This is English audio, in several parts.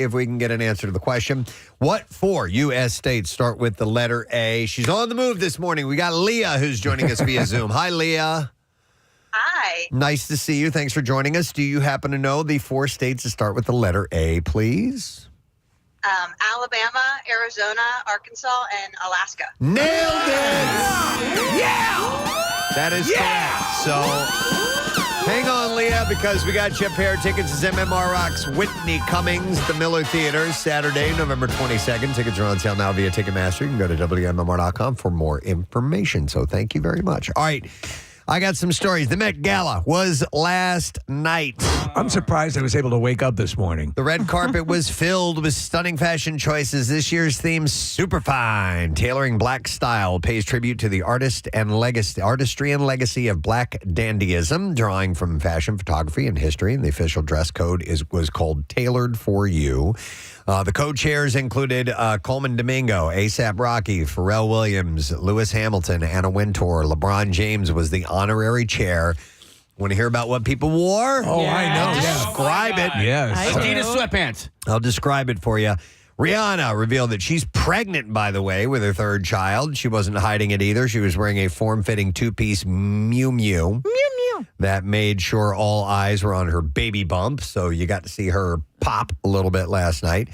if we can get an answer to the question. What 4 U.S. states start with the letter A? She's on the move this morning. We got Leah who's joining us via Zoom. Hi, Leah. Hi. Nice to see you. Thanks for joining us. Do you happen to know the 4 states that start with the letter A, please? Alabama, Arizona, Arkansas, and Alaska. Nailed it! Yeah! That is correct. So hang on, Leah, because we got you a pair of tickets to MMR Rocks Whitney Cummings, the Miller Theater, Saturday, November 22nd. Tickets are on sale now via Ticketmaster. You can go to WMMR.com for more information. So thank you very much. All right. I got some stories. The Met Gala was last night. I'm surprised I was able to wake up this morning. The red carpet was filled with stunning fashion choices. This year's theme, Superfine. Tailoring black style pays tribute to the artistry and legacy of black dandyism, drawing from fashion, photography, and history. And the official dress code was called Tailored for You. The co-chairs included Coleman Domingo, A$AP Rocky, Pharrell Williams, Lewis Hamilton, Anna Wintour. LeBron James was the honorary chair. Want to hear about what people wore? Oh, yeah. I know. Describe it. Yes. Adidas sweatpants. I'll describe it for you. Rihanna revealed that she's pregnant, by the way, with her 3rd child. She wasn't hiding it either. She was wearing a form-fitting 2-piece Miu Miu. That made sure all eyes were on her baby bump, so you got to see her pop a little bit last night.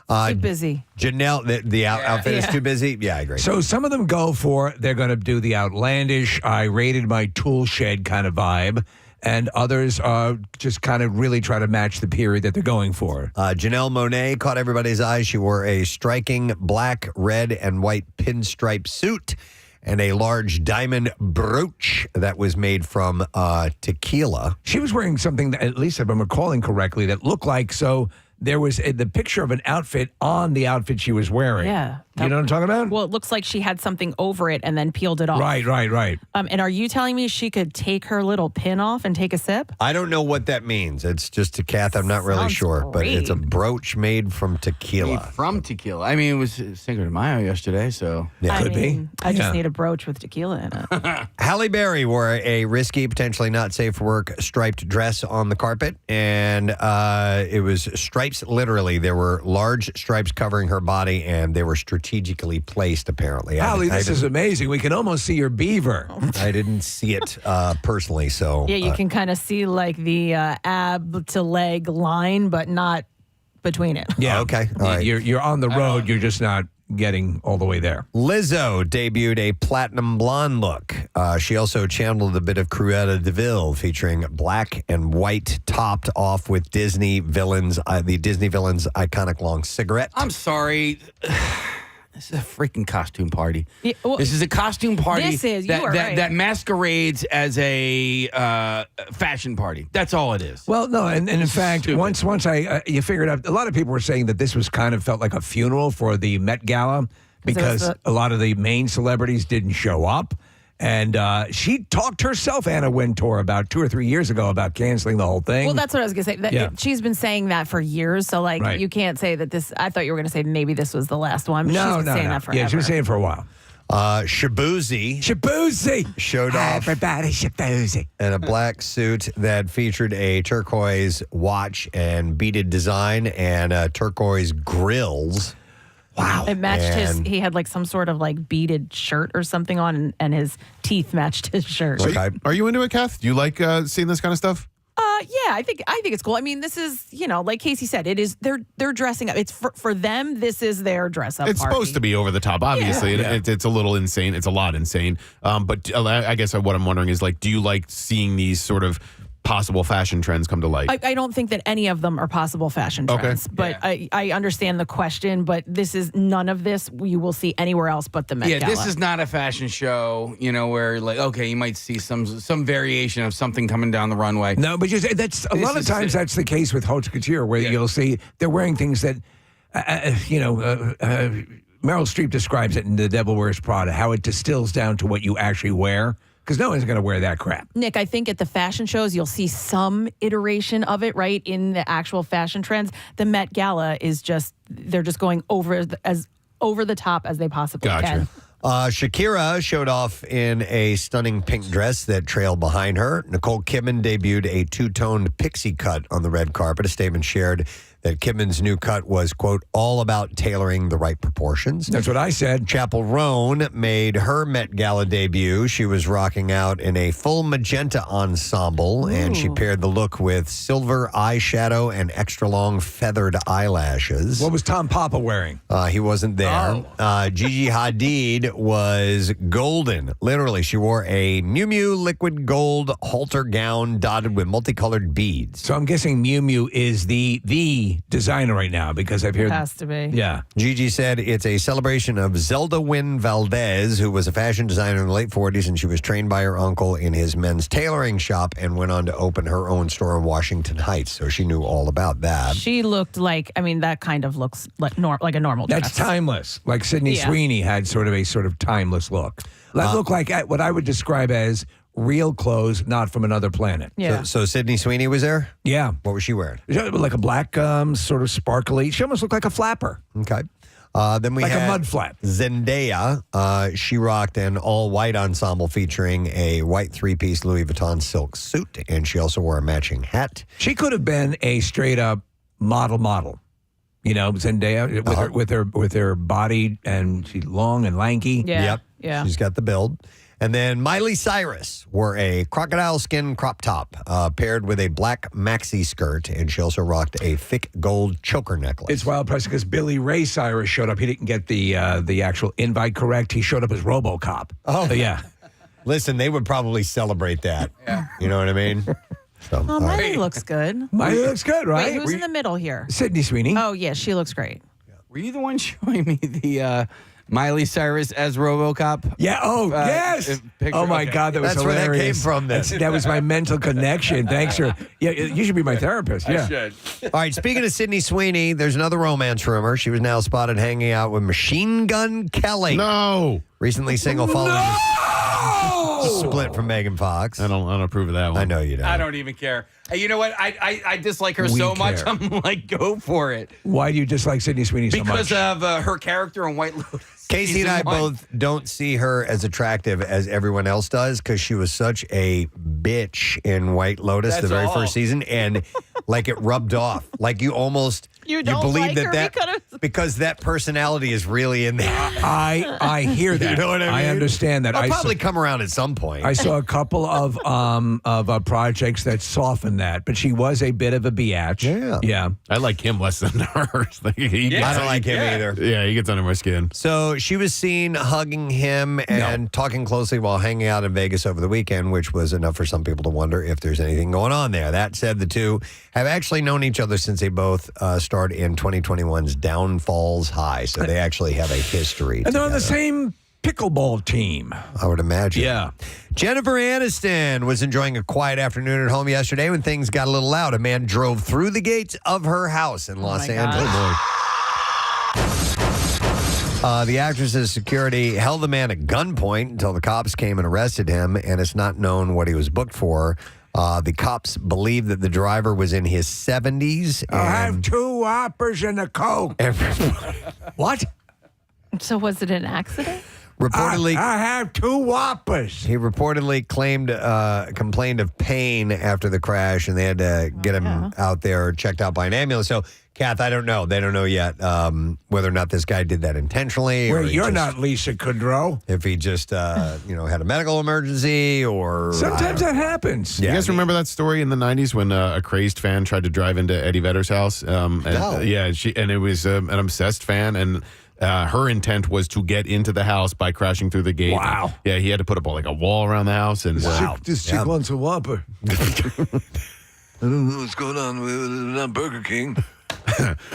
Too busy. Janelle, the outfit is too busy? Yeah, I agree. So some of them go for, they're going to do the outlandish, I raided my tool shed kind of vibe, and others just kind of really try to match the period that they're going for. Janelle Monáe caught everybody's eye. She wore a striking black, red, and white pinstripe suit and a large diamond brooch that was made from tequila. She was wearing something that, at least if I'm recalling correctly, that looked like, so there was the picture of an outfit on the outfit she was wearing. Yeah. You know what I'm talking about? Well, it looks like she had something over it and then peeled it off. Right. And are you telling me she could take her little pin off and take a sip? I don't know what that means. It's just to Kath, I'm not really Sounds sure. But great. it's a brooch made from tequila. From tequila. I mean, it was Cinco de Mayo yesterday, so. Yeah. Could be. I just need a brooch with tequila in it. Halle Berry wore a risky, potentially not safe for work striped dress on the carpet. And it was stripes, literally. There were large stripes covering her body, and they were strategically placed, apparently. Hallie, this is amazing. We can almost see your beaver. I didn't see it personally, so. Yeah, you can kind of see like the ab to leg line, but not between it. Yeah. Okay. All right. You're on the road. You're just not getting all the way there. Lizzo debuted a platinum blonde look. She also channeled a bit of Cruella de Vil, featuring black and white, topped off with Disney villains, the Disney villains' iconic long cigarette. I'm sorry. This is a freaking costume party. Yeah, well, this is a costume party This is, you that, are that, right. that masquerades as a fashion party. That's all it is. Well, no, and in fact, Stupid. once you figured out, a lot of people were saying that this was kind of felt like a funeral for the Met Gala because a lot of the main celebrities didn't show up. And she talked herself, Anna Wintour, about 2 or 3 years ago about canceling the whole thing. Well, that's what I was going to say. She's been saying that for years. So, like, you can't say that this. I thought you were going to say maybe this was the last one. But she's been saying that forever. Yeah, she was saying it for a while. Shabuzi showed off Everybody Shabuzi in a black suit that featured a turquoise watch and beaded design and turquoise grills. Wow. It matched he had like some sort of like beaded shirt or something on, and his teeth matched his shirt. Are you into it, Kath? Do you like seeing this kind of stuff? Yeah, I think it's cool. I mean, this is, like Casey said, it is they're dressing up. It's for them. This is their dress up. It's party. supposed to be over the top, obviously. Yeah. It's a little insane. It's a lot insane. But I guess what I'm wondering is, like, do you like seeing these sort of possible fashion trends come to light? I don't think that any of them are possible fashion trends, but I understand the question, but none of this you will see anywhere else but the Met Gala. This is not a fashion show, where like, okay, you might see some variation of something coming down the runway. No, but that's a lot of times that's the case with haute couture, where you'll see they're wearing things that, Meryl Streep describes it in The Devil Wears Prada, how it distills down to what you actually wear. Because no one's going to wear that crap. Nick, I think at the fashion shows, you'll see some iteration of it, right, in the actual fashion trends. The Met Gala is they're just going over the top as they possibly can. Shakira showed off in a stunning pink dress that trailed behind her. Nicole Kidman debuted a two-toned pixie cut on the red carpet. A statement shared that Kidman's new cut was, quote, all about tailoring the right proportions. That's what I said. Chapel Roan made her Met Gala debut. She was rocking out in a full magenta ensemble, and she paired the look with silver eyeshadow and extra long feathered eyelashes. What was Tom Papa wearing? He wasn't there. Gigi Hadid was golden. Literally, she wore a Miu Miu liquid gold halter gown dotted with multicolored beads. So I'm guessing Miu Miu is the designer right now because I've heard. Has to be. Yeah. Gigi said it's a celebration of Zelda Wynn Valdez, who was a fashion designer in the late 40s, and she was trained by her uncle in his men's tailoring shop and went on to open her own store in Washington Heights. So she knew all about that. She looked like, that kind of looks like a normal dress. That's timeless. Like Sydney Sweeney had sort of timeless look. That looked like what I would describe as real clothes, not from another planet. Yeah. So Sydney Sweeney was there? Yeah. What was she wearing? Like a black sort of sparkly. She almost looked like a flapper. Okay. Then we Like a had mud flap. Zendaya. She rocked an all-white ensemble featuring a white three-piece Louis Vuitton silk suit, and she also wore a matching hat. She could have been a straight-up model. You know, Zendaya with her body, and she's long and lanky. Yeah. Yep. Yeah. She's got the build. And then Miley Cyrus wore a crocodile skin crop top paired with a black maxi skirt, and she also rocked a thick gold choker necklace. It's wild, Preston, because Billy Ray Cyrus showed up. He didn't get the actual invite correct. He showed up as RoboCop. Oh. Yeah. Listen, they would probably celebrate that. Yeah. You know what I mean? So, Oh, Miley looks good. Miley looks good, right? Wait, who's in the middle here? Sydney Sweeney. Oh, yeah, she looks great. Were you the one showing me the Miley Cyrus as RoboCop? Yeah. Oh, yes. Picture? Oh my Okay. God, that was That's where that hilarious. came from, then. That was my mental connection. Thanks for. Yeah, you should be my therapist. Yeah. I should. all right, speaking of Sydney Sweeney, there's another romance rumor. She was now spotted hanging out with Machine Gun Kelly. No. Recently single following a split from Megan Fox. I don't approve of that one. I know you don't. I don't even care. You know what? I dislike her We so much. care. I'm like, go for it. Why do you dislike Sydney Sweeney so much? Because of her character in White Lotus. Casey and I Season 1. both don't see her as attractive as everyone else does because she was such a bitch in White Lotus the That's very all. first season, and like it rubbed off. Like you almost You don't believe like that her because that personality is really in there. I hear that. You know what I mean? I understand that. I'll I probably come around at some point. I saw a couple of projects that softened that, but she was a bit of a biatch. Yeah. I like him less than her. I don't like him either. Yeah, he gets under my skin. So she was seen hugging him and talking closely while hanging out in Vegas over the weekend, which was enough for some people to wonder if there's anything going on there. That said, the two have actually known each other since they both starred in 2021's Downfalls High. So they actually have a history. And they're on the together, same pickleball team. I would imagine. Yeah. Jennifer Aniston was enjoying a quiet afternoon at home yesterday when things got a little loud. A man drove through the gates of her house in Los my Angeles. The actress's security held the man at gunpoint until the cops came and arrested him, and it's not known what he was booked for. The cops believe that the driver was in his 70s. I have 2 Whoppers and a Coke. What? So was it an accident? Reportedly, I have 2 Whoppers. he reportedly complained of pain after the crash, and they had to get him out there checked out by an ambulance. So, Kath, I don't know. They don't know yet whether or not this guy did that intentionally. Where or he you're just- not Lisa Kudrow. If he just, had a medical emergency or... Sometimes that happens. Yeah. You guys remember that story in the 90s when a crazed fan tried to drive into Eddie Vedder's house? No. Yeah, and it was an obsessed fan, and her intent was to get into the house by crashing through the gate. Wow. Yeah, he had to put up a wall around the house. And This chick wants a Whopper. I don't know what's going on with Burger King.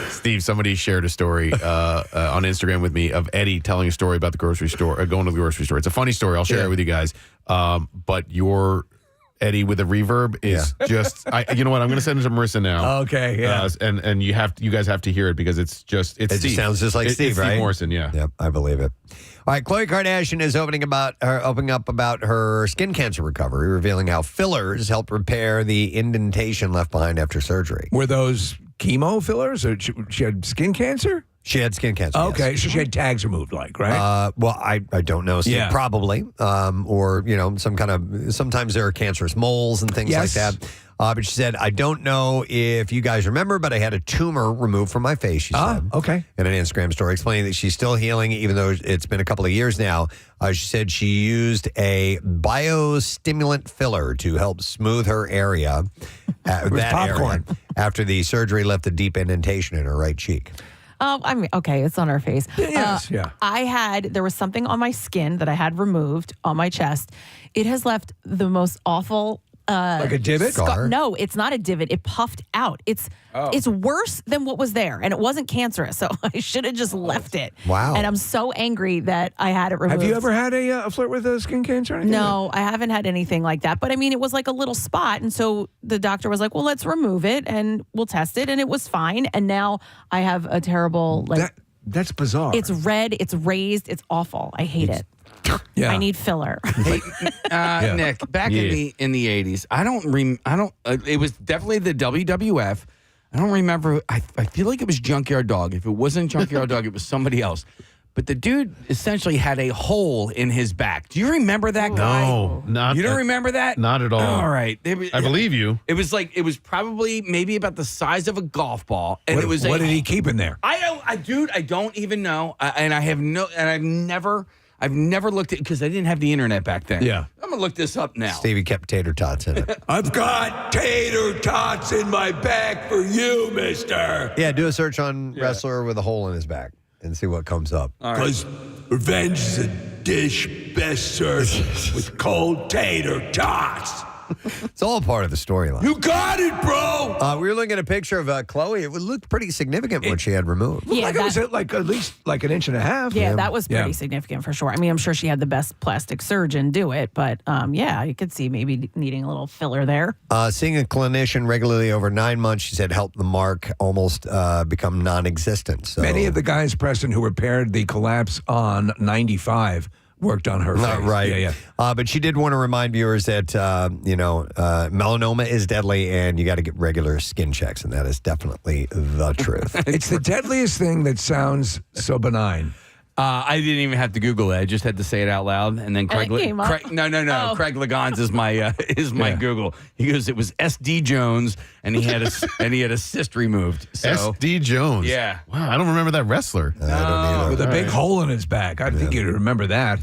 Steve, somebody shared a story on Instagram with me of Eddie telling a story about the grocery store, going to the grocery store. It's a funny story. I'll share it with you guys. But your Eddie with a reverb is just, you know what? I'm going to send it to Marissa now. Okay, yeah. And you guys have to hear it because it's It Steve. just sounds just like Steve, it's right? Steve Morrison, yeah. Yep, I believe it. All right, Khloe Kardashian is opening up about her skin cancer recovery, revealing how fillers help repair the indentation left behind after surgery. Were those chemo fillers or she had skin cancer? She had skin cancer. Okay, yes. so she had tags removed, right? Well, I don't know, Steve. Yeah. Probably. Or, some kind of, sometimes there are cancerous moles and things like Yes. that. But she said, I don't know if you guys remember, but I had a tumor removed from my face, she said. Okay. In an Instagram story, explaining that she's still healing, even though it's been a couple of years now. She said she used a biostimulant filler to help smooth her area, popcorn. area, after the surgery left a deep indentation in her right cheek. Okay, it's on her face. Yes, yeah. There was something on my skin that I had removed on my chest. It has left the most awful. Like a divot? Scar? No, it's not a divot. It puffed out. It's worse than what was there, and it wasn't cancerous. So I should have just left it. Wow. And I'm so angry that I had it removed. Have you ever had a flirt with skin cancer or anything? No, I haven't had anything like that. But I mean, it was like a little spot. And so the doctor was like, well, let's remove it and we'll test it. And it was fine. And now I have a terrible, That's bizarre. it's red, it's raised, it's awful. I hate it. Yeah. I need filler. Hey, Nick, back in the 80s, it was definitely the WWF. I don't remember. I feel like it was Junkyard Dog. If it wasn't Junkyard Dog, it was somebody else. But the dude essentially had a hole in his back. Do you remember that guy? No, not You don't remember that? Not at all. All right. I believe you. It was probably maybe about the size of a golf ball, and it was. What did he keep in there? I don't even know, I've never looked at because I didn't have the internet back then. Yeah. I'm gonna look this up now. Stevie kept tater tots in it. I've got tater tots in my bag for you, mister. Yeah, do a search on wrestler with a hole in his back and see what comes up. Because revenge is a dish best served with cold tater tots. It's all part of the storyline. You got it, bro. We were looking at a picture of Chloe. It looked pretty significant what she had removed. Yeah, Like it was at least an inch and a half. Yeah, that was pretty Yeah. significant for sure. I mean, I'm sure she had the best plastic surgeon do it, but you could see maybe needing a little filler there. Seeing a clinician regularly over 9 months, she said, helped the mark almost become non-existent. So. Many of the guys, Preston, who repaired the collapse on 95 worked on her Not face. right. Yeah. But she did want to remind viewers that, melanoma is deadly and you got to get regular skin checks, and that is definitely the truth. It's the deadliest thing that sounds so benign. I didn't even have to Google it. I just had to say it out loud, and then Craig. it came up. No. Oh. Craig Lagans is my Google. He goes, it was SD Jones, and he had a cyst removed. So SD Jones. Yeah. Wow, I don't remember that wrestler. I don't either. With a big hole in his back. I think you'd remember that.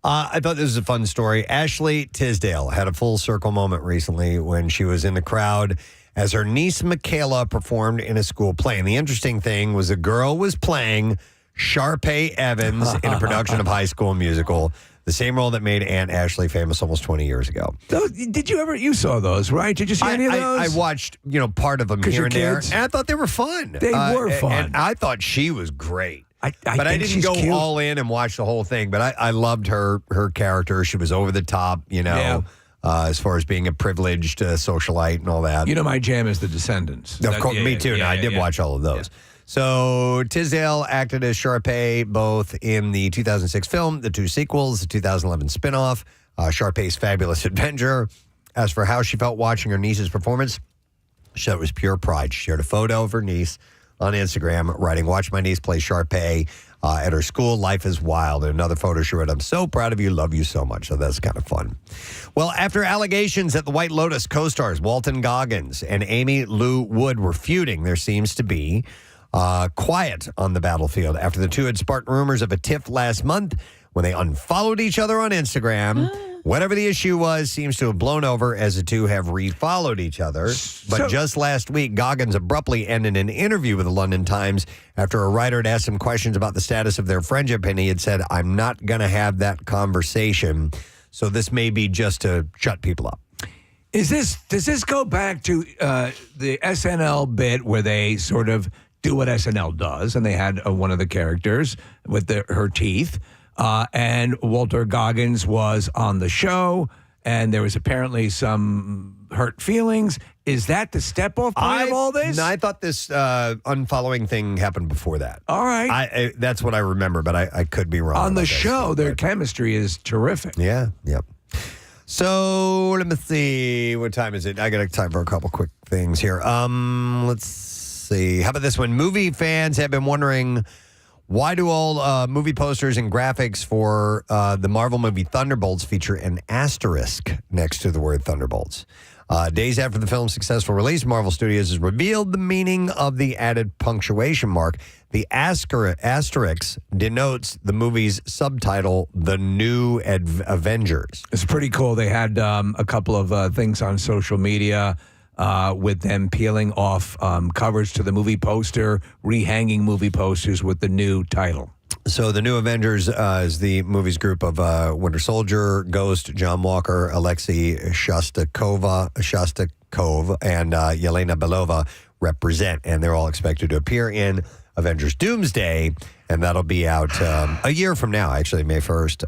I thought this was a fun story. Ashley Tisdale had a full circle moment recently when she was in the crowd as her niece Michaela performed in a school play. And the interesting thing was the girl was playing Sharpay Evans in a production of High School Musical, the same role that made Aunt Ashley famous almost 20 years ago. Did you saw those, right? Did you see any of those? I watched, part of them 'Cause here you're and there, kids? and I thought they were fun. They were fun. And I thought she was great. I but I think didn't she's go cute. all in and watch the whole thing. But I loved her character. She was over the top, as far as being a privileged socialite and all that. My jam is The Descendants. Of course, me too. I did watch all of those. Yeah. So Tisdale acted as Sharpay both in the 2006 film, the two sequels, the 2011 spinoff, Sharpay's Fabulous Adventure. As for how she felt watching her niece's performance, she said it was pure pride. She shared a photo of her niece on Instagram, writing, "Watch my niece play Sharpay at her school. Life is wild." And another photo she wrote, "I'm so proud of you. Love you so much." So that's kind of fun. Well, after allegations that the White Lotus co-stars Walton Goggins and Amy Lou Wood were feuding, there seems to be quiet on the battlefield after the two had sparked rumors of a tiff last month when they unfollowed each other on Instagram. Whatever the issue was seems to have blown over as the two have refollowed each other. But just last week, Goggins abruptly ended an interview with the London Times after a writer had asked him questions about the status of their friendship, and he had said, "I'm not going to have that conversation." So this may be just to shut people up. Does this go back to the SNL bit where they sort of do what SNL does, and they had one of the characters with her teeth, and Walter Goggins was on the show, and there was apparently some hurt feelings. Is that the step-off point of all this? No, I thought this unfollowing thing happened before that. All right. That's what I remember, but I could be wrong. On the about that. show, their chemistry is terrific. Yeah, yep. So let me see. What time is it? I got time for a couple quick things here. Let's see. How about this one? Movie fans have been wondering Why do all movie posters and graphics for the Marvel movie Thunderbolts feature an asterisk next to the word Thunderbolts? Days after the film's successful release, Marvel Studios has revealed the meaning of the added punctuation mark. The asterisk denotes the movie's subtitle, The New Avengers. It's pretty cool. They had a couple of things on social media with them peeling off covers to the movie poster, rehanging movie posters with the new title. So the New Avengers is the movie's group of Winter Soldier, Ghost, John Walker, Alexei Shostakov, and Yelena Belova represent, and they're all expected to appear in Avengers Doomsday, and that'll be out a year from now, actually, May 1st,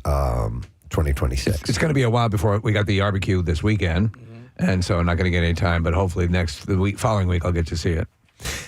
2026. It's going to be a while before we got the barbecue this weekend, and so I'm not going to get any time, but hopefully following week I'll get to see it.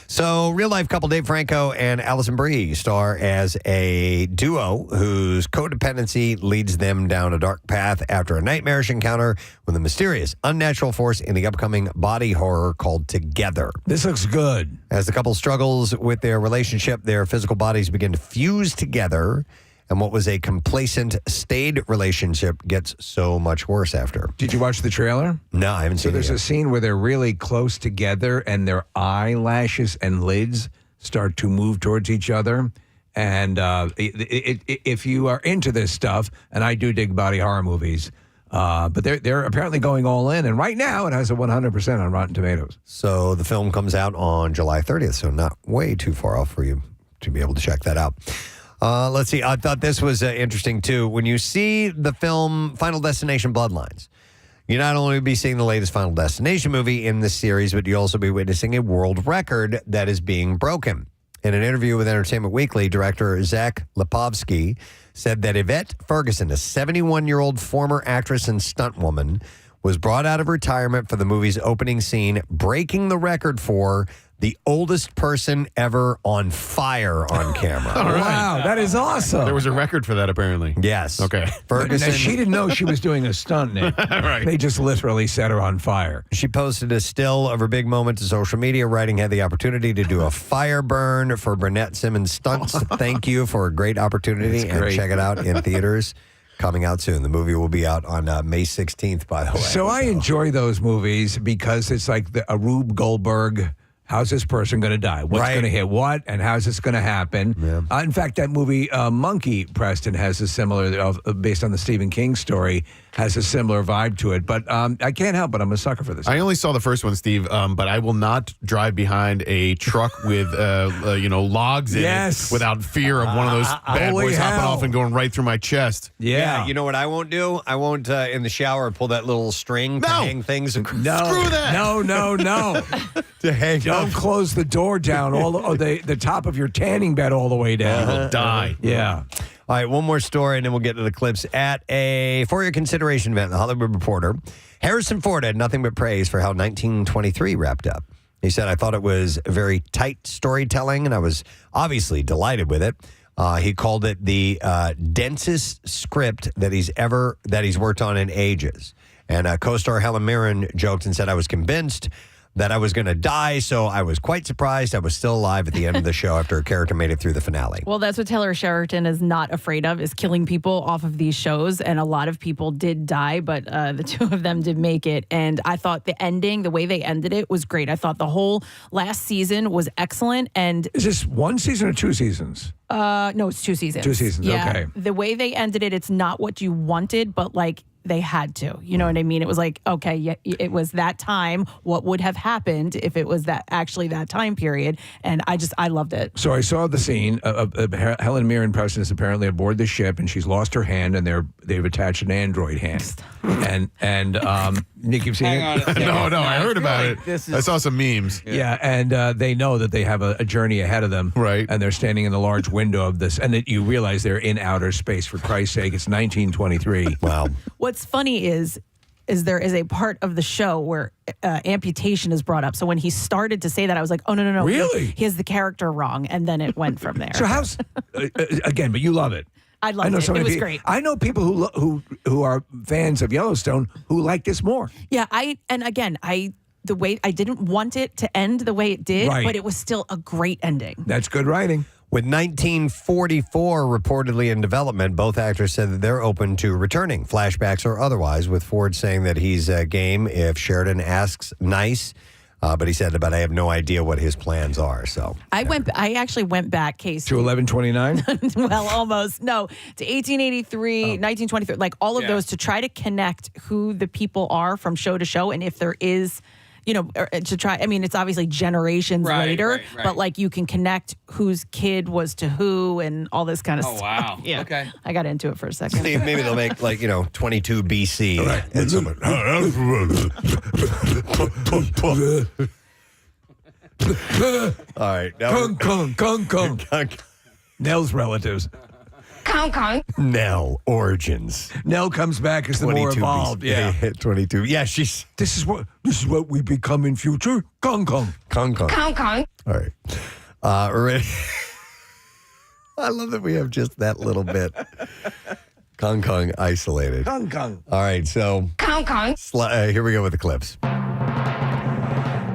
So, real-life couple Dave Franco and Allison Brie star as a duo whose codependency leads them down a dark path after a nightmarish encounter with a mysterious, unnatural force in the upcoming body horror called Together. This looks good. As the couple struggles with their relationship, their physical bodies begin to fuse together, and what was a complacent, staid relationship gets so much worse after. Did you watch the trailer? No, I haven't So seen it there's yet. a scene where they're really close together and their eyelashes and lids start to move towards each other. And if you are into this stuff, and I do dig body horror movies, but they're apparently going all in. And right now it has a 100% on Rotten Tomatoes. So the film comes out on July 30th, so not way too far off for you to be able to check that out. Let's see. I thought this was interesting, too. When you see the film Final Destination Bloodlines, you not only be seeing the latest Final Destination movie in this series, but you also be witnessing a world record that is being broken. In an interview with Entertainment Weekly, director Zach Lipovsky said that Yvette Ferguson, a 71-year-old former actress and stuntwoman, was brought out of retirement for the movie's opening scene, breaking the record for the oldest person ever on fire on camera. Wow, that is awesome. There was a record for that, apparently. Yes. Okay. Ferguson. Now, she didn't know she was doing a stunt, Nick. Right. They just literally set her on fire. She posted a still of her big moment to social media, writing, had the opportunity to do a fire burn for Burnett Simmons Stunts. Thank you for a great opportunity. That's and great. check it out in theaters. Coming out soon. The movie will be out on May 16th, by the way. So I enjoy those movies because it's like a Rube Goldberg. How's this person going to die? What's Right. going to hit what? And how's this going to happen? Yeah. In fact, that movie, Monkey, Preston, has a similar, based on the Stephen King story, has a similar vibe to it. But I can't help it. I'm a sucker for this. I only saw the first one, Steve, but I will not drive behind a truck with, logs in Yes. it without fear of one of those bad holy boys hopping hell. off and going right through my chest. Yeah, you know what I won't do? I won't, in the shower, pull that little string to No. hang things. No, Screw that. No. To hang Don't close the door down, the top of your tanning bed all the way down. You'll die. Yeah. All right, one more story, and then we'll get to the clips. At a For Your Consideration event, The Hollywood Reporter, Harrison Ford had nothing but praise for how 1923 wrapped up. He said, I thought it was very tight storytelling, and I was obviously delighted with it. He called it the densest script that he's worked on in ages. And co-star Helen Mirren joked and said, I was convinced that I was going to die, so I was quite surprised I was still alive at the end of the show after a character made it through the finale. Well, that's what Taylor Sheridan is not afraid of, is killing people off of these shows. And a lot of people did die, but the two of them did make it. And I thought the ending, the way they ended it, was great. I thought the whole last season was excellent. And Is this one season or two seasons? no, it's 2 seasons. 2 seasons, Yeah. okay. The way they ended it, it's not what you wanted, but like they had to. You know what I mean? It was like, okay, yeah, it was that time. What would have happened if it was that time period? And I loved it. So I saw the scene. Helen Mirren Preston is apparently aboard the ship, and she's lost her hand, and they've attached an android hand. and Nick, you've seen it? No, I heard about it. this I is- saw some memes. Yeah, and they know that they have a journey ahead of them. Right. And they're standing in the large window of this, and that you realize they're in outer space, for Christ's sake. It's 1923. Wow. What's funny is there is a part of the show where amputation is brought up. So when he started to say that, I was like, oh, no. Really? He has the character wrong. And then it went from there. So how's, again, but you love it. I loved it. so It many was people- great. I know people who are fans of Yellowstone who like this more. Yeah, the way I didn't want it to end the way it did, Right. but it was still a great ending. That's good writing. With 1944 reportedly in development, both actors said that they're open to returning, flashbacks or otherwise, with Ford saying that he's game if Sheridan asks nice. But he said, but I have no idea what his plans are. So I actually went back, Casey. To 1129? Well, almost. No, to 1883, 1923, like all of those to try to connect who the people are from show to show. And if there is, to try, I mean, it's obviously generations later, but like you can connect whose kid was to who and all this kind of stuff. Oh, wow. Yeah. Okay. I got into it for a second. Steve, maybe they'll make 22 BC. All right. Kung. Nell's relatives. Nell, origins. Nell comes back as the more evolved. Yeah. 22. Yeah, she's... This is what we become in future. Kung. All right. Ready? I love that we have just that little bit. Kung isolated. Kung. All right, so... here we go with the clips.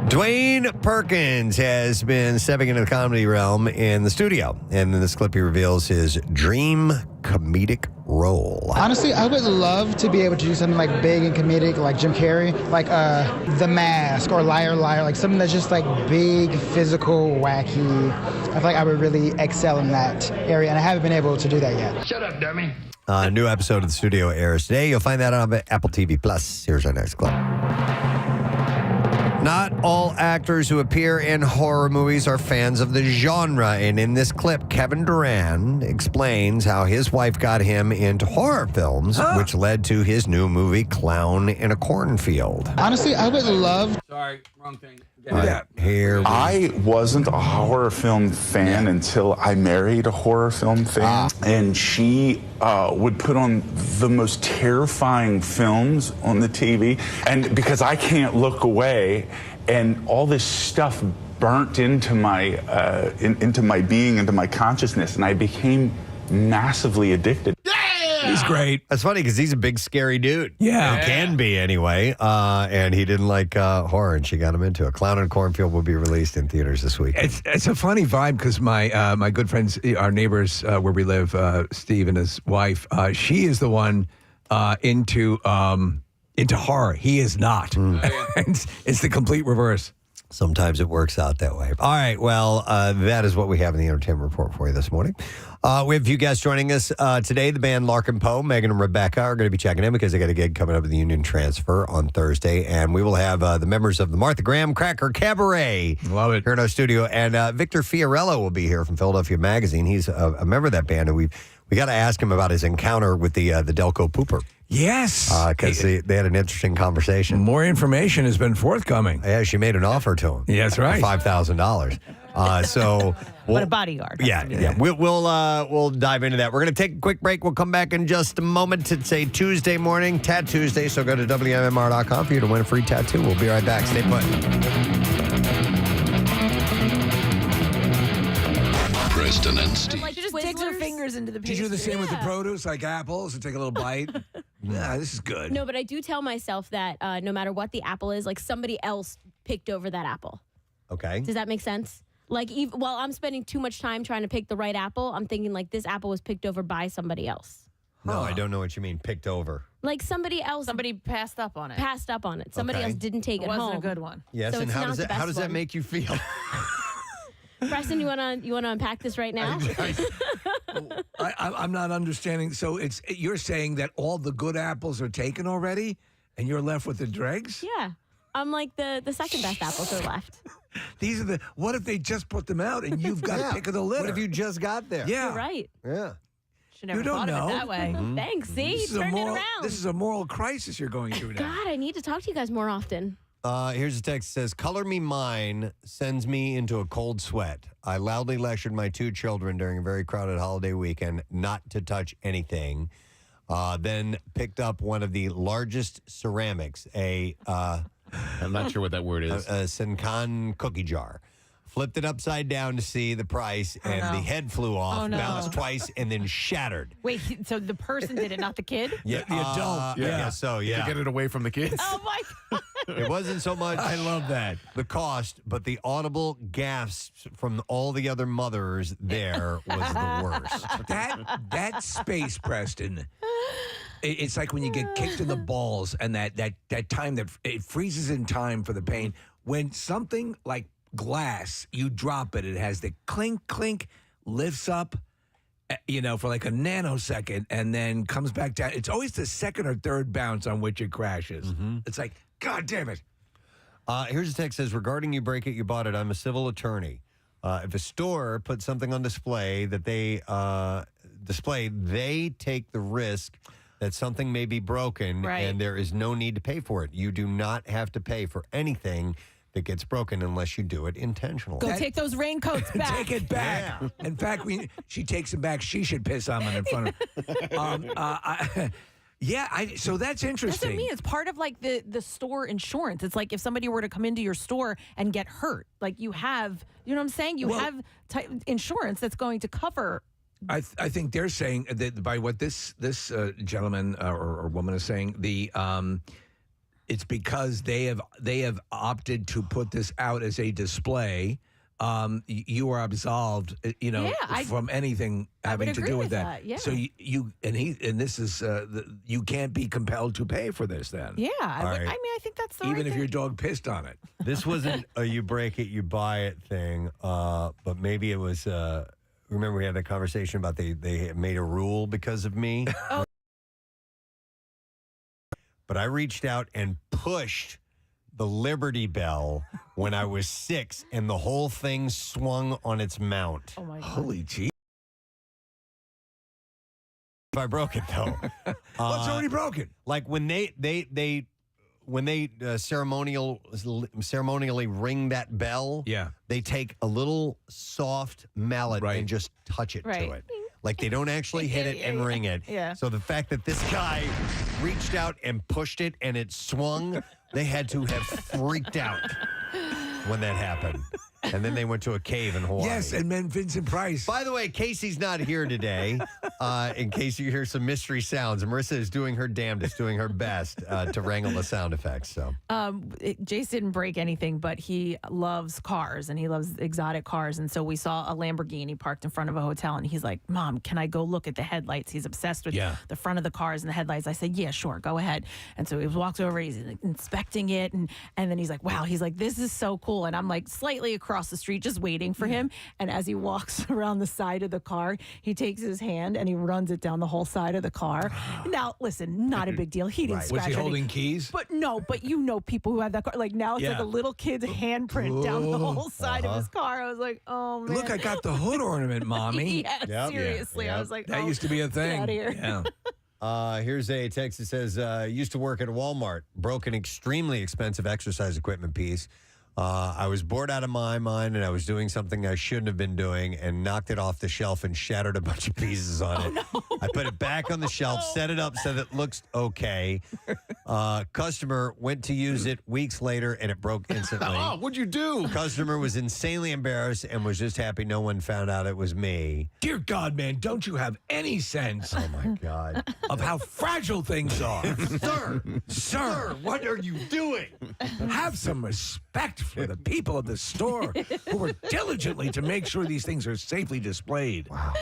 Dwayne Perkins has been stepping into the comedy realm in the studio. And in this clip, he reveals his dream comedic role. Honestly, I would love to be able to do something like big and comedic, like Jim Carrey, like The Mask or Liar, like something that's just like big, physical, wacky. I feel like I would really excel in that area, and I haven't been able to do that yet. Shut up, dummy. A new episode of the studio airs today. You'll find that on Apple TV+. Here's our next clip. Not all actors who appear in horror movies are fans of the genre. And in this clip, Kevin Durant explains how his wife got him into horror films, which led to his new movie, Clown in a Cornfield. Honestly, I would love... Sorry, wrong thing. Here I wasn't a horror film fan until I married a horror film fan. And she would put on the most terrifying films on the TV. And because I can't look away, and all this stuff burnt into my being, into my consciousness, and I became massively addicted. He's great. That's funny because he's a big, scary dude. Yeah. He can be anyway. And he didn't like horror, and she got him into it. Clown in a Cornfield will be released in theaters this week. It's a funny vibe because my good friends, our neighbors where we live, Steve and his wife, she is the one into horror. He is not. It's the complete reverse. Sometimes it works out that way. All right. Well, that is what we have in the entertainment report for you this morning. We have a few guests joining us today. The band Larkin Poe, Megan and Rebecca are going to be checking in because they got a gig coming up at the Union Transfer on Thursday. And we will have the members of the Martha Graham Cracker Cabaret Love it. here in our studio. And Victor Fiorillo will be here from Philadelphia Magazine. He's a member of that band. And we got to ask him about his encounter with the Delco Pooper. Yes. Because they had an interesting conversation. More information has been forthcoming. Yeah, she made an offer to him. Yeah, that's right. $5,000. So What a bodyguard. Yeah. We'll dive into that. We're going to take a quick break. We'll come back in just a moment. It's a Tuesday morning, Tat Tuesday. So go to WMMR.com for you to win a free tattoo. We'll be right back. Stay put. Preston and Steve. Like, she just digs her fingers into the Did you do the same with the produce, like apples, and take a little bite? Nah, this is good. No, but I do tell myself that no matter what the apple is, like somebody else picked over that apple. Okay. Does that make sense? Like, while I'm spending too much time trying to pick the right apple, I'm thinking like this apple was picked over by somebody else. No, I don't know what you mean. Picked over. Like somebody else. Somebody passed up on it. Somebody else didn't take it home. It wasn't a good one. Yes, So and it's how not does the how best does that one. make you feel? Preston, you wanna unpack this right now? I'm not understanding. So you're saying that all the good apples are taken already, and you're left with the dregs? Yeah. I'm like the second best apples are left. These are what if they just put them out and you've got to pick of the litter? What if you just got there? Yeah. You're right. Yeah. Should never You don't thought of know. it that way. Thanks. See, This you is a turned it moral. around. This is a moral crisis you're going through now. God, I need to talk to you guys more often. Here's a text that says, "Color Me Mine sends me into a cold sweat. I loudly lectured my two children during a very crowded holiday weekend not to touch anything. Then picked up one of the largest ceramics, I'm not sure what that word is. a Senkan cookie jar. Flipped it upside down to see the price, and the head flew off, bounced twice, and then shattered. Wait, so the person did it, not the kid? Yeah, the adult. Yeah, so yeah. To get it away from the kids. Oh my God. It wasn't so much. I love that. The cost, but the audible gasps from all the other mothers there was the worst. That space, Preston. It's like when you get kicked in the balls, and that time that it freezes in time for the pain. When something like glass, you drop it, it has the clink, clink, lifts up, for like a nanosecond, and then comes back down. It's always the second or third bounce on which it crashes. Mm-hmm. It's like, God damn it. Here's a text that says, regarding you break it, you bought it. I'm a civil attorney. If a store puts something on display that they they take the risk that something may be broken, and there is no need to pay for it. You do not have to pay for anything that gets broken unless you do it intentionally. Go take those raincoats back. Take it back. Yeah. In fact, she takes them back. She should piss on them in front of her. So that's interesting. That's what I mean. It's part of like the store insurance. It's like if somebody were to come into your store and get hurt, like you have, you know what I'm saying? You have insurance that's going to cover. I think they're saying that by what this gentleman or woman is saying, it's because they have opted to put this out as a display. You are absolved, from anything having to do with that. Yeah. So you can't be compelled to pay for this then. Yeah, I think that's the even right if thing. your dog pissed on it. This wasn't a you break it, you buy it thing, but maybe it was. Remember, we had that conversation about they made a rule because of me. Oh. But I reached out and pushed the Liberty Bell when I was 6, and the whole thing swung on its mount. Oh my God. Holy gee! If I broke it though, Well, it's already broken. like when they ceremonially ring that bell, they take a little soft mallet and just touch it to it. Like they don't actually hit it and ring it. Yeah. So the fact that this guy reached out and pushed it and it swung, they had to have freaked out when that happened. And then they went to a cave in Hawaii. Yes, and then Vincent Price. By the way, Casey's not here today. In case you hear some mystery sounds, Marissa is doing her damnedest, doing her best to wrangle the sound effects. So, Jace didn't break anything, but he loves cars and he loves exotic cars. And so we saw a Lamborghini parked in front of a hotel, and he's like, "Mom, can I go look at the headlights?" He's obsessed with the front of the cars and the headlights. I said, "Yeah, sure, go ahead." And so he walks over, he's like, inspecting it, and then he's like, "Wow," he's like, "This is so cool." And I'm like slightly across the street just waiting for him, and as he walks around the side of the car, he takes his hand and he runs it down the whole side of the car. Now listen, not a big deal, he didn't scratch Was he holding anything. keys? But people who have that car, like now it's like a little kid's handprint down the whole side of his car. I was like, oh man, Look, I got the hood ornament, Mommy. Yeah, seriously. I was like, That used to be a thing. Get out of here. Yeah. here's a text that says, used to work at Walmart, broke an extremely expensive exercise equipment piece. I was bored out of my mind, and I was doing something I shouldn't have been doing, and knocked it off the shelf and shattered a bunch of pieces on it. No. I put it back on the shelf, set it up so that it looks okay. Customer went to use it weeks later, and it broke instantly. Oh, what'd you do? Customer was insanely embarrassed and was just happy no one found out it was me. Dear God, man, don't you have any sense Oh, my God. of how fragile things are? Sir, What are you doing? have some respect for the people of the store who work diligently to make sure these things are safely displayed. Wow.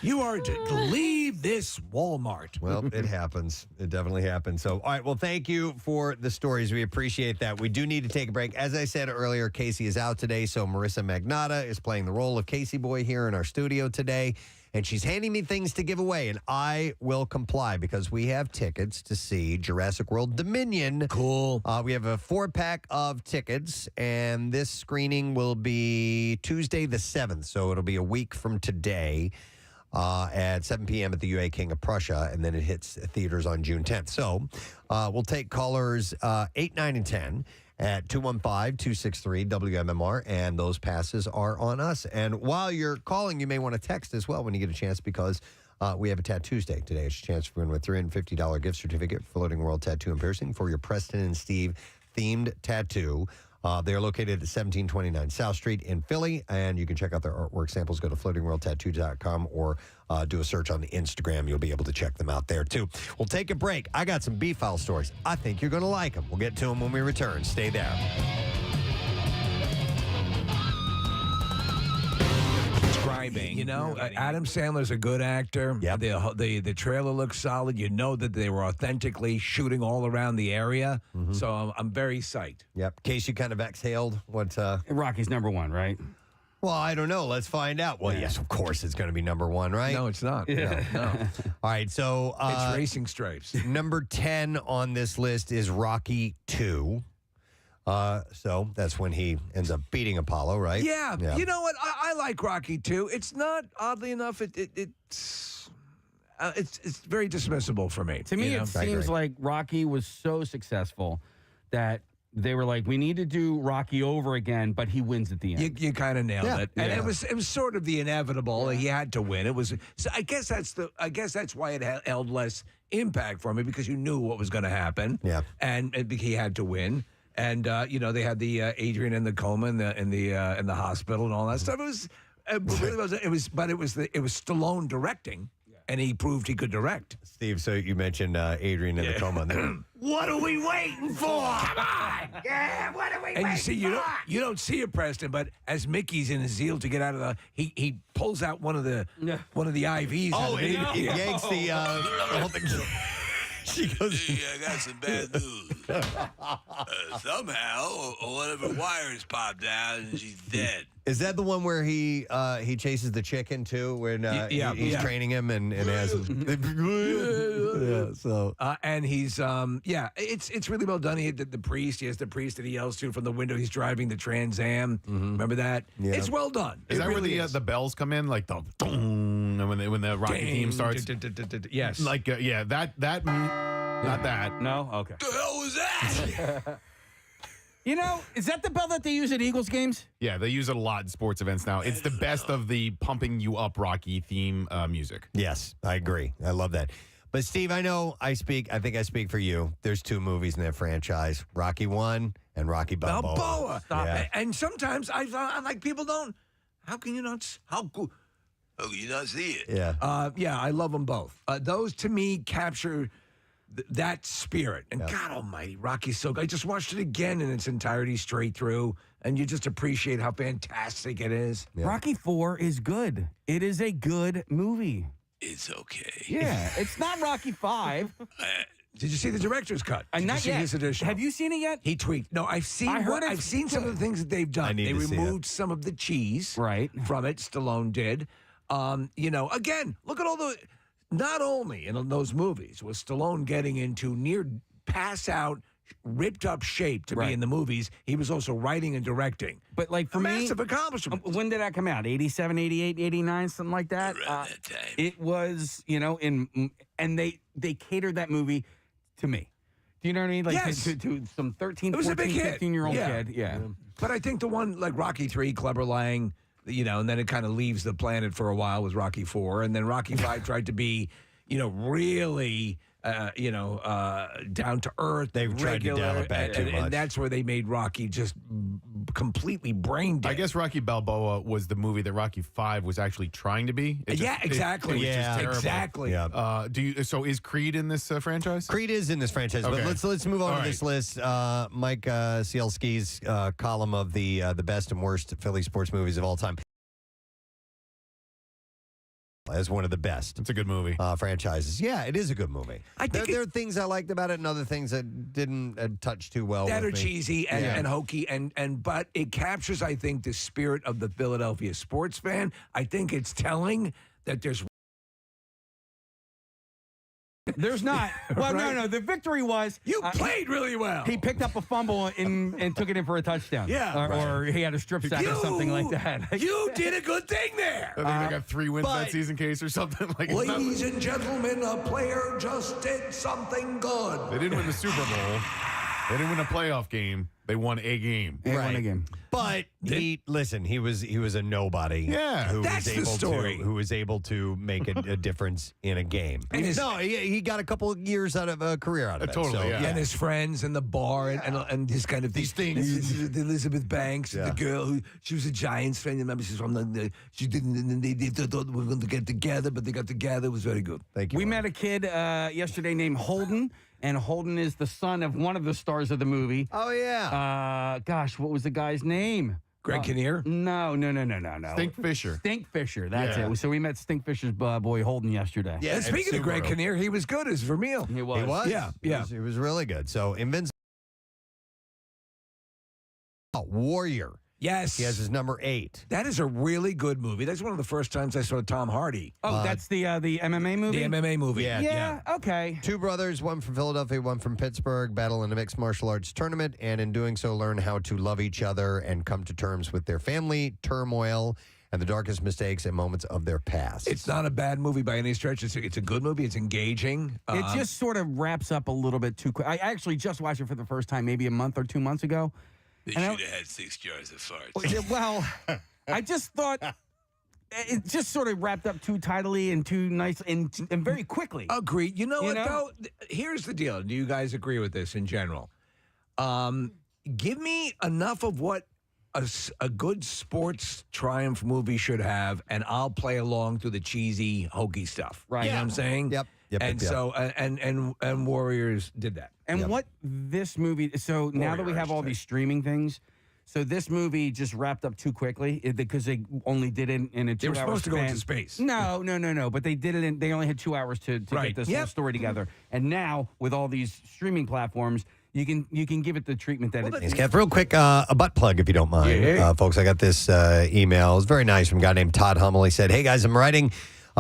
You are to leave this Walmart. Well, it happens. It definitely happens. So, all right. Well, thank you for the stories. We appreciate that. We do need to take a break. As I said earlier, Casey is out today, so Marissa Magnotta is playing the role of Casey Boy here in our studio today. And she's handing me things to give away, and I will comply because we have tickets to see Jurassic World Dominion. Cool. We have a 4-pack of tickets, and this screening will be Tuesday the 7th, so it'll be a week from today at 7 p.m. at the UA King of Prussia, and then it hits theaters on June 10th. So we'll take callers 8, 9, and 10. At 215-263-WMMR, and those passes are on us. And while you're calling, you may want to text as well when you get a chance, because we have a Tattoo Day today. It's a chance for win with $350 gift certificate for Floating World Tattoo and Piercing for your Preston and Steve themed tattoo. They're located at 1729 South Street in Philly, and you can check out their artwork samples. Go to floatingworldtattoo.com or do a search on the Instagram. You'll be able to check them out there, too. We'll take a break. I got some B-File stories. I think you're going to like them. We'll get to them when we return. Stay there. Adam Sandler's a good actor. Yep. The trailer looks solid. You know that they were authentically shooting all around the area. So I'm very psyched. Yep. Case you kind of exhaled. What? Rocky's number one, right? Well, I don't know. Let's find out. Well, yes, of course it's going to be number one, right? No, it's not. No. All right, so It's Racing Stripes. number 10 on this list is Rocky 2. So that's when he ends up beating Apollo, right? Yeah. You know what? I like Rocky too. It's not, oddly enough, it's very dismissible for me. To me, it seems like Rocky was so successful that they were like, we need to do Rocky over again, but he wins at the end. You kind of nailed it, and it was sort of the inevitable. He had to win. It was. So I guess that's why it held less impact for me, because you knew what was going to happen. Yeah, and he had to win. And they had the Adrian in the coma in the hospital and all that stuff. It was Stallone directing, and he proved he could direct. Steve, so you mentioned Adrian in the coma. What are we waiting for? Come on! Yeah, what are we waiting for? And you don't see it, Preston, but as Mickey's in his zeal to get out of he pulls out one of the IVs. Oh, and he yanks the whole thing. She goes, hey, I got some bad news. Somehow, one of her wires popped out and she's dead. Is that the one where he chases the chicken too? When he's training him and has him. And he's it's really well done. He had the priest. He has the priest that he yells to from the window. He's driving the Trans Am. Remember that? Yeah. It's well done. Is that really where the bells come in, like the and when the Rocky theme starts? Yes. Like not that. No. Okay. The hell was that? Is that the bell that they use at Eagles games? Yeah, they use it a lot in sports events now. It's the best of the pumping you up Rocky theme music. Yes, I agree. I love that. But Steve, I think I speak for you. There's two movies in that franchise, Rocky 1 and Rocky Balboa. Stop it. And sometimes I like people don't. How can you not see it? Yeah. I love them both. Those to me capture that spirit. And God almighty, Rocky's so good. I just watched it again in its entirety straight through, and you just appreciate how fantastic it is. Yeah. Rocky 4 is good. It is a good movie. It's okay. Yeah, it's not Rocky 5. Did you see the director's cut? Not you see yet. His edition? Have you seen it yet? He tweaked. No, I've seen some of the things that they've done. They removed some of the cheese from it. Stallone did. Again, look at all the. Not only in those movies was Stallone getting into near pass out, ripped up shape to be in the movies, he was also writing and directing. But like for me, massive accomplishment. When did that come out? 87, 88, 89, something like that? Around that time. It was, and they catered that movie to me. Do you know what I mean? Like to some 13, 14, 15-year-old kid. Yeah. But I think the one like Rocky 3, Clubber Lang, and then it kind of leaves the planet for a while with Rocky 4, and then Rocky 5 tried to be, really, down to earth. They've tried to dial it back too much, and that's where they made Rocky just completely brain dead. I guess Rocky Balboa was the movie that Rocky 5 was actually trying to be. Exactly. It was just terrible. Exactly. Yeah. So is Creed in this franchise? Creed is in this franchise, but let's move on to this list. Mike Cielski's column of the best and worst Philly sports movies of all time as one of the best. It's a good movie. Franchises. Yeah, it is a good movie. I think there are things I liked about it and other things that didn't touch too well. That are cheesy and hokey, but it captures, I think, the spirit of the Philadelphia sports fan. I think it's telling that there's not. Well, no. The victory was you played really well. He picked up a fumble and took it in for a touchdown. Yeah, or he had a strip sack or something like that. You did a good thing there. I think they got 3 wins that season, Case, or something like that. Ladies and gentlemen, a player just did something good. They didn't win the Super Bowl. They didn't win a playoff game. They won a game. They won a game. But he was a nobody. Yeah. That's the story. Who was able to make a difference in a game. And he got a couple of years out of a career out of it. Totally, So, yeah. And his friends and the bar and his kind of These things. The Elizabeth Banks, the girl who she was a Giants fan. Remember, she's from she didn't. And they thought we were going to get together, but they got together. It was very good. Thank you. We met a kid yesterday named Holden, and Holden is the son of one of the stars of the movie. Oh yeah. Gosh, what was the guy's name? Greg Kinnear? No. Stink Fisher. Stink Fisher, that's Yeah. it. So we met Stink Fisher's boy Holden yesterday. Yeah, And speaking of Greg Kinnear, he was good as Vermeil. He was. He was. Yeah. He was really good. So Invincible Warrior. Yes. He has his number 8. That is a really good movie. That's one of the first times I saw Tom Hardy. Oh, that's the MMA movie? The MMA movie. Yeah. Okay. 2 brothers, one from Philadelphia, one from Pittsburgh, battle in a mixed martial arts tournament, and in doing so, learn how to love each other and come to terms with their family, turmoil, and the darkest mistakes and moments of their past. It's not a bad movie by any stretch. It's a good movie. It's engaging. It just sort of wraps up a little bit too quick. I actually just watched it for the first time maybe a month or 2 months ago. They should have had 6 jars of farts. Well, I just thought it just sort of wrapped up too tidily and too nice and very quickly. Agreed. You know what, though? Here's the deal. Do you guys agree with this in general? Give me enough of what a good sports triumph movie should have, and I'll play along through the cheesy, hokey stuff. Right. You know what I'm saying? Yep. And so, and Warriors did that. And what this movie, so now that we have all these streaming things, so this movie just wrapped up too quickly because they only did it in a 2 hour They were supposed to go span. into space. No. But they did it they only had 2 hours to get this whole story together. And now with all these streaming platforms, you can give it the treatment that it Hey, Kev, real quick, a butt plug, if you don't mind. Yeah. Folks, I got this email. It was very nice from a guy named Todd Hummel. He said, "Hey, guys, I'm writing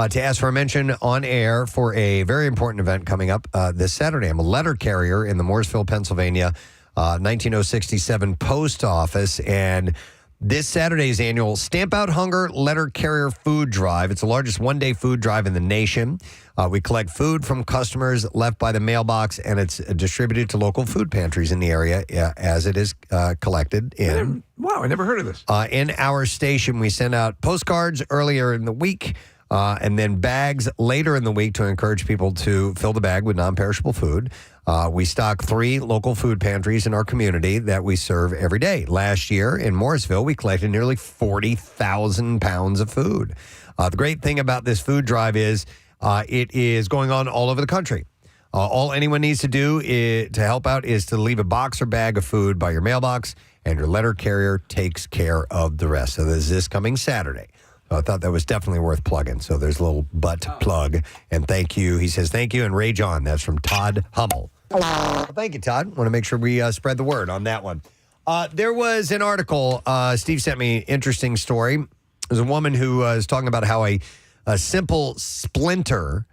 to ask for a mention on air for a very important event coming up this Saturday. I'm a letter carrier in the Mooresville, Pennsylvania, 19067 post office, and this Saturday's annual Stamp Out Hunger Letter Carrier Food Drive. It's the largest one-day food drive in the nation. We collect food from customers left by the mailbox, and it's distributed to local food pantries in the area as it is collected in. Wow, I never heard of this. In our station, we send out postcards earlier in the week and then bags later in the week to encourage people to fill the bag with non-perishable food. We stock 3 local food pantries in our community that we serve every day. Last year in Morrisville, we collected nearly 40,000 pounds of food. The great thing about this food drive is it is going on all over the country. All anyone needs to do to help out is to leave a box or bag of food by your mailbox, and your letter carrier takes care of the rest. So this is this coming Saturday. So I thought that was definitely worth plugging. So there's a little butt plug. And thank you. He says, thank you and rage on. That's from Todd Hummel. Well, thank you, Todd. Want to make sure we spread the word on that one. There was an article, Steve sent me, interesting story. There's a woman who is talking about how a simple splinter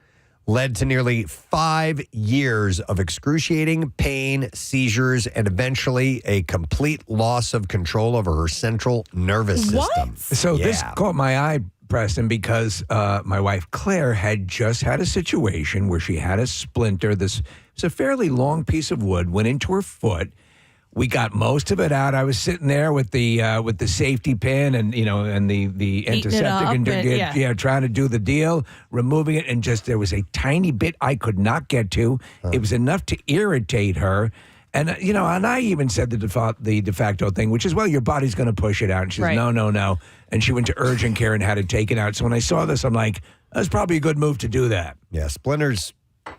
led to nearly 5 years of excruciating pain, seizures, and eventually a complete loss of control over her central nervous system. So this caught my eye, Preston, because my wife Claire had just had a situation where she had a splinter. This was a fairly long piece of wood, went into her foot. We got most of it out. I was sitting there with the safety pin and the antiseptic and trying to do the deal, removing it, and just there was a tiny bit I could not get to. It was enough to irritate her. And and I even said the de facto thing, which is, well, your body's going to push it out. And she says, no. And she went to urgent care and had it taken out. So when I saw this, I'm like, that's probably a good move to do that. Yeah, splinters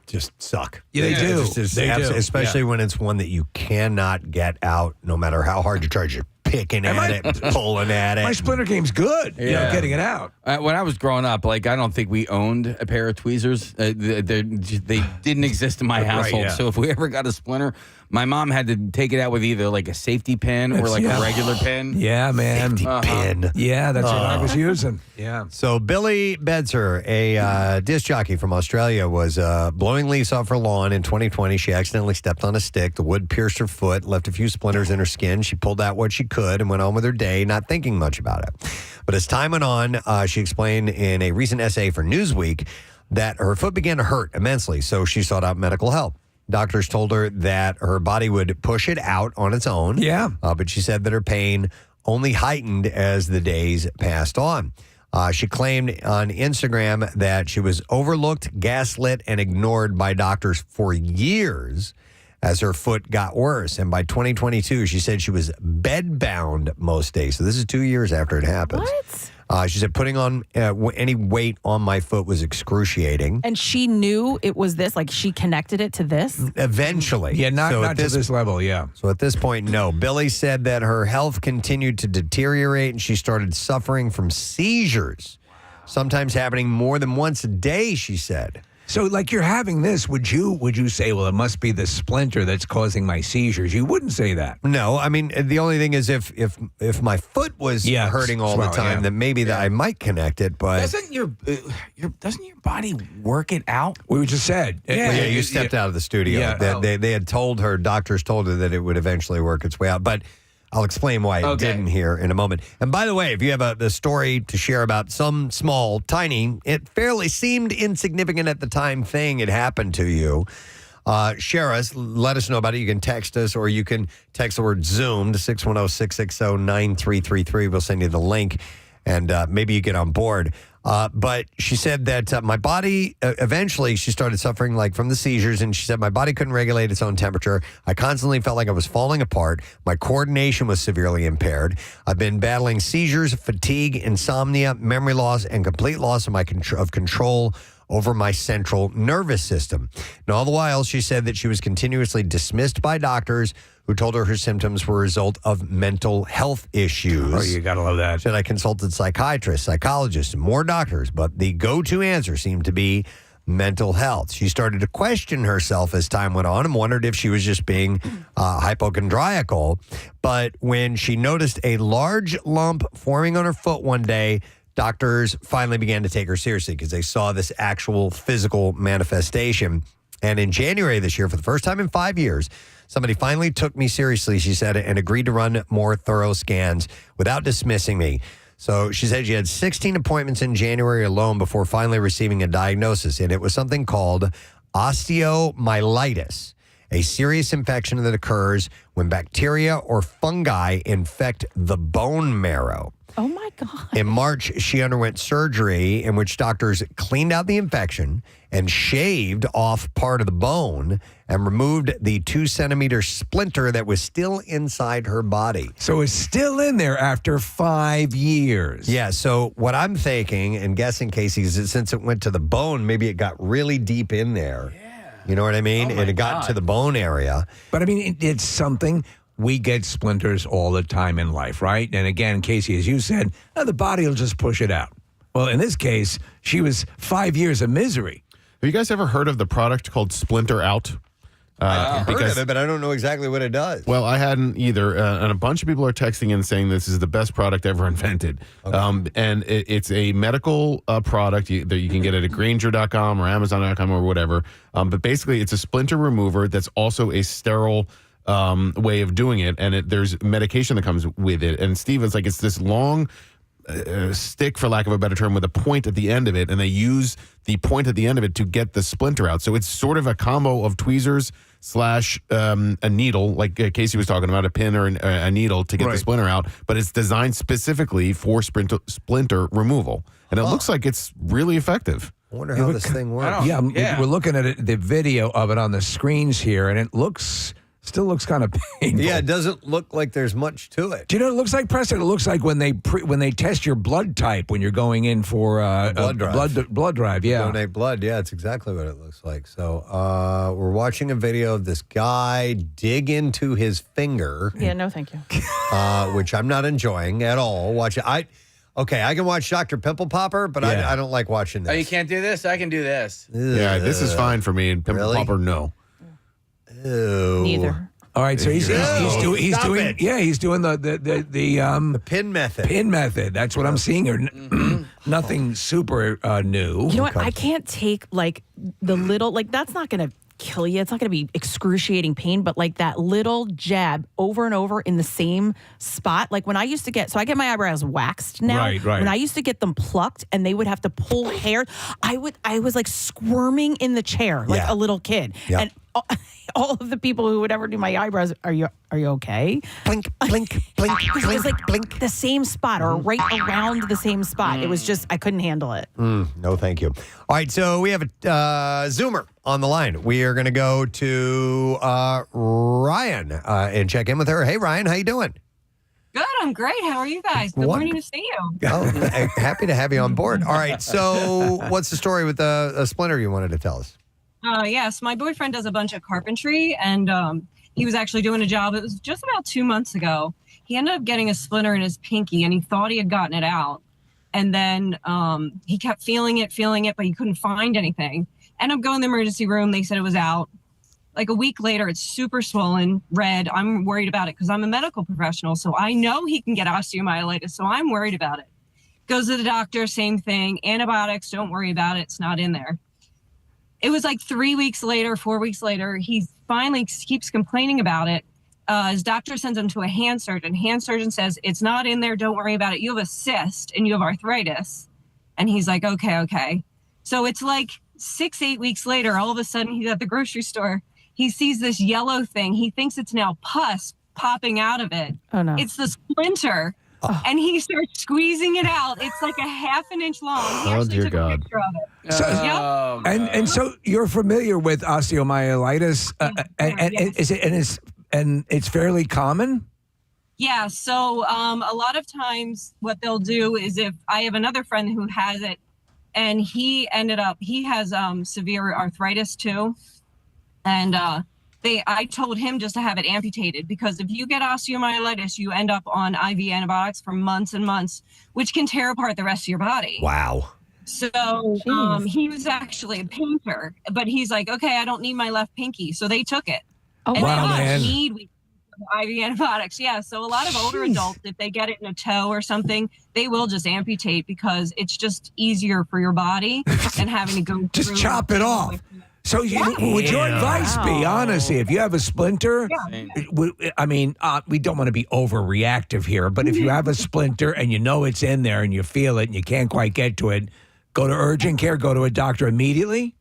just suck. Yeah, they do. They do. Especially when it's one that you cannot get out, no matter how hard you try. You're picking at it, pulling at it. My splinter game's good. Getting it out. When I was growing up, I don't think we owned a pair of tweezers. They didn't exist in my household. So if we ever got a splinter, my mom had to take it out with either like a safety pin or like a regular pin. Yeah, man. Safety pin. Yeah, that's what I was using. Yeah. So Billy Bedser, a disc jockey from Australia, was blowing leaves off her lawn in 2020. She accidentally stepped on a stick. The wood pierced her foot, left a few splinters in her skin. She pulled out what she could and went on with her day, not thinking much about it. But as time went on, she explained in a recent essay for Newsweek that her foot began to hurt immensely, so she sought out medical help. Doctors told her that her body would push it out on its own. Yeah. But she said that her pain only heightened as the days passed on. She claimed on Instagram that she was overlooked, gaslit, and ignored by doctors for years as her foot got worse. And by 2022, she said she was bedbound most days. So this is 2 years after it happened. What? She said putting on any weight on my foot was excruciating. And she knew it was this? Like she connected it to this? Eventually. Yeah, not to this level, yeah. So at this point, no. Billy said that her health continued to deteriorate and she started suffering from seizures, sometimes happening more than once a day, she said. So, like, you're having this, would you say, well, it must be the splinter that's causing my seizures? You wouldn't say that. No, I mean, the only thing is if my foot was hurting all the time, then maybe that I might connect it, but... Doesn't your body work it out? We just said. Yeah, you stepped out of the studio. Yeah. They had told her, doctors told her that it would eventually work its way out, but... I'll explain why it didn't here in a moment. And by the way, if you have a story to share about some small, tiny, it fairly seemed insignificant at the time thing it happened to you, share us, let us know about it. You can text us or you can text the word Zoom to 610-660-9333. We'll send you the link and maybe you get on board. But she said that my body, eventually she started suffering like from the seizures, and she said my body couldn't regulate its own temperature. I constantly felt like I was falling apart. My coordination was severely impaired. I've been battling seizures, fatigue, insomnia, memory loss, and complete loss of my control over my central nervous system. And all the while, she said that she was continuously dismissed by doctors who told her symptoms were a result of mental health issues. Oh, you got to love that. Said I consulted psychiatrists, psychologists, and more doctors, but the go-to answer seemed to be mental health. She started to question herself as time went on and wondered if she was just being hypochondriacal. But when she noticed a large lump forming on her foot one day, doctors finally began to take her seriously because they saw this actual physical manifestation. And in January this year, for the first time in 5 years, somebody finally took me seriously, she said, and agreed to run more thorough scans without dismissing me. So she said she had 16 appointments in January alone before finally receiving a diagnosis. And it was something called osteomyelitis, a serious infection that occurs when bacteria or fungi infect the bone marrow. Oh, my God. In March, she underwent surgery in which doctors cleaned out the infection and shaved off part of the bone and removed the 2-centimeter splinter that was still inside her body. So it's still in there after 5 years. Yeah, so what I'm thinking and guessing, Casey, is that since it went to the bone, maybe it got really deep in there. Yeah. You know what I mean? And it got to the bone area. But I mean, it's something... We get splinters all the time in life, right? And again, Casey, as you said, the body will just push it out. Well, in this case, she was 5 years of misery. Have you guys ever heard of the product called Splinter Out? I've heard of it, but I don't know exactly what it does. Well, I hadn't either. And a bunch of people are texting in saying this is the best product ever invented. Okay. And it's a medical product that you can get it at Grainger.com or Amazon.com or whatever. But basically, it's a splinter remover that's also a sterile way of doing it, and there's medication that comes with it. And Steve, it's like it's this long stick, for lack of a better term, with a point at the end of it, and they use the point at the end of it to get the splinter out. So it's sort of a combo of tweezers / a needle, like Casey was talking about, a pin or a needle to get the splinter out, but it's designed specifically for splinter removal. And it looks like it's really effective. I wonder how this thing works. We're looking at it, the video of it on the screens here, and it still looks kind of painful. Yeah, it doesn't look like there's much to it. Do you know what it looks like, Preston? It looks like when they test your blood type when you're going in for blood drive. Blood drive, yeah. Donate blood, yeah, it's exactly what it looks like. So we're watching a video of this guy dig into his finger. Yeah, no, thank you. Which I'm not enjoying at all. I can watch Dr. Pimple Popper, but I don't like watching this. Oh, you can't do this? I can do this. Yeah, this is fine for me. And Pimple Popper, no. Ew. Neither. All right, so he's doing the pin method. Pin method. That's what I'm seeing here. Nothing super new. You know what? I can't take like the little that's not going to kill you. It's not going to be excruciating pain, but like that little jab over and over in the same spot. Like when I used to I get my eyebrows waxed now. Right. When I used to get them plucked and they would have to pull hair, I was like squirming in the chair like a little kid. Yep. And all of the people who would ever do my eyebrows, are you okay? Blink, blink, blink, It was like blink. the same spot or right around the same spot. It was just, I couldn't handle it. No, thank you. All right, so we have a Zoomer on the line. We are going to go to Ryan and check in with her. Hey, Ryan, how you doing? Good, I'm great. How are you guys? Good morning to see you. Oh, happy to have you on board. All right, so what's the story with the splinter you wanted to tell us? Yes, my boyfriend does a bunch of carpentry, and he was actually doing a job. It was just about 2 months ago. He ended up getting a splinter in his pinky, and he thought he had gotten it out. And then he kept feeling it, but he couldn't find anything. Ended up going to the emergency room. They said it was out. Like a week later, it's super swollen, red. I'm worried about it because I'm a medical professional, so I know he can get osteomyelitis, so I'm worried about it. Goes to the doctor, same thing. Antibiotics, don't worry about it. It's not in there. It was like 3 weeks later, 4 weeks later, he finally keeps complaining about it. His doctor sends him to a hand surgeon. Hand surgeon says, it's not in there. Don't worry about it. You have a cyst and you have arthritis. And he's like, okay. So it's like 6-8 weeks later, all of a sudden he's at the grocery store. He sees this yellow thing. He thinks it's now pus popping out of it. Oh, no. It's the splinter. And he starts squeezing it out. It's like a half an inch long. He actually dear took God. a picture of it. So, and so you're familiar with osteomyelitis, and it's fairly common. Yeah. So a lot of times what they'll do is if I have another friend who has it, and he has severe arthritis too, and I told him just to have it amputated, because if you get osteomyelitis, you end up on IV antibiotics for months and months, which can tear apart the rest of your body. Wow. So he was actually a painter, but he's like, okay, I don't need my left pinky. So they took it. Oh, and wow, they man. need IV antibiotics. Yeah. So a lot of older adults, if they get it in a toe or something, they will just amputate because it's just easier for your body than having to go Just through chop it off. So would your advice be, honestly, if you have a splinter, we don't want to be overreactive here, but if you have a splinter and you know it's in there and you feel it and you can't quite get to it, go to urgent care, go to a doctor immediately?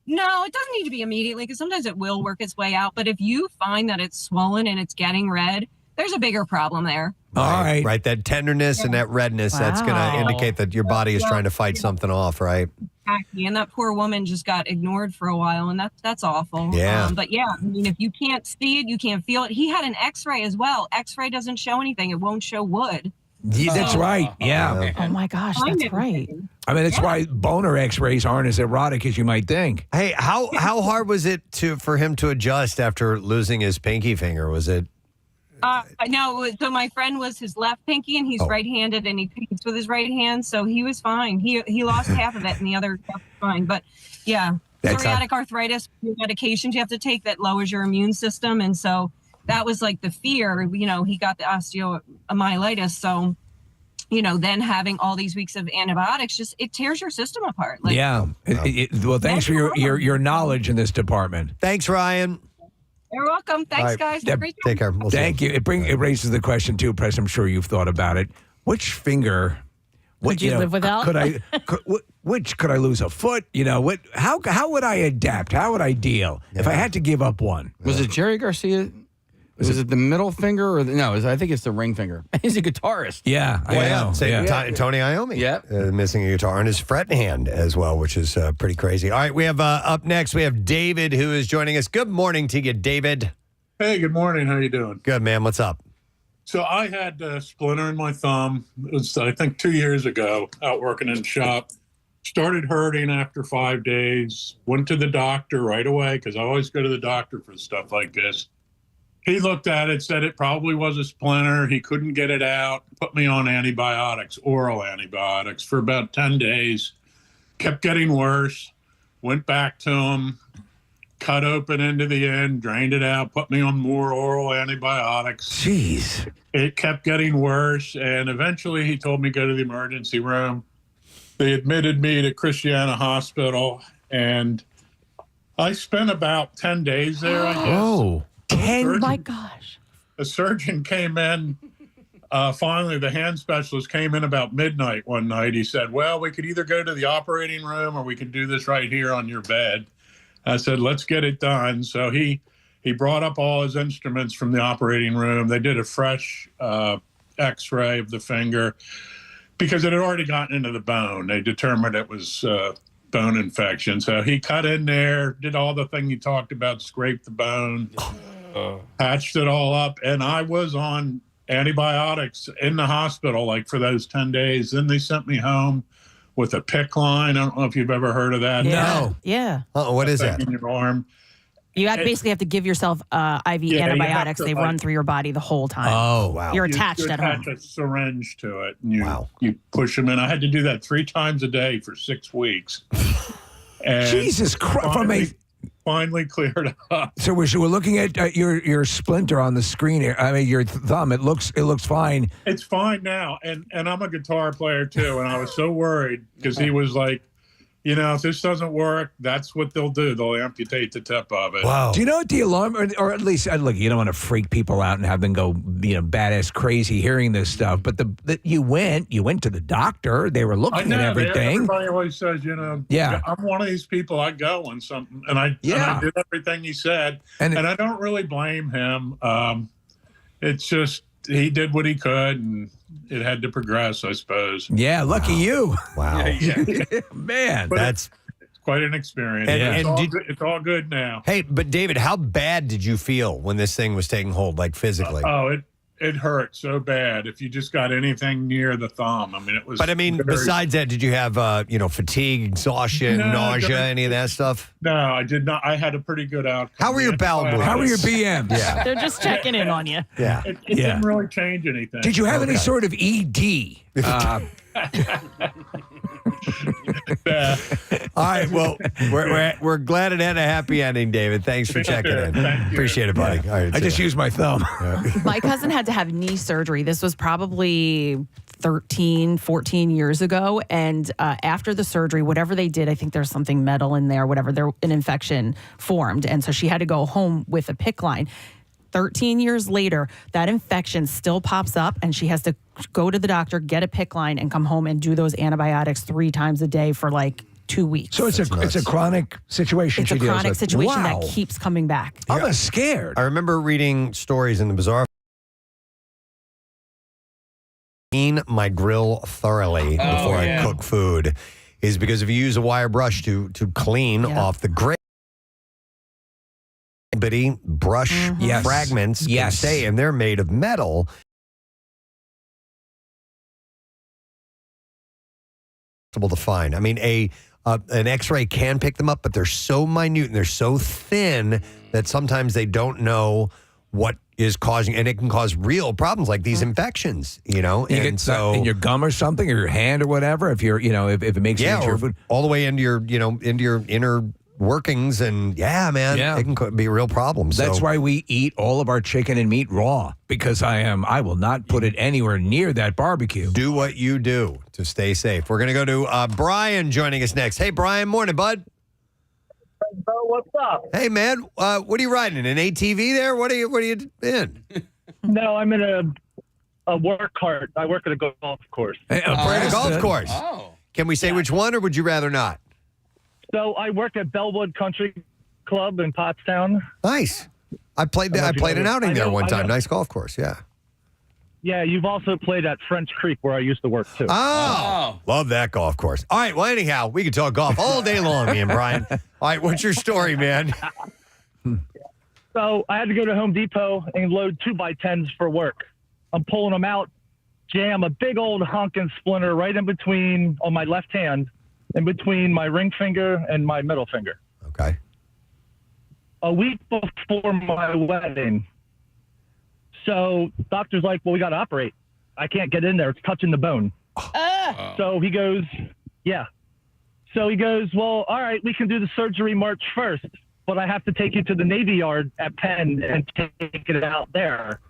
No, it doesn't need to be immediately, because sometimes it will work its way out. But if you find that it's swollen and it's getting red, there's a bigger problem there. All right. Right, that tenderness and that redness, that's going to indicate that your body is trying to fight something off, right? Exactly. And that poor woman just got ignored for a while, and that's awful. Yeah. But yeah, I mean, if you can't see it, you can't feel it. He had an X-ray as well. X-ray doesn't show anything. It won't show wood. Yeah, that's right. Yeah. Oh my gosh, that's right. I mean, that's why boner X-rays aren't as erotic as you might think. Hey, how hard was it for him to adjust after losing his pinky finger? Was it? No, so my friend was his left pinky, and he's right-handed, and he paints with his right hand, so he was fine. He lost half of it, and the other half was fine. But yeah, psoriatic arthritis, medications you have to take that lowers your immune system, and so that was like the fear. You know, he got the osteomyelitis, so then having all these weeks of antibiotics, it tears your system apart. Like, yeah. Well, thanks for your knowledge in this department. Thanks, Ryan. You're welcome. Thanks, right. guys. Yep. Take care. We'll Thank you. It raises the question too, Preston. I'm sure you've thought about it. Which finger would you live without? Which could I lose a foot? How would I adapt? How would I deal if I had to give up one? Was it Jerry Garcia? Was it the middle finger or I think it's the ring finger. He's a guitarist. Yeah, I know. Tony Iommi. Yeah. Missing a guitar and his fret hand as well, which is pretty crazy. All right, we have up next, we have David who is joining us. Good morning to you, David. Hey, good morning. How you doing? Good, man. What's up? So I had a splinter in my thumb. It was, I think, 2 years ago, out working in the shop. Started hurting after 5 days. Went to the doctor right away, because I always go to the doctor for stuff like this. He looked at it, said it probably was a splinter. He couldn't get it out, put me on antibiotics, oral antibiotics, for about 10 days. Kept getting worse. Went back to him, cut open into the end, drained it out, put me on more oral antibiotics. Jeez. It kept getting worse, and eventually he told me to go to the emergency room. They admitted me to Christiana Hospital, and I spent about 10 days there, I guess. Oh. 10? My gosh. A surgeon came in. Finally, the hand specialist came in about midnight one night. He said, well, we could either go to the operating room or we could do this right here on your bed. I said, let's get it done. So he brought up all his instruments from the operating room. They did a fresh x-ray of the finger because it had already gotten into the bone. They determined it was bone infection. So he cut in there, did all the thing you talked about, scraped the bone, patched it all up. And I was on antibiotics in the hospital like for those 10 days. Then they sent me home with a PICC line. I don't know if you've ever heard of that. No. Yeah. What is that? In your arm. You basically have to give yourself IV antibiotics. They run through your body the whole time. Oh, wow. You're attached you at home. attach a syringe to it, and you push them in. I had to do that 3 times a day for 6 weeks. And Jesus Christ! Finally cleared up. So we're looking at your splinter on the screen here. I mean, your thumb. It looks fine. It's fine now, and I'm a guitar player too, and I was so worried because he was like, if this doesn't work, that's what they'll do. They'll amputate the tip of it. Wow. Do you know what the alarm, or at least, look, you don't want to freak people out and have them go, badass crazy hearing this stuff. But you went to the doctor. They were looking at everything. Everybody always says, I'm one of these people. I go on something, and I did everything he said, and I don't really blame him. It's just he did what he could, and it had to progress, I suppose. Yeah, lucky you. Wow. Man, but that's it's quite an experience. It's all good now. Hey, but David, how bad did you feel when this thing was taking hold, like physically? It hurt so bad if you just got anything near the thumb. I mean, it was. But I mean, besides that, did you have fatigue, exhaustion, nausea, any of that stuff? No, I did not. I had a pretty good outcome. How were your bowel movements? How were your BMs? Yeah, they're just checking in on you. Yeah, it didn't really change anything. Did you have any sort of ED? All right. Well, we're glad it had a happy ending, David. Thanks for checking in. Appreciate it, buddy. All right, I just used my thumb. My cousin had to have knee surgery. This was probably 13, 14 years ago. And after the surgery, whatever they did, I think there's something metal in there, an infection formed. And so she had to go home with a PICC line. 13 years later, that infection still pops up, and she has to go to the doctor, get a PICC line, and come home and do those antibiotics 3 times a day for like 2 weeks. So it's a chronic situation. It's a chronic situation that keeps coming back. I'm scared. I remember reading stories in the Bazaar. Clean my grill thoroughly before I cook food is because if you use a wire brush to clean off the grill, bitty brush fragments can stay, and they're made of metal. To find. I mean, an X-ray can pick them up, but they're so minute and they're so thin that sometimes they don't know what is causing, and it can cause real problems like these infections. You get so in your gum or something, or your hand or whatever. If you're, if it makes it into your food, all the way into your, into your inner workings, and it can be a real problem. That's why we eat all of our chicken and meat raw, because I will not put it anywhere near that barbecue. Do what you do to stay safe. We're going to go to Brian joining us next. Hey, Brian, morning, bud. What's up? Hey, man, what are you riding? An ATV there? What are you in? No, I'm in a work cart. I work at a golf course. At a golf course. Oh. Can we say which one, or would you rather not? So I work at Wildwood Country Club in Pottstown. Nice. I played an outing there one time. Nice golf course. Yeah. Yeah, you've also played at French Creek where I used to work too. Oh, love that golf course. All right. Well, anyhow, we could talk golf all day long, me and Brian. All right. What's your story, man? So I had to go to Home Depot and load 2x10s for work. I'm pulling them out, jam a big old honking splinter right in between, on my left hand, in between my ring finger and my middle finger. Okay. A week before my wedding. So doctor's like, well, we got to operate. I can't get in there. It's touching the bone. So he goes, yeah. So he goes, well, all right, we can do the surgery March 1st, but I have to take you to the Navy Yard at Penn and take it out there.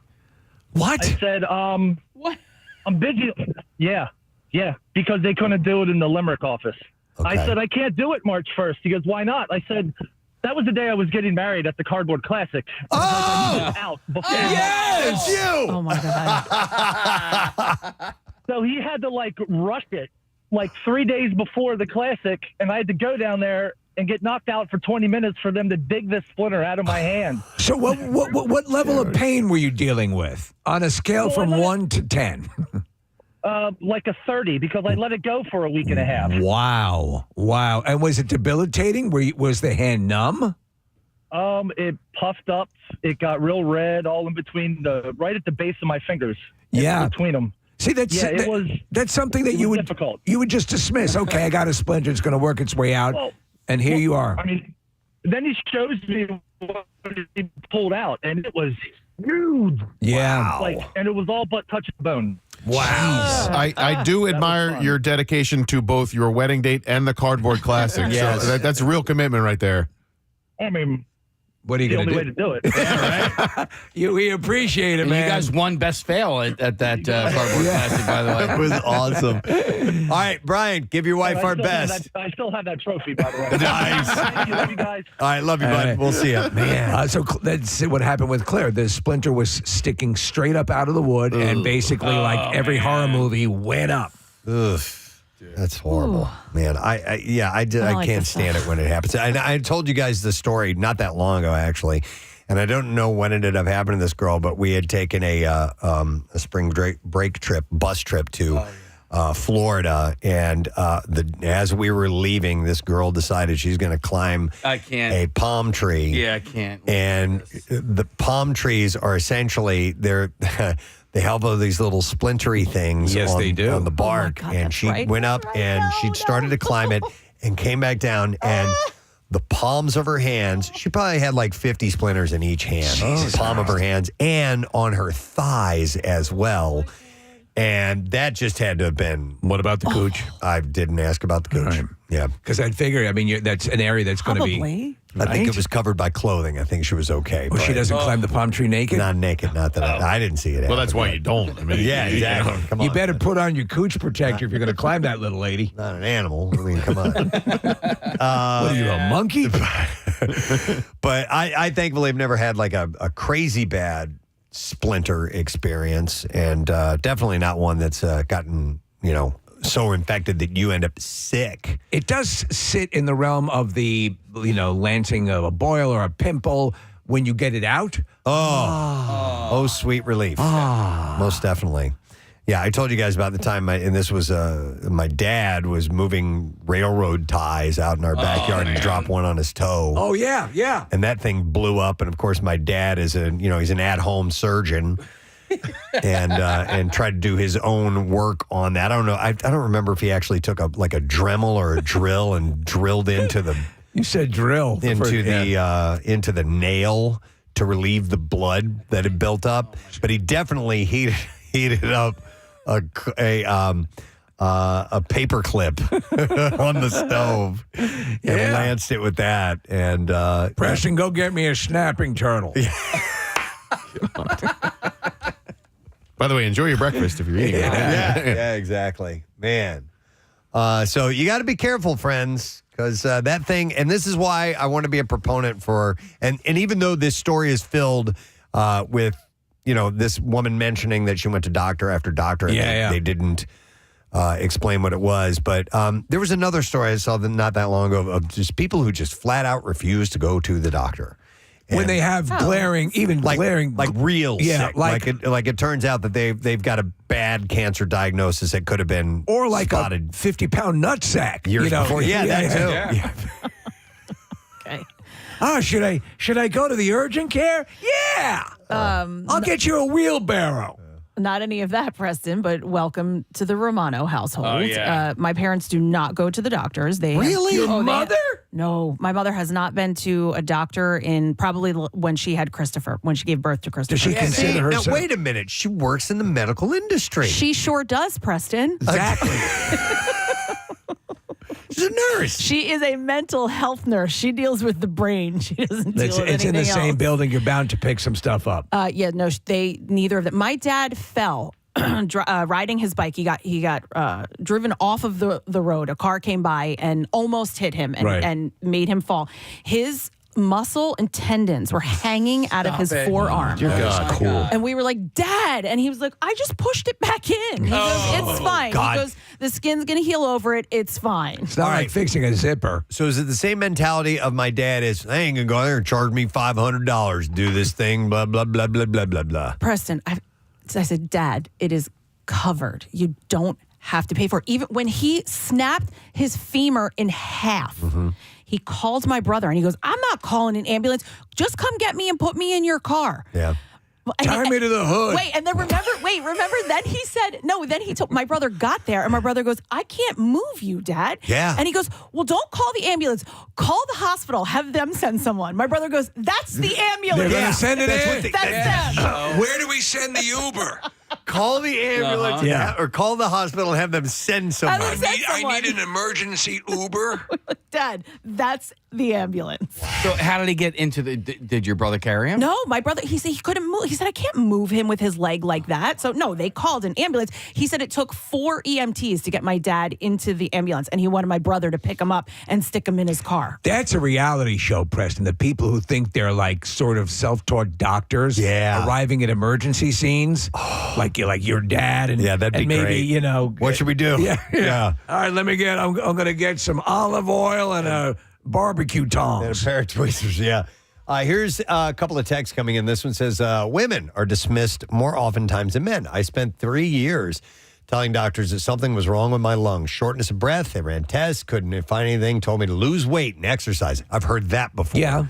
What? I said, what? I'm busy. Yeah, because they couldn't do it in the Limerick office. Okay. I said, I can't do it March 1st. He goes, why not? I said, that was the day I was getting married at the Cardboard Classic. I needed out before It's you. Oh, my God. So he had to rush it 3 days before the Classic, and I had to go down there and get knocked out for 20 minutes for them to dig this splinter out of my hand. So what level of pain were you dealing with on a scale from 1 to 10? Like a 30, because I let it go for a week and a half. Wow. And was it debilitating? Was the hand numb? It puffed up. It got real red all in between right at the base of my fingers. Yeah. Between them. See, that's something that you would just dismiss. Okay, I got a splinter. It's going to work its way out. And here you are. I mean, then he shows me what he pulled out, and it was huge. Yeah. And it was all but touching the bone. Wow. I do admire your dedication to both your wedding date and the cardboard classic. Yes. So that's a real commitment right there. I mean, what are you going to do? The only way to do it. Yeah, right? We appreciate it, man. You guys won best fail at that cardboard classic, by the way. That was awesome. All right, Brian, give your wife our best. I still have that trophy, by the way. Nice. Thank you. Love you guys. All right, love you, bud. We'll see you. Man. So that's what happened with Claire. The splinter was sticking straight up out of the wood, and basically, like every horror movie, went up. Ugh. That's horrible, man. I can't stand it when it happens. I told you guys the story not that long ago, actually, and I don't know when it ended up happening to this girl, but we had taken a spring break trip, bus trip to Florida, and as we were leaving, this girl decided she's going to climb a palm tree. Yeah, I can't. And the palm trees are essentially they have all these little splintery things on the bark. And she went up and she started to climb it and came back down. And the palms of her hands, she probably had like 50 splinters in each hand. Palm of her hands and on her thighs as well. And that just had to have been. What about the cooch? I didn't ask about the cooch. Right. Yeah. Because I'd figure, I mean, that's an area that's going to be. I think it was covered by clothing. I think she was okay. Well, she doesn't climb the palm tree naked? Not naked. Not that I didn't see it. Well, that's why you don't. I mean, yeah, exactly. Come on. You better put on your cooch protector if you're going to climb that little lady. Not an animal. I mean, come on. What are you, a monkey? But I thankfully have never had like a crazy bad splinter experience, and definitely not one that's gotten, so infected that you end up sick. It does sit in the realm of the, lancing of a boil or a pimple when you get it out. Oh, sweet relief. Most definitely. Yeah, I told you guys about the time, and this was my dad was moving railroad ties out in our backyard and dropped one on his toe. Oh, yeah. And that thing blew up. And of course, my dad is he's an at-home surgeon. and tried to do his own work on that. I don't know. I don't remember if he actually took a Dremel or a drill and drilled into the. You said drill into the nail to relieve the blood that had built up. But he definitely heated up a paper clip on the stove and lanced it with that. And Preston, go get me a snapping turtle. By the way, enjoy your breakfast if you're eating it. Yeah, exactly. Man. So you got to be careful, friends, because that thing, and this is why I want to be a proponent for, and even though this story is filled with, this woman mentioning that she went to doctor after doctor, and they didn't explain what it was. But there was another story I saw not that long ago of just people who just flat out refuse to go to the doctor. When they have glaring real sick. like it turns out that they've got a bad cancer diagnosis that could have been or like spotted. a 50-pound nutsack years before. Yeah, that too. Yeah. Okay. Oh, should I go to the urgent care? Yeah. I'll get you a wheelbarrow. Not any of that, Preston, but welcome to the Romano household. Oh, yeah. My parents do not go to the doctors. Really? Your mother? No, my mother has not been to a doctor in probably when she had Christopher, when she gave birth to Christopher. Does she consider herself? Now, wait a minute. She works in the medical industry. She sure does, Preston. Exactly. She's a nurse. She is a mental health nurse. She deals with the brain. She doesn't deal with anything else. It's in the same building. You're bound to pick some stuff up. Neither of them. My dad fell riding his bike. He got driven off of the road. A car came by and almost hit him and made him fall. His muscle and tendons were hanging out of his forearm. Dear God. Cool. And we were like, Dad. And he was like, I just pushed it back in. He goes, it's fine. God. He goes, the skin's going to heal over it. It's fine. It's not like fixing a zipper. So is it the same mentality of my dad is, I ain't going to go there and charge me $500 to do this thing, blah, blah, blah, blah, blah, blah, blah. Preston, I said, Dad, it is covered. You don't have to pay for it. Even when he snapped his femur in half, he called my brother and he goes, I'm not calling an ambulance. Just come get me and put me in your car. Yeah. Tie me to the hood. Wait, and then remember, then he said, no, then he told, my brother got there and my brother goes, I can't move you, Dad. Yeah. And he goes, well, don't call the ambulance. Call the hospital. Have them send someone. My brother goes, that's the ambulance. They're going to send it in. That's them. Where do we send the Uber? Call the ambulance or call the hospital and have them send someone. I need an emergency Uber. Dad, that's the ambulance. So how did he get into the? Did your brother carry him? No, my brother, he said he couldn't move. He said, I can't move him with his leg like that. So no, they called an ambulance. He said it took 4 EMTs to get my dad into the ambulance, and he wanted my brother to pick him up and stick him in his car. That's a reality show, Preston. The people who think they're like sort of self-taught doctors arriving at emergency scenes, like your dad, and that'd be and maybe great. What should we do? Yeah. All right, I'm going to get some olive oil and a barbecue tongs and a pair of tweezers. Yeah. Here's a couple of texts coming in. This one says, women are dismissed more oftentimes than men. I spent 3 years telling doctors that something was wrong with my lungs. Shortness of breath. They ran tests, couldn't find anything, told me to lose weight and exercise. I've heard that before. Yeah.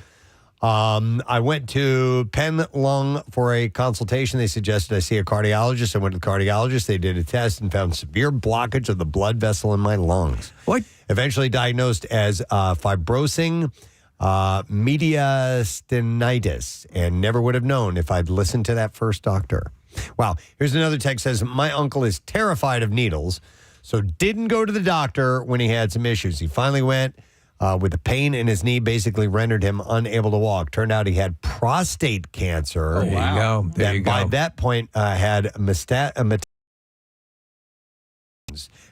I went to Penn Lung for a consultation. They suggested I see a cardiologist. I went to the cardiologist. They did a test and found severe blockage of the blood vessel in my lungs. What? Eventually diagnosed as fibrosing mediastinitis, and never would have known if I'd listened to that first doctor. Wow. Here's another text says, my uncle is terrified of needles, so didn't go to the doctor when he had some issues. He finally went with the pain in his knee, basically rendered him unable to walk. Turned out he had prostate cancer. Oh, wow. There you go. By that point, had metastasis.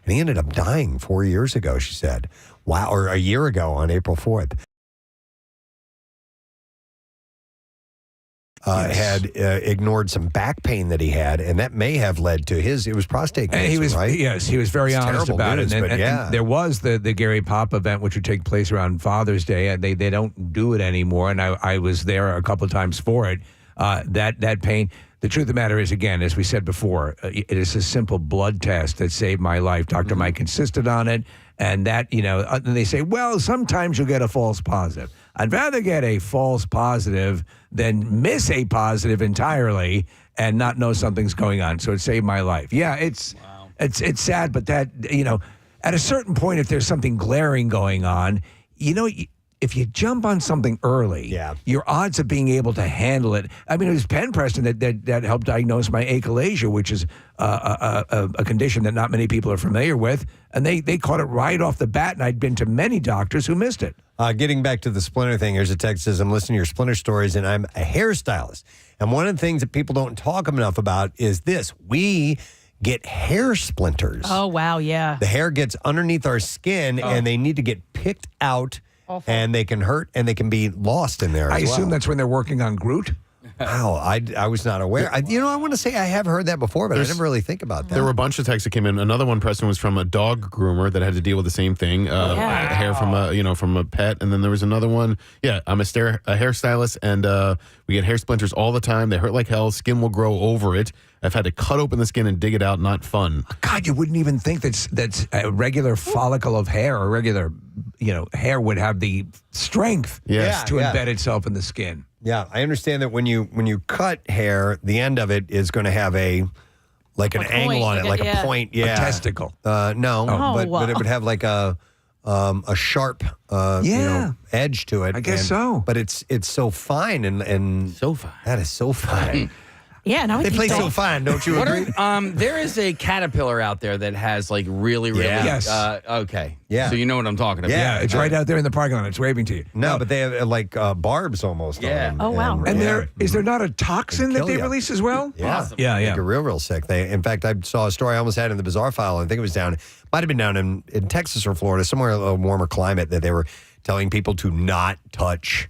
And he ended up dying 4 years ago, she said. Wow, or a year ago on April 4th. Had ignored some back pain that he had, and that may have led to it was prostate cancer, and he was, right? Yes, he was very honest about it. And there was the Gary Pop event, which would take place around Father's Day, and they don't do it anymore, and I was there a couple of times for it. That pain. The truth of the matter is, again, as we said before, it is a simple blood test that saved my life. Dr. Mike insisted on it, and that, and they say, well, sometimes you'll get a false positive. I'd rather get a false positive than miss a positive entirely and not know something's going on. So it saved my life. Yeah, it's sad, but that, at a certain point, if there's something glaring going on, if you jump on something early, your odds of being able to handle it. I mean, it was Penn, Preston, that helped diagnose my achalasia, which is a condition that not many people are familiar with. And they caught it right off the bat, and I'd been to many doctors who missed it. Getting back to the splinter thing, here's a text that says, I'm listening to your splinter stories, and I'm a hairstylist. And one of the things that people don't talk enough about is this. We get hair splinters. Oh, wow, yeah. The hair gets underneath our skin, and they need to get picked out. Awful. And they can hurt, and they can be lost in there. I assume that's when they're working on Groot. Wow, I was not aware. I want to say I have heard that before, but I didn't really think about that. There were a bunch of texts that came in. Another one, Preston, was from a dog groomer that had to deal with the same thing. Hair from a pet, and then there was another one. Yeah, I'm a hairstylist, and we get hair splinters all the time. They hurt like hell. Skin will grow over it. I've had to cut open the skin and dig it out. Not fun. God, you wouldn't even think that's a regular follicle of hair or regular, hair would have the strength to embed itself in the skin. Yeah, I understand that when you cut hair, the end of it is going to have an angle on it, like a point. Yeah, a testicle. No, but it would have like a sharp edge to it. I guess so. But it's so fine and so fine. That is so fine. Yeah, now they play so fine, don't you agree? There is a caterpillar out there that has like really Yes. Okay. Yeah. So you know what I'm talking about. Yeah, it's right out there in the parking lot. It's waving to you. No, but they have like barbs almost. Yeah. On them. Oh, wow. And is there not a toxin that they release as well? Yeah. Awesome. Yeah. Make it real sick. In fact, I saw a story I almost had in the bizarre file. I think it was might have been down in Texas or Florida, somewhere in a warmer climate, that they were telling people to not touch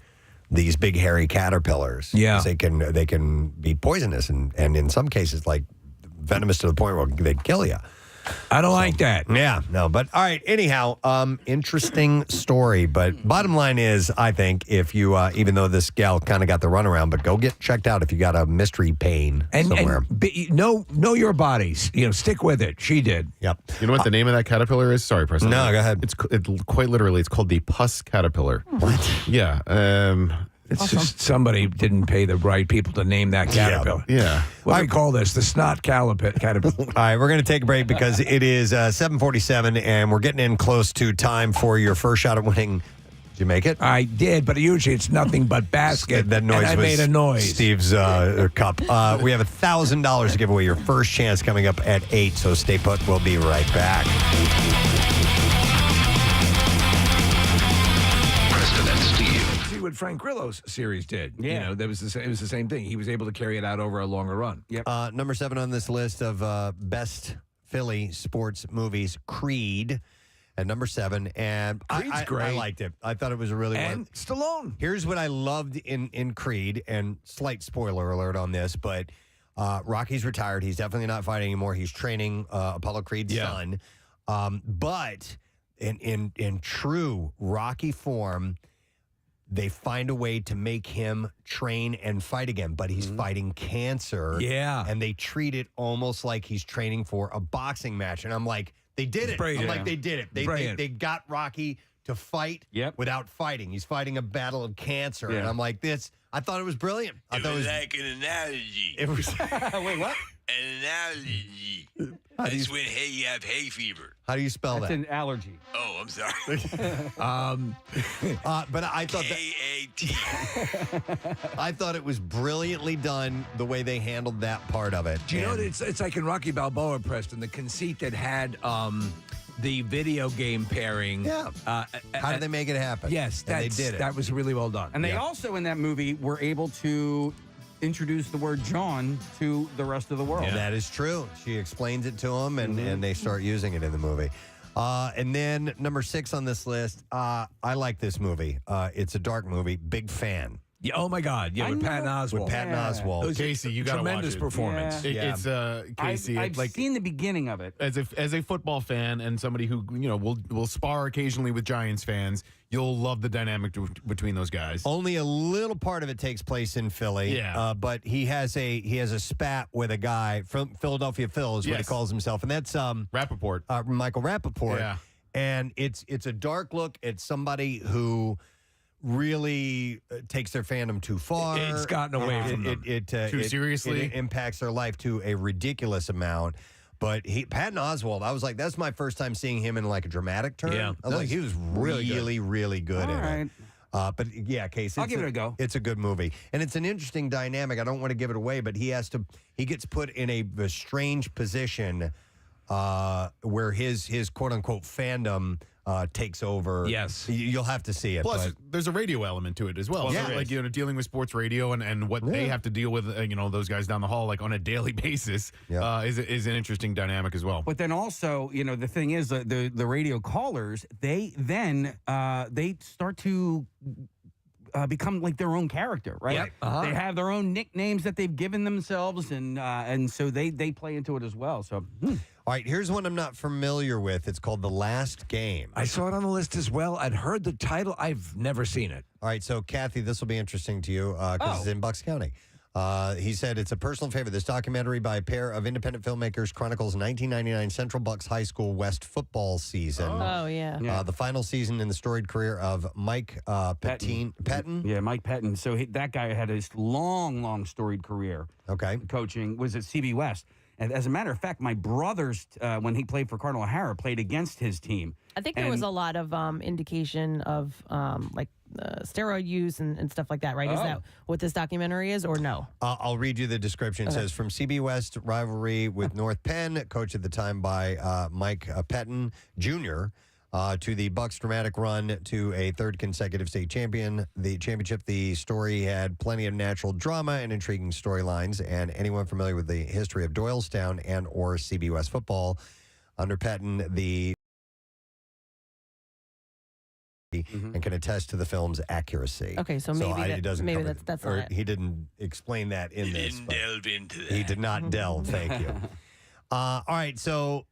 these big hairy caterpillars. Yeah. 'Cause they can be poisonous and in some cases like venomous to the point where they kill you. I don't like that. Yeah, no, but all right. Anyhow, interesting story. But bottom line is, I think if you, even though this gal kind of got the runaround, but go get checked out if you got a mystery pain somewhere. And know your bodies. Stick with it. She did. Yep. You know what the name of that caterpillar is? Sorry, Preston. No, go ahead. It's quite literally. It's called the pus caterpillar. What? Yeah. It's just somebody didn't pay the right people to name that caterpillar. Yeah. What do we call this? The snot caterpillar. All right, we're going to take a break because it is 7:47 and we're getting in close to time for your first shot at winning. Did you make it? I did, but usually it's nothing but basket. That noise and I was made a noise. Steve's cup. We have $1,000 to give away. Your first chance coming up at 8, so stay put. We'll be right back. Preston and Steve. See what Frank Grillo's series did. Yeah. That was it was the same thing. He was able to carry it out over a longer run. Yep. Number 7 on this list of best Philly sports movies, Creed at number 7. And Creed's great. I liked it. I thought it was a really And Stallone. Here's what I loved in Creed, and slight spoiler alert on this, but Rocky's retired. He's definitely not fighting anymore. He's training Apollo Creed's son. But in true Rocky form, they find a way to make him train and fight again, but he's fighting cancer. Yeah. And they treat it almost like he's training for a boxing match. And I'm like, they did it. Brilliant. I'm like, they did it. They got Rocky to fight without fighting. He's fighting a battle of cancer. And I'm like, I thought it was brilliant. I thought it was like an analogy. It was. Wait, what? An analogy. That's when you have hay fever. How do you spell That's that? an allergy. Oh, I'm sorry. But I thought K-A-T. I thought it was brilliantly done the way they handled that part of it. Do you know And- what it's like in Rocky Balboa, Preston, the conceit that had the video game pairing. Yeah. How did they make it happen? Yes, And they did it. That was really well done. And they also, in that movie, were able to introduce the word John to the rest of the world. And that is true. She explains it to them, and they start using it in the movie. And then number 6 on this list, I like this movie. It's a dark movie. Big fan. Yeah, oh my God! Yeah, with Patton Oswalt. With Patton Oswalt. It was Casey, you got to watch tremendous it. performance. Yeah. It's Casey. I've like seen the beginning of it. as a football fan and somebody who will spar occasionally with Giants fans, you'll love the dynamic between those guys. Only a little part of it takes place in Philly. Yeah. But he has a spat with a guy from Philadelphia Phil is what he Yes. calls himself, and that's Rappaport. Michael Rappaport. Yeah. And it's a dark look at somebody who really takes their fandom too far. It's gotten away from them. Too seriously. It impacts their life to a ridiculous amount. But Patton Oswalt, I was like, that's my first time seeing him in like a dramatic turn. Yeah. I was like, he was really good All in right. it. But yeah, Case, I'll give it a go. It's a good movie, and it's an interesting dynamic. I don't want to give it away, but he gets put in a strange position where his quote unquote fandom takes over. Yes. You'll have to see it. Plus, but there's a radio element to it as well. Yeah. So, like, dealing with sports radio and what they have to deal with, those guys down the hall, like on a daily basis, is an interesting dynamic as well. But then also, the thing is that the radio callers, they start to become like their own character, right? Yep. Uh-huh. They have their own nicknames that they've given themselves, and so they play into it as well. So. All right, here's one I'm not familiar with. It's called The Last Game. I saw it on the list as well. I'd heard the title. I've never seen it. All right, so Kathy, this will be interesting to you because it's in Bucks County. He said it's a personal favorite. This documentary by a pair of independent filmmakers chronicles 1999 Central Bucks High School West football season. Oh, yeah. The final season in the storied career of Mike Pettin. Yeah, Mike Pettin. So that guy had this long storied career. Okay. Coaching was at CB West. And as a matter of fact, my brothers, when he played for Cardinal O'Hara, played against his team. I think there was a lot of indication of steroid use and stuff like that, right? Is that what this documentary is, or no? I'll read you the description. It says, from CB West rivalry with North Penn, coached at the time by Mike Pettin Jr., to the Bucks' dramatic run to a third consecutive state championship. The story had plenty of natural drama and intriguing storylines, and anyone familiar with the history of Doylestown and or CB West football under Pettin, the and can attest to the film's accuracy. Okay, so maybe he doesn't maybe cover- that's or not it. he didn't explain that in He this. didn't but delve into that. He did not delve. Thank you. All right, so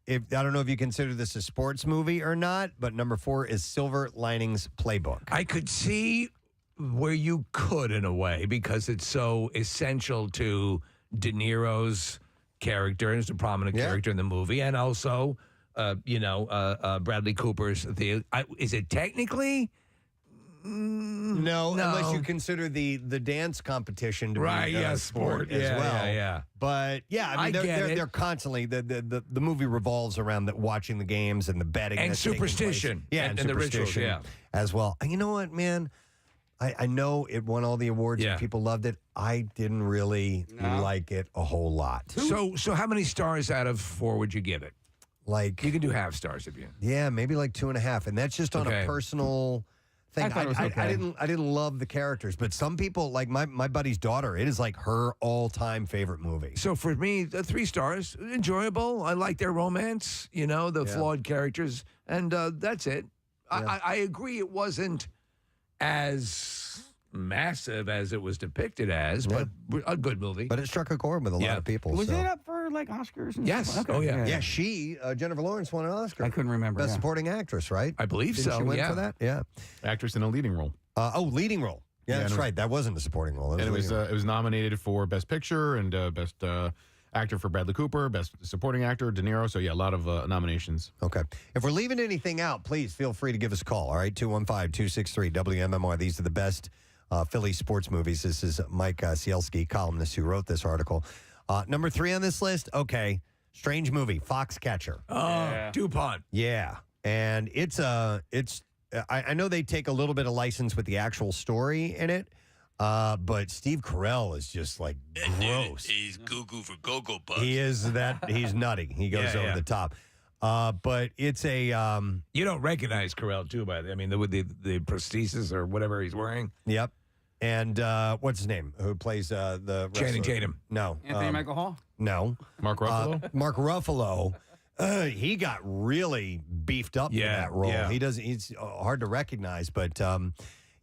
I don't know if you consider this a sports movie or not, but number 4 is Silver Linings Playbook. I could see where you could in a way because it's so essential to De Niro's character. It's a prominent character in the movie, and also, Bradley Cooper's. Is it technically? No, unless you consider the dance competition to be a sport as well. Yeah. But I mean, they're constantly the movie revolves around watching the games and the betting And that's taking superstition. place. Yeah, and And the rituals, superstition as well. And you know what, man? I know it won all the awards and people loved it. I didn't really like it a whole lot. So how many stars out of 4 would you give it? Like you can do half stars if you. Yeah, maybe like 2.5, and that's just on a personal thing. I thought it was okay. I didn't love the characters, but some people, like my buddy's daughter, it is like her all-time favorite movie. So for me, 3 stars, enjoyable. I like their romance, the flawed characters, and that's it. I agree it wasn't as massive as it was depicted as, but a good movie. But it struck a chord with a lot of people. Was so. it up for like Oscars? And Yes. stuff? Oh, yeah. Yeah, she, Jennifer Lawrence, won an Oscar. I couldn't remember. Best Supporting Actress, right? I believe Didn't so. she win for that? Yeah. Actress in a leading role. Leading role. Yeah, that's right. That wasn't a supporting role. And it was nominated for Best Picture and Best Actor for Bradley Cooper, Best Supporting Actor, De Niro. So, a lot of nominations. Okay. If we're leaving anything out, please feel free to give us a call, all right? 215-263-WMMR. These are the best Philly sports movies. This is Mike Cielski, columnist who wrote this article. Number 3 on this list, strange movie, Foxcatcher. DuPont. Yeah. And I know they take a little bit of license with the actual story in it, but Steve Carell is just like gross. He's cuckoo for Cocoa Puffs. He is that. He's nutty. He goes over the top. But it's a you don't recognize Carell too, by the. I mean, with the prosthesis or whatever he's wearing. Yep. And what's his name? Who plays the Channing wrestler? Tatum? No, Anthony Michael Hall? No, Mark Ruffalo. Mark Ruffalo. He got really beefed up for that role. Yeah. He doesn't. It's hard to recognize, but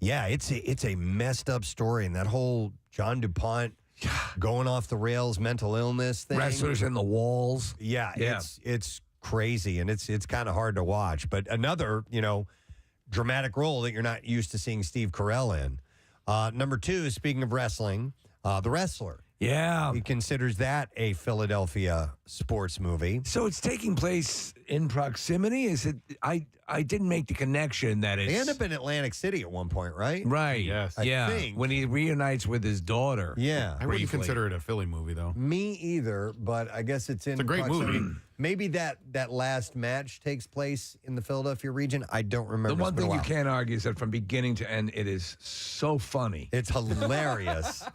it's a messed up story, and that whole John DuPont going off the rails, mental illness thing, Wrestlers in the walls. Yeah. It's crazy, and it's kind of hard to watch. But another dramatic role that you're not used to seeing Steve Carell in. Number 2, speaking of wrestling, The Wrestler. Yeah. He considers that a Philadelphia sports movie. So it's taking place in proximity? Is it? I didn't make the connection that it's. They end up in Atlantic City at one point, right? Right. Yes. I think. When he reunites with his daughter. Yeah. I wouldn't consider it a Philly movie, though. Me either, but I guess it's in It's a great proximity. movie. Maybe that last match takes place in the Philadelphia region. I don't remember. The one It's been a thing you while. can't argue is that from beginning to end, it is so funny. It's hilarious.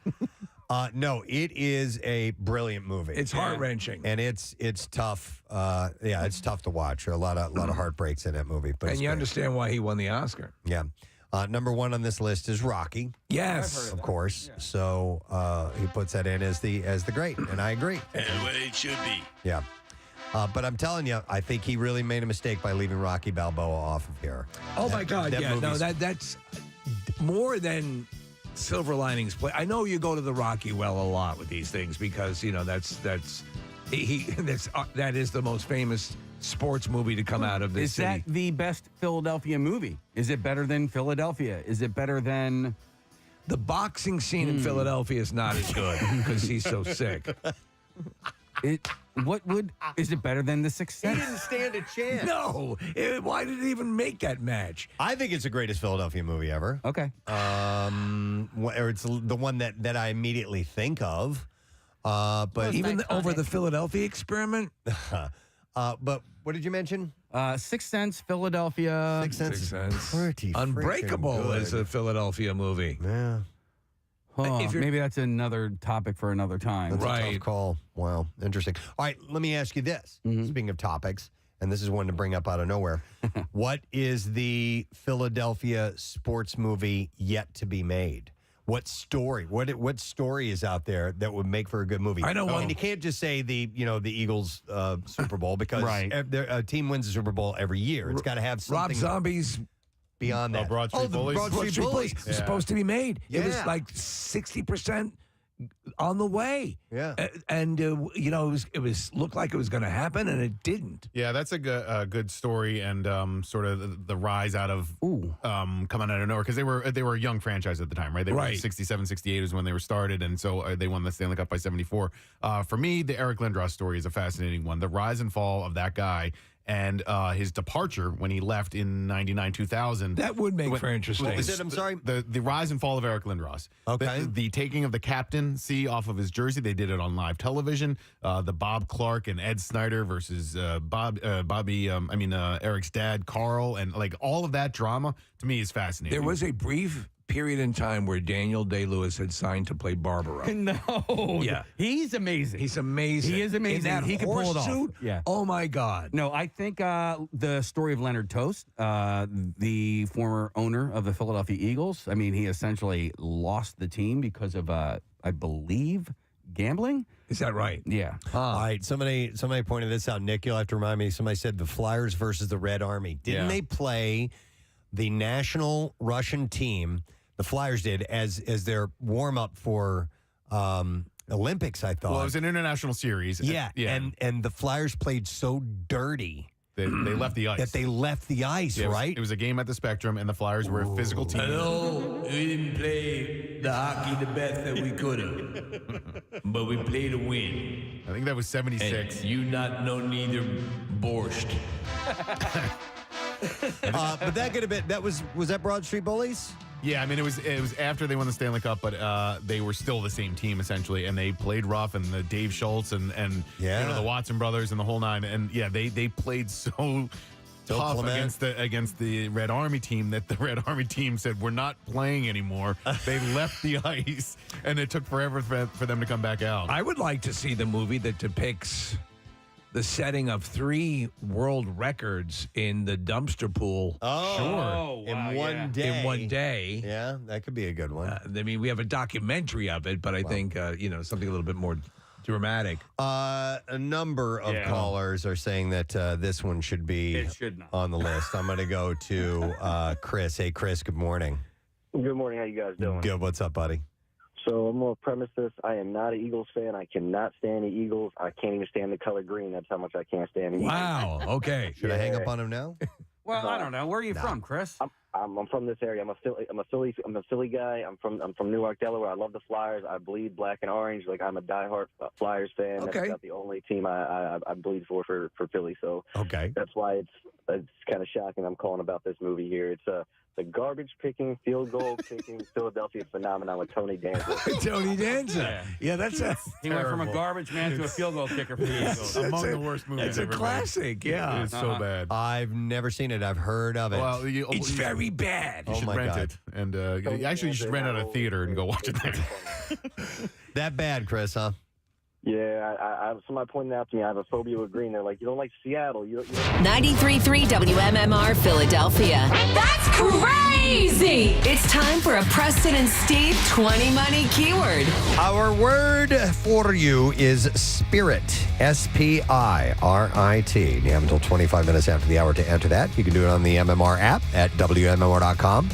No, it is a brilliant movie. It's heart-wrenching. And it's tough. It's tough to watch. A lot of heartbreaks in that movie. But And it's you great. understand why he won the Oscar. Yeah. Number 1 on this list is Rocky. Yes. Of course. Yeah. So he puts that in as the great, and I agree. And the way it should be. Yeah. But I'm telling you, I think he really made a mistake by leaving Rocky Balboa off of here. Oh, my God. that movie's- That's more than Silver Linings Play. I know you go to the Rocky well a lot with these things because, that is the most famous sports movie to come out of this Is city. that the best Philadelphia movie? Is it better than Philadelphia? Is it better than... The boxing scene in Philadelphia is not as good because he's so sick. Is it better than The Sixth He Sense? didn't stand a chance. No. Why did it even make that match? I think it's the greatest Philadelphia movie ever. Okay. Or it's the one that I immediately think of. But Even over the Philadelphia Experiment? but what did you mention? Sixth Sense, Philadelphia. Sixth Sense. Sixth Sense. Pretty freaking Unbreakable good. is a Philadelphia movie. Yeah. Huh, maybe that's another topic for another time. That's a Right. tough call. Wow. Interesting. All right. Let me ask you this. Speaking of topics, and this is one to bring up out of nowhere. What is the Philadelphia sports movie yet to be made? What story? What story is out there that would make for a good movie? I know one. And you can't just say the Eagles Super Bowl because Right. a team wins the Super Bowl every year. It's got to have something. Rob Zombie's beyond that. Broad Street the Bullies? Broad Street Bullies was Yeah. supposed to be made. It was Yeah. like 60% on the way. Yeah. And it was looked like it was going to happen, and it didn't. Yeah, that's a good story, and sort of the rise out of coming out of nowhere, because they were a young franchise at the time, right? They were 67, 68 is when they were started, and so they won the Stanley Cup by 74. For me, the Eric Lindros story is a fascinating one. The rise and fall of that guy. And his departure when he left in 99, 2000. That would make for interesting. What was it? I'm sorry? The rise and fall of Eric Lindros. Okay. The taking of the captaincy off of his jersey. They did it on live television. The Bob Clark and Ed Snyder versus Eric's dad, Carl. And like all of that drama, to me, is fascinating. There was a brief period in time where Daniel Day-Lewis had signed to play Barbaro. No. Yeah. He's amazing. He's amazing. He is amazing. In that He can pull it off. suit? Yeah. Oh, my God. No, I think the story of Leonard Tost, the former owner of the Philadelphia Eagles, I mean, he essentially lost the team because of, I believe, gambling. Is that right? Yeah. All right. Somebody pointed this out. Nick, you'll have to remind me. Somebody said the Flyers versus the Red Army. Didn't they play the national Russian team? The Flyers did as their warm up for Olympics. I thought. Well, it was an international series. Yeah. And the Flyers played so dirty. They left the ice. That they left the ice, Yeah, right? It was a game at the Spectrum, and the Flyers were a physical team. No, we didn't play the hockey the best that we could have, but we played to win. I think that was 76. And you not know neither borscht. But that could have been. Was that Broad Street Bullies? Yeah, I mean, it was after they won the Stanley Cup, but they were still the same team essentially, and they played rough, and the Dave Schultz and the Watson brothers and the whole nine, and they played so tough against the Red Army team that the Red Army team said, we're not playing anymore. They left the ice, and it took forever for them to come back out. I would like to see the movie that depicts the setting of 3 world records in the dumpster pool. Oh, sure. In one day. In one day. Yeah, that could be a good one. I mean, we have a documentary of it, but I think, something a little bit more dramatic. A number of callers are saying that this one should be on the list. I'm going to go to Chris. Hey, Chris, good morning. Good morning. How you guys doing? Good. What's up, buddy? So I'm going to premise this. I am not an Eagles fan. I cannot stand the Eagles. I can't even stand the color green. That's how much I can't stand the Eagles. Wow. Okay. Should I hang up on him now? Well, I don't know. Where are you from, Chris? I'm from this area. I'm a Philly guy. I'm from Newark, Delaware. I love the Flyers. I bleed black and orange. Like, I'm a diehard Flyers fan. Okay. That's not the only team I bleed for Philly. So that's why it's kind of shocking. I'm calling about this movie here. It's the garbage picking, field goal kicking Philadelphia phenomenon with Tony Danza. Tony Danza. Yeah, that's he went from a garbage man to a field goal kicker for the Eagles. Among the worst movies It's a ever made. classic. Yeah. It's so bad. I've never seen it. I've heard of it. Well, It's very bad. You should my rent God. it. And actually, you should rent out a theater and go watch it there. That bad, Chris, huh? Yeah, somebody pointed out to me I have a phobia with green. They're like, you don't like Seattle. You don't 93.3 WMMR Philadelphia. That's crazy! It's time for a Preston and Steve 20 Money Keyword. Our word for you is spirit. S-P-I-R-I-T. You have until 25 minutes after the hour to enter that. You can do it on the MMR app at WMMR.com.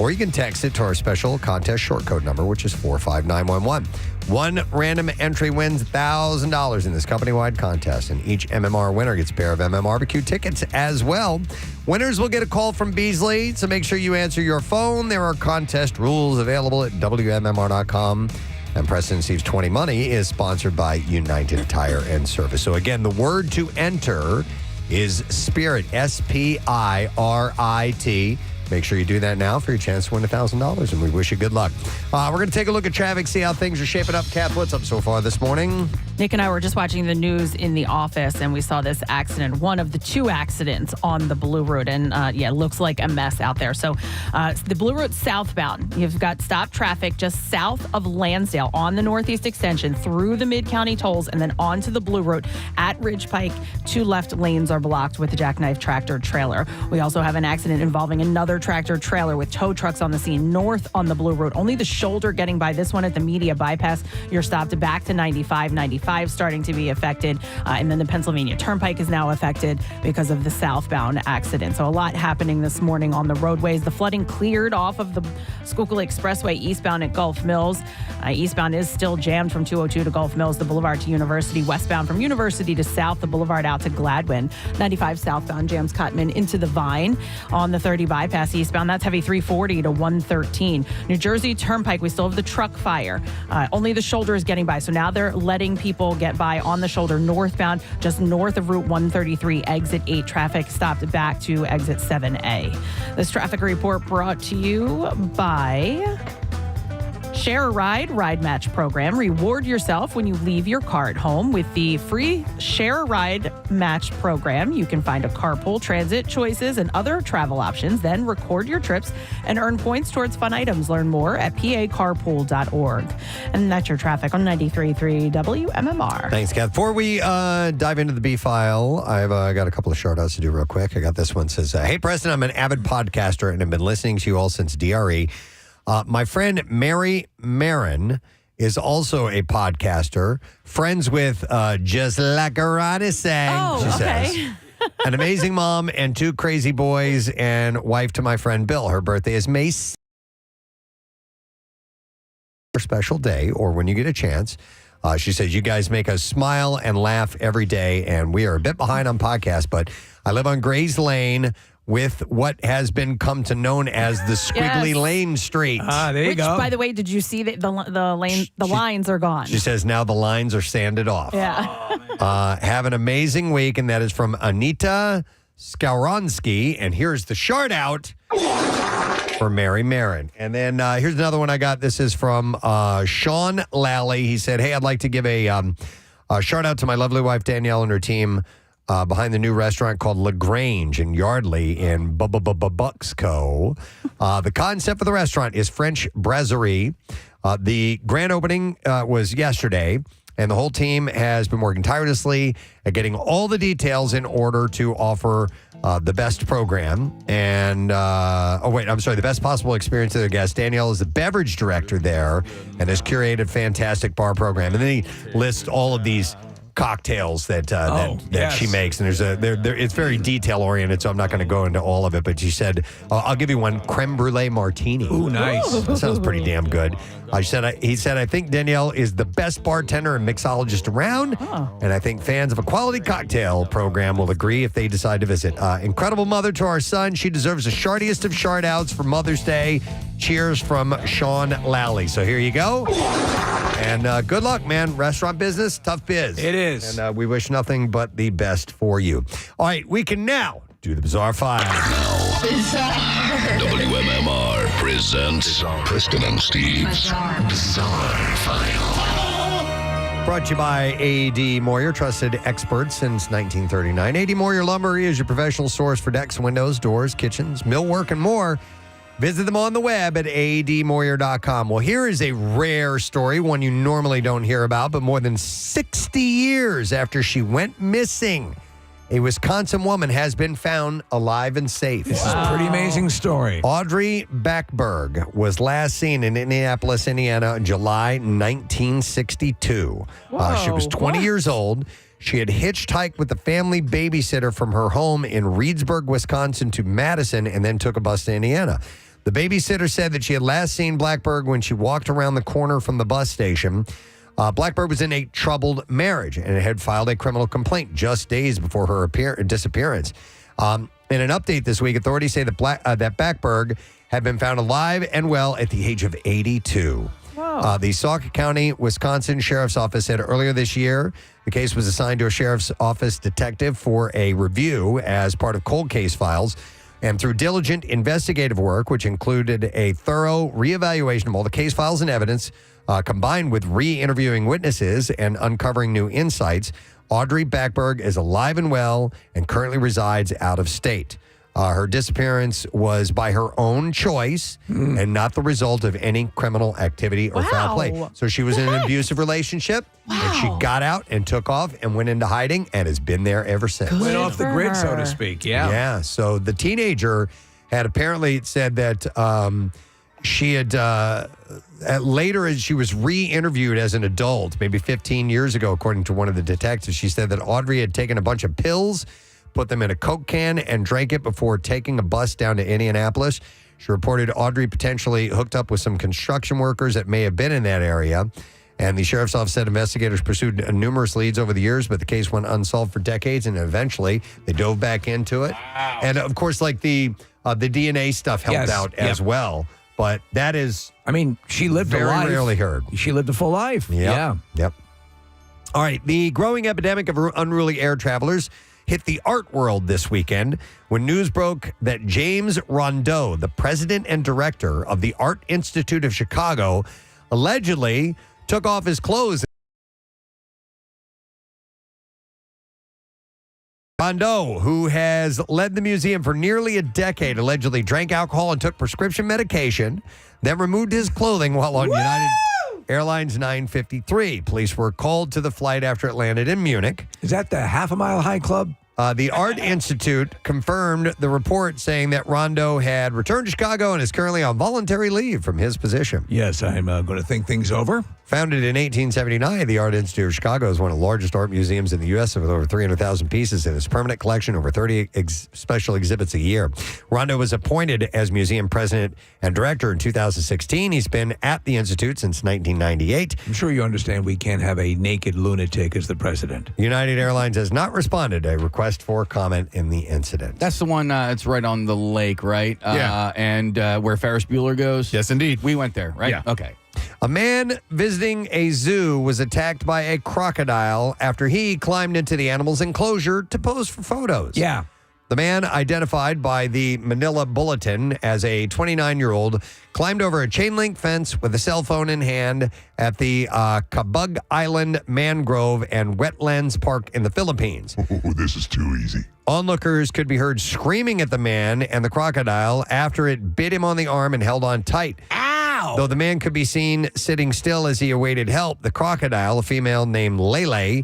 Or you can text it to our special contest short code number, which is 45911. One random entry wins $1,000 in this company-wide contest, and each MMR winner gets a pair of MMRBQ tickets as well. Winners will get a call from Beasley, so make sure you answer your phone. There are contest rules available at WMMR.com. And Preston and Steve's 20 Money is sponsored by United Tire and Service. So again, the word to enter is spirit, S-P-I-R-I-T. Make sure you do that now for your chance to win $1,000, and we wish you good luck. We're going to take a look at traffic, see how things are shaping up. Kath, what's up so far this morning? Nick and I were just watching the news in the office, and we saw this accident, one of the 2 accidents on the Blue Route. And it looks like a mess out there. So the Blue Route southbound, you've got stopped traffic just south of Lansdale on the Northeast Extension through the Mid-County tolls and then onto the Blue Route at Ridge Pike. 2 left lanes are blocked with a jackknife tractor trailer. We also have an accident involving another another tractor trailer with tow trucks on the scene north on the Blue Road. Only the shoulder getting by. This one at the Media Bypass. You're stopped back to 95 starting to be affected. And then the Pennsylvania Turnpike is now affected because of the southbound accident. So a lot happening this morning on the roadways. The flooding cleared off of the Schuylkill Expressway eastbound at Gulf Mills. Eastbound is still jammed from 202 to Gulf Mills, the Boulevard to University. Westbound from University to South, the Boulevard out to Gladwin. 95 southbound jams Cotman into the Vine. On the 30 bypass eastbound, that's heavy 340 to 113. New Jersey Turnpike, we still have the truck fire. Only the shoulder is getting by. So now they're letting people get by on the shoulder northbound, just north of Route 133, exit 8. Traffic stopped back to exit 7A. This traffic report brought to you by Share a Ride Match program. Reward yourself when you leave your car at home with the free Share a Ride Match program. You can find a carpool, transit choices, and other travel options. Then record your trips and earn points towards fun items. Learn more at pacarpool.org. And that's your traffic on 93.3 WMMR. Thanks, Kath. Before we dive into the B file, I've got a couple of shout outs to do real quick. I got this one. It says, hey, Preston, I'm an avid podcaster and have been listening to you all since DRE. My friend Mary Marin is also a podcaster, friends with Just Like a Ronnie Sang, she says. An amazing mom and 2 crazy boys and wife to my friend Bill. Her birthday is May 6th. Special day, or when you get a chance. She says, you guys make us smile and laugh every day, and we are a bit behind on podcasts, but I live on Grays Lane with what has been come to known as the Squiggly Lane Street. There you go. By the way, did you see that the lines are gone? She says now the lines are sanded off. Yeah. Have an amazing week, and that is from Anita Skowronski. And here's the shout out for Mary Marin. And then here's another one I got. This is from Sean Lally. He said, hey, I'd like to give a shout out to my lovely wife Danielle and her team behind the new restaurant called LaGrange in Yardley in Bucksco. The concept for the restaurant is French brasserie. The grand opening was yesterday, and the whole team has been working tirelessly at getting all the details in order to offer the best program and, the best possible experience to their guests. Danielle is the beverage director there and has curated a fantastic bar program. And then he lists all of these cocktails that she makes, and it's very detail oriented, so I'm not going to go into all of it. But she said, "I'll give you one creme brulee martini." Ooh, nice! That sounds pretty damn good. He said, "I think Danielle is the best bartender and mixologist around, and I think fans of a quality cocktail program will agree if they decide to visit." Incredible mother to our son. She deserves the shardiest of shout outs for Mother's Day. Cheers from Sean Lally. So here you go. And good luck, man. Restaurant business, tough biz. It is. And we wish nothing but the best for you. All right, we can now do the Bizarre File. WMMR presents Preston and Steve's Bizarre File. Brought to you by A.D. Moyer, trusted expert since 1939. A.D. Moyer Lumber is your professional source for decks, windows, doors, kitchens, millwork, and more. Visit them on the web at admoyer.com. Well, here is a rare story, one you normally don't hear about, but more than 60 years after she went missing, a Wisconsin woman has been found alive and safe. This is a pretty amazing story. Audrey Backberg was last seen in Indianapolis, Indiana in July 1962. She was 20 years old. She had hitchhiked with the family babysitter from her home in Reedsburg, Wisconsin to Madison and then took a bus to Indiana. The babysitter said that she had last seen Blackberg when she walked around the corner from the bus station. Blackberg was in a troubled marriage and had filed a criminal complaint just days before her disappearance. In an update this week, authorities say that Backberg had been found alive and well at the age of 82. The Sauk County, Wisconsin Sheriff's Office said earlier this year the case was assigned to a sheriff's office detective for a review as part of cold case files. And through diligent investigative work, which included a thorough reevaluation of all the case files and evidence, combined with re-interviewing witnesses and uncovering new insights, Audrey Backberg is alive and well and currently resides out of state. Her disappearance was by her own choice and not the result of any criminal activity or foul play. So she was in an abusive relationship, and she got out and took off and went into hiding and has been there ever since. Went off the grid, so to speak, Yeah, so the teenager had apparently said that she had later, as she was re-interviewed as an adult, maybe 15 years ago, according to one of the detectives, she said that Audrey had taken a bunch of pills, put them in a Coke can, and drank it before taking a bus down to Indianapolis. She reported Audrey potentially hooked up with some construction workers that may have been in that area. And the sheriff's office said investigators pursued numerous leads over the years, but the case went unsolved for decades, and eventually they dove back into it. Wow. And of course, like the DNA stuff helped out as well. But that is, I mean, she lived very a life. rarely heard. She lived a full life. Yep. All right. The growing epidemic of unruly air travelers hit the art world this weekend when news broke that James Rondeau, the president and director of the Art Institute of Chicago, allegedly took off his clothes. Rondeau, who has led the museum for nearly a decade, allegedly drank alcohol and took prescription medication, then removed his clothing while on United Airlines 953. Police were called to the flight after it landed in Munich. Is that the Half a Mile High Club? The Art Institute confirmed the report saying that Rondeau had returned to Chicago and is currently on voluntary leave from his position. Yes, I'm going to think things over. Founded in 1879, the Art Institute of Chicago is one of the largest art museums in the U.S. with over 300,000 pieces in its permanent collection, over 30 special exhibits a year. Rondeau was appointed as museum president and director in 2016. He's been at the Institute since 1998. I'm sure you understand we can't have a naked lunatic as the president. United Airlines has not responded to a request for comment in the incident. That's the one, it's right on the lake, right? Yeah. And where Ferris Bueller goes? Yes, indeed. We went there, right? Yeah. Okay. A man visiting a zoo was attacked by a crocodile after he climbed into the animal's enclosure to pose for photos. Yeah. The man, identified by the Manila Bulletin as a 29-year-old, climbed over a chain-link fence with a cell phone in hand at the Cabug Island Mangrove and Wetlands Park in the Philippines. Oh, this is too easy. Onlookers could be heard screaming at the man and the crocodile after it bit him on the arm and held on tight. Ow! Though the man could be seen sitting still as he awaited help, the crocodile, a female named Lele,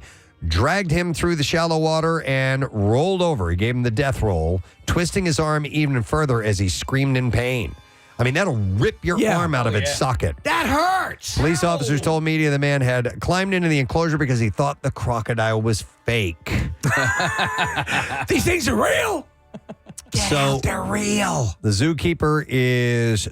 dragged him through the shallow water and rolled over. He gave him the death roll, twisting his arm even further as he screamed in pain. I mean, that'll rip your arm out of its socket. That hurts! Police officers told media the man had climbed into the enclosure because he thought the crocodile was fake. These things are real! They're real. The zookeeper is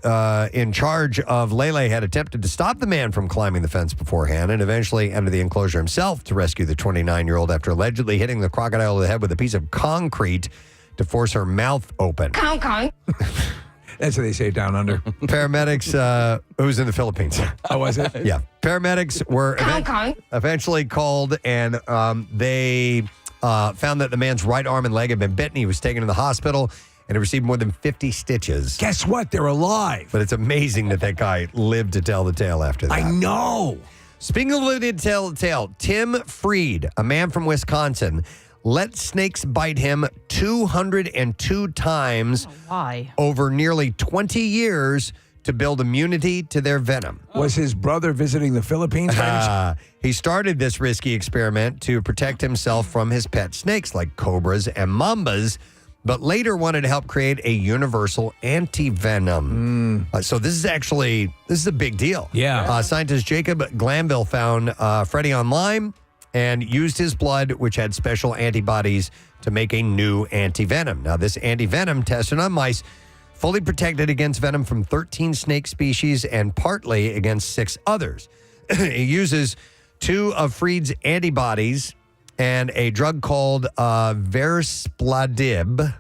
in charge of Lele had attempted to stop the man from climbing the fence beforehand and eventually entered the enclosure himself to rescue the 29-year-old after allegedly hitting the crocodile over the head with a piece of concrete to force her mouth open. That's what they say down under. Paramedics, who's in the Philippines. Oh, was it? Yeah. Paramedics were eventually called, and they found that the man's right arm and leg had been bitten. He was taken to the hospital and he received more than 50 stitches. Guess what? They're alive. But it's amazing that guy lived to tell the tale after that. I know. Speaking of living to tell the tale, Tim Freed, a man from Wisconsin, let snakes bite him 202 times over nearly 20 years to build immunity to their venom. Was his brother visiting the Philippines? He started this risky experiment to protect himself from his pet snakes like cobras and mambas, but later wanted to help create a universal anti-venom. So this is a big deal. Yeah. Scientist Jacob Glanville found Freddie online and used his blood, which had special antibodies, to make a new anti-venom. Now, this anti-venom tested on mice fully protected against venom from 13 snake species and partly against 6 others. It uses 2 of Freed's antibodies and a drug called Verspladib.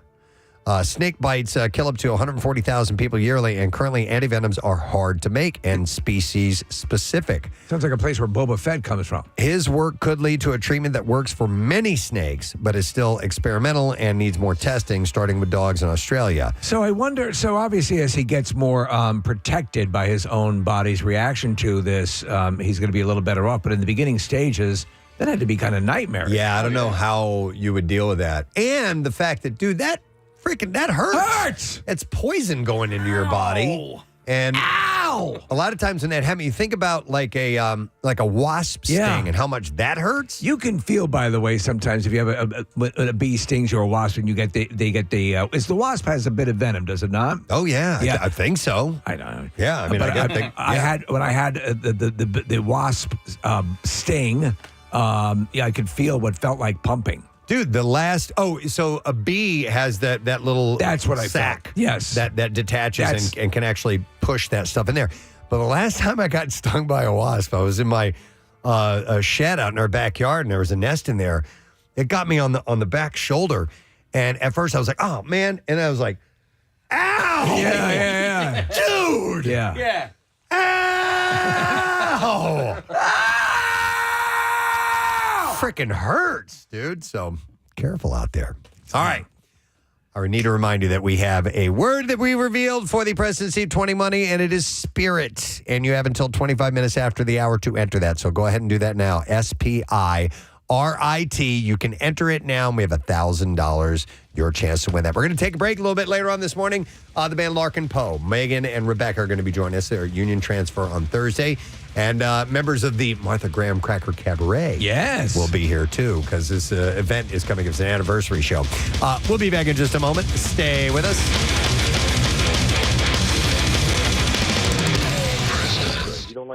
Snake bites kill up to 140,000 people yearly, and currently antivenoms are hard to make and species specific. Sounds like a place where Boba Fett comes from. His work could lead to a treatment that works for many snakes, but is still experimental and needs more testing, starting with dogs in Australia. So I wonder, obviously as he gets more protected by his own body's reaction to this, he's going to be a little better off. But in the beginning stages, that had to be kind of nightmarish. Yeah, I don't know how you would deal with that. And the fact that, dude, that hurts. It's poison going into your body. And Ow! A lot of times when that happens, you think about like a wasp sting and how much that hurts. You can feel, by the way, sometimes if you have a bee stings or a wasp, and you get is the wasp has a bit of venom, does it not? Oh yeah, I think so. I know. Yeah, I mean, I had the wasp sting. I could feel what felt like pumping. Dude, so a bee has that little sac. Yes. That detaches and can actually push that stuff in there. But the last time I got stung by a wasp, I was in my shed out in our backyard, and there was a nest in there. It got me on the back shoulder, and at first I was like, "Oh man!" And I was like, "Ow!" Yeah, dude. Yeah. Ow! Freaking hurts, dude. So careful out there. All right. I need to remind you that we have a word that we revealed for the Preston Steve 20 money, and it is spirit. And you have until 25 minutes after the hour to enter that. So go ahead and do that now. SPIRIT. You can enter it now, and we have $1,000. Your chance to win that. We're going to take a break a little bit later on this morning. The band Larkin Poe, Megan and Rebecca are going to be joining us. They're union transfer on Thursday. And members of the Martha Graham Cracker Cabaret will be here, too, because this event is coming. It's an anniversary show. We'll be back in just a moment. Stay with us.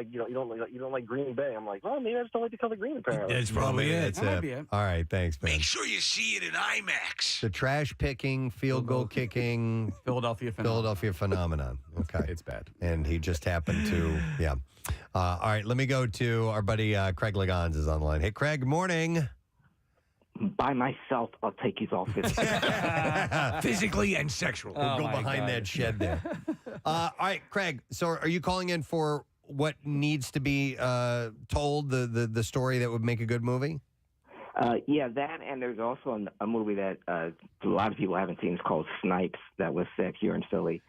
You don't like Green Bay. I'm like, oh, maybe I just don't like the color green. Apparently, that's probably it. That's it. All right, thanks, man. Make sure you see it in IMAX. The trash picking, field goal kicking, Philadelphia phenomenon. Okay, it's bad, and he just happened to, all right, let me go to our buddy Craig Legons is online. Hey, Craig. Good morning. By myself, I'll take you off physically and sexually. We'll go behind that shed there. All right, Craig. So, are you calling in for what needs to be told, the story that would make a good movie? Yeah, that, and there's also a movie that a lot of people haven't seen. It's called Snipes, that was set here in Philly.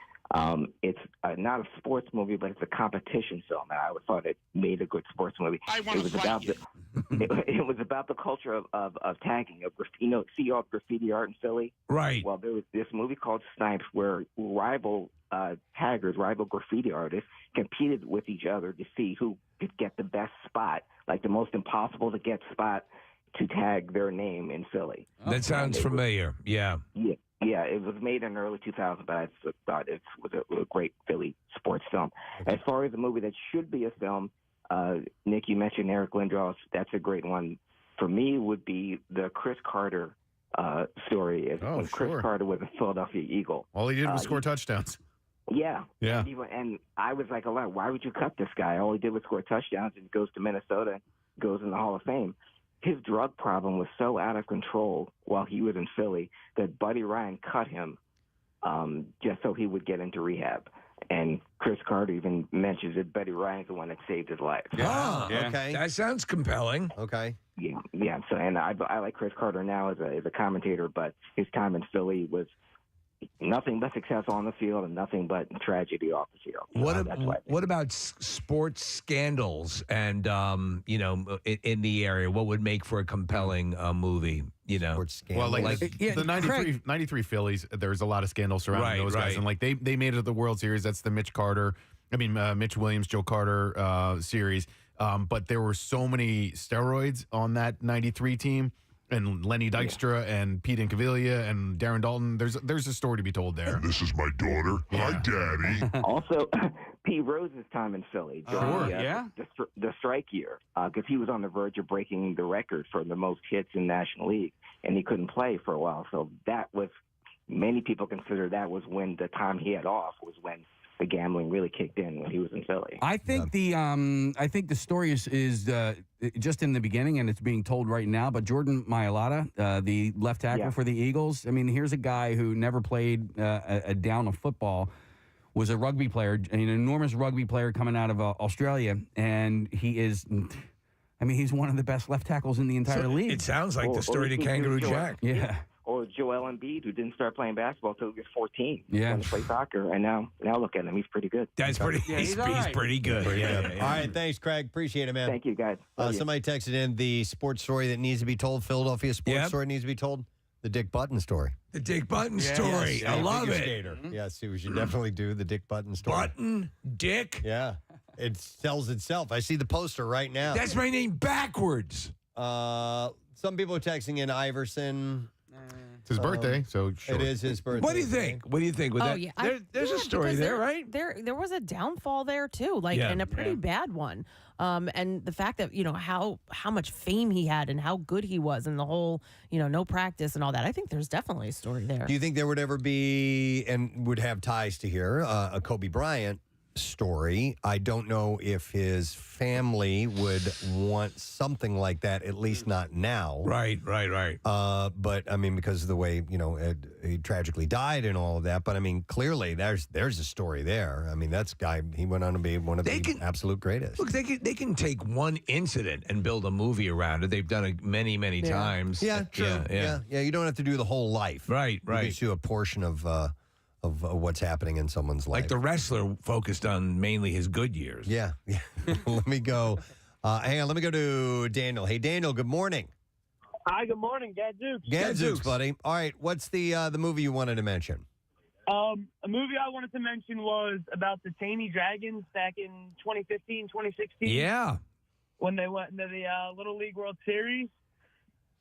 It's not a sports movie, but it's a competition film, and I always thought it made a good sports movie. It was about the culture of tagging. See all graffiti art in Philly? Right. Well, there was this movie called Snipes where rival taggers, rival graffiti artists, competed with each other to see who could get the best spot, like the most impossible to get spot to tag their name in Philly. That sounds familiar. Yeah. Yeah, it was made in early 2000, but I thought it was a great Philly sports film. As far as a movie that should be a film, Nick, you mentioned Eric Lindros. That's a great one. For me, would be the Chris Carter story. When Chris Carter was a Philadelphia Eagle. All he did was score touchdowns. Yeah. Yeah. And I was like, why would you cut this guy? All he did was score touchdowns, and goes to Minnesota, goes in the Hall of Fame. His drug problem was so out of control while he was in Philly that Buddy Ryan cut him just so he would get into rehab. And Chris Carter even mentions that Buddy Ryan's the one that saved his life. Okay. That sounds compelling. Okay. Yeah. So, and I like Chris Carter now as a commentator, but his time in Philly was nothing but success on the field and nothing but tragedy off the field. What about sports scandals and in the area? What would make for a compelling movie? Well, the 93 Phillies, there's a lot of scandals surrounding those guys, and they made it to the World Series. That's the Mitch Williams, Joe Carter series. But there were so many steroids on that 93 team. And Lenny Dykstra and Pete Incaviglia and Darren Dalton. There's a story to be told there. And this is my daughter. Yeah. Hi, Daddy. Also, Pete Rose's time in Philly during the strike year, because he was on the verge of breaking the record for the most hits in National League, and he couldn't play for a while. So that was, many people consider that was when the time he had off was when the gambling really kicked in when he was in Philly. I think the story is just in the beginning, and it's being told right now. But Jordan Mailata, the left tackle for the Eagles, I mean, here's a guy who never played a down of football, was a rugby player, an enormous rugby player coming out of Australia, and he is. I mean, he's one of the best left tackles in the entire league. It sounds like the story to Kangaroo Jack. Yeah. Or Joel Embiid, who didn't start playing basketball until he was 14. Yeah. He played soccer, and now look at him. He's pretty good. That's pretty. He's pretty good. All right, thanks, Craig. Appreciate it, man. Thank you, guys. Somebody texted in the sports story that needs to be told. Philadelphia sports story needs to be told. The Dick Button story. The Dick Button story. Yes, I love figure it. Skater. Yes, we should definitely do the Dick Button story. Button, Dick. Yeah. It sells itself. I see the poster right now. That's my name backwards. Some people are texting in Iverson. It's his birthday, so sure. It is his birthday. What do you think? What do you think? With that? Yeah. There's a story because there, right? There was a downfall there too, and a pretty bad one. And the fact that how much fame he had and how good he was, and the whole no practice and all that. I think there's definitely a story there. Do you think there would ever be, and would have ties to here, a Kobe Bryant story? I don't know if his family would want something like that, at least not now. Right. But I mean, because of the way he tragically died and all of that. But I mean, clearly there's a story there. I mean, he went on to be one of the absolute greatest. Look, they can take one incident and build a movie around it. They've done it many times. Yeah, true. Yeah. You don't have to do the whole life. Right. You can do a portion of what's happening in someone's life. Like the wrestler focused on mainly his good years. Yeah. Let me go. Hang on. Let me go to Daniel. Hey, Daniel. Good morning. Hi. Good morning, Gadzooks. Gadzooks, buddy. All right. What's the movie you wanted to mention? A movie I wanted to mention was about the Taney Dragons back in 2015, 2016. Yeah. When they went into the Little League World Series.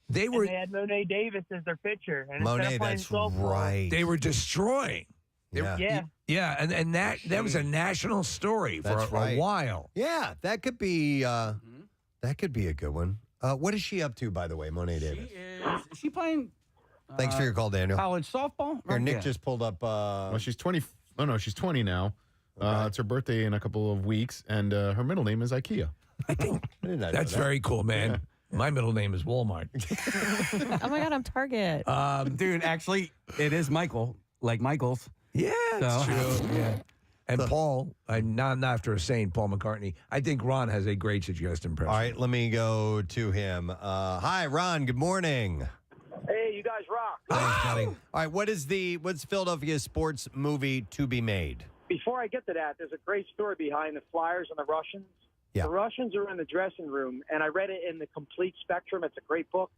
They had Monet Davis as their pitcher. And Monet, that's right. They were destroying. Yeah. Yeah, and that was a national story for a while. Yeah, that could be a good one. What is she up to, by the way, Monet Davis? Is she playing? Thanks for your call, Daniel. College softball? Here, Nick just pulled up. Well, she's 20. Oh no, she's 20 now. It's her birthday in a couple of weeks, and her middle name is IKEA. That's very cool, man. Yeah. My middle name is Walmart. Oh my God, I'm Target. Dude, actually, it is Michael, like Michael's. Yeah, that's true. Yeah. And Paul, I'm not after saying Paul McCartney. I think Ron has a great suggestion. All right, let me go to him. Hi, Ron. Good morning. Hey, you guys rock. Thanks, buddy. All right, what's Philadelphia's sports movie to be made? Before I get to that, there's a great story behind the Flyers and the Russians. Yeah. The Russians are in the dressing room, and I read it in the Complete Spectrum. It's a great book.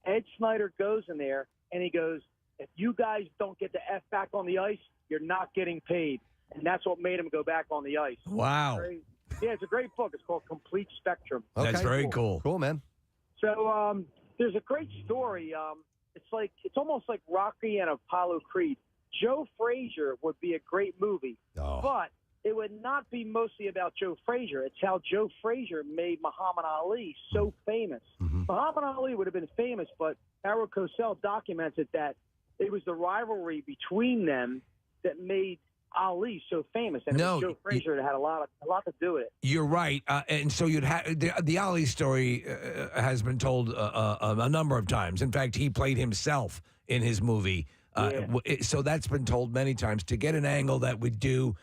Ed Snyder goes in there, and he goes, if you guys don't get the F back on the ice, you're not getting paid. And that's what made him go back on the ice. Wow. Yeah, it's a great book. It's called Complete Spectrum. Okay. That's very cool. Cool, man. So there's a great story. It's almost like Rocky and Apollo Creed. Joe Frazier would be a great movie, but it would not be mostly about Joe Frazier. It's how Joe Frazier made Muhammad Ali so famous. Mm-hmm. Muhammad Ali would have been famous, but Harold Cosell documented that it was the rivalry between them that made Ali so famous, and it was Joe Frazier that had a lot to do with it. You're right, and so you'd have the Ali story has been told a number of times. In fact, he played himself in his movie, so that's been told many times. To get an angle that would do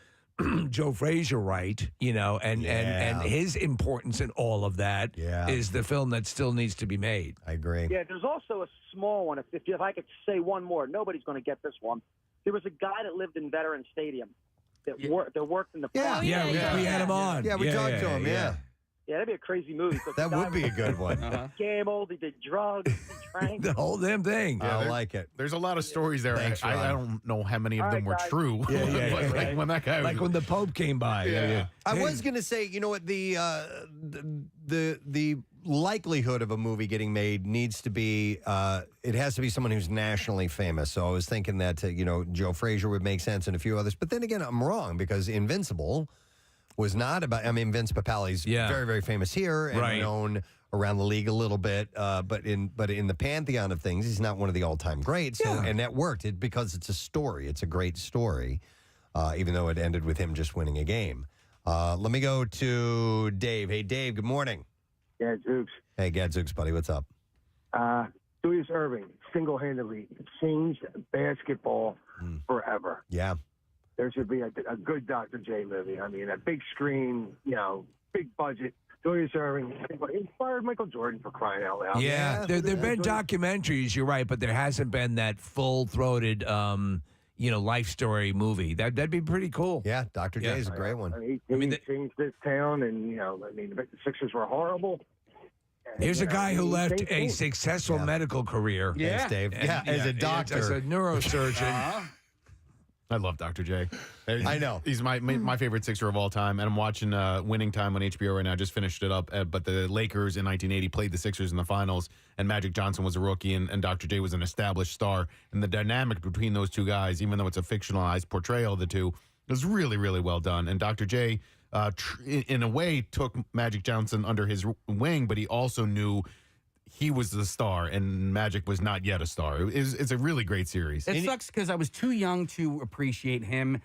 Joe Frazier right, and his importance in all of that is the film that still needs to be made. I agree. Yeah, there's also a small one. If I could say one more, nobody's going to get this one. There was a guy that lived in Veterans Stadium that worked in the plaza. We had him on. Yeah, we talked to him. Yeah, that'd be a crazy movie. That would be a good one. He gambled, he did drugs, he drank. The whole damn thing. Yeah, I like it. There's a lot of stories there. Thanks, I don't know how many of them were guys. true. But like when that guy like when the Pope came by. I was going to say, you know what, the likelihood of a movie getting made needs to be, it has to be someone who's nationally famous. So I was thinking that, Joe Frazier would make sense and a few others. But then again, I'm wrong because Invincible was not about, Vince Papale's very, very famous here and known around the league a little bit. But in the pantheon of things, he's not one of the all-time greats. So, and that worked because it's a story. It's a great story, even though it ended with him just winning a game. Let me go to Dave. Hey, Dave, good morning. Gadzooks. Hey, Gadzooks, buddy, what's up? Julius Erving single-handedly changed basketball forever. Yeah. There should be a good Dr. J movie. I mean, a big screen, big budget. Julius Erving inspired Michael Jordan, for crying out loud. Yeah, there have been documentaries, you're right, but there hasn't been that full-throated, life story movie. That'd be pretty cool. Yeah, Dr. J is a great one. He changed this town, and, the Sixers were horrible. Here's a guy who left a successful medical career. Thanks, Dave. As a doctor. As a neurosurgeon. I love Dr. J. I know. He's my favorite Sixer of all time, and I'm watching Winning Time on HBO right now. I just finished it up, but the Lakers in 1980 played the Sixers in the finals, and Magic Johnson was a rookie, and Dr. J was an established star. And the dynamic between those two guys, even though it's a fictionalized portrayal of the two, was really, really well done. And Dr. J, in a way, took Magic Johnson under his wing, but he also knew he was the star and Magic was not yet a star. It's a really great series. It sucks because I was too young to appreciate him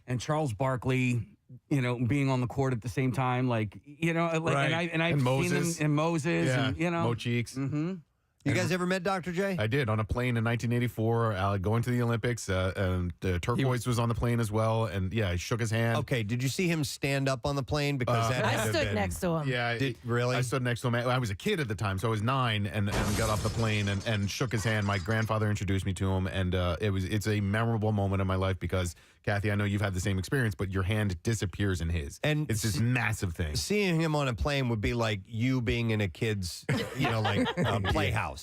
and Charles Barkley, being on the court at the same time. Like, Right. and I've Moses. seen them, and Moses, and, Mo Cheeks. Mm-hmm. You guys ever met Dr. J? I did, on a plane in 1984, going to the Olympics. And Turquoise was on the plane as well. And I shook his hand. Okay, did you see him stand up on the plane? Because that had I to have stood been- next to him. Yeah, really? I stood next to him. I was a kid at the time, so I was 9, and got off the plane and shook his hand. My grandfather introduced me to him, and it's a memorable moment in my life because, Kathy, I know you've had the same experience, but your hand disappears in his, and it's this massive thing. Seeing him on a plane would be like you being in a kid's, playhouse.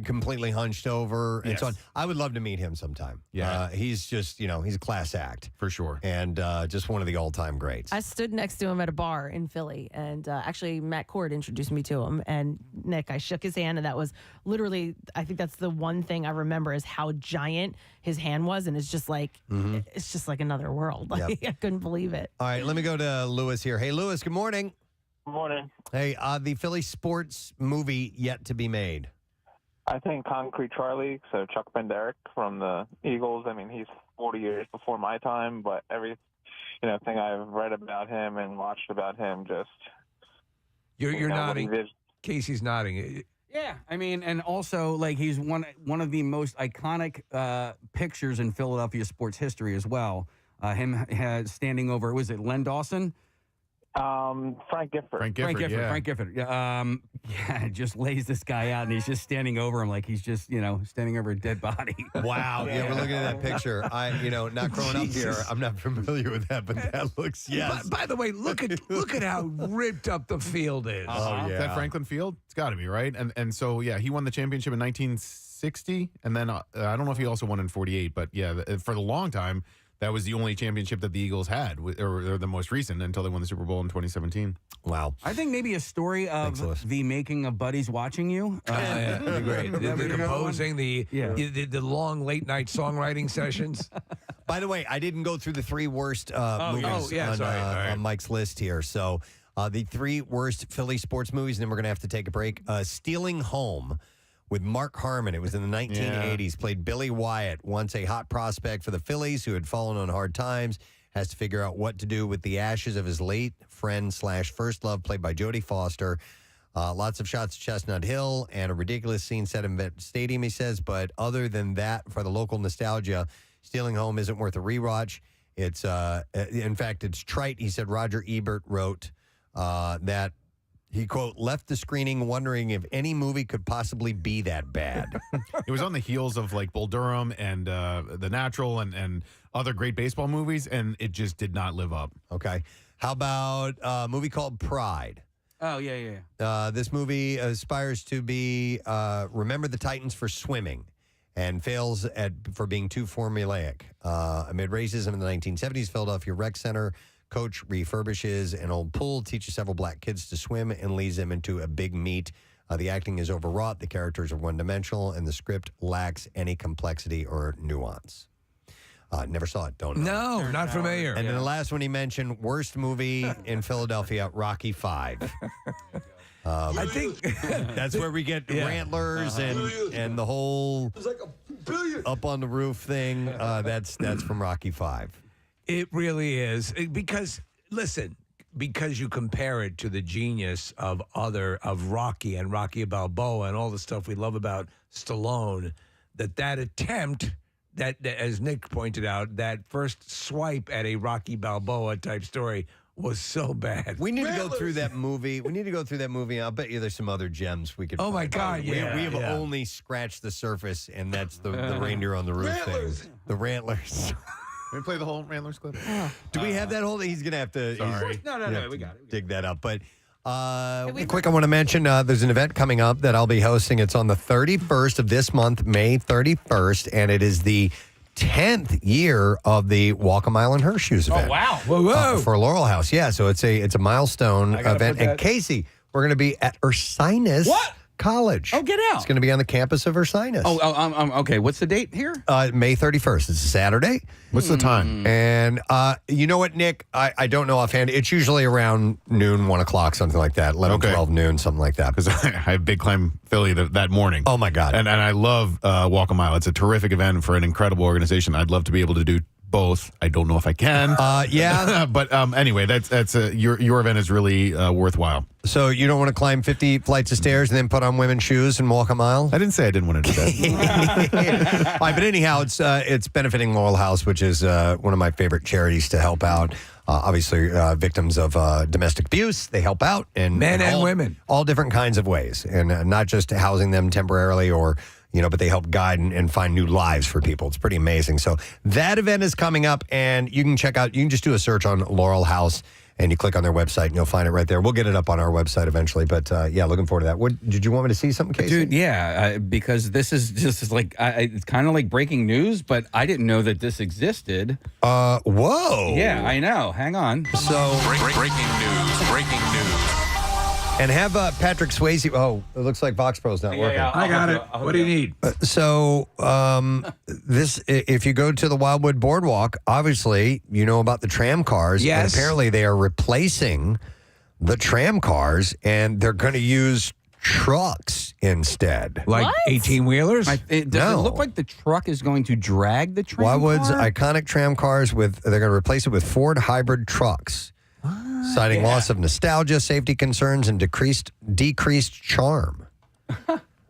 Completely hunched over and so on. I would love to meet him sometime. Yeah. He's just, he's a class act. For sure. And just one of the all-time greats. I stood next to him at a bar in Philly, and actually Matt Cord introduced me to him. And Nick, I shook his hand, and that was literally, I think that's the one thing I remember is how giant his hand was, and it's just like it's just like another world. Like, I couldn't believe it. All right, let me go to Lewis here. Hey, Lewis, good morning. Good morning. Hey, the Philly sports movie yet to be made. I think Concrete Charlie, so Chuck Benderek from the Eagles. I mean, he's 40 years before my time, but every thing I've read about him and watched about him, just You're nodding. Casey's nodding. Yeah, I mean, and also like he's one of the most iconic pictures in Philadelphia sports history as well. Him standing over, was it Len Dawson? Frank Gifford. Frank Gifford. Yeah, just lays this guy out, and he's just standing over him like he's just standing over a dead body. Wow. Yeah, we're looking at that picture. Not growing up here, I'm not familiar with that, but that looks, yes. By the way, look at how ripped up the field is. Oh, yeah. Is that Franklin Field? It's got to be, right? And so, he won the championship in 1960, and then I don't know if he also won in 48, but for the long time, that was the only championship that the Eagles had, or the most recent, until they won the Super Bowl in 2017. Wow. I think maybe a story of the making of Buddies Watching You. That'd be great. The composing, the long late night songwriting sessions. By the way, I didn't go through the 3 worst movies on Mike's list here. So the 3 worst Philly sports movies, and then we're going to have to take a break. Stealing Home with Mark Harmon. It was in the 1980s. Played Billy Wyatt, once a hot prospect for the Phillies who had fallen on hard times, has to figure out what to do with the ashes of his late friend / first love, played by Jodie Foster. Lots of shots at Chestnut Hill and a ridiculous scene set in Vet Stadium, he says. But other than that, for the local nostalgia, Stealing Home isn't worth a rewatch. It's, in fact, it's trite. He said Roger Ebert wrote that he, quote, left the screening wondering if any movie could possibly be that bad. It was on the heels of like Bull Durham and The Natural and other great baseball movies, and it just did not live up. Okay. How about a movie called Pride? Oh, yeah. This movie aspires to be Remember the Titans for swimming and fails for being too formulaic. Amid racism in the 1970s, Philadelphia Rec Center coach refurbishes an old pool, teaches several black kids to swim, and leads them into a big meet. The acting is overwrought, the characters are one-dimensional, and the script lacks any complexity or nuance. Never saw it, don't know. No, not familiar. And then the last one he mentioned, worst movie in Philadelphia, Rocky V. I think that's where we get Rantlers and the whole up on the roof thing. That's from Rocky V. It really is. Because you compare it to the genius of Rocky and Rocky Balboa and all the stuff we love about Stallone, that attempt, that as Nick pointed out, that first swipe at a Rocky Balboa type story was so bad. We need to go through that movie. I'll bet you there's some other gems we could. Oh my God! We have only scratched the surface, and that's the reindeer on the roof thing. The Rantlers. Can we play the whole Rantlers clip? Do we have that whole thing? He's going to have to No, we got it. Dig that up. But Quick, I want to mention there's an event coming up that I'll be hosting. It's on the 31st of this month, May 31st, and it is the 10th year of the Walk a Mile in Her Shoes event. Oh, wow. Whoa. For Laurel House. Yeah, so it's a milestone event. And Casey, we're going to be at Ursinus College. Oh, get out. It's going to be on the campus of Ursinus. Okay. What's the date here? May 31st. It's a Saturday. What's the time? And you know what, Nick? I don't know offhand. It's usually around noon, 1 o'clock, something like that. 11, 12 noon, something like that. Because I have Big Climb Philly that morning. Oh, my God. And I love Walk a Mile. It's a terrific event for an incredible organization. I'd love to be able to do both. I don't know if I can. Yeah. But anyway, that's your event is really worthwhile. So you don't want to climb 50 flights of stairs and then put on women's shoes and walk a mile? I didn't say I didn't want to do that. All right, but anyhow, it's benefiting Laurel House, which is one of my favorite charities to help out. Obviously, victims of domestic abuse, they help out. And Men and women. All different kinds of ways. And not just housing them temporarily or, but they help guide and find new lives for people. It's pretty amazing. So that event is coming up, and you can just do a search on Laurel House, and you click on their website, and you'll find it right there. We'll get it up on our website eventually, but yeah, looking forward to that. What did you want me to see something, Casey? Dude, yeah, because this is just like, it's kind of like breaking news, but I didn't know that this existed. Whoa. Yeah, I know. Hang on. So Breaking news. And have Patrick Swayze. Oh, it looks like Vox Pro's not working. I got it. What do you need? So this, if you go to the Wildwood Boardwalk, obviously you know about the tram cars. Yes. And apparently they are replacing the tram cars, and they're going to use trucks instead. Like 18-wheelers? Does it look like the truck is going to drag the tram Wildwood's car? iconic tram cars they're going to replace it with Ford hybrid trucks. Citing loss of nostalgia, safety concerns, and decreased charm.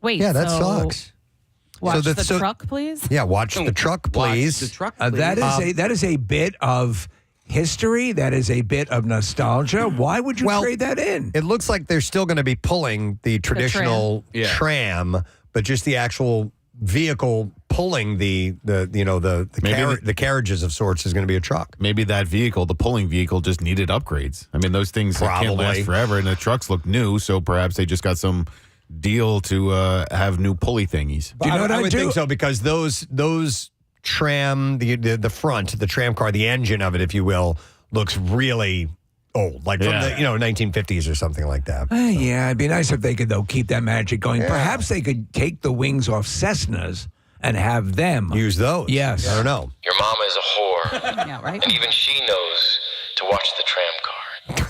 Wait, Yeah, that so sucks. Watch So the truck, please. Yeah, watch the truck, please. Watch the truck, please. That is a bit of history. That is a bit of nostalgia. Why would you trade that in? It looks like they're still going to be pulling the traditional tram, but just the actual vehicle pulling the carriages of sorts is going to be a truck. Maybe that vehicle, the pulling vehicle, just needed upgrades. I mean, those things can't last forever, and the trucks look new, so perhaps they just got some deal to have new pulley thingies. Do you know what I would think so, because those tram, the front, the tram car, the engine of it, if you will, looks really old, like from the 1950s or something like that. Yeah, it'd be nice if they could, though, keep that magic going. Perhaps they could take the wings off Cessnas and have them use those. Yes. I don't know. Your mama is a whore. Yeah, right? And even she knows to watch the tram car.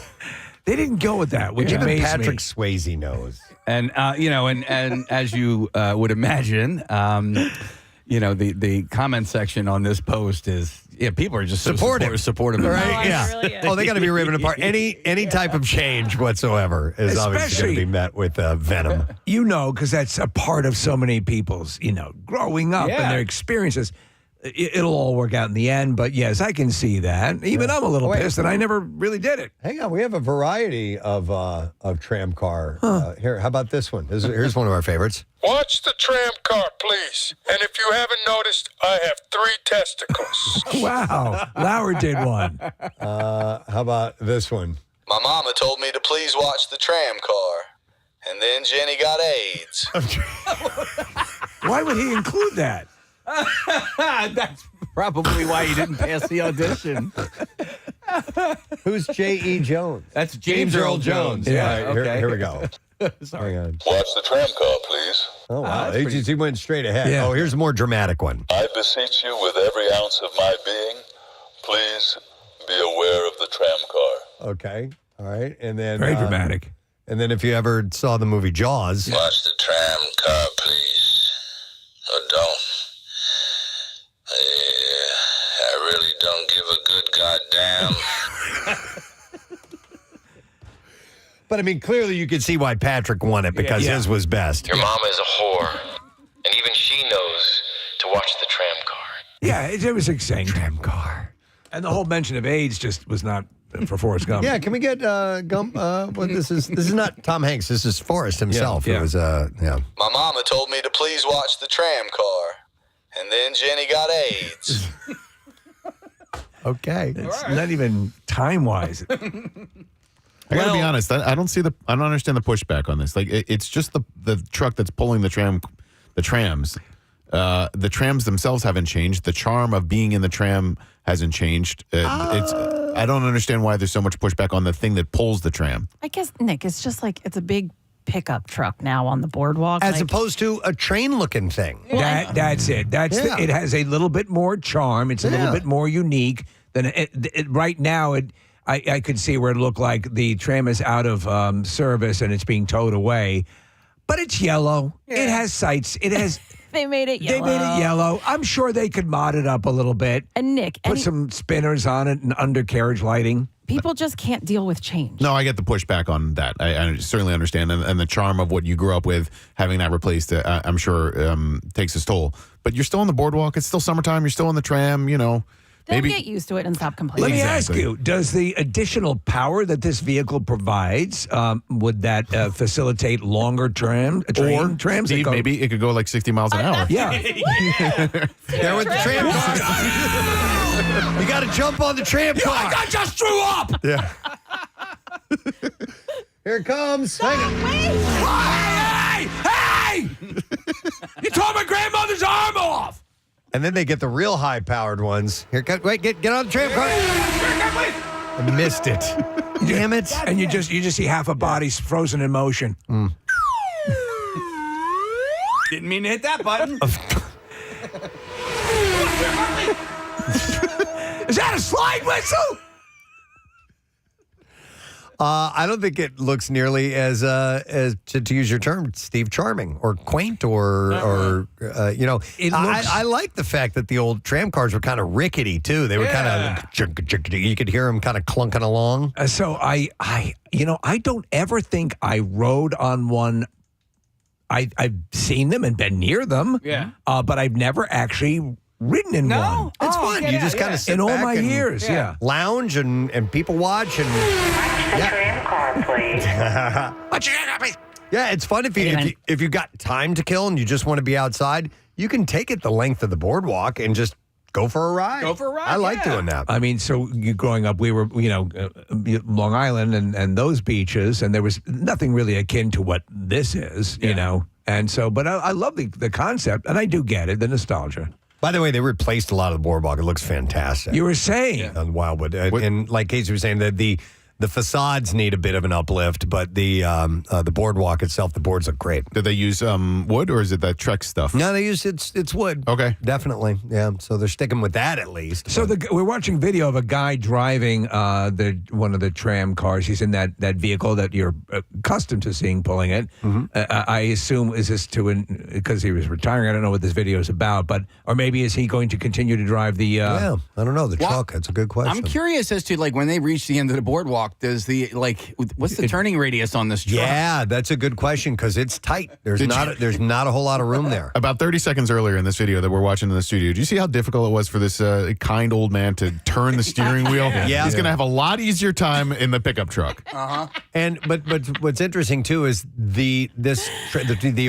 They didn't go with that, which Even amazed Patrick me. Swayze knows. And and as you would imagine, the comment section on this post is people are just supportive, supportive, right? Yeah. They got to be ripping apart any type of change whatsoever is obviously going to be met with venom. Because that's a part of so many people's growing up and their experiences. It'll all work out in the end, but yes, I can see that. Even I'm a little pissed that I never really did it. Hang on, we have a variety of tram car. Here, how about this one? Here's one of our favorites. Watch the tram car, please. And if you haven't noticed, I have 3 testicles. Wow, Lauer did one. How about this one? My mama told me to please watch the tram car. And then Jenny got AIDS. Why would he include that? That's probably why he didn't pass the audition. Who's J.E. Jones? That's James Earl Jones. Yeah, Right, okay. here we go. Sorry. Hang on. Watch the tram car, please. Oh, wow. He went straight ahead. Yeah. Oh, here's a more dramatic one. I beseech you with every ounce of my being, please be aware of the tram car. Okay. All right. And then Very dramatic. And then if you ever saw the movie Jaws. Watch the tram car, please. Or don't. I really don't give a good goddamn. But I mean, clearly you could see why Patrick won it because his was best. Your mama is a whore. And even she knows to watch the tram car. Yeah, it was saying tram car. And the whole mention of AIDS just was not for Forrest Gump. Yeah, can we get Gump? This is not Tom Hanks. This is Forrest himself. Yeah. It was My mama told me to please watch the tram car. And then Jenny got AIDS. Okay. It's not even time-wise. I got to be honest. I don't understand the pushback on this. Like, it's just the truck that's pulling the trams. The trams themselves haven't changed. The charm of being in the tram hasn't changed. I don't understand why there's so much pushback on the thing that pulls the tram. I guess, Nick, it's just like it's a big pickup truck now on the boardwalk. As opposed to a train-looking thing. That's it. It has a little bit more charm. It's a little bit more unique than right now. I could see where it looked like the tram is out of service and it's being towed away. But it's yellow. It has sights. It has... They made it yellow. They made it yellow. I'm sure they could mod it up a little bit. And Nick... Put some spinners on it and undercarriage lighting. People just can't deal with change. No, I get the pushback on that. I certainly understand. And the charm of what you grew up with, having that replaced, I'm sure takes its toll. But you're still on the boardwalk. It's still summertime. You're still on the tram, They'll get used to it and stop complaining. Let me ask you, does the additional power that this vehicle provides, would that facilitate longer trams? Steve, maybe it could go like 60 miles an hour. Yeah. There with the tram car. You got to jump on the tram car. I just threw up. Yeah. Here it comes. Hey! You tore my grandmother's arm off. And then they get the real high-powered ones. Here, wait, get on the tram car. I missed it. Damn it! And you just see half a body frozen in motion. Didn't mean to hit that button. Is that a slide whistle? I don't think it looks nearly as to use your term, Steve, charming or quaint or I like the fact that the old tram cars were kind of rickety too. They were kind of you could hear them kind of clunking along. So I don't ever think I rode on one. I've seen them and been near them. Yeah. But I've never actually ridden in one. It's fun. You just kind of sit in all back my and years. Yeah. Lounge and people watch and. Tram car, please. Yeah, it's fun if you got time to kill and you just want to be outside. You can take it the length of the boardwalk and just go for a ride. I like doing that. I mean, so growing up, we were, Long Island and those beaches, and there was nothing really akin to what this is, And so, but I love the concept, and I do get it, the nostalgia. By the way, they replaced a lot of the boardwalk. It looks fantastic. You were saying on Wildwood, and like Casey was saying, that the facades need a bit of an uplift, but the boardwalk itself, the boards look great. Did they use wood or is it that Trek stuff? No, they use it's wood. Okay, definitely, yeah. So they're sticking with that at least. So we're watching video of a guy driving one of the tram cars. He's in that vehicle that you're accustomed to seeing pulling it. Mm-hmm. I assume is this because he was retiring. I don't know what this video is about, or maybe is he going to continue to drive the? Yeah, I don't know the truck. That's a good question. I'm curious as to when they reach the end of the boardwalk. Does what's the turning radius on this truck? Yeah, that's a good question because it's tight. There's not a whole lot of room there. About 30 seconds earlier in this video that we're watching in the studio, do you see how difficult it was for this kind old man to turn the steering wheel? Yeah. He's going to have a lot easier time in the pickup truck. And but what's interesting too is the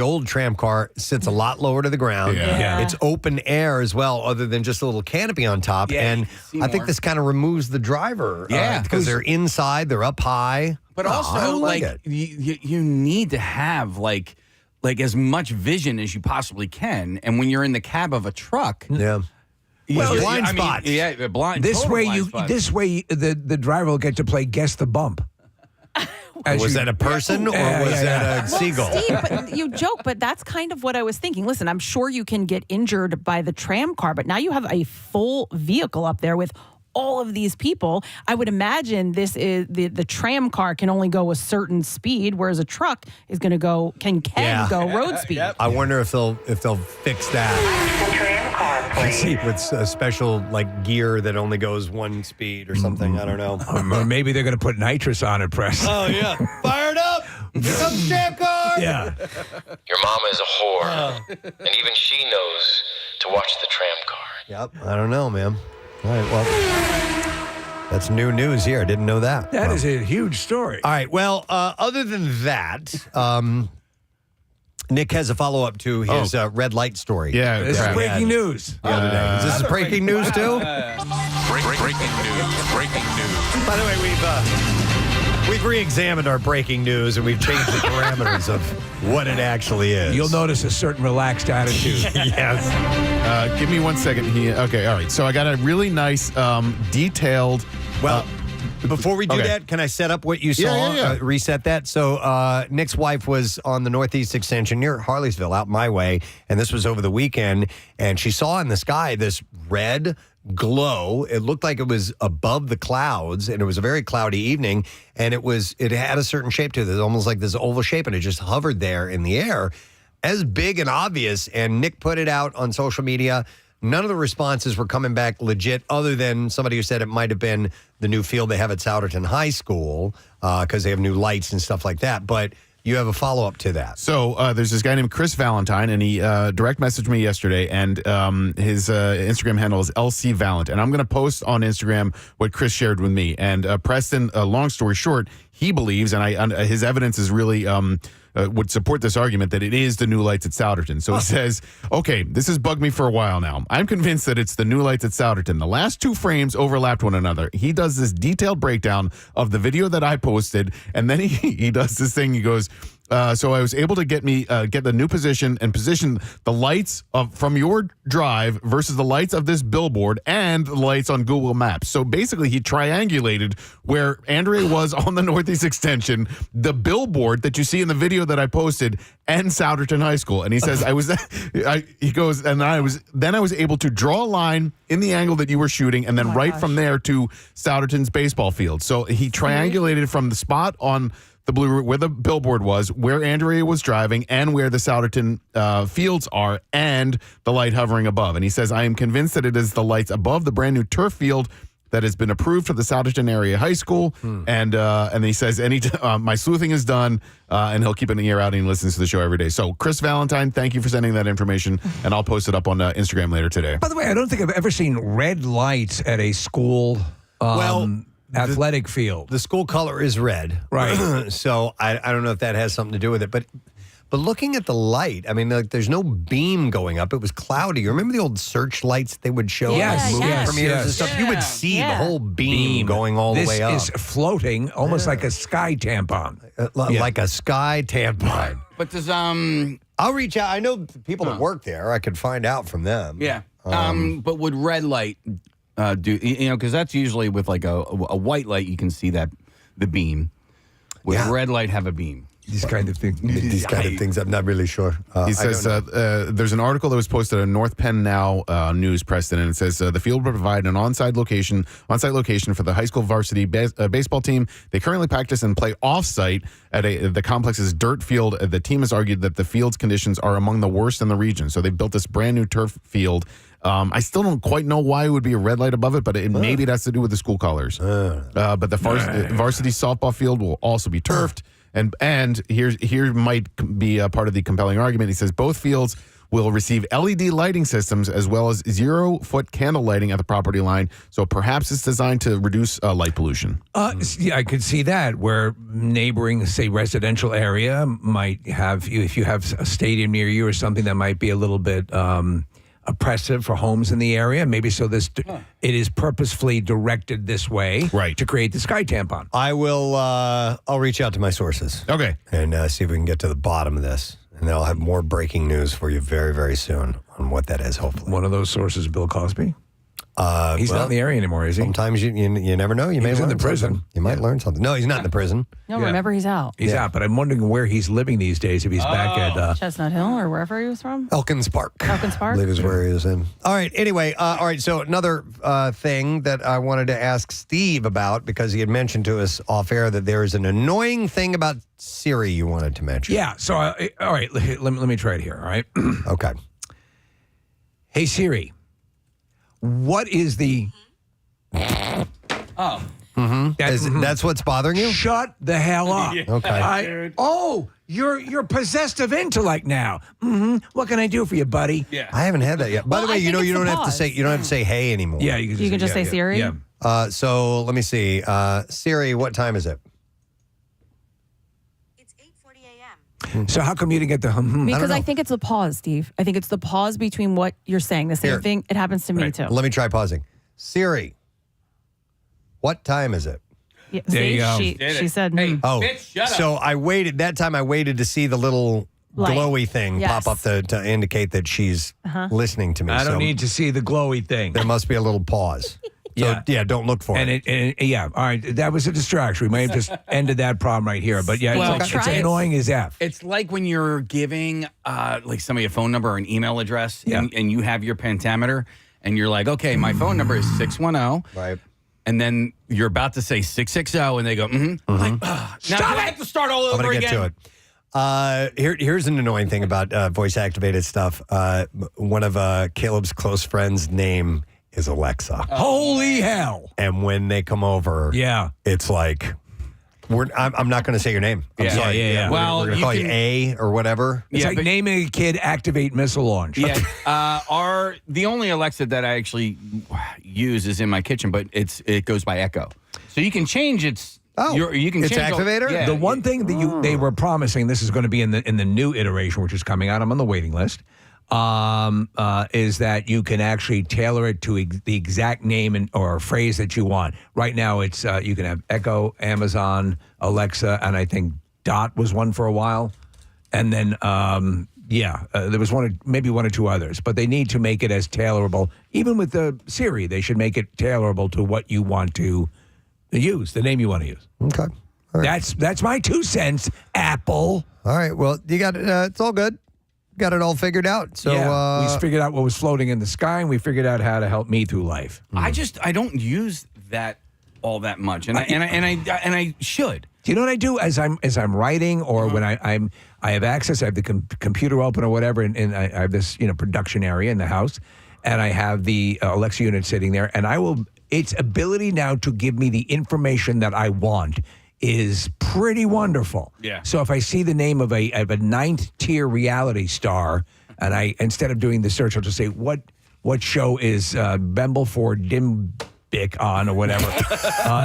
old tram car sits a lot lower to the ground. Yeah. It's open air as well, other than just a little canopy on top. Yeah, and I think more. this kind of removes the driver. Yeah. Because they're inside, they're up high. But I also, like it. you need to have like as much vision as you possibly can, and when you're in the cab of a truck, yeah. Well, blind spots. Yeah, blind. This total way, blind spots. the driver will get to play guess the bump. Was that a person or was that a seagull? Steve, but you joke, but that's kind of what I was thinking. Listen, I'm sure you can get injured by the tram car, but now you have a full vehicle up there with all of these people. I would imagine this is the tram car can only go a certain speed, whereas a truck is going to go can go road speed. I wonder if they'll fix that. Tram car, please. With a special gear that only goes one speed or something. I don't know. Or maybe they're going to put nitrous on it, Preston. Oh yeah, fired up. Here comes the tram car. Yeah. Your mama is a whore, and even she knows to watch the tram car. Yep. I don't know, man. All right, well, that's new news here. I didn't know that. That is a huge story. All right, well, other than that, Nick has a follow-up to his red light story. Yeah, this is breaking news. The other day. Is this breaking news, too? Breaking news. Breaking news. By the way, We've re-examined our breaking news and we've changed the parameters of what it actually is. You'll notice a certain relaxed attitude. Yes. Give me 1 second. Okay, all right. So I got a really nice, detailed. Well, before we do that, can I set up what you saw? Yeah. Reset that. So Nick's wife was on the Northeast Extension near Harleysville, out my way, and this was over the weekend, and she saw in the sky this red glow. It looked like it was above the clouds, and it was a very cloudy evening, and it had a certain shape to it. It was almost like this oval shape, and it just hovered there in the air as big and obvious, and Nick put it out on social media. None of the responses were coming back legit, other than somebody who said it might have been the new field they have at Souderton High School because they have new lights and stuff like that. But you have a follow-up to that. So there's this guy named Chris Valentine, and he direct messaged me yesterday, and his Instagram handle is LC Valent. And I'm going to post on Instagram what Chris shared with me. And Preston, long story short, he believes, and his evidence is really would support this argument that it is the new lights at Souderton. So he says, okay, this has bugged me for a while now. I'm convinced that it's the new lights at Souderton. The last two frames overlapped one another. He does this detailed breakdown of the video that I posted, and then he does this thing. He goes, so I was able to get the new position and position the lights from your drive versus the lights of this billboard and the lights on Google Maps. So basically, he triangulated where Andrea was on the Northeast Extension, the billboard that you see in the video that I posted, and Souderton High School. And he says, I was able to draw a line in the angle that you were shooting, and then from there to Souderton's baseball field. So he triangulated from the spot on the blue route where the billboard was, where Andrea was driving, and where the Souderton fields are, and the light hovering above. And he says, I am convinced that it is the lights above the brand new turf field that has been approved for the Souderton area high school. And he says, my sleuthing is done, and he'll keep an ear out, and he listens to the show every day. So Chris Valentine, thank you for sending that information, and I'll post it up on Instagram later today. By the way, I don't think I've ever seen red lights at a school athletic field. The school color is red. Right. So I don't know if that has something to do with it. But looking at the light, I mean, like, there's no beam going up. It was cloudy. You remember the old searchlights they would show? Movie premieres and stuff? You would see the whole beam going all the way up. This is floating, almost like a sky tampon. Like a sky tampon. But does I'll reach out. I know people that work there. I could find out from them. Yeah. But would red light do, because that's usually with like a white light, you can see that the beam. Would red light have a beam? These kind of things. These kind of things, I'm not really sure. He says there's an article that was posted on North Penn Now News, Preston, and it says the field will provide an on-site location for the high school varsity baseball team. They currently practice and play off-site at the complex's dirt field. The team has argued that the field's conditions are among the worst in the region, so they built this brand new turf field. I still don't quite know why it would be a red light above it, but maybe it has to do with the school colors. But the varsity softball field will also be turfed. And here might be a part of the compelling argument. He says both fields will receive LED lighting systems as well as 0-foot candle lighting at the property line. So perhaps it's designed to reduce light pollution. Yeah, I could see that, where neighboring, say, residential area might have, if you have a stadium near you or something that might be a little bit oppressive for homes in the area. Maybe so it is purposefully directed this way to create the sky tampon. I will, I'll reach out to my sources. Okay. And see if we can get to the bottom of this. And then I'll have more breaking news for you very, very soon on what that is, hopefully. One of those sources, Bill Cosby? He's not in the area anymore, is he? Sometimes you never know. He's in the prison. You might learn something. No, he's not in the prison. No, remember, he's out. He's out, but I'm wondering where he's living these days, if he's back at... Chestnut Hill or wherever he was from? Elkins Park. Elkins Park? I believe is where he is in. All right, anyway. All right, so another thing that I wanted to ask Steve about, because he had mentioned to us off air that there is an annoying thing about Siri you wanted to mention. Yeah, so, all right, let me try it here, all right? Okay. Hey, Siri, what is the... That's what's bothering you? Shut the hell up. Okay. You're possessed of intellect now. What can I do for you, buddy? Yeah. I haven't had that yet. By the way, you don't have to say hey anymore. Yeah, you can just say Siri. Yeah. So let me see. Siri, what time is it? So how come you didn't get the Because I think it's the pause, Steve. I think it's the pause between what you're saying. The same thing. It happens to me too. Let me try pausing. Siri, what time is it? Yeah, There you go. She said, Hey, Oh, bitch, shut so up. I waited. That time I waited to see the little Light. glowy thing Yes. pop up to indicate that she's listening to me. I don't so need to see the glowy thing. there must be a little pause. So, yeah, don't look for it. Yeah, all right. That was a distraction. We may have just ended that problem right here. But yeah, Well, it's try it. annoying as F. It's like when you're giving like somebody a phone number or an email address and you have your pentameter and you're like, okay, my phone number is 610. Right. And then you're about to say 660 and they go, Like, now I have to start all I'm over going to again. get to it. Here's an annoying thing about voice-activated stuff. One of Caleb's close friends' name is Alexa. Holy hell. And when they come over, it's like, I'm not going to say your name. I'm sorry. Yeah. Well, we're going to call you A or whatever. It's like naming a kid activate missile launch. Yeah. The only Alexa that I actually use is in my kitchen, but it goes by Echo. So you can change its. You can it's change activator. Yeah. The one thing that they were promising, this is going to be in the new iteration, which is coming out. I'm on the waiting list. Is that you can actually tailor it to the exact name or phrase that you want. Right now, it's you can have Echo, Amazon, Alexa, and I think Dot was one for a while, and then there was maybe one or two others. But they need to make it as tailorable. Even with the Siri, they should make it tailorable to what you want to use, the name you want to use. Okay, all right. That's my 2 cents. Apple. All right. Well, you got it. It's all good. Got it all figured out. So we figured out what was floating in the sky, and we figured out how to help me through life. I don't use that all that much, and I should. Do you know what I do as I'm writing, or when I have access? I have the computer open or whatever, and I have this production area in the house, and I have the Alexa unit sitting there, and its ability now to give me the information that I want is pretty wonderful. Yeah. So if I see the name of a 9th tier reality star, and instead of doing the search, I'll just say what show is Bemble for Dimbick on or whatever.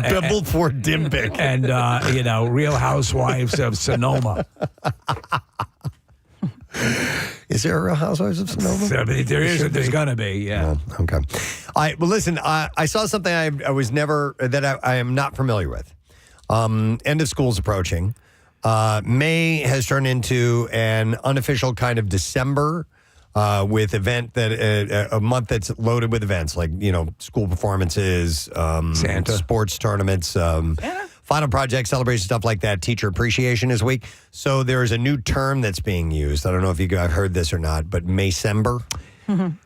Bemble for Dimbick. And Real Housewives of Sonoma. Is there a Real Housewives of Sonoma? There's gonna be, yeah. Oh, okay. All right. Well, listen. I saw something I was never that I am not familiar with. End of school's approaching. May has turned into an unofficial kind of December with event that a month that's loaded with events like school performances, Santa, sports tournaments, final project celebration, stuff like that. Teacher Appreciation is week. So there is a new term that's being used. I don't know if you guys heard this or not, but Maycember.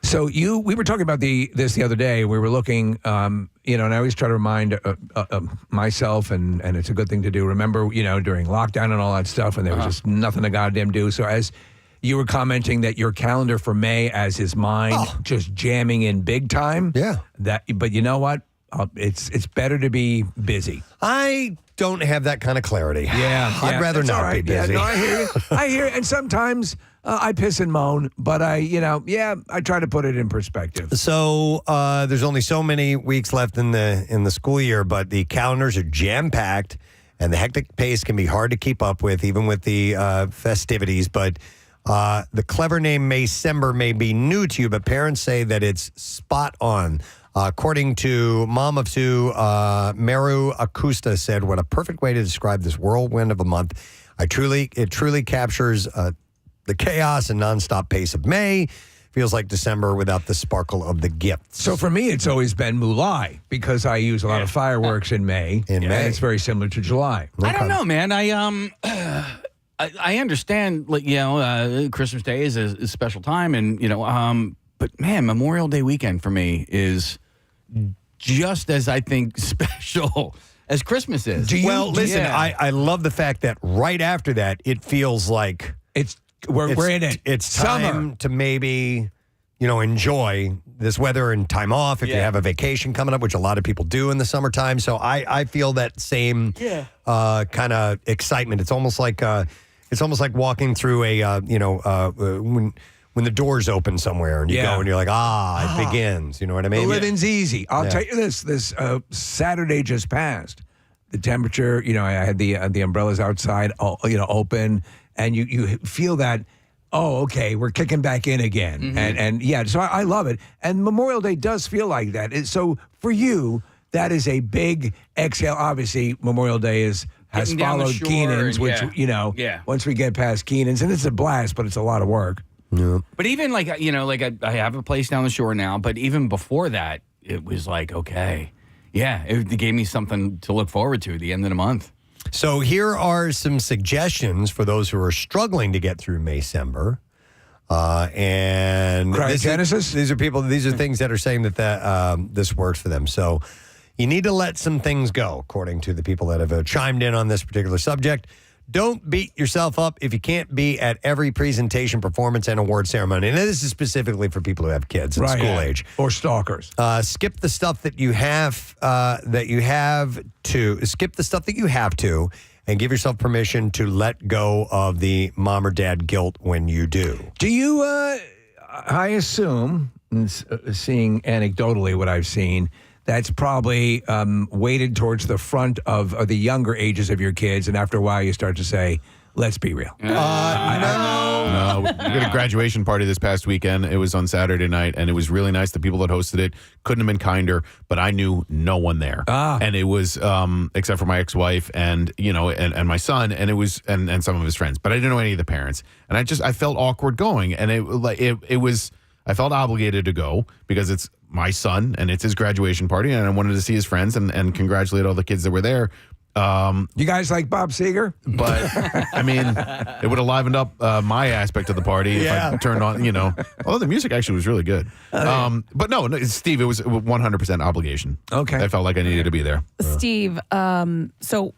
So we were talking about this the other day. We were looking, and I always try to remind myself, and it's a good thing to do. Remember, during lockdown and all that stuff, and there was just nothing to goddamn do. So as you were commenting that your calendar for May, as his mind just jamming in big time. Yeah. But you know what? It's better to be busy. I don't have that kind of clarity. I'd rather not be busy. Yeah, no, I hear you. I hear it. And sometimes I piss and moan, but I try to put it in perspective. So there's only so many weeks left in the school year, but the calendars are jam-packed, and the hectic pace can be hard to keep up with, even with the festivities. But the clever name Maycember may be new to you, but parents say that it's spot on. According to mom of two, Meru Akusta said, "What a perfect way to describe this whirlwind of a month. It truly captures the chaos and nonstop pace of May. Feels like December without the sparkle of the gifts." So for me, it's always been Mulai because I use a lot of fireworks in May. May. And it's very similar to July. I don't know, man. I understand, Christmas Day is a special time, and but man, Memorial Day weekend for me is just as I think special as Christmas is. Listen, I love the fact that right after that, it feels like we're in it. It's time to maybe, enjoy this weather and time off if you have a vacation coming up, which a lot of people do in the summertime. So I feel that same kind of excitement. It's almost like walking through when the doors open somewhere and you go and you're like, it begins. You know what I mean? The living's easy. I'll tell you this Saturday just passed. The temperature, I had the umbrellas outside, open, and you feel that, okay, we're kicking back in again. Mm-hmm. And so I love it. And Memorial Day does feel like that. So for you, that is a big exhale. Obviously, Memorial Day has Getting down the followed shore Keenan's, and- which, once we get past Keenan's, and it's a blast, but it's a lot of work. Yeah. But even like, I have a place down the shore now, but even before that, it was like, okay. Yeah, it gave me something to look forward to at the end of the month. So here are some suggestions for those who are struggling to get through Maycember. And Cryogenesis? These are things that are saying that this works for them. So you need to let some things go, according to the people that have chimed in on this particular subject. Don't beat yourself up if you can't be at every presentation, performance, and award ceremony. And this is specifically for people who have kids in school age. Or stalkers. Skip the stuff that you have skip the stuff that you have to, and give yourself permission to let go of the mom or dad guilt when you do. Do you, I assume, seeing anecdotally what I've seen, that's probably weighted towards the front of the younger ages of your kids, and after a while you start to say, let's be real. No, we did a graduation party this past weekend. It was on Saturday night, and it was really nice. The people that hosted it couldn't have been kinder, but I knew no one there. And it was, except for my ex-wife and my son, and it was, and some of his friends, but I didn't know any of the parents. And I felt awkward going, and it was, I felt obligated to go because it's my son and it's his graduation party, and I wanted to see his friends and congratulate all the kids that were there. You guys like Bob Seger? But I mean, it would have livened up my aspect of the party if I turned on, although the music actually was really good. But no, Steve, it was 100% obligation. Okay. I felt like I needed to be there. Steve, so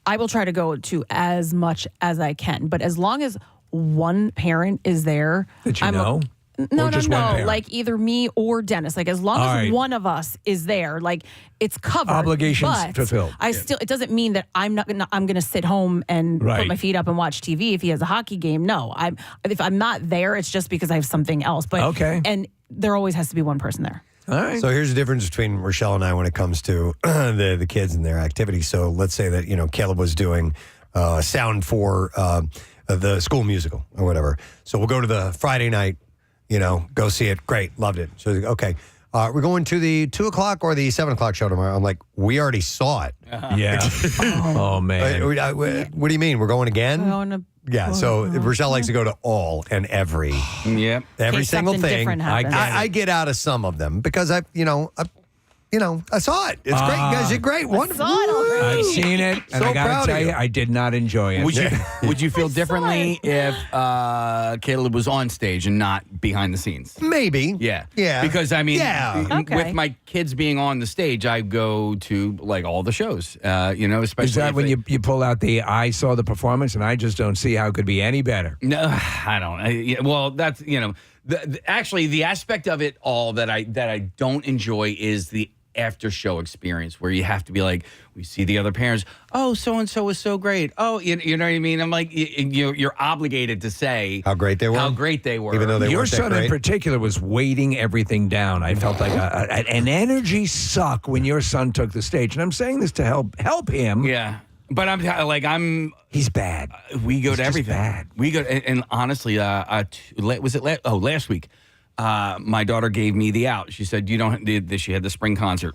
I will try to go to as much as I can, but as long as one parent is there. That you know? No, Or just one parent? like either me or Dennis. Like as long All as right. one of us is there, like it's covered. Obligations but fulfilled. It doesn't mean that I'm gonna sit home and put Right. my feet up and watch TV if he has a hockey game. No, if I'm not there, it's just because I have something else. But Okay. and there always has to be one person there. All right. So here's the difference between Rochelle and I when it comes to the kids and their activities. So let's say that, Caleb was doing sound for the school musical or whatever. So we'll go to the Friday night, go see it. Great. Loved it. So, okay. We're going to the 2 o'clock or the 7 o'clock show tomorrow. I'm like, we already saw it. Yeah. Oh, man. What do you mean? We're going again? We're going to- Yeah, so Rochelle likes to go to all and every. Yep. Every Case single something thing. different happens. I get out of some of them because I saw it. It's great. You guys did great. Wonderful. I've seen it, and So I proud got of to tell you. you, I did not enjoy it. Would you feel differently if Caleb was on stage and not behind the scenes? Maybe. Yeah. Yeah. Because I mean, Yeah. Okay. with my kids being on the stage, I go to like all the shows. Especially Is that if when it- you pull out I saw the performance, and I just don't see how it could be any better? No, I don't. Well, that's actually the aspect of it all that I don't enjoy is the after show experience where you have to be like, we see the other parents. Oh, so and so was so great. Oh, you know what I mean? I'm like, you're obligated to say How great they were. how great they were. Even though they Your weren't that son in great. particular was weighting everything down. I felt like an energy suck when your son took the stage, and I'm saying this to help him. Yeah. But I'm He's bad. We go He's to just everything. bad. We go and honestly, last week, my daughter gave me the out. She said, she had the spring concert,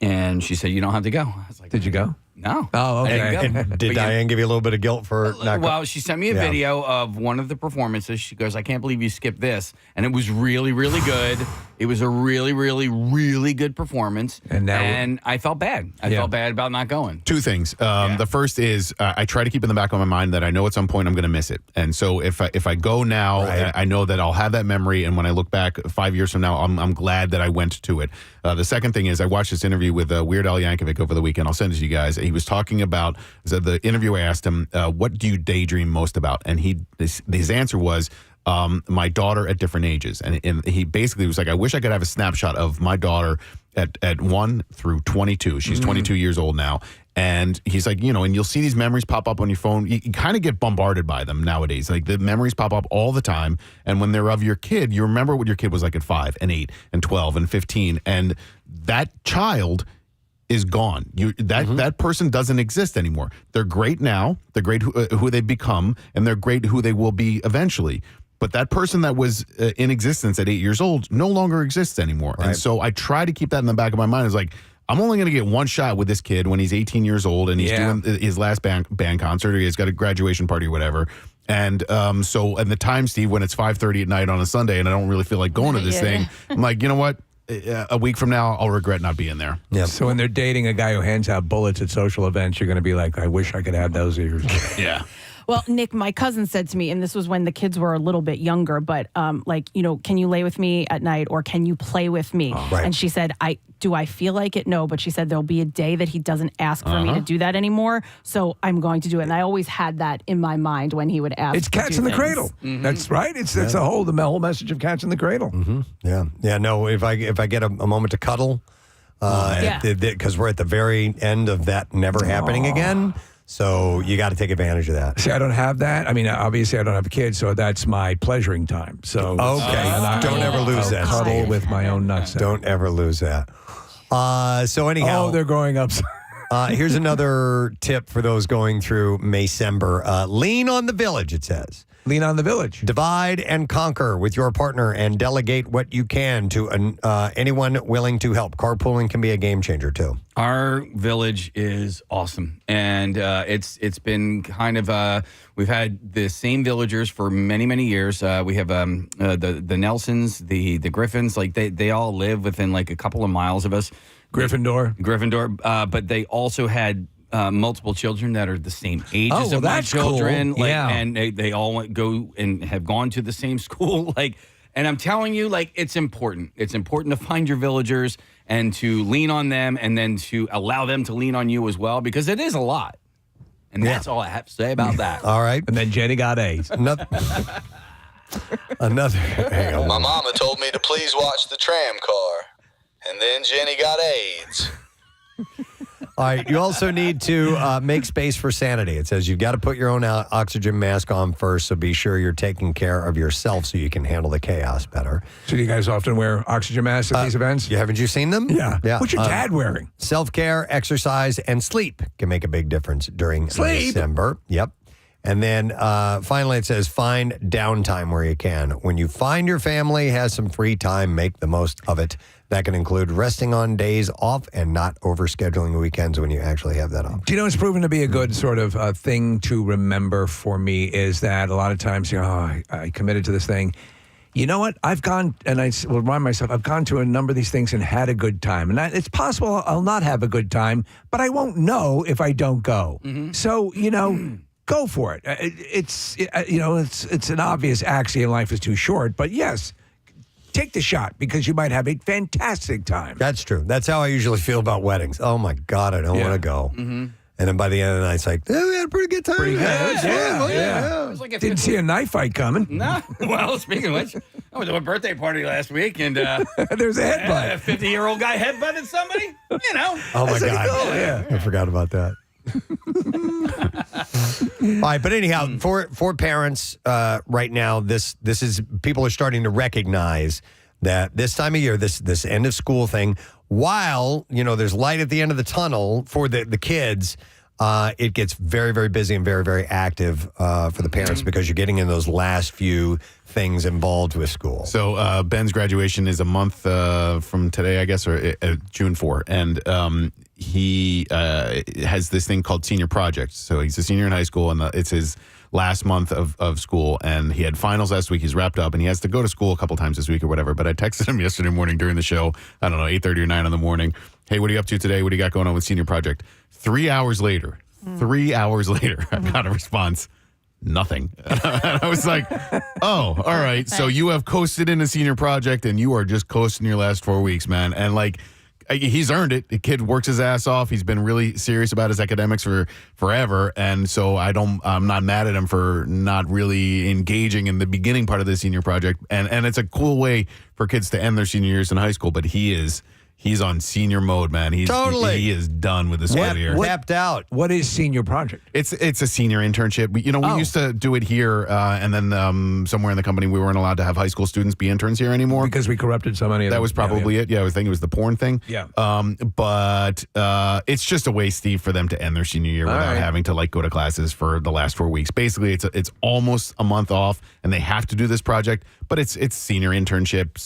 and she said, you don't have to go. I was like, Did you go? No. Oh, I didn't okay. go. And But, did Diane give you a little bit of guilt for not well, she sent me a Yeah. video of one of the performances. She goes, I can't believe you skipped this. And it was really, really good. It was a really, really, really good performance. And I felt bad. I felt bad about not going. Two things. The first is I try to keep in the back of my mind that I know at some point I'm going to miss it. And so if I go now, I know that I'll have that memory. And when I look back 5 years from now, I'm glad that I went to it. The second thing is I watched this interview with Weird Al Yankovic over the weekend. I'll send it to you guys. He was talking about, so the interviewer asked him, what do you daydream most about? And his answer was, my daughter at different ages. And he basically was like, I wish I could have a snapshot of my daughter at 1 through 22. She's 22 years old now. And he's like, and you'll see these memories pop up on your phone. You kind of get bombarded by them nowadays. Like the memories pop up all the time. And when they're of your kid, you remember what your kid was like at 5 and 8 and 12 and 15. And that child is gone. That person doesn't exist anymore. They're great now. They're great who they've become, and they're great who they will be eventually. But that person that was in existence at 8 years old no longer exists anymore. Right. And so I try to keep that in the back of my mind. It's like, I'm only going to get one shot with this kid when he's 18 years old and he's doing his last band concert, or he's got a graduation party or whatever. And so at the time, Steve, when it's 5:30 at night on a Sunday and I don't really feel like going to this thing, I'm like, you know what? A week from now, I'll regret not being there. Yeah. So when they're dating a guy who hands out bullets at social events, you're going to be like, I wish I could have those ears. Yeah. Well, Nick, my cousin said to me, and this was when the kids were a little bit younger, but can you lay with me at night or can you play with me? Right. And she said, do I feel like it? No, but she said there'll be a day that he doesn't ask for me to do that anymore, so I'm going to do it. And I always had that in my mind when he would ask. It's cats in the cradle. Mm-hmm. That's right. It's the whole message of cats in the cradle. Mm-hmm. Yeah. No, if I get a moment to cuddle, because we're at the very end of that never happening again. So you got to take advantage of that. See, I don't have that. I mean, obviously, I don't have a kid, so that's my pleasuring time. So don't ever lose that. Cuddle with my own nuts. Don't ever lose that. So anyhow, they're growing up. Here's another tip for those going through Maycember. Lean on the village, it says. Lean on the village. Divide and conquer with your partner and delegate what you can to anyone willing to help. Carpooling can be a game changer, too. Our village is awesome. And it's been kind of, we've had the same villagers for many, many years. We have the Nelsons, the Griffins, like they all live within like a couple of miles of us. Gryffindor. But they also had multiple children that are the same ages of my that's children. Cool. And they all go and have gone to the same school. And I'm telling you, it's important. It's important to find your villagers and to lean on them and then to allow them to lean on you as well, because it is a lot. And that's all I have to say about that. All right. And then Jenny got A's. Another. My mama told me to please watch the tram car. And then Jenny got AIDS. All right. You also need to make space for sanity. It says you've got to put your own oxygen mask on first, so be sure you're taking care of yourself so you can handle the chaos better. So do you guys often wear oxygen masks at these events? Haven't you seen them? Yeah. What's your dad wearing? Self-care, exercise, and sleep can make a big difference during December. Yep. And then finally, it says find downtime where you can. When you find your family has some free time, make the most of it. That can include resting on days off and not overscheduling weekends when you actually have that off. Do you know what's proven to be a good sort of thing to remember for me is that a lot of times, I committed to this thing. You know what? I've gone, and I will remind myself, I've gone to a number of these things and had a good time. And it's possible I'll not have a good time, but I won't know if I don't go. Mm-hmm. So, go for it. It's an obvious axiom. Life is too short, but yes, take the shot because you might have a fantastic time. That's true. That's how I usually feel about weddings. Oh my God, I don't want to go. Mm-hmm. And then by the end of the night, it's like, we had a pretty good time. Pretty good. Yeah. It was Didn't see a knife fight coming. No. Well, speaking of which, I went to a birthday party last week, and there's a headbutt. A 50-year-old guy headbutted somebody. Oh my God. I forgot about that. All right, but anyhow, for parents right now, this is people are starting to recognize that this time of year, this end of school thing, while there's light at the end of the tunnel for the kids, it gets very, very busy and very, very active for the parents because you're getting in those last few things involved with school. So Ben's graduation is a month from today, I guess, or June 4. And he has this thing called Senior Project. So he's a senior in high school, and it's his last month of school. And he had finals last week. He's wrapped up, and he has to go to school a couple times this week or whatever. But I texted him yesterday morning during the show, I don't know, 8:30 or 9 in the morning. Hey, what are you up to today? What do you got going on with Senior Project? 3 hours later, I got a response. Nothing. And I was like, oh, all right. So you have coasted into Senior Project and you are just coasting your last 4 weeks, man. And he's earned it. The kid works his ass off. He's been really serious about his academics for forever. And so I'm not mad at him for not really engaging in the beginning part of the Senior Project. And it's a cool way for kids to end their senior years in high school, but he's on senior mode, man. He is done with the school year. Tapped out. What is Senior Project? It's a senior internship. We used to do it here, and then somewhere in the company we weren't allowed to have high school students be interns here anymore because we corrupted so many of them. That was probably it. Yeah, I was thinking it was the porn thing. Yeah. But it's just a way, Steve, for them to end their senior year without having to go to classes for the last 4 weeks. Basically, it's almost a month off, and they have to do this project. But it's senior internship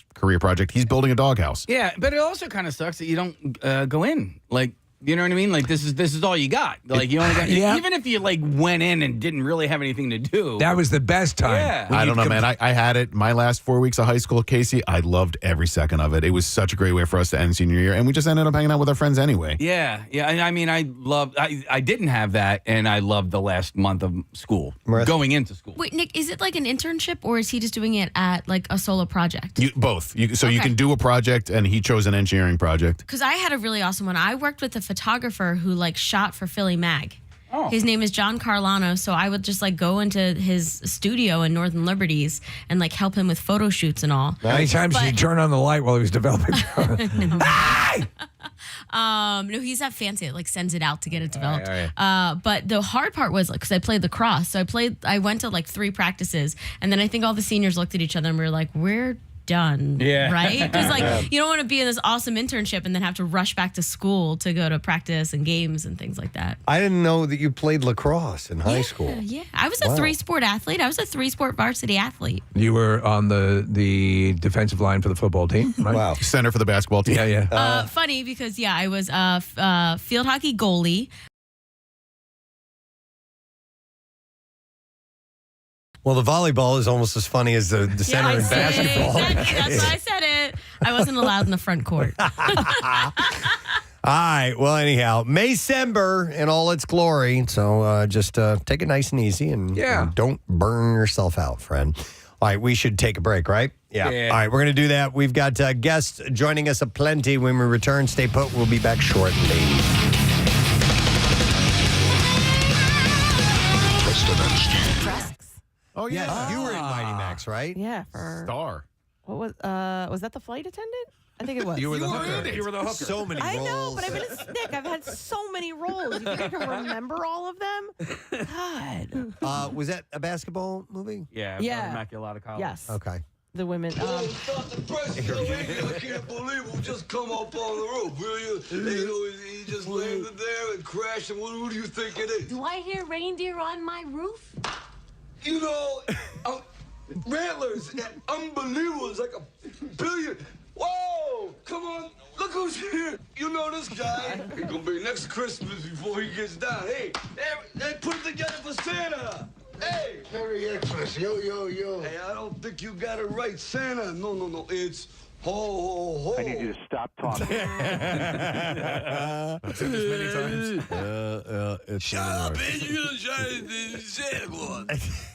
/ career project. He's building a doghouse. Yeah, but But it also kind of sucks that you don't go in. Like, you know what I mean? Like, this is all you got. Like, you only got, even if you, like, went in and didn't really have anything to do. That was the best time. Yeah. I don't know, man. I had it my last 4 weeks of high school, Casey. I loved every second of it. It was such a great way for us to end senior year, and we just ended up hanging out with our friends anyway. Yeah. I mean, I didn't have that, and I loved the last month of school, going into school. Wait, Nick, is it like an internship, or is he just doing it at like a solo project? Both. You can do a project, and he chose an engineering project. Because I had a really awesome one. I worked with a photographer who like shot for Philly Mag. Oh. His name is John Carlano, so I would just like go into his studio in Northern Liberties and like help him with photo shoots and all. How many times did you turn on the light while he was developing? No, he's that fancy. It like sends it out to get it developed. All right. But the hard part was like, because I played lacrosse, so I went to like 3 practices, and then I think all the seniors looked at each other and we were like, we're done, right? Because like you don't want to be in this awesome internship and then have to rush back to school to go to practice and games and things like that. I didn't know that you played lacrosse in high school. Yeah, I was a 3-sport athlete. I was a 3-sport varsity athlete. You were on the defensive line for the football team, right? Wow. Center for the basketball team. Yeah. Funny because I was field hockey goalie. Well, the volleyball is almost as funny as the center in basketball. That's why I said it. I wasn't allowed in the front court. All right. Well, anyhow, Maycember in all its glory. So just take it nice and easy and don't burn yourself out, friend. All right. We should take a break, right? Yeah. All right. We're going to do that. We've got guests joining us aplenty when we return. Stay put. We'll be back shortly. Preston and Steve. Oh, yeah. You were in Mighty Max, right? Yeah. Star. What was that the flight attendant? I think it was. You were the hooker. You were the hooker. So many roles. I know, but I've had so many roles. You think I can remember all of them? God. Was that a basketball movie? Yeah. Immaculata College. Yes. Okay. The women. I can't believe we just come up on the roof, will you? He just landed there and crashed, and who do you think it is? Do I hear reindeer on my roof? You know, Rattlers, unbelievable. It's like $1 billion. Whoa, come on, look who's here. You know this guy. He's gonna be next Christmas before he gets down. Hey, they put it together for Santa. Hey, Merry Xmas, yo. Hey, I don't think you got it right, Santa. No, it's ho, ho, ho. I need you to stop talking. I've said this many times. It's Shut up, man. You're gonna try to Santa Claus.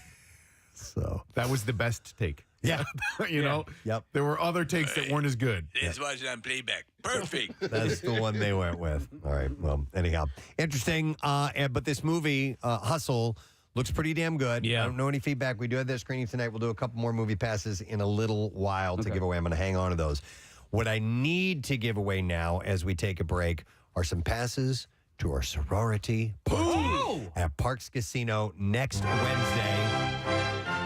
So that was the best take. Yeah. You know? Yep. There were other takes that weren't as good. Let's watch it on playback. Perfect. That's the one they went with. All right. Well, anyhow, interesting. But this movie, Hustle, looks pretty damn good. Yeah. I don't know any feedback. We do have that screening tonight. We'll do a couple more movie passes in a little while to give away. I'm going to hang on to those. What I need to give away now as we take a break are some passes to our sorority party at Parks Casino next Wednesday.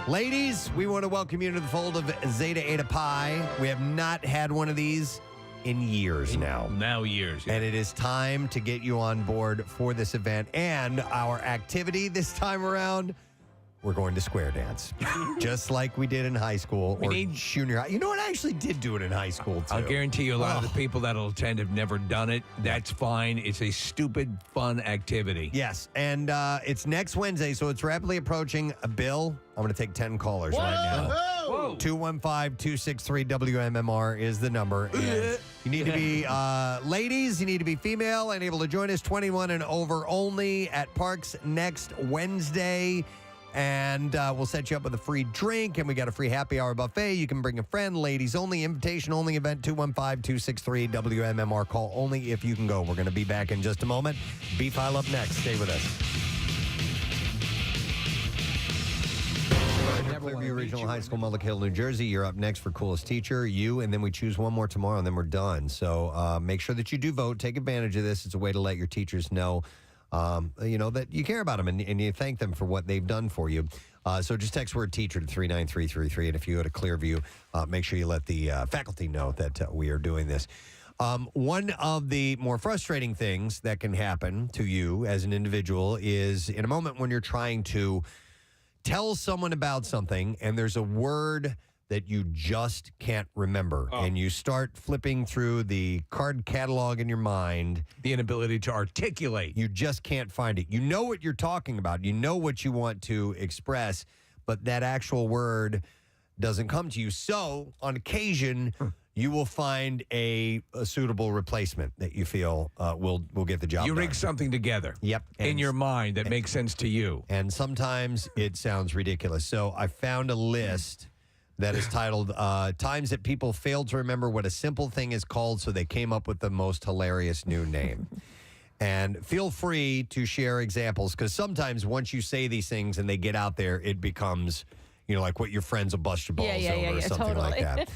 Ladies, we want to welcome you to the fold of Zeta Eta Pi. We have not had one of these in years now. Years. And it is time to get you on board for this event. And our activity this time around, we're going to square dance. Just like we did in high school or junior high. You know what? I actually did do it in high school, too. I'll guarantee you a lot of the people that'll attend have never done it. That's fine. It's a stupid, fun activity. Yes, and it's next Wednesday, so it's rapidly approaching. Bill, I'm going to take 10 callers right now. 215-263-WMMR is the number. And you need to be ladies, you need to be female and able to join us 21 and over only at Parks next Wednesday. And we'll set you up with a free drink, and we got a free happy hour buffet. You can bring a friend, ladies only, invitation only event, 215-263-WMMR. Call only if you can go. We're going to be back in just a moment. B-File up next. Stay with us. Clearview Regional High School, Mullick Hill, New Jersey. You're up next for Coolest Teacher. You, and then we choose one more tomorrow, and then we're done. So make sure that you do vote. Take advantage of this. It's a way to let your teachers know that you care about them and you thank them for what they've done for you. So just text word teacher to 39333. And if you go to Clearview, make sure you let the faculty know that we are doing this. One of the more frustrating things that can happen to you as an individual is in a moment when you're trying to tell someone about something and there's a word that you just can't remember. And you start flipping through the card catalog in your mind. The inability to articulate. You just can't find it. You know what you're talking about. You know what you want to express, but that actual word doesn't come to you. So on occasion, you will find a suitable replacement that you feel will get the job done. You rig something together. Yep. In your mind that makes sense to you. And sometimes it sounds ridiculous. So I found a list that is titled Times That People Failed to Remember What a Simple Thing is Called, so they came up with the most hilarious new name. And feel free to share examples, because sometimes once you say these things and they get out there, it becomes, like what your friends will bust your balls over or something totally. like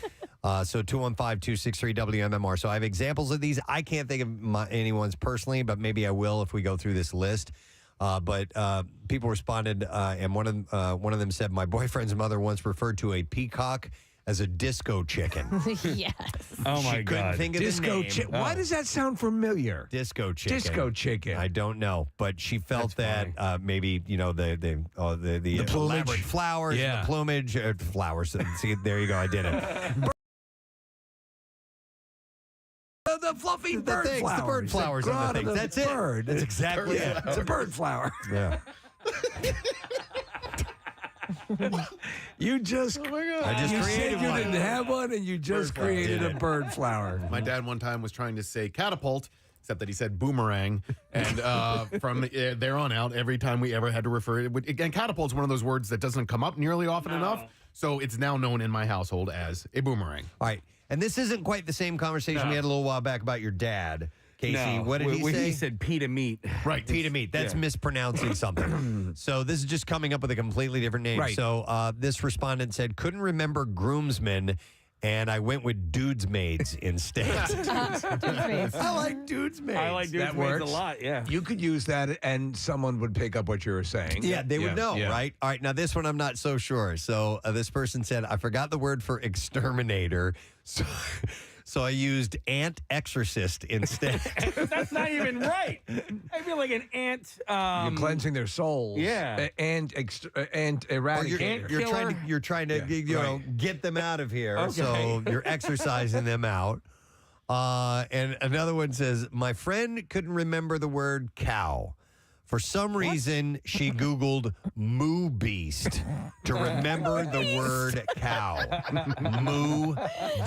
that. So 215-263-WMMR. So I have examples of these. I can't think of anyone's personally, but maybe I will if we go through this list. But people responded, and one of them said, my boyfriend's mother once referred to a peacock as a disco chicken. Yes. Oh, my She God. couldn't think of Disco the name. chicken. Why does that sound familiar? Disco chicken. Disco chicken. I don't know, but she felt that maybe the plumage. elaborate flowers, Yeah. the plumage, flowers. See, there you go. I did it. The fluffy bird things, flowers. the bird flowers on the Grot of things. That's it. bird. That's exactly it. It's a bird flower. Yeah. You just, I just you created said you one. didn't have one, and you just Bird flower. created Did a it. bird flower. My dad one time was trying to say catapult, except that he said boomerang. And from there on out, every time we ever had to refer it, again, catapult's one of those words that doesn't come up nearly often enough. So it's now known in my household as a boomerang. All right. And this isn't quite the same conversation we had a little while back about your dad. Casey, what did he say? He said pita meat. Right, pita meat. That's mispronouncing something. So this is just coming up with a completely different name. Right. So this respondent said, couldn't remember groomsmen, and I went with dudes maids instead. I like dudes maids. I like dudes That maids a works. lot, yeah. You could use that, and someone would pick up what you were saying. Yeah, they would know, yeah. right? All right, now this one I'm not so sure. So this person said, I forgot the word for exterminator, so I used ant exorcist instead. That's not even right. I feel like an ant. You're cleansing their souls. Yeah. And eradicator. You're trying to get them out of here. Okay. So you're exercising them out. And another one says, my friend couldn't remember the word cow. For some reason, she Googled moo beast to remember the word cow. Moo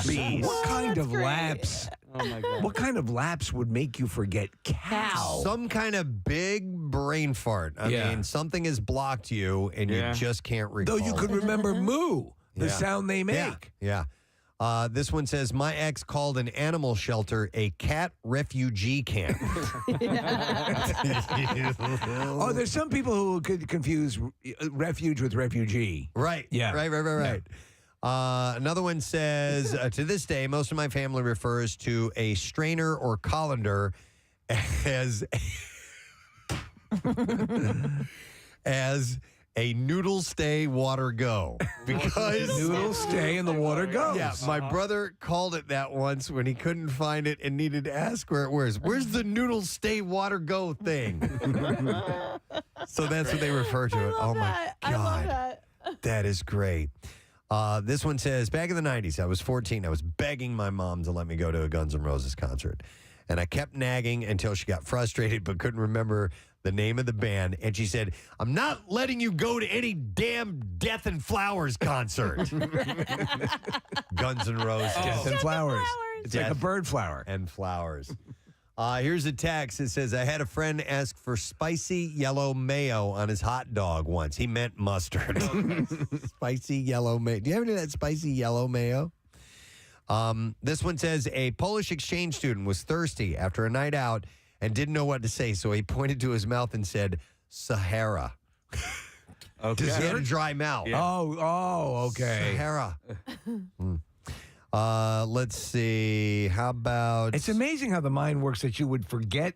beast. What kind of lapse? Oh my God. What kind of lapse would make you forget cow? Some kind of big brain fart. I mean, something has blocked you and you just can't recall. Though you could remember moo, the sound they make. Yeah. This one says, my ex called an animal shelter a cat refugee camp. Oh, there's some people who could confuse refuge with refugee. Right. Yeah. Right. Another one says, to this day, most of my family refers to a strainer or colander as a noodle stay water go, because Noodle stay and the water goes. Yeah, my brother called it that once when he couldn't find it and needed to ask where it was. Where's the noodle stay water go thing? So that's what they refer to it. Oh my God. I love that. That is great. This one says, back in the 90s, I was 14. I was begging my mom to let me go to a Guns N' Roses concert. And I kept nagging until she got frustrated but couldn't remember the name of the band. And she said, I'm not letting you go to any damn Death and Flowers concert. Guns N' Roses. Death and flowers. It's like a Death bird flower. and Flowers. Here's a text. It says, I had a friend ask for spicy yellow mayo on his hot dog once. He meant mustard. Spicy yellow mayo. Do you have any of that spicy yellow mayo? This one says, a Polish exchange student was thirsty after a night out and didn't know what to say, so he pointed to his mouth and said, Sahara. Okay. He had a dry mouth. Yeah. Oh, okay. Sahara. Let's see. How about... It's amazing how the mind works that you would forget.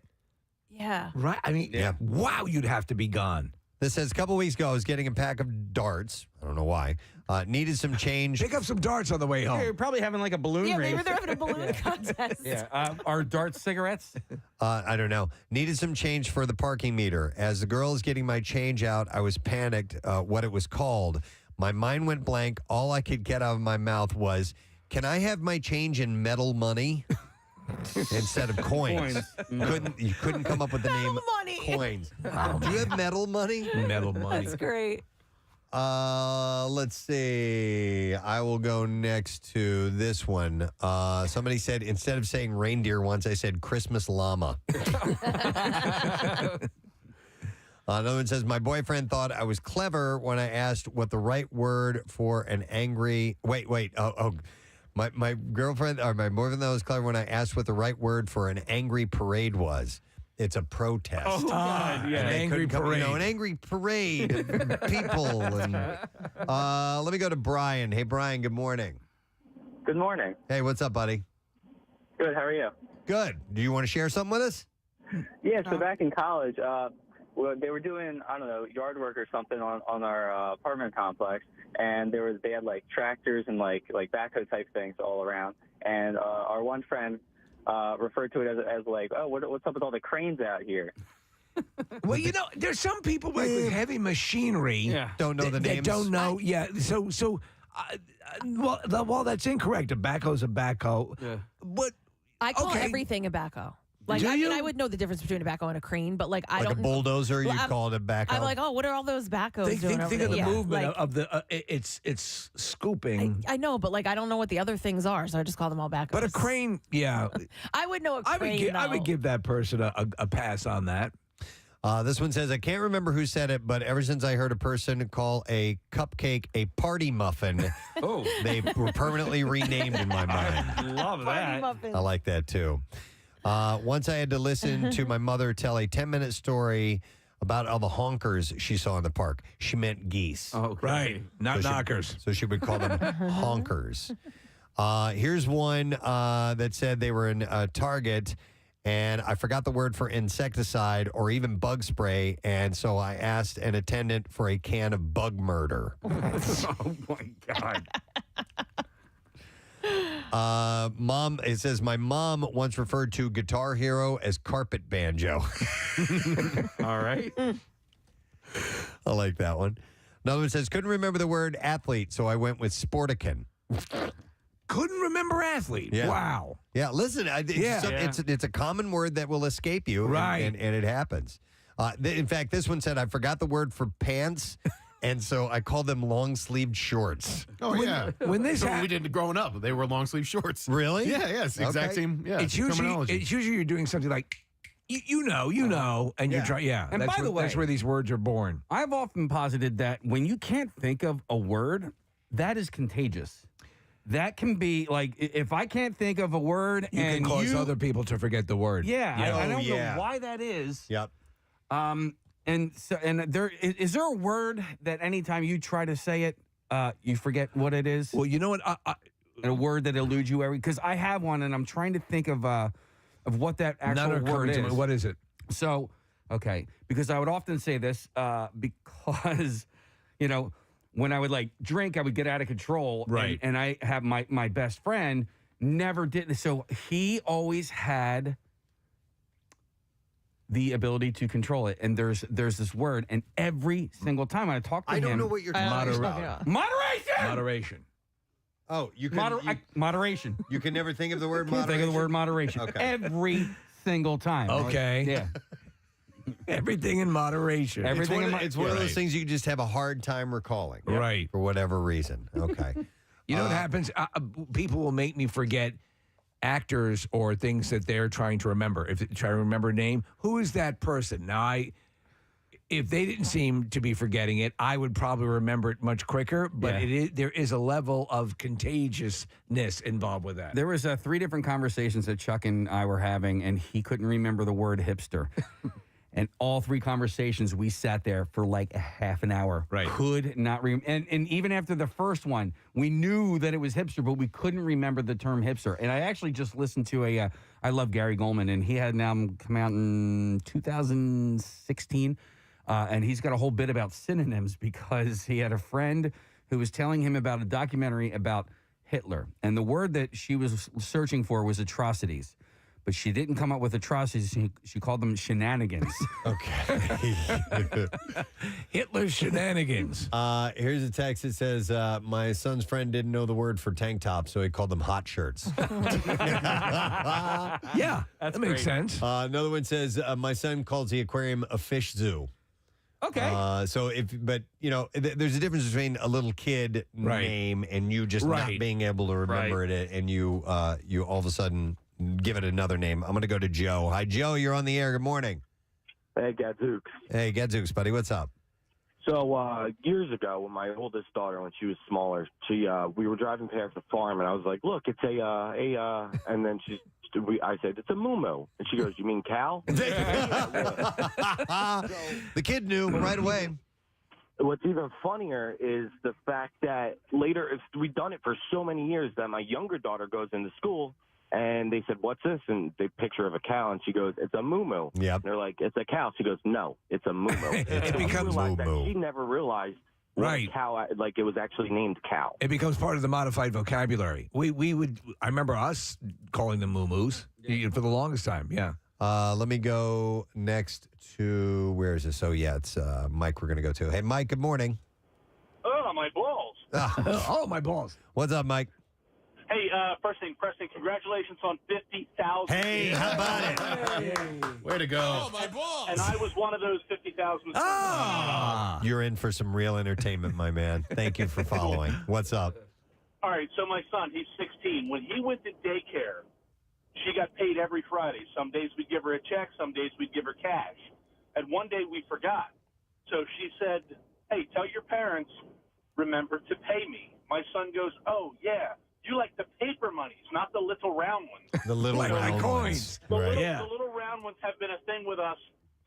Yeah. Right? I mean, wow, you'd have to be gone. This says, a couple weeks ago, I was getting a pack of darts. I don't know why. Needed some change. Pick up some darts on the way home. You're probably having like a balloon Yeah, race. maybe they're having a balloon contest. Yeah. Are darts cigarettes? I don't know. Needed some change for the parking meter. As the girl is getting my change out, I was panicked what it was called. My mind went blank. All I could get out of my mouth was, "Can I have my change in metal money?" Instead of coins. You couldn't come up with the name money. coins. Do you have metal money? Metal money. That's great. Let's see. I will go next to this one. Somebody said, instead of saying reindeer once, I said Christmas llama. Another one says, my boyfriend thought I was clever when I asked what the right word for an angry... Wait. My girlfriend or my boyfriend thought I was clever when I asked what the right word for an angry parade was. It's a protest. Oh, God, yeah. An angry parade. An angry parade of people. And, let me go to Brian. Hey, Brian, good morning. Good morning. Hey, what's up, buddy? Good. How are you? Good. Do you want to share something with us? Yeah. So back in college, they were doing, I don't know, yard work or something on our apartment complex, and they had like tractors and like backhoe type things all around. And our one friend referred to it as like, oh, what's up with all the cranes out here? Well, you know, there's some people with heavy machinery. Don't know the names. They don't know. Well, that's incorrect. A backhoe's a backhoe. Yeah. But I call everything a backhoe. Like, Do I you? mean, I would know the difference between a backhoe and a crane, but like, I Like don't a bulldozer, you I'm- call it a backhoe? I'm like, oh, what are all those backhoes doing over Think of the there? Yeah, movement like, of the. It's scooping. I know, but like, I don't know what the other things are, so I just call them all backhoes. But a crane, yeah. I would know a crane. I would give that person a pass on that. This one says, I can't remember who said it, but ever since I heard a person call a cupcake a party muffin, they were permanently renamed in my mind. Love that. I like that too. Once I had to listen to my mother tell a 10-minute story about all the honkers she saw in the park. She meant geese. Oh, okay. Right. Not knockers. So she would call them honkers. Here's one that said they were in Target, and I forgot the word for insecticide or even bug spray, and so I asked an attendant for a can of bug murder. Oh, my God. Mom, it says, my mom once referred to Guitar Hero as carpet banjo. All right. I like that one. Another one says, couldn't remember the word athlete, so I went with sportican. Couldn't remember athlete. Yeah. Wow. Yeah, listen, it's a common word that will escape you, right? And it happens. In fact, this one said, I forgot the word for pants, and so I called them long-sleeved shorts. Oh, yeah. When this we did growing up, they were long-sleeve shorts. Really? Yeah, it's the exact same it's terminology. usually you're doing something like, you know, and you're trying, And by the way, that's where these words are born. I've often posited that when you can't think of a word, that is contagious. That can be like, if I can't think of a word You and can cause other people to forget the word. Yeah, I don't know why that is. Yep. And there is there a word that anytime you try to say it, you forget what it is? Well, you know what? A word that eludes you because I have one and I'm trying to think of what that actual word is. What is it? So, okay, because I would often say this because, when I would like drink, I would get out of control. Right. And I have my best friend never did this. So he always had the ability to control it. And there's this word, and every single time I talk to him. I don't know what you're talking about. Moderation! Moderation. Oh, you can moderation. You can never think of the word Can't moderation? think of the word moderation. Okay. Every single time. Okay. Yeah. Everything in moderation. It's one of those things you just have a hard time recalling. Right. For whatever reason. Okay. You know what happens? People will make me forget actors or things that they're trying to remember. If they try to remember a name, who is that person? Now, if they didn't seem to be forgetting it, I would probably remember it much quicker. But there is a level of contagiousness involved with that. There was 3 different conversations that Chuck and I were having, and he couldn't remember the word hipster. And all 3 conversations, we sat there for like a half an hour. Right. Could not remember. And even after the first one, we knew that it was hipster, but we couldn't remember the term hipster. And I actually just listened to I love Gary Goldman, and he had an album come out in 2016. And he's got a whole bit about synonyms because he had a friend who was telling him about a documentary about Hitler. And the word that she was searching for was atrocities. but she didn't come up with atrocities. She called them shenanigans. Okay. Hitler's shenanigans. Here's a text that says, my son's friend didn't know the word for tank top, so he called them hot shirts. Yeah, that makes sense. Another one says, my son calls the aquarium a fish zoo. Okay. But there's a difference between a little kid name and you just not being able to remember it, and you all of a sudden give it another name. I'm going to go to Joe. Hi, Joe. You're on the air. Good morning. Hey, Gadzooks. Hey, Gadzooks, buddy. What's up? So years ago, when my oldest daughter, when she was smaller, we were driving past the farm, and I was like, "Look, it's and then I said, "It's a moo-moo," and she goes, "You mean cow?" The kid knew right away. What's even funnier is the fact that later, we've done it for so many years that my younger daughter goes into school, and they said, "What's this?" And they picture of a cow, and she goes, "It's a moo-moo." Yep. And they're like, "It's a cow." She goes, "No, it's a moo-moo." It becomes moo-moo. She never realized. Right. Cow, like it was actually named cow. It becomes part of the modified vocabulary. I remember us calling them moo-moos for the longest time. Yeah. Let me go next to, where is this? Oh, yeah, it's Mike we're going to go to. Hey, Mike, good morning. Oh, my balls. Oh, my balls. What's up, Mike? Hey, first thing, Preston, congratulations on 50,000. Hey, how about it? Way to go. Oh, my balls. And I was one of those 50,000. You're in for some real entertainment, my man. Thank you for following. What's up? All right, so my son, he's 16. When he went to daycare, she got paid every Friday. Some days we'd give her a check, some days we'd give her cash. And one day we forgot. So she said, "Hey, tell your parents, remember to pay me." My son goes, "Oh, yeah. You like the paper monies, not the little round ones." The little round coins. The little round ones have been a thing with us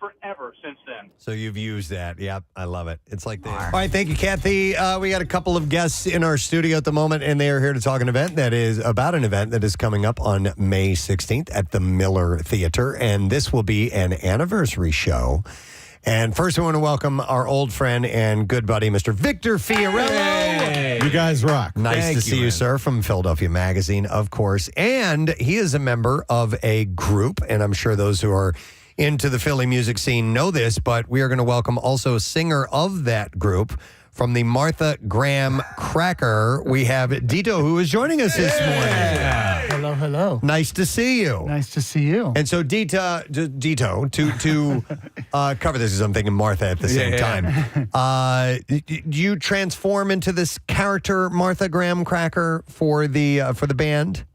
forever since then. So you've used that. Yep, I love it. It's like this. All right, thank you, Kathy. We got a couple of guests in our studio at the moment, and they are here to talk an event that is coming up on May 16th at the Miller Theater, and this will be an anniversary show. And first, I want to welcome our old friend and good buddy, Mr. Victor Fiorillo. Hey. You guys rock. Nice to see you, sir, from Philadelphia Magazine, of course. And he is a member of a group, and I'm sure those who are into the Philly music scene know this, but we are going to welcome also a singer of that group from the Martha Graham Cracker. We have Dito, who is joining us this morning. Hello, hello. Nice to see you. Nice to see you. And so, Dito, to cover this, because I'm thinking Martha at the same time. Do you transform into this character, Martha Graham Cracker, for the band?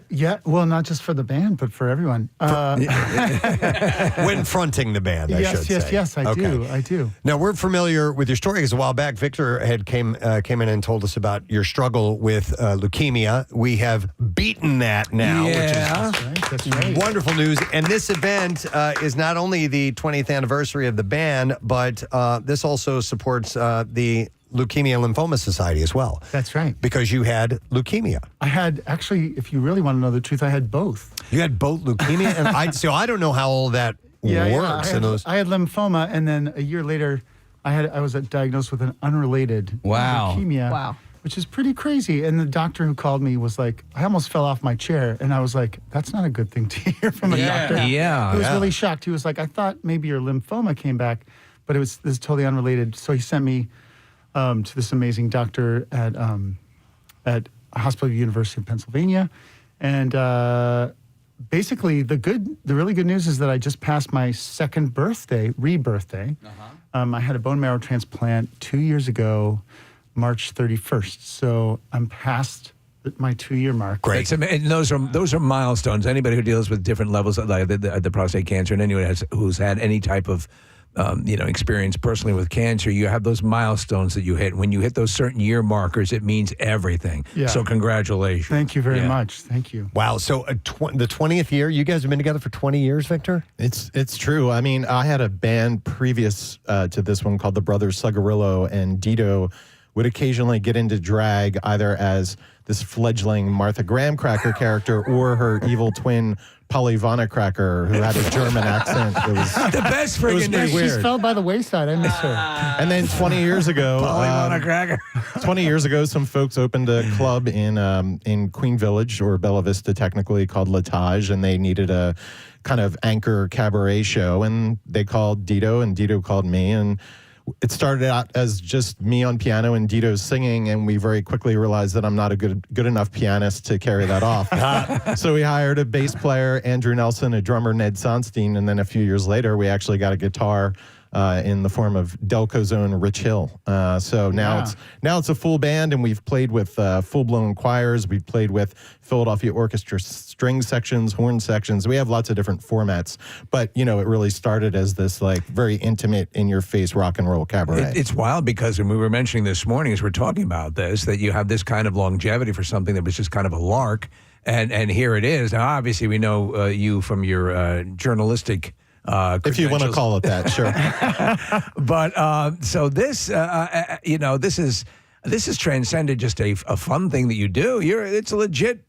Yeah, well, not just for the band, but for everyone. When fronting the band, I should say. Yes, I do. Now, we're familiar with your story because a while back, Victor had came in and told us about your struggle with leukemia. We have beaten that now, which is That's right. wonderful news. And this event is not only the 20th anniversary of the band, but this also supports the Leukemia Lymphoma Society as well. That's right. Because you had leukemia. I had, actually, if you really want to know the truth, I had both. You had both leukemia? And I don't know how all that works. I had lymphoma, and then a year later, I was diagnosed with an unrelated leukemia. Wow. Which is pretty crazy. And the doctor who called me was like, I almost fell off my chair. And I was like, that's not a good thing to hear from a doctor. Yeah. He was really shocked. He was like, I thought maybe your lymphoma came back, but this is totally unrelated. So he sent me to this amazing doctor at a hospital at the University of Pennsylvania. And basically, the really good news is that I just passed my second rebirthday. I had a bone marrow transplant 2 years ago, March 31st. So I'm past my 2-year mark. Great. And those are milestones. Anybody who deals with different levels of the prostate cancer, and anyone who's had any type of experience personally with cancer, you have those milestones that you hit. When you hit those certain year markers, it means everything. Yeah. So congratulations. Thank you very much. Thank you. Wow. So the 20th year, you guys have been together for 20 years, Victor? It's true. I mean, I had a band previous to this one called the Brothers Suggerillo, and Dito would occasionally get into drag either as this fledgling Martha Graham Cracker character or her evil twin Polly Vonnekracker, who had a German accent. It was the best It was friggin' pretty name. weird. She's fell by the wayside. I miss her. And then 20 years ago, Polly Vonnekracker. 20 years ago, some folks opened a club in Queen Village, or Bella Vista technically, called Latage, and they needed a kind of anchor cabaret show, and they called Dito, and Dito called me, and it started out as just me on piano and Dito singing, and we very quickly realized that I'm not a good enough pianist to carry that off. So we hired a bass player, Andrew Nelson, a drummer, Ned Sonstein, and then a few years later, we actually got a guitar in the form of Delco's own Rich Hill. So now it's a full band, and we've played with full-blown choirs. We've played with Philadelphia Orchestra string sections, horn sections. We have lots of different formats, but it really started as this like very intimate, in-your-face rock and roll cabaret. It's wild because when we were mentioning this morning as we're talking about this, that you have this kind of longevity for something that was just kind of a lark, and here it is. Now, obviously, we know you from your journalistic. If you want to call it that, sure. But so this, this has transcended just a fun thing that you do. It's a legit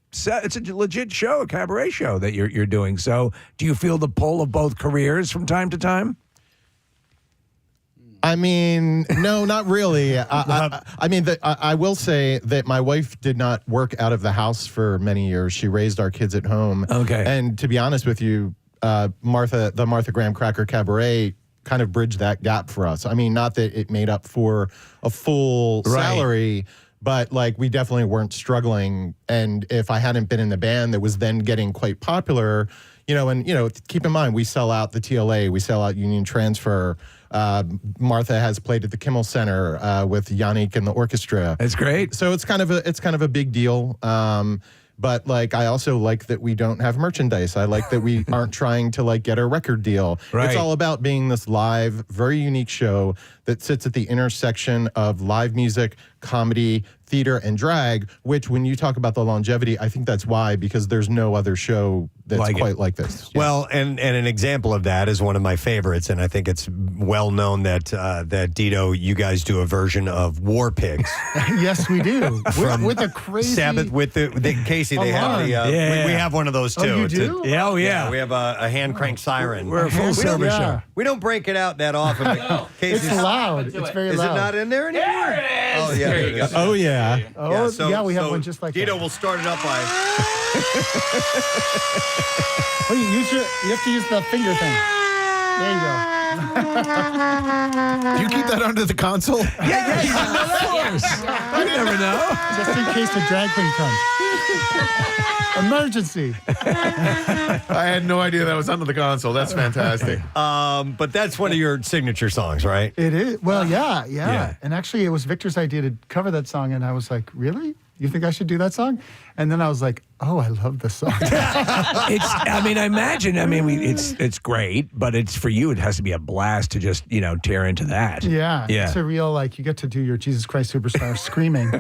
show, a cabaret show that you're doing. So, do you feel the pull of both careers from time to time? I mean, no, not really. I will say that my wife did not work out of the house for many years. She raised our kids at home. Okay. And to be honest with you, the Martha Graham Cracker Cabaret kind of bridged that gap for us. I mean, not that it made up for a full salary, but like we definitely weren't struggling. And if I hadn't been in the band that was then getting quite popular, keep in mind, we sell out the TLA, we sell out Union Transfer. Martha has played at the Kimmel Center with Yannick and the orchestra. That's great. So it's kind of a big deal. But like, I also like that we don't have merchandise. I like that we aren't trying to like get a record deal. Right. It's all about being this live, very unique show that sits at the intersection of live music, comedy, theater, and drag, which when you talk about the longevity, I think that's why, because there's no other show that's quite like this. Well, and an example of that is one of my favorites, and I think it's well known that Dito, you guys do a version of War Pigs. Yes, we do. With a crazy Sabbath with the Casey. They have the we have one of those too. Oh, you do? Yeah, we have a hand crank siren. We're a full service show. We don't break it out that often. But Casey's, It's loud. It's very is loud. it not in there anymore? There it is. Oh yeah. There you go. Oh yeah. We have one just like Dito that. will start it up by. Oh, you have to use the finger thing. There you go. Do you keep that under the console? Yes, of course. You never know. Just in case the drag queen comes. Emergency. I had no idea that was under the console. That's fantastic. But that's one of your signature songs, right? It is. Well, yeah. And actually, it was Victor's idea to cover that song, and I was like, really? You think I should do that song? And then I was like, oh, I love this song. It's great, but it's for you, it has to be a blast to just, tear into that. Yeah. It's a real, you get to do your Jesus Christ Superstar screaming.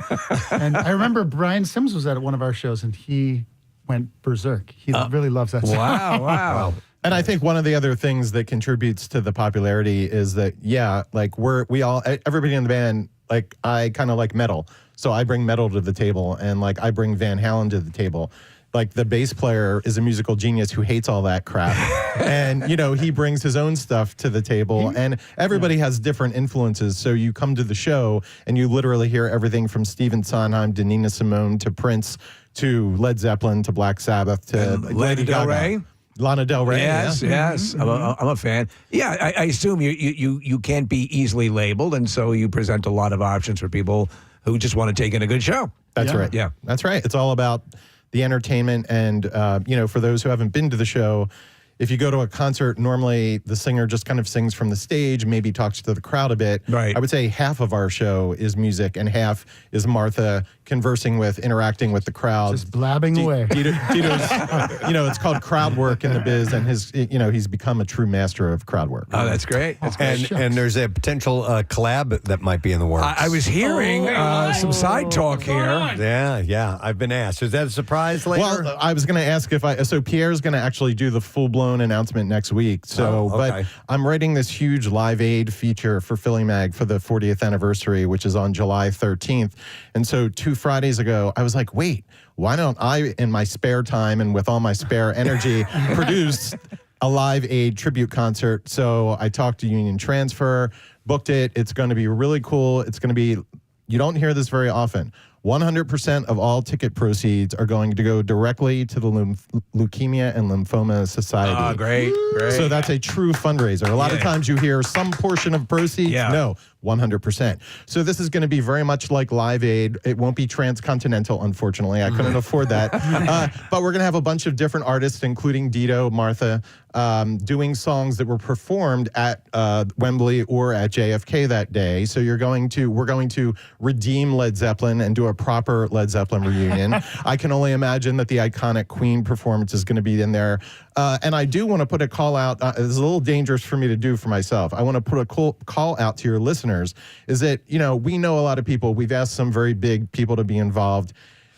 And I remember Brian Sims was at one of our shows, and he went berserk. He really loves that song. Wow. And I think one of the other things that contributes to the popularity is that, everybody in the band, I kind of like metal. So I bring metal to the table, and I bring Van Halen to the table. The bass player is a musical genius who hates all that crap. And, he brings his own stuff to the table, and everybody has different influences. So you come to the show and you literally hear everything from Stephen Sondheim to Nina Simone to Prince to Led Zeppelin to Black Sabbath to Lady Del Gaga. Rey? Lana Del Rey. Yes. I'm a fan. Yeah, I assume you can't be easily labeled, and so you present a lot of options for people who just want to take in a good show. That's right. Yeah. That's right. It's all about the entertainment. And, for those who haven't been to the show, if you go to a concert, normally the singer just kind of sings from the stage, maybe talks to the crowd a bit. Right. I would say half of our show is music and half is Martha interacting with the crowd. Just blabbing away. Tito's, it's called crowd work in the biz, and he's become a true master of crowd work. Oh, that's great. And there's a potential collab that might be in the works. I was hearing some side talk here. Yeah. I've been asked. Is that a surprise later? Well, I was going to ask so Pierre's going to actually do the full-blown full-blown announcement next week. So, but I'm writing this huge Live Aid feature for Philly Mag for the 40th anniversary, which is on July 13th. And so 2 Fridays ago, I was like, wait, why don't I, in my spare time and with all my spare energy, produce a Live Aid tribute concert? So I talked to Union Transfer, booked it. It's going to be really cool. It's going to be, you don't hear this very often, 100% of all ticket proceeds are going to go directly to the Leukemia and Lymphoma Society. Oh, great. So that's a true fundraiser. A lot of times you hear some portion of proceeds. No, 100%. So this is going to be very much like Live Aid. It won't be transcontinental, unfortunately. I couldn't afford that. But we're going to have a bunch of different artists, including Dido, Martha, doing songs that were performed at Wembley or at JFK that day. So we're going to redeem Led Zeppelin and do a proper Led Zeppelin reunion. I can only imagine that the iconic Queen performance is going to be in there. And I do want to put a call out. It's a little dangerous for me to do for myself. I want to put a call out to your listeners, is that, we know a lot of people. We've asked some very big people to be involved.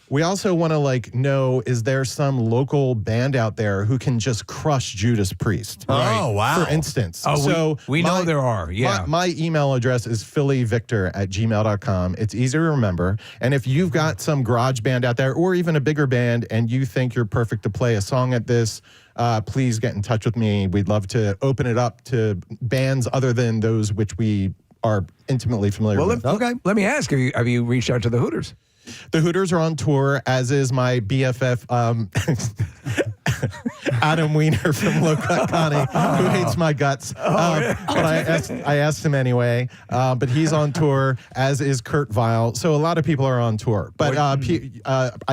We also want to know, is there some local band out there who can just crush Judas Priest? Oh, wow. For instance. Oh, so we know there are. Yeah. My email address is phillyvictor@gmail.com. It's easy to remember. And if you've got some garage band out there or even a bigger band and you think you're perfect to play a song at this, please get in touch with me. We'd love to open it up to bands other than those which we are intimately familiar with. Let me ask, have you reached out to the Hooters? The Hooters are on tour, as is my BFF, Adam Weiner from Low Cut Connie, who hates my guts. But I asked him anyway. But he's on tour, as is Kurt Vile. So a lot of people are on tour. But I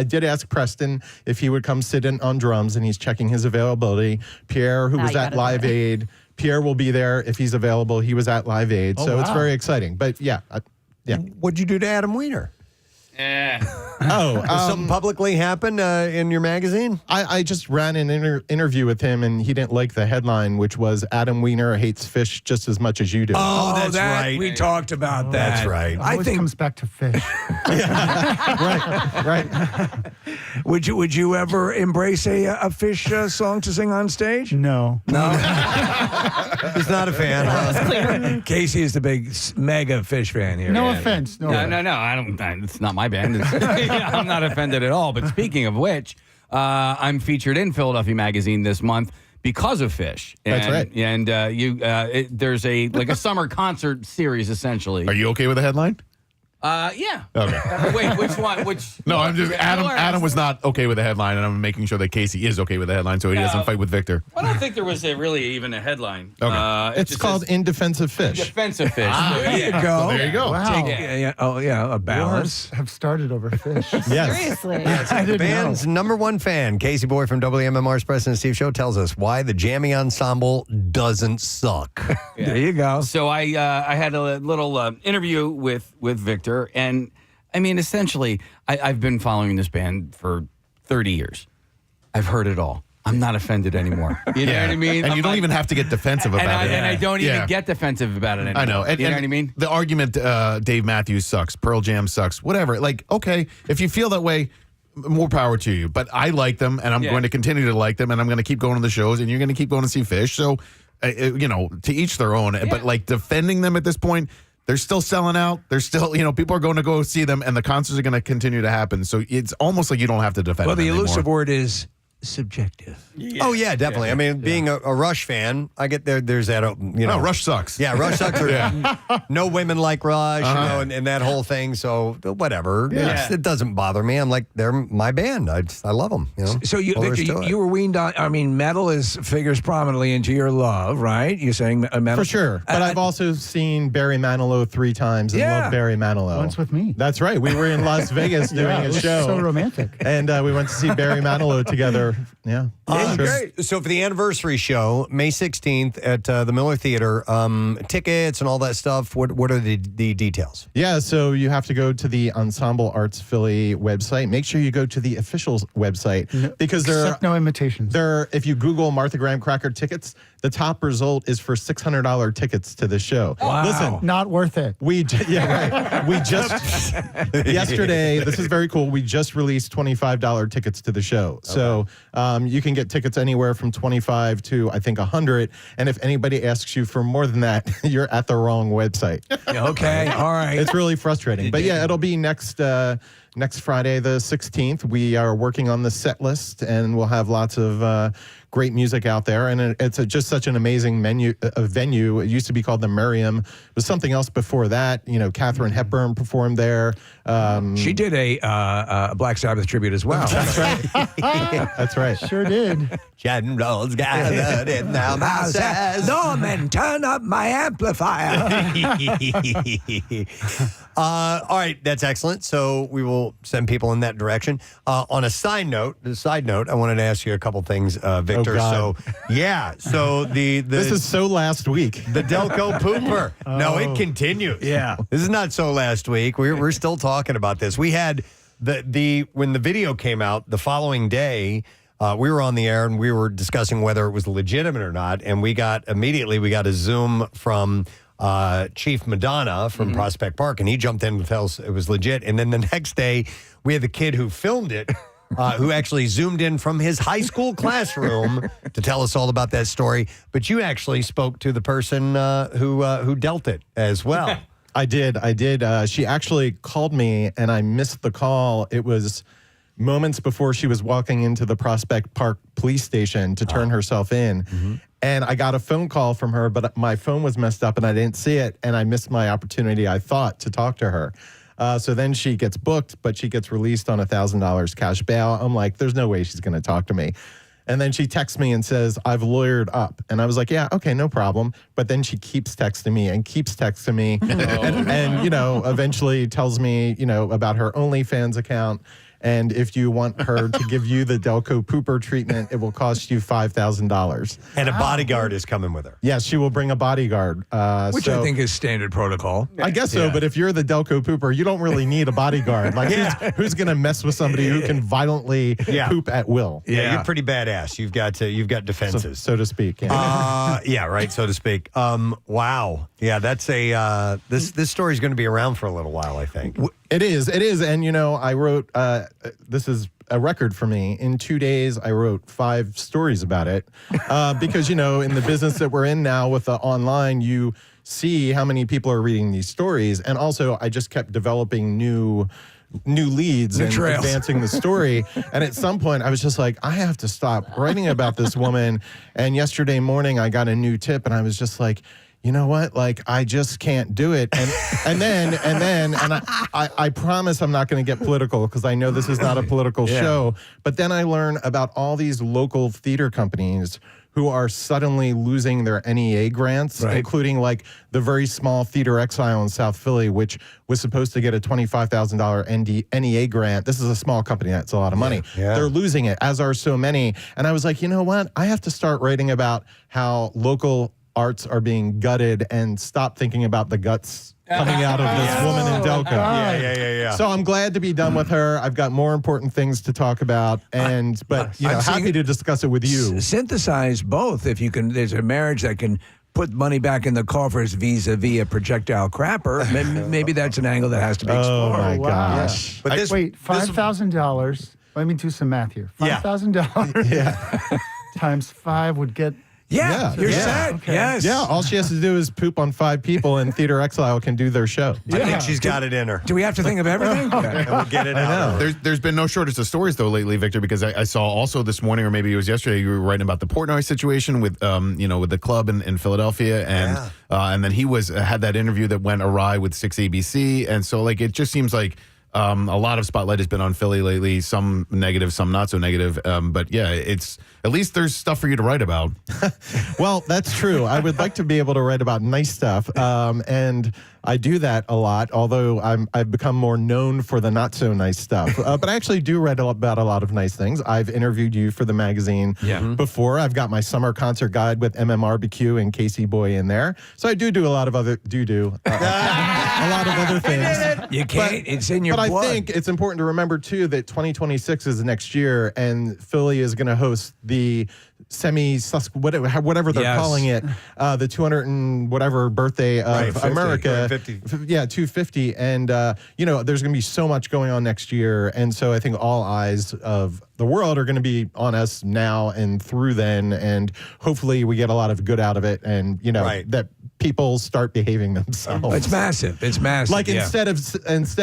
did ask Preston if he would come sit in on drums, and he's checking his availability. Pierre, who was at Live Aid, Pierre will be there if he's available. He was at Live Aid. So it's very exciting. But yeah. What'd you do to Adam Weiner? Yeah. Did something publicly happen in your magazine? I just ran an interview with him, and he didn't like the headline, which was Adam Weiner hates fish just as much as you do. Oh, that's right. We talked about that. That's right. I think it comes back to fish. Right. Would you ever embrace a fish song to sing on stage? No. He's not a fan. That was clear. Casey is the big mega fish fan here. No offense. No, I don't. It's not my band. I'm not offended at all. But speaking of which, I'm featured in Philadelphia Magazine this month because of Fish. That's right. And there's a summer concert series essentially. Are you okay with the headline? Yeah. Okay. Wait, which one? No, I'm just Adam was not okay with the headline, and I'm making sure that Casey is okay with the headline, so he doesn't fight with Victor. I don't think there was really even a headline. Okay. It's called In Defense of Fish. Defensive Fish. There you go. There you go. Wow. A balance. Wars have started over fish. Yes. Seriously. The band's number one fan, Casey Boy from WMMR's Preston and Steve Show, tells us why the jamming ensemble doesn't suck. There you go. So I had a little interview with Victor, and I mean, essentially, I've been following this band for 30 years. I've heard it all. I'm not offended anymore. You know what I mean? And you don't even have to get defensive about it. And I don't even get defensive about it anymore. I know. You know what I mean? The argument, Dave Matthews sucks, Pearl Jam sucks, whatever. Okay, if you feel that way, more power to you. But I like them, and I'm going to continue to like them, and I'm going to keep going to the shows, and you're going to keep going to see Fish. So, to each their own. Yeah. But defending them at this point, they're still selling out. They're still, people are going to go see them, and the concerts are going to continue to happen. So it's almost like you don't have to defend them anymore. Well, the elusive word is subjective. Yeah. Oh, yeah, definitely. I mean, being a Rush fan, I get there's that, Rush sucks. Yeah, Rush sucks. No women like Rush, and that whole thing. So, whatever. Yeah. It doesn't bother me. I'm like, they're my band. I love them. So, Victor, you were weaned on, metal figures prominently into your love, right? You're saying metal? For sure. But I've also seen Barry Manilow 3 times and love Barry Manilow. Once with me. That's right. We were in Las Vegas doing a show. So romantic. And we went to see Barry Manilow together. Yeah. Great. So for the anniversary show, May 16th at the Miller Theater, tickets and all that stuff, what are the details? Yeah, so you have to go to the Ensemble Arts Philly website. Make sure you go to the official website because no invitations. If you Google Martha Graham Cracker tickets, The top result is for $600 tickets to the show. Wow. Listen, Not worth it. We just yesterday. This is very cool. We just released $25 tickets to the show. So you can get tickets anywhere from $25 to I think $100. And if anybody asks you for more than that, you're at the wrong website. Okay, all right. It's really frustrating. But yeah, it'll be next Friday, the 16th. We are working on the set list, and we'll have lots of great music out there. And it's just such an amazing venue. It used to be called the Merriam. It was something else before that. You know, Katharine Hepburn performed there. She did a Black Sabbath tribute as well. That's right. That's right. Sure did. Generals gathered in their masses. Norman, turn up my amplifier. All right, that's excellent. So we will send people in that direction. On a side note, I wanted to ask you a couple things, Victor. God. So the This is so last week. the Delco pooper. No, it continues. Yeah. This is not so last week. We're still talking about this. We had when the video came out the following day. We were on the air and we were discussing whether it was legitimate or not. And we got a Zoom from Chief Madonna from Prospect Park, and he jumped in to tell us it was legit. And then the next day, we had the kid who filmed it, who actually zoomed in from his high school classroom to tell us all about that story. But you actually spoke to the person who dealt it as well. I did. She actually called me, and I missed the call. It was moments before she was walking into the Prospect Park police station to turn herself in. And I got a phone call from her, but my phone was messed up and I didn't see it. And I missed my opportunity, I thought, to talk to her. So then she gets booked, but she gets released on $1,000 cash bail. I'm like, there's no way she's going to talk to me. And then she texts me and says, I've lawyered up. And I was like, yeah, okay, no problem. But then she keeps texting me and and, you know, eventually tells me, you know, about her OnlyFans account. And if you want her to give you the Delco pooper treatment, it will cost you $5,000. And a bodyguard is coming with her. Yes, she will bring a bodyguard. Which I think is standard protocol. I guess so, but if you're the Delco pooper, you don't really need a bodyguard. Like, who's going to mess with somebody who can violently poop at will? Yeah, you're pretty badass. You've got defenses, so to speak. Yeah, yeah, right, so to speak. Wow. Yeah, that's this story's going to be around for a little while, I think. It is. And, you know, I wrote, this is a record for me. In 2 days, I wrote 5 stories about it. Because, you know, in the business that we're in now with the online, you see how many people are reading these stories. And also, I just kept developing new leads and advancing the story. And at some point, I was just like, I have to stop writing about this woman. And yesterday morning, I got a new tip, and I was just like, you know what? Like, I just can't do it. And then I promise I'm not going to get political because I know this is not a political show. But then I learn about all these local theater companies who are suddenly losing their NEA grants, including like the very small Theater Exile in South Philly, which was supposed to get a $25,000 NEA grant. This is a small company. That's a lot of money. Yeah. They're losing it, as are so many. And I was like, you know what? I have to start writing about how local arts are being gutted and stop thinking about the guts coming out of this woman in Delco. Yeah. So I'm glad to be done with her. I've got more important things to talk about, but you know, happy to discuss it with you. Synthesize both if you can. There's a marriage that can put money back in the coffers vis-a-vis a projectile crapper. Maybe that's an angle that has to be explored. Oh my gosh! But wait, $5,000. Let me do some math here. $5,000 times 5 would get. Yeah, you're set. Okay. Yes. Yeah, all she has to do is poop on 5 people, and Theater Exile can do their show. I think she's got it in her. Do we have to think of everything? And we'll get it out. There's been no shortage of stories though lately, Victor, because I saw also this morning, or maybe it was yesterday, you were writing about the Portnoy situation with with the club in Philadelphia, and then he had that interview that went awry with 6ABC, and so like it just seems like a lot of spotlight has been on Philly lately, some negative, some not so negative. But yeah, it's at least there's stuff for you to write about. Well, that's true. I would like to be able to write about nice stuff. And I do that a lot, although I've become more known for the not so nice stuff. But I actually do read about a lot of nice things. I've interviewed you for the magazine before. I've got my summer concert guide with MMRBQ and Casey Boy in there. So I do a lot of other a lot of other things. You can't. It's in your blood. But I think it's important to remember too that 2026 is next year, and Philly is going to host the whatever they're calling it, the 200 and whatever birthday of America. 250. And, there's going to be so much going on next year. And so I think all eyes of the world are going to be on us now and through then. And hopefully we get a lot of good out of it. And, that people start behaving themselves. It's massive. Like instead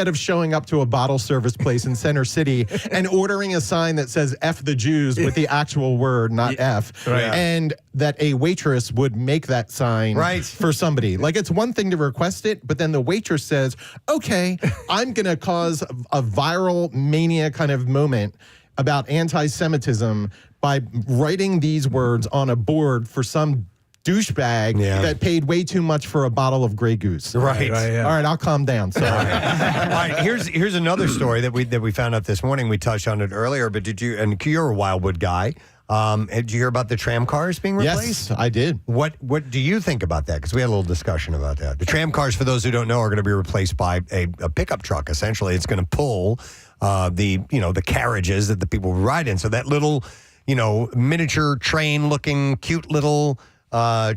of showing up to a bottle service place in Center City and ordering a sign that says F the Jews with the actual word, not F, and that a waitress would make that sign for somebody. Like, it's one thing to request it, but then the waitress says, okay, I'm going to cause a viral mania kind of moment about anti-Semitism by writing these words on a board for some douchebag that paid way too much for a bottle of Grey Goose. Right. All right, I'll calm down. Sorry. All right, here's another story that we found out this morning. We touched on it earlier, but you're a Wildwood guy. Did you hear about the tram cars being replaced? Yes, I did. What do you think about that? Because we had a little discussion about that. The tram cars, for those who don't know, are going to be replaced by a pickup truck. Essentially, it's going to pull the carriages that the people ride in. So that little miniature train looking cute little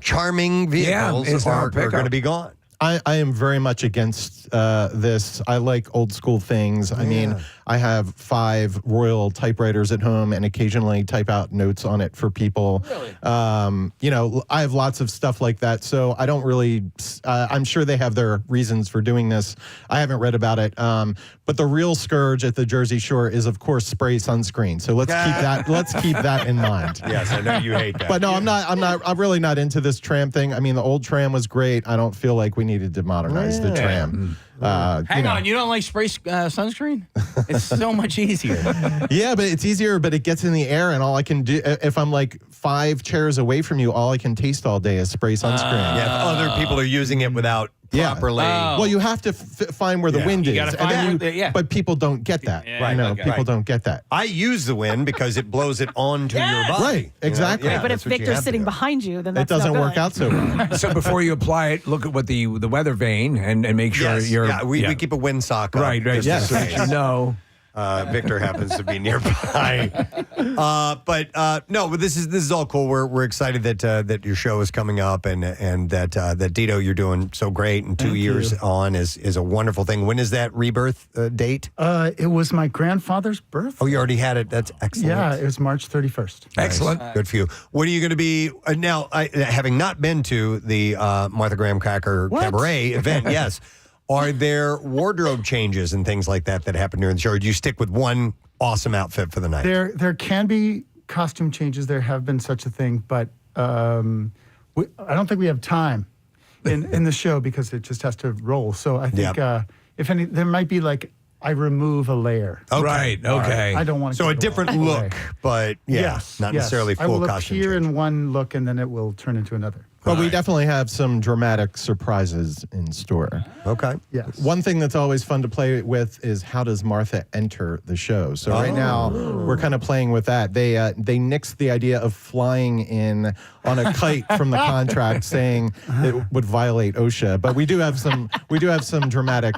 charming vehicles are going to be gone. I am very much against this. I like old school things. I mean, I have 5 Royal typewriters at home and occasionally type out notes on it for people. Really? I have lots of stuff like that. So I don't really, I'm sure they have their reasons for doing this. I haven't read about it. But the real scourge at the Jersey Shore is, of course, spray sunscreen. So let's keep that in mind. Yes, I know you hate that. But no, I'm really not into this tram thing. I mean, the old tram was great. I don't feel like we needed to modernize the tram. Hang on, you don't like spray sunscreen? It's so much easier. Yeah, but it's easier, but it gets in the air, and all I can do, if I'm like 5 chairs away from you, all I can taste all day is spray sunscreen. If other people are using it without properly. Well, you have to find where the wind is. But people don't get that. People don't get that. I use the wind because it blows it onto your body. Right, exactly. But if Victor's sitting behind you, then that's it doesn't no work good. out so well. So before you apply it, look at what the weather vane and make sure you're. Yeah, we keep a windsock up. Right. Just in case. Victor happens to be nearby. But this is all cool. We're excited that your show is coming up and that Dito, you're doing so great, and 2 years on is a wonderful thing. When is that rebirth date? It was my grandfather's birth. Oh, you already had it. That's excellent. Yeah, it was March 31st. Excellent. Good for you. What are you going to be now? Having not been to the Martha Graham Cracker Cabaret event, yes. Are there wardrobe changes and things like that happen during the show? Or do you stick with one awesome outfit for the night? There can be costume changes. There have been such a thing, but I don't think we have time in the show because it just has to roll. So I think if any, there might be like I remove a layer. Okay. Right. Okay. I don't want to. So a different look, but not necessarily full I will costume appear change. in one look and then it will turn into another. But we definitely have some dramatic surprises in store. Okay. Yes. One thing that's always fun to play with is how does Martha enter the show? So right now we're kind of playing with that. They nixed the idea of flying in on a kite from the contract, saying it would violate OSHA. But we do have some dramatic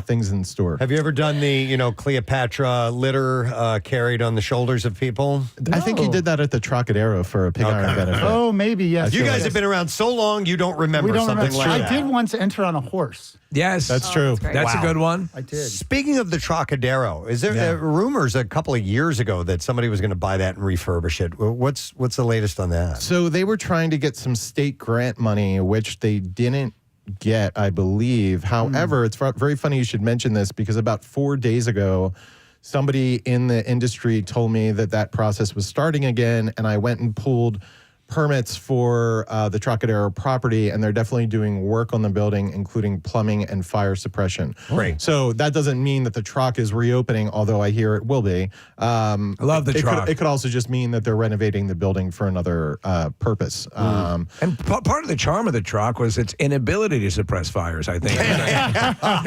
things in store. Have you ever done the Cleopatra litter carried on the shoulders of people? I think he did that at the Trocadero for a pig iron benefit. Oh, maybe yes. You guys have been around so long, you don't remember something like that. I did once enter on a horse. Yes, that's true. That's a good one. I did. Speaking of the Trocadero, is there rumors a couple of years ago that somebody was going to buy that and refurbish it? What's the latest on that? So they were trying to get some state grant money, which they didn't get, I believe. However, it's very funny you should mention this because about 4 days ago, somebody in the industry told me that process was starting again, and I went and pulled permits for the Trocadero property, and they're definitely doing work on the building, including plumbing and fire suppression. Great. So that doesn't mean that the Troc is reopening, although I hear it will be. I love the Troc. It could also just mean that they're renovating the building for another purpose. And part of the charm of the Troc was its inability to suppress fires, I think.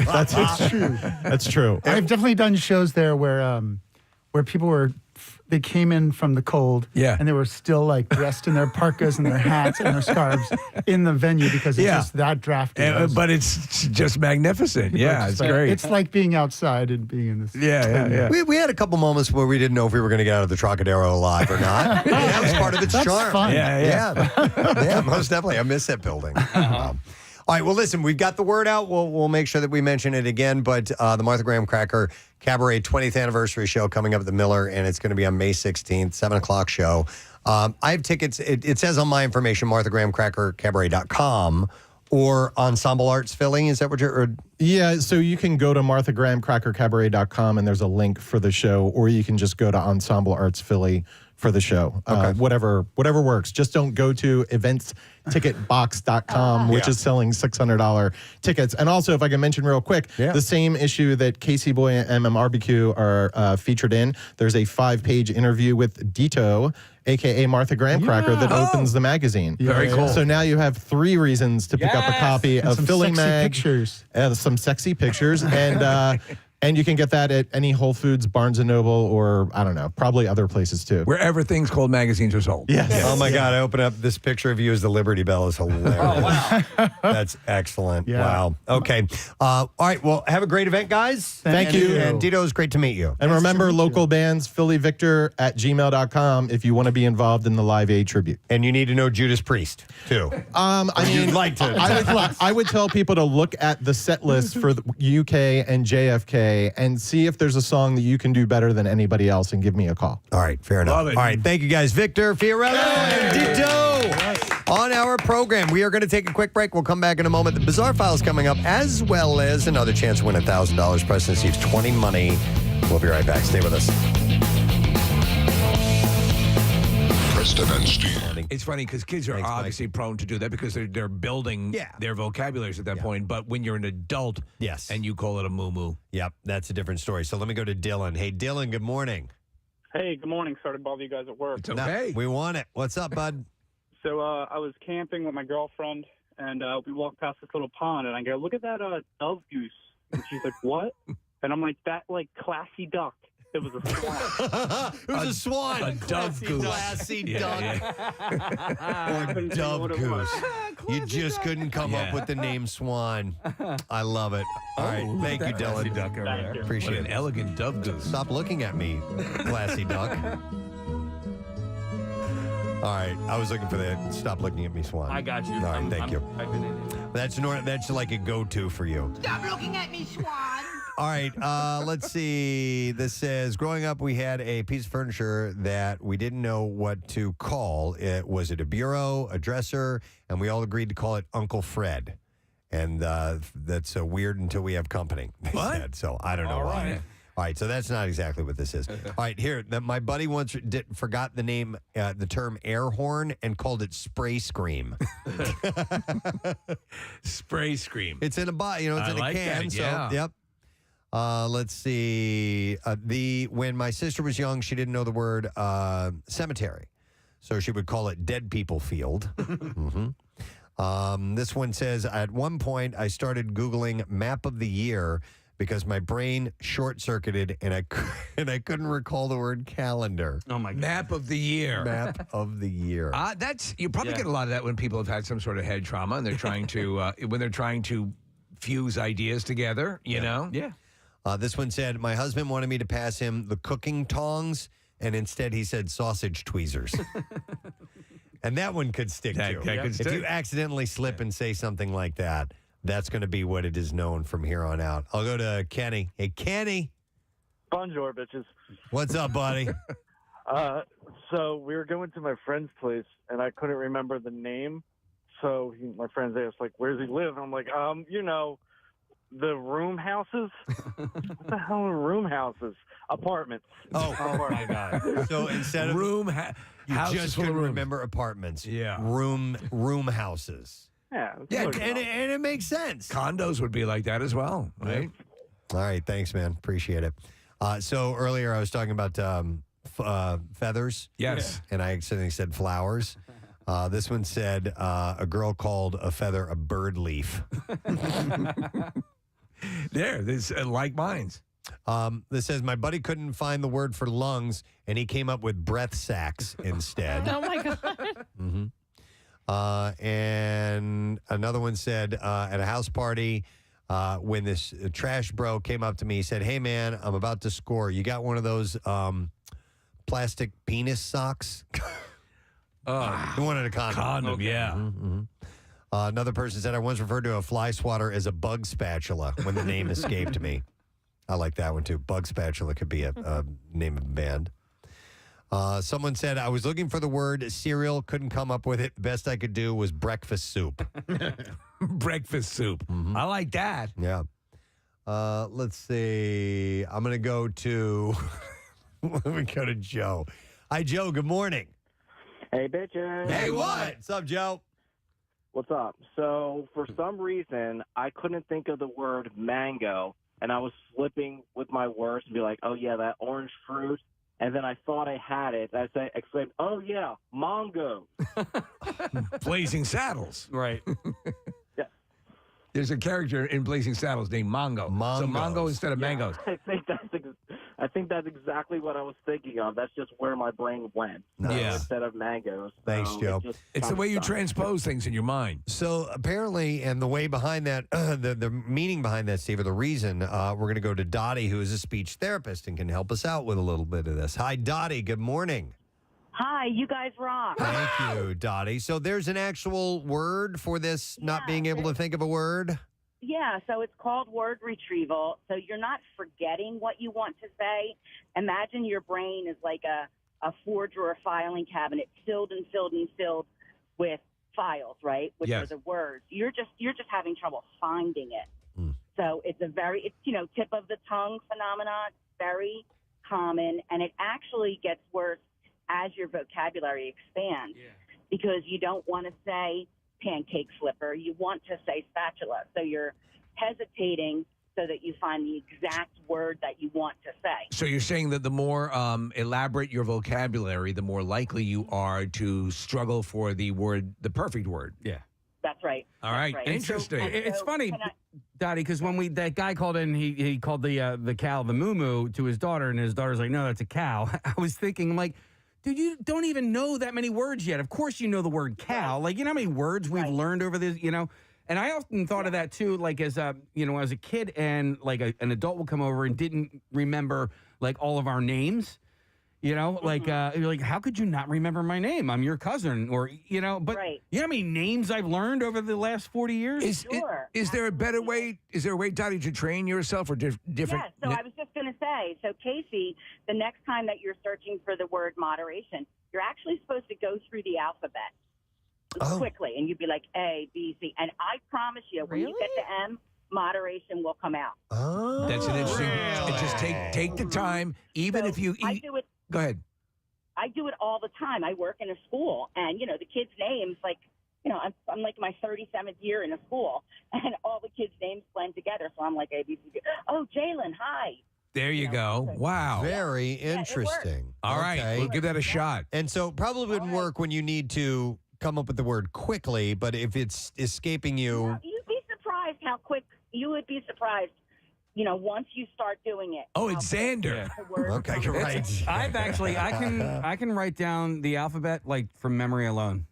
That's true. That's true. I've definitely done shows there where people they came in from the cold, and they were still like dressed in their parkas and their hats and their scarves in the venue because it's just that drafty. But it's just magnificent. Yeah, it's great. It's like being outside and being in this. Yeah. We had a couple moments where we didn't know if we were going to get out of the Trocadero alive or not. That was part of its That's charm. fun. Yeah, most definitely. I miss that building. Wow. All right, well, listen, we've got the word out. We'll make sure that we mention it again, but the Martha Graham Cracker Cabaret 20th Anniversary Show coming up at the Miller, and it's going to be on May 16th, 7 o'clock show. I have tickets. It says on my information, MarthaGrahamCrackerCabaret.com or Ensemble Arts Philly. Is that what you're... Yeah, so you can go to MarthaGrahamCrackerCabaret.com, and there's a link for the show, or you can just go to Ensemble Arts Philly for the show. Whatever works. Just don't go to eventsticketbox.com, which is selling $600 tickets. And also, if I can mention real quick, the same issue that Casey Boy and MMRBQ are featured in, there's a 5-page interview with Dito, a.k.a. Martha Graham Cracker, that opens the magazine. Very cool. So now you have 3 reasons to pick up a copy of Philly Mag. Some sexy pictures. And you can get that at any Whole Foods, Barnes & Noble, or, I don't know, probably other places, too. Wherever things called magazines are sold. Yes. Oh, my God. I open up this picture of you as the Liberty Bell is hilarious. Oh, wow. That's excellent. Yeah. Wow. Okay. All right. Well, have a great event, guys. Thank you. And Dito, it's great to meet you. And remember, local bands, phillyvictor@gmail.com if you want to be involved in the Live Aid tribute. And you need to know Judas Priest, too. You'd like to. I would tell people to look at the set list for the UK and JFK and see if there's a song that you can do better than anybody else, and give me a call. All right, fair enough. Love it. All right, thank you guys. Victor, Fiorillo, and Dito on our program. We are going to take a quick break. We'll come back in a moment. The Bizarre File's coming up, as well as another chance to win $1,000. Preston and Steve's 20 Money. We'll be right back. Stay with us. Preston and Steve. It's funny because kids are obviously prone to do that because they're building their vocabularies at that point. But when you're an adult and you call it a moo-moo. Yep, that's a different story. So let me go to Dylan. Hey, Dylan, good morning. Hey, good morning. Sorry to bother you guys at work. It's okay. We want it. What's up, bud? So I was camping with my girlfriend, and we walked past this little pond, and I go, look at that dove goose. And she's like, what? And I'm like, that, like, classy duck. It was a swan. It was a swan. A dove goose. Classy duck. I Or couldn't tell dove what it was. goose. You just couldn't come up with the name Swan. I love it. All right. Thank you, Dylan. Thank you. Appreciate What an it. elegant dove goose. Stop looking at me, classy duck. All right. I was looking for that. Stop looking at me, Swan. I got you. All right. Thank you. I've been in it. That's like a go-to for you. Stop looking at me, Swan. All right, let's see. This says, growing up, we had a piece of furniture that we didn't know what to call. Was it a bureau, a dresser? And we all agreed to call it Uncle Fred. And that's weird until we have company, they said. So I don't know why. Right. All right, so that's not exactly what this is. All right, here, my buddy once forgot the name, the term air horn, and called it spray scream. Spray scream. It's in a bottle, it's in a can. That, so, yeah. yep. Let's see. When my sister was young, she didn't know the word cemetery, so she would call it Dead People Field. This one says, at one point, I started Googling Map of the Year because my brain short-circuited and I couldn't recall the word calendar. Oh my God. Map of the year. Map of the year. You probably get a lot of that when people have had some sort of head trauma and they're trying to fuse ideas together. You know. Yeah. This one said, my husband wanted me to pass him the cooking tongs, and instead he said sausage tweezers. And that one could stick, too. If you accidentally slip and say something like that, that's going to be what it is known from here on out. I'll go to Kenny. Hey, Kenny. Bonjour, bitches. What's up, buddy? So we were going to my friend's place, and I couldn't remember the name. So my friends asked, like, where does he live? And I'm like, The room houses? What the hell are room houses? Apartments. Oh my God! So instead of room, you houses just full of couldn't rooms. remember apartments. Yeah. Room houses. Yeah. And it makes sense. Condos would be like that as well, right? All right, thanks, man. Appreciate it. So earlier I was talking about feathers. Yes. And I accidentally said flowers. This one said a girl called a feather a bird leaf. There's like minds. This says, my buddy couldn't find the word for lungs, and he came up with breath sacs instead. Oh my God. Mm-hmm. And another one said, at a house party, when this trash bro came up to me, he said, hey, man, I'm about to score. You got one of those plastic penis socks? You wanted a condom. Condom, yeah. Mm-hmm. Another person said, I once referred to a fly swatter as a bug spatula when the name escaped me. I like that one, too. Bug spatula could be a name of a band. Someone said, I was looking for the word cereal, couldn't come up with it. The best I could do was breakfast soup. Breakfast soup. I like that. Yeah. Let's see. I'm going to go to, let me go to Joe. Hi, Joe. Good morning. Hey, bitches. Hey, what? What's up, Joe? What's up? So, for some reason, I couldn't think of the word mango, and I was flipping with my words and be like, oh, yeah, that orange fruit. And then I thought I had it. I exclaimed, oh, yeah, Mongo. Blazing Saddles. Right. Yeah. There's a character in Blazing Saddles named Mongo. So Mongo instead of mangoes. I think that's exactly what I was thinking of. That's just where my brain went. Yeah. Instead of mangoes. Thanks, Joe. It's the way you transpose things in your mind. So apparently, and the way behind that, the meaning behind that, Steve, or the reason, we're going to go to Dottie, who is a speech therapist and can help us out with a little bit of this. Hi, Dottie. Good morning. Hi, you guys rock. Thank you, Dottie. So there's an actual word for this, not being able to think of a word? Yeah, so it's called word retrieval. So you're not forgetting what you want to say. Imagine your brain is like a 4-drawer filing cabinet filled and filled and filled with files, right? Which are the words. You're just having trouble finding it. So it's tip of the tongue phenomenon, very common, and it actually gets worse as your vocabulary expands because you don't want to say pancake flipper, you want to say spatula. So you're hesitating so that you find the exact word that you want to say. So you're saying that the more elaborate your vocabulary, the more likely you are to struggle for the word, the perfect word. Yeah. That's right. All right. Right. Interesting. It's funny, Dottie, because when that guy called in, he called the cow the moo-moo to his daughter, and his daughter's like, no, that's a cow. I was thinking, I'm like, dude, you don't even know that many words yet. Of course you know the word cow. Like, you know how many words we've learned over this, And I often thought of that, too, like, as a kid, and, like, an adult would come over and didn't remember, like, all of our names. Like, you're like, how could you not remember my name? I'm your cousin, or, but you know how many names I've learned over the last 40 years? Is there a better way? Is there a way, Dottie, to train yourself or different? Yes, so I was just going to say, so Casey, the next time that you're searching for the word moderation, you're actually supposed to go through the alphabet quickly, and you'd be like A, B, C, and I promise you, when you get to M, moderation will come out. Oh, that's an interesting. Just take the time, even if you. I do it. Go ahead. I do it all the time. I work in a school, and the kids' names, like, I'm like my 37th year in a school, and all the kids' names blend together. So I'm like A, B, C, D. Oh, Jalen, hi. There you go. Wow. Very interesting. All right, we'll give that a shot. And so probably wouldn't work when you need to come up with the word quickly, but if it's escaping you. No, you'd be surprised how quick. You would be surprised. Once you start doing it. Oh, it's Xander. Okay, you're right. I can write down the alphabet like from memory alone.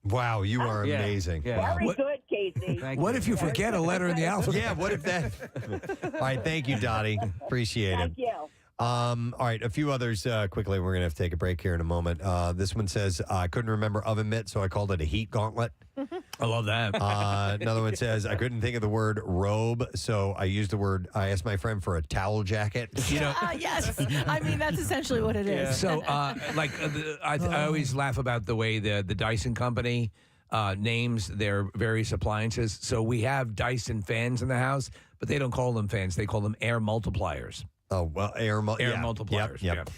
Wow, you are amazing. Yeah. Very good, Casey. What if you forget a letter in the alphabet? Yeah, what if that? All right, thank you, Dottie. Appreciate it. Thank you. All right, a few others quickly. We're going to have to take a break here in a moment. This one says, I couldn't remember oven mitt, so I called it a heat gauntlet. I love that. Another one says, I couldn't think of the word robe, so I I asked my friend for a towel jacket. Yes. I mean, that's essentially what it is. So, I always laugh about the way the Dyson company names their various appliances. So we have Dyson fans in the house, but they don't call them fans. They call them air multipliers. Oh, well, air multipliers. Yep.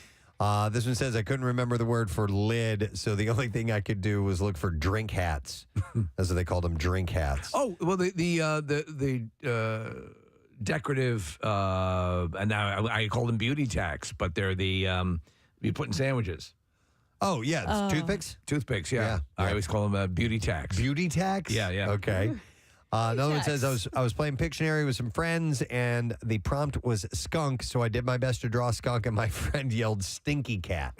This one says, I couldn't remember the word for lid, so the only thing I could do was look for drink hats. That's what they called them, drink hats. Oh, well, the decorative, and now I call them beauty tacks, but they're the you put in sandwiches. Oh, yeah. Toothpicks? Toothpicks, yeah. I always call them beauty tacks. Beauty tacks? Yeah. Okay. Another one says, I was playing Pictionary with some friends, and the prompt was skunk, so I did my best to draw skunk, and my friend yelled stinky cat.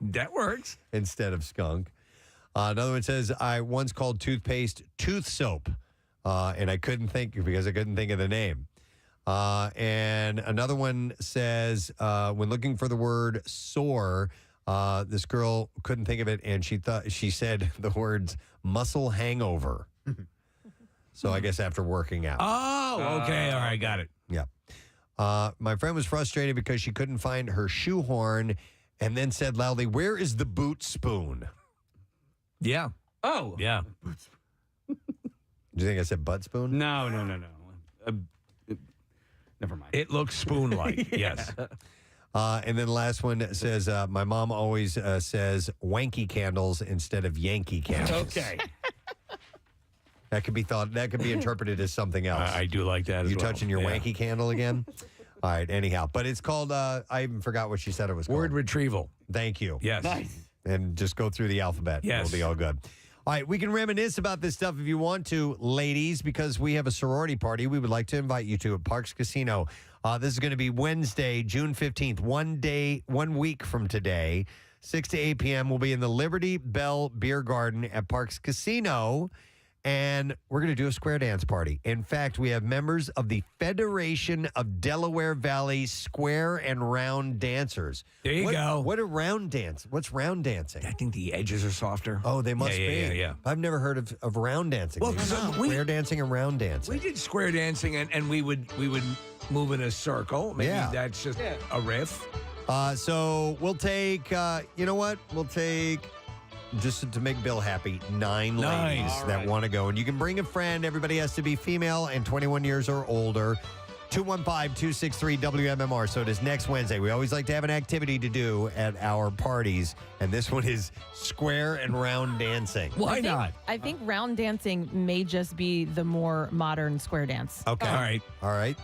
That works. Instead of skunk. Another one says, I once called toothpaste tooth soap, and I couldn't think of the name. And another one says, when looking for the word sore, this girl couldn't think of it, and she said the words muscle hangover. So I guess after working out. Oh, okay. All right, got it. Yeah. My friend was frustrated because she couldn't find her shoehorn and then said loudly, where is the boot spoon? Yeah. Oh. Yeah. Do you think I said butt spoon? No. Never mind. It looks spoon-like, yes. And then the last one says, my mom always says wanky candles instead of Yankee candles. Okay. That could be interpreted as something else. I do like that as You well. touching your wanky candle again? All right, anyhow. But it's called, I even forgot what she said it was called. Word retrieval. Thank you. Yes. Nice. And just go through the alphabet. Yes. It'll be all good. All right, we can reminisce about this stuff if you want to, ladies, because we have a sorority party we would like to invite you to at Parks Casino. This is going to be Wednesday, June 15th, 1 week from today, 6 to 8 p.m. We'll be in the Liberty Bell Beer Garden at Parks Casino, and we're going to do a square dance party. In fact, we have members of the Federation of Delaware Valley Square and Round Dancers. There you go. What's round dancing? I think the edges are softer. Oh, they must be. Yeah. I've never heard of round dancing. Well, square dancing and round dancing. We did square dancing, and we would move in a circle. Maybe that's just a riff. So we'll take, you know what? We'll take, just to make Bill happy, 9 ladies that want to go. And you can bring a friend. Everybody has to be female and 21 years or older. 215-263-WMMR. So it is next Wednesday. We always like to have an activity to do at our parties. And this one is square and round dancing. Why not? I think round dancing may just be the more modern square dance. Okay. All right.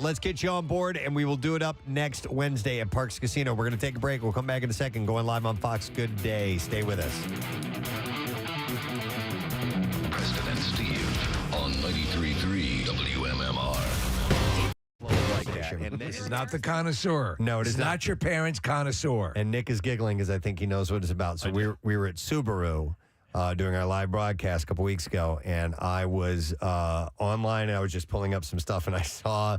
Let's get you on board, and we will do it up next Wednesday at Parks Casino. We're going to take a break. We'll come back in a second. Going live on Fox. Good day. Stay with us. Preston and Steve on 93.3 WMMR. Like that. And this is not the connoisseur. No, it is not your parents' connoisseur. And Nick is giggling because I think he knows what it's about. So we were at Subaru doing our live broadcast a couple weeks ago, and I was online, and I was just pulling up some stuff, and I saw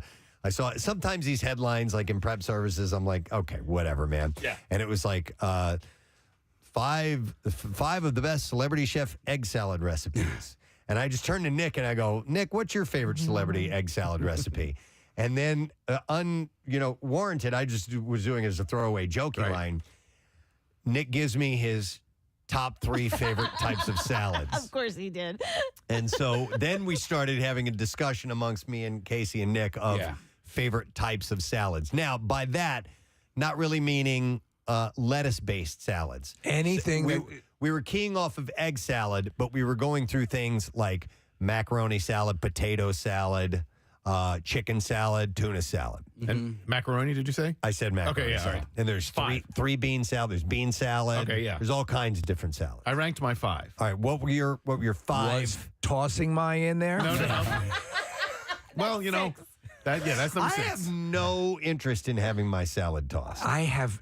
sometimes these headlines, like in prep services, I'm like, okay, whatever, man. Yeah. And it was like five of the best celebrity chef egg salad recipes. And I just turned to Nick and I go, Nick, what's your favorite celebrity egg salad recipe? And then, warranted, I just was doing it as a throwaway joking line. Nick gives me his top 3 favorite types of salads. Of course he did. And so then we started having a discussion amongst me and Casey and Nick of favorite types of salads. Now, by that, not really meaning lettuce-based salads. Anything. We were keying off of egg salad, but we were going through things like macaroni salad, potato salad, chicken salad, tuna salad. And macaroni, did you say? I said macaroni. Okay, yeah, salad. all right. And there's three bean salad. There's bean salad. Okay, yeah. There's all kinds of different salads. I ranked my 5. All right, what were your 5? Was tossing my in there? No. Well, that's number 6. I have no interest in having my salad tossed. I've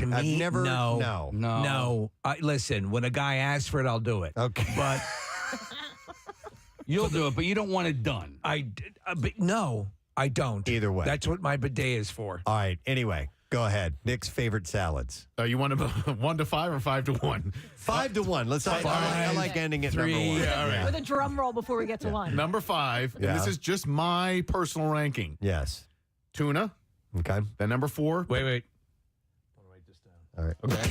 never. No. Listen, when a guy asks for it, I'll do it. Okay. But you'll do it, but you don't want it done. No, I don't. Either way. That's what my bidet is for. All right. Anyway, go ahead. Nick's favorite salads. You want 1 to 5 or 5 to 1? 5 to 1. Let's. I like ending at 3. number 1. Yeah, all right. With a drum roll before we get to 1. Number 5, and this is just my personal ranking. Yes. Tuna. Okay. Then number 4. Wait. All right. Okay.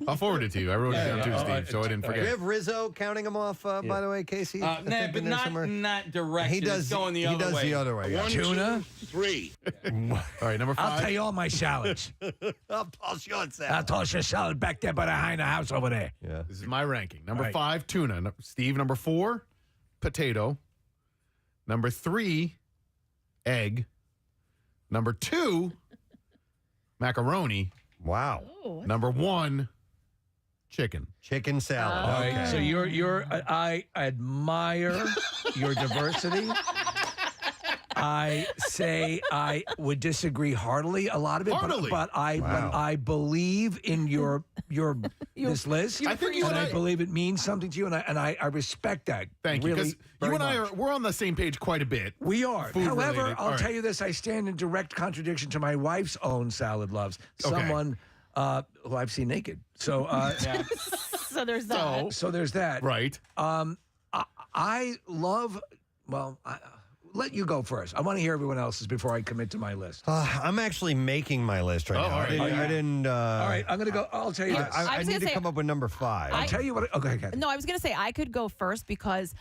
I'll forward it to you. I wrote it down too, Steve, so I didn't Do you forget. have Rizzo counting them off, by the way, Casey? Nah, but not direct. He does. Going the He other does way. the other way. Yeah. 1, Tuna? 2, 3. All right, number 5. I'll tell you all my salads. I'll toss you on I'll toss your salad back there behind the house over there. Yeah. This is my ranking. Number Right. 5, tuna. Steve, number 4, potato. Number 3, egg. Number 2, macaroni. Wow. Number 1, chicken. Chicken salad. All right, Okay. so I admire your diversity. I say I would disagree heartily a lot of it, Heartily? but I believe in your this list. I think you and I I believe it means something to you, and I respect that. Thank you. really Because you very and I much. we're on the same page quite a bit. We are. Food However, related. I'll All right. tell you this: I stand in direct contradiction to my wife's own salad loves. Okay. Someone who I've seen naked. So, So there's that. so there's that. Right. I love. Well, let you go first. I want to hear everyone else's before I commit to my list. I'm actually making my list right Oh, now. all right. I didn't. All right, I'm going to go. I'll tell you this. I was need gonna to say- come up with number 5. I'll tell you what. Okay, Kathy. No, I was going to say I could go first because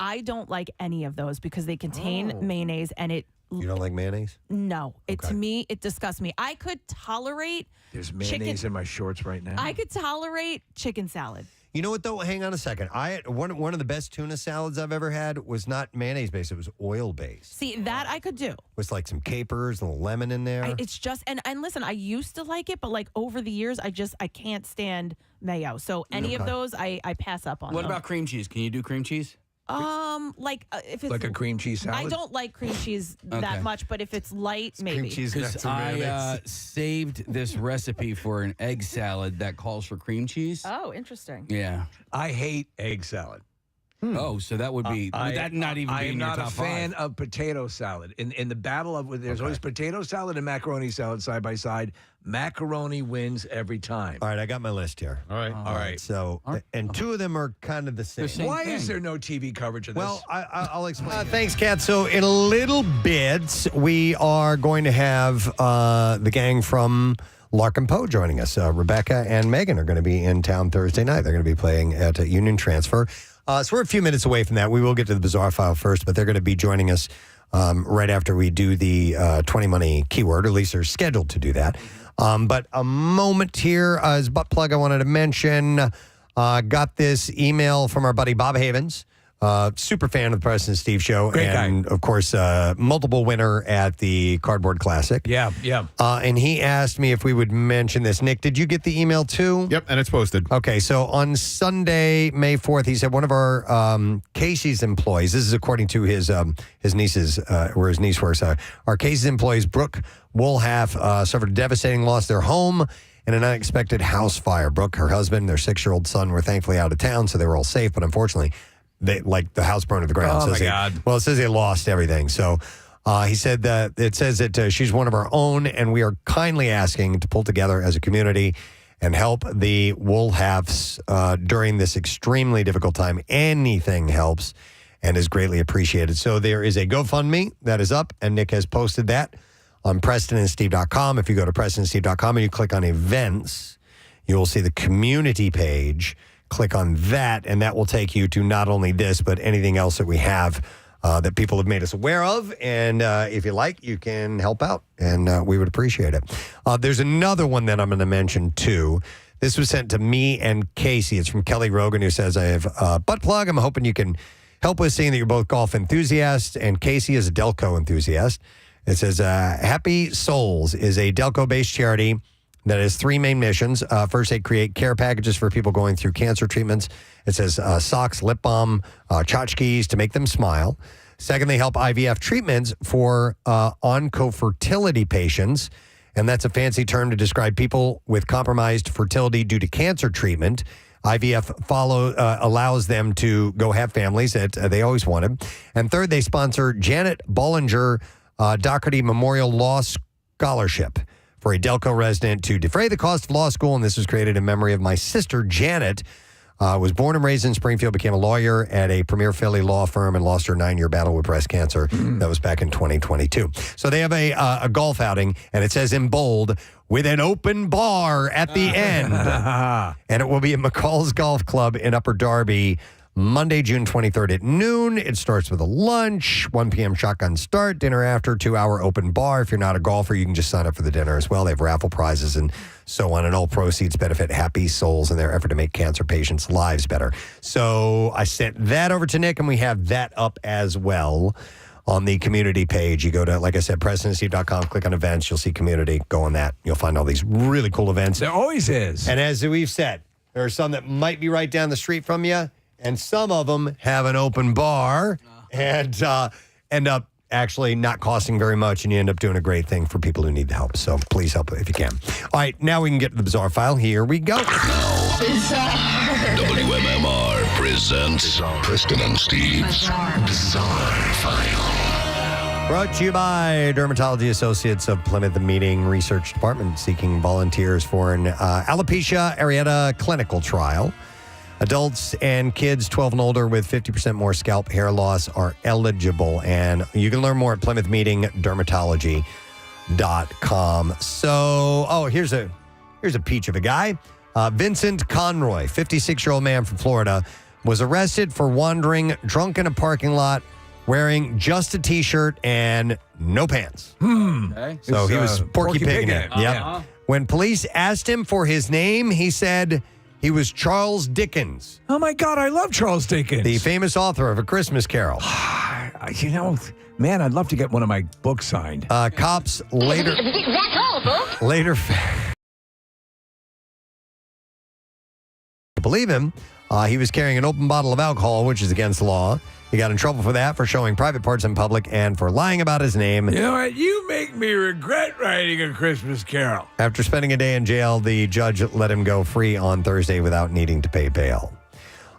I don't like any of those because they contain mayonnaise and it. You don't like mayonnaise? No, Okay. to me it disgusts me. I could tolerate. There's mayonnaise chicken. in my shorts right now. I could tolerate chicken salad. You know what though? Hang on a second. One of the best tuna salads I've ever had was not mayonnaise based. It was oil based. See, that I could do. With like some capers and a little lemon in there. It's just and listen, I used to like it, but like over the years, I can't stand mayo. So any of those, I pass up on. What them. about cream cheese? Can you do cream cheese? If it's Like a cream cheese salad? I don't like cream cheese Okay. that much, but if it's light, maybe. cream cheese Because nuts and I mayonnaise. saved this recipe for an egg salad that calls for cream cheese. Oh, interesting. Yeah. I hate egg salad. Oh, so that would be would that not even I be am in your not top a fan 5? of potato salad. In the battle of there's always potato salad and macaroni salad side by side. Macaroni wins every time. All right, I got my list here. All right. All right. So, and 2 of them are kind of the same. same Why thing. is there no TV coverage of this? Well, I'll explain. Thanks, Kat. So, in a little bit, we are going to have the gang from Larkin Poe joining us. Rebecca and Megan are going to be in town Thursday night. They're going to be playing at Union Transfer. So, we're a few minutes away from that. We will get to the bizarre file first, but they're going to be joining us right after we do the 20 money keyword, or at least they're scheduled to do that. But a moment here as butt plug I wanted to mention. Got this email from our buddy Bob Havens. Super fan of the Preston and Steve show. Great guy. And, of course, multiple winner at the Cardboard Classic. yeah. And he asked me if we would mention this. Nick, did you get the email too? Yep, and it's posted. Okay, so on Sunday, May 4th, he said one of our Casey's employees, this is according to his niece's, where his niece works, our Casey's employees, Brooke Woolhalf, suffered a devastating loss of their home in an unexpected house fire. Brooke, her husband, their 6-year-old son were thankfully out of town, so they were all safe, but unfortunately, the house burned to the ground. Oh, my God. Well, it says they lost everything. So he said that it says that she's one of our own, and we are kindly asking to pull together as a community and help the Woolhalfs during this extremely difficult time. Anything helps and is greatly appreciated. So there is a GoFundMe that is up, and Nick has posted that on PrestonandSteve.com. If you go to PrestonandSteve.com and you click on events, you will see the community page. Click on that, and that will take you to not only this, but anything else that we have that people have made us aware of. And if you like, you can help out, and we would appreciate it. There's another one that I'm going to mention, too. This was sent to me and Casey. It's from Kelly Rogan, who says, I have a butt plug. I'm hoping you can help with seeing that you're both golf enthusiasts, and Casey is a Delco enthusiast. It says, Happy Souls is a Delco-based charity that has 3 main missions. First, they create care packages for people going through cancer treatments. It says socks, lip balm, tchotchkes to make them smile. Second, they help IVF treatments for oncofertility patients. And that's a fancy term to describe people with compromised fertility due to cancer treatment. IVF allows them to go have families that they always wanted. And third, they sponsor Janet Bollinger Doherty Memorial Law Scholarship for a Delco resident to defray the cost of law school. And this was created in memory of my sister, Janet, was born and raised in Springfield, became a lawyer at a premier Philly law firm, and lost her 9-year battle with breast cancer. That was back in 2022. So they have a golf outing, and it says in bold, with an open bar at the end. And it will be at McCall's Golf Club in Upper Darby, Monday, June 23rd at noon. It starts with a lunch, 1 p.m. shotgun start, dinner after, 2-hour open bar. If you're not a golfer, you can just sign up for the dinner as well. They have raffle prizes and so on, and all proceeds benefit Happy Souls in their effort to make cancer patients' lives better. So I sent that over to Nick, and we have that up as well on the community page. You go to, like I said, PrestonandSteve.com, click on events. You'll see community. Go on that. You'll find all these really cool events. There always is. And as we've said, there are some that might be right down the street from you, and some of them have an open bar and end up actually not costing very much, and you end up doing a great thing for people who need the help. So please help if you can. All right, now we can get to the Bizarre File. Here we go. WMMR presents Preston and Steve's Bizarre File. Brought to you by Dermatology Associates of Plymouth Meeting Research Department, seeking volunteers for an alopecia areata clinical trial. Adults and kids 12 and older with 50% more scalp hair loss are eligible. And you can learn more at PlymouthMeetingDermatology.com. So, here's a peach of a guy. Vincent Conroy, 56-year-old man from Florida, was arrested for wandering drunk in a parking lot wearing just a T-shirt and no pants. Okay. So he was Porky Pigging it. Yep. Yeah. When police asked him for his name, he said he was Charles Dickens. Oh, my God, I love Charles Dickens. The famous author of A Christmas Carol. You know, man, I'd love to get one of my books signed. Cops later... That's all, folks. Later... believe him, he was carrying an open bottle of alcohol, which is against the law. He got in trouble for that, for showing private parts in public, and for lying about his name. You know what? You make me regret writing A Christmas Carol. After spending a day in jail, the judge let him go free on Thursday without needing to pay bail.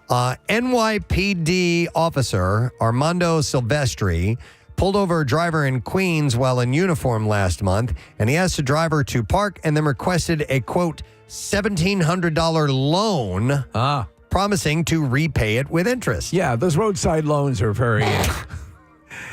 NYPD officer Armando Silvestri pulled over a driver in Queens while in uniform last month, and he asked the driver to park and then requested a, quote, $1,700 loan, promising to repay it with interest. Yeah, those roadside loans are very...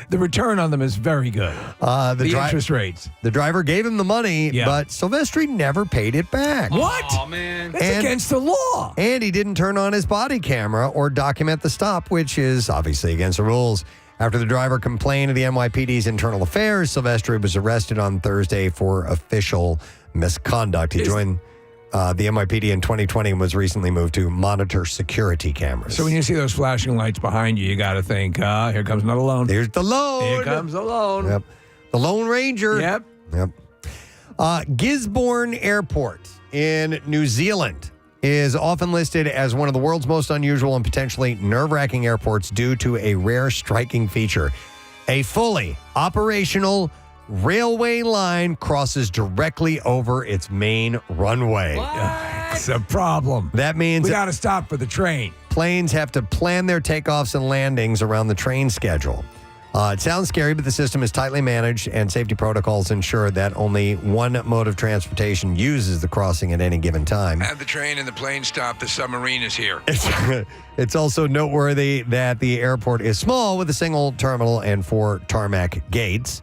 the return on them is very good. The interest rates. The driver gave him the money, but Silvestri never paid it back. What? Oh, man. That's against the law. And he didn't turn on his body camera or document the stop, which is obviously against the rules. After the driver complained to the NYPD's internal affairs, Silvestri was arrested on Thursday for official misconduct. He joined the NYPD in 2020 and was recently moved to monitor security cameras. So when you see those flashing lights behind you, you got to think, here comes another loan. There's the loan. Here comes the loan. Yep. The Lone Ranger. Yep. Gisborne Airport in New Zealand is often listed as one of the world's most unusual and potentially nerve-wracking airports due to a rare striking feature. A fully operational railway line crosses directly over its main runway. It's a problem. That means we got to stop for the train. Planes have to plan their takeoffs and landings around the train schedule. It sounds scary, but the system is tightly managed, and safety protocols ensure that only one mode of transportation uses the crossing at any given time. Have the train and the plane stop. The submarine is here. It's also noteworthy that the airport is small with a single terminal and 4 tarmac gates.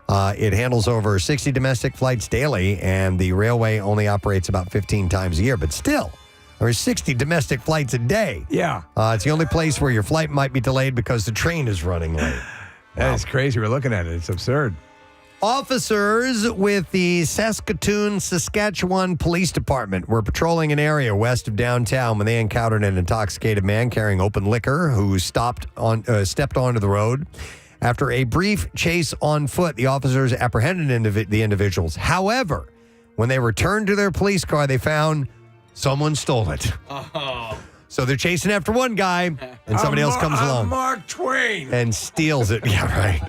It handles over 60 domestic flights daily, and the railway only operates about 15 times a year. But still, there are 60 domestic flights a day. Yeah. It's the only place where your flight might be delayed because the train is running late. That's crazy. We're looking at it. It's absurd. Officers with the Saskatoon, Saskatchewan Police Department were patrolling an area west of downtown when they encountered an intoxicated man carrying open liquor who stepped onto the road. After a brief chase on foot, the officers apprehended the individuals. However, when they returned to their police car, they found someone stole it. Oh. So they're chasing after one guy, and somebody else comes along. Mark Twain. And steals it. Yeah, right.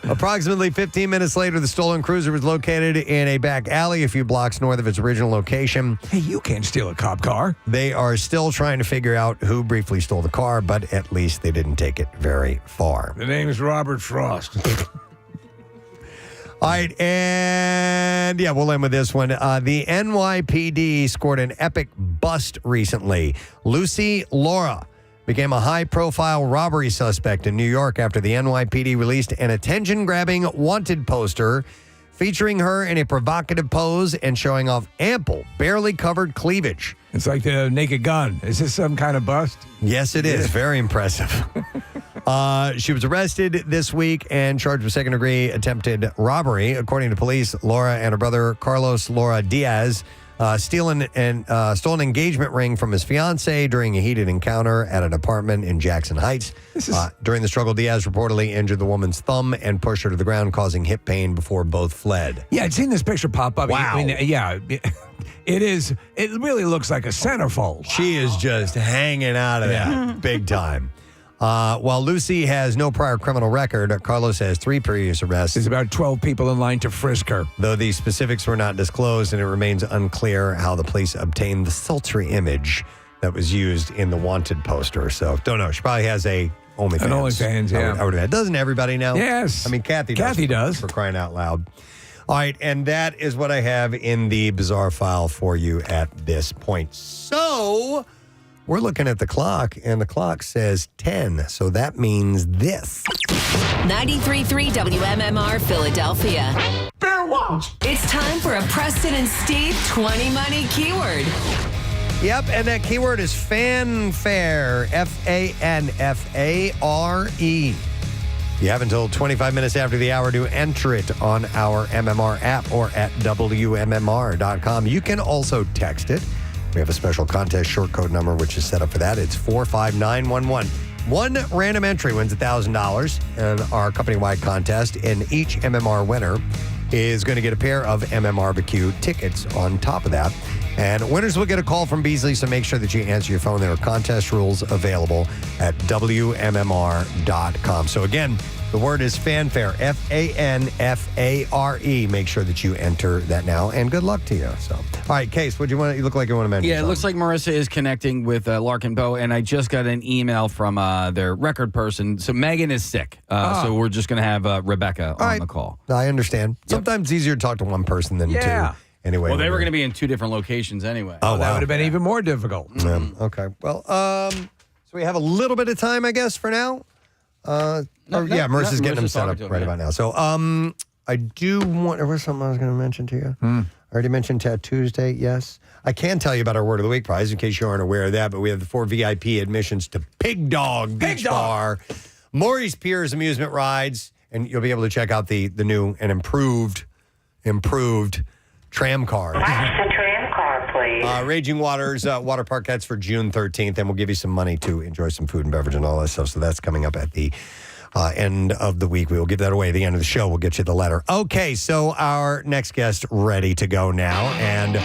Approximately 15 minutes later, the stolen cruiser was located in a back alley a few blocks north of its original location. Hey, you can't steal a cop car. They are still trying to figure out who briefly stole the car, but at least they didn't take it very far. The name is Robert Frost. All right, and we'll end with this one. The NYPD scored an epic bust recently. Lucy Laura became a high-profile robbery suspect in New York after the NYPD released an attention-grabbing wanted poster featuring her in a provocative pose and showing off ample, barely covered cleavage. It's like the Naked Gun. Is this some kind of bust? Yes, it is. Very impressive. She was arrested this week and charged with second-degree attempted robbery. According to police, Laura and her brother, Carlos Laura Diaz, stole an engagement ring from his fiancée during a heated encounter at an apartment in Jackson Heights. During the struggle, Diaz reportedly injured the woman's thumb and pushed her to the ground, causing hip pain before both fled. Yeah, I'd seen this picture pop up. Wow. I mean, yeah, it is. It really looks like a centerfold. She is just hanging out of that big time. While Lucy has no prior criminal record, Carlos has 3 previous arrests. There's about 12 people in line to frisk her. Though the specifics were not disclosed, and it remains unclear how the police obtained the sultry image that was used in the wanted poster. So, don't know. She probably has a OnlyFans. An OnlyFans, yeah. I would have. Doesn't everybody now? Yes. I mean, Kathy does. For crying out loud. All right, and that is what I have in the bizarre file for you at this point. So, we're looking at the clock, and the clock says 10. So that means this. 93.3 WMMR Philadelphia. Bear watch. It's time for a Preston and Steve 20 Money Keyword. Yep, and that keyword is fanfare. F-A-N-F-A-R-E. You have until 25 minutes after the hour to enter it on our MMR app or at WMMR.com. You can also text it. We have a special contest short code number, which is set up for that. It's 45911. One random entry wins $1,000 in our company-wide contest, and each MMR winner is going to get a pair of MMRBQ tickets on top of that. And winners will get a call from Beasley, so make sure that you answer your phone. There are contest rules available at WMMR.com. So again, the word is fanfare, F-A-N-F-A-R-E. Make sure that you enter that now, and good luck to you. So, all right, Case, what do you want? You look like you want to mention. Yeah, it looks like Marissa is connecting with Larkin Poe, and I just got an email from their record person. So Megan is sick, so we're just going to have Rebecca on the call. I understand. Sometimes it's easier to talk to one person than two. Anyway, well, they were going to be in 2 different locations anyway. Oh, that would have been even more difficult. Okay. Well, so we have a little bit of time, I guess, for now. Marissa's getting them set up right about now. So, I do want. There was something I was going to mention to you. I already mentioned Tattoos Day. Yes, I can tell you about our Word of the Week prize in case you aren't aware of that. But we have the 4 VIP admissions to Pig Dog Beach Bar, Maurice Piers amusement rides, and you'll be able to check out the new and improved Tram car. That's the Tram car, please. Raging Waters water park. That's for June 13th, and we'll give you some money to enjoy some food and beverage and all that stuff. So that's coming up at the end of the week. We will give that away at the end of the show. We'll get you the letter. Okay, so our next guest ready to go now, and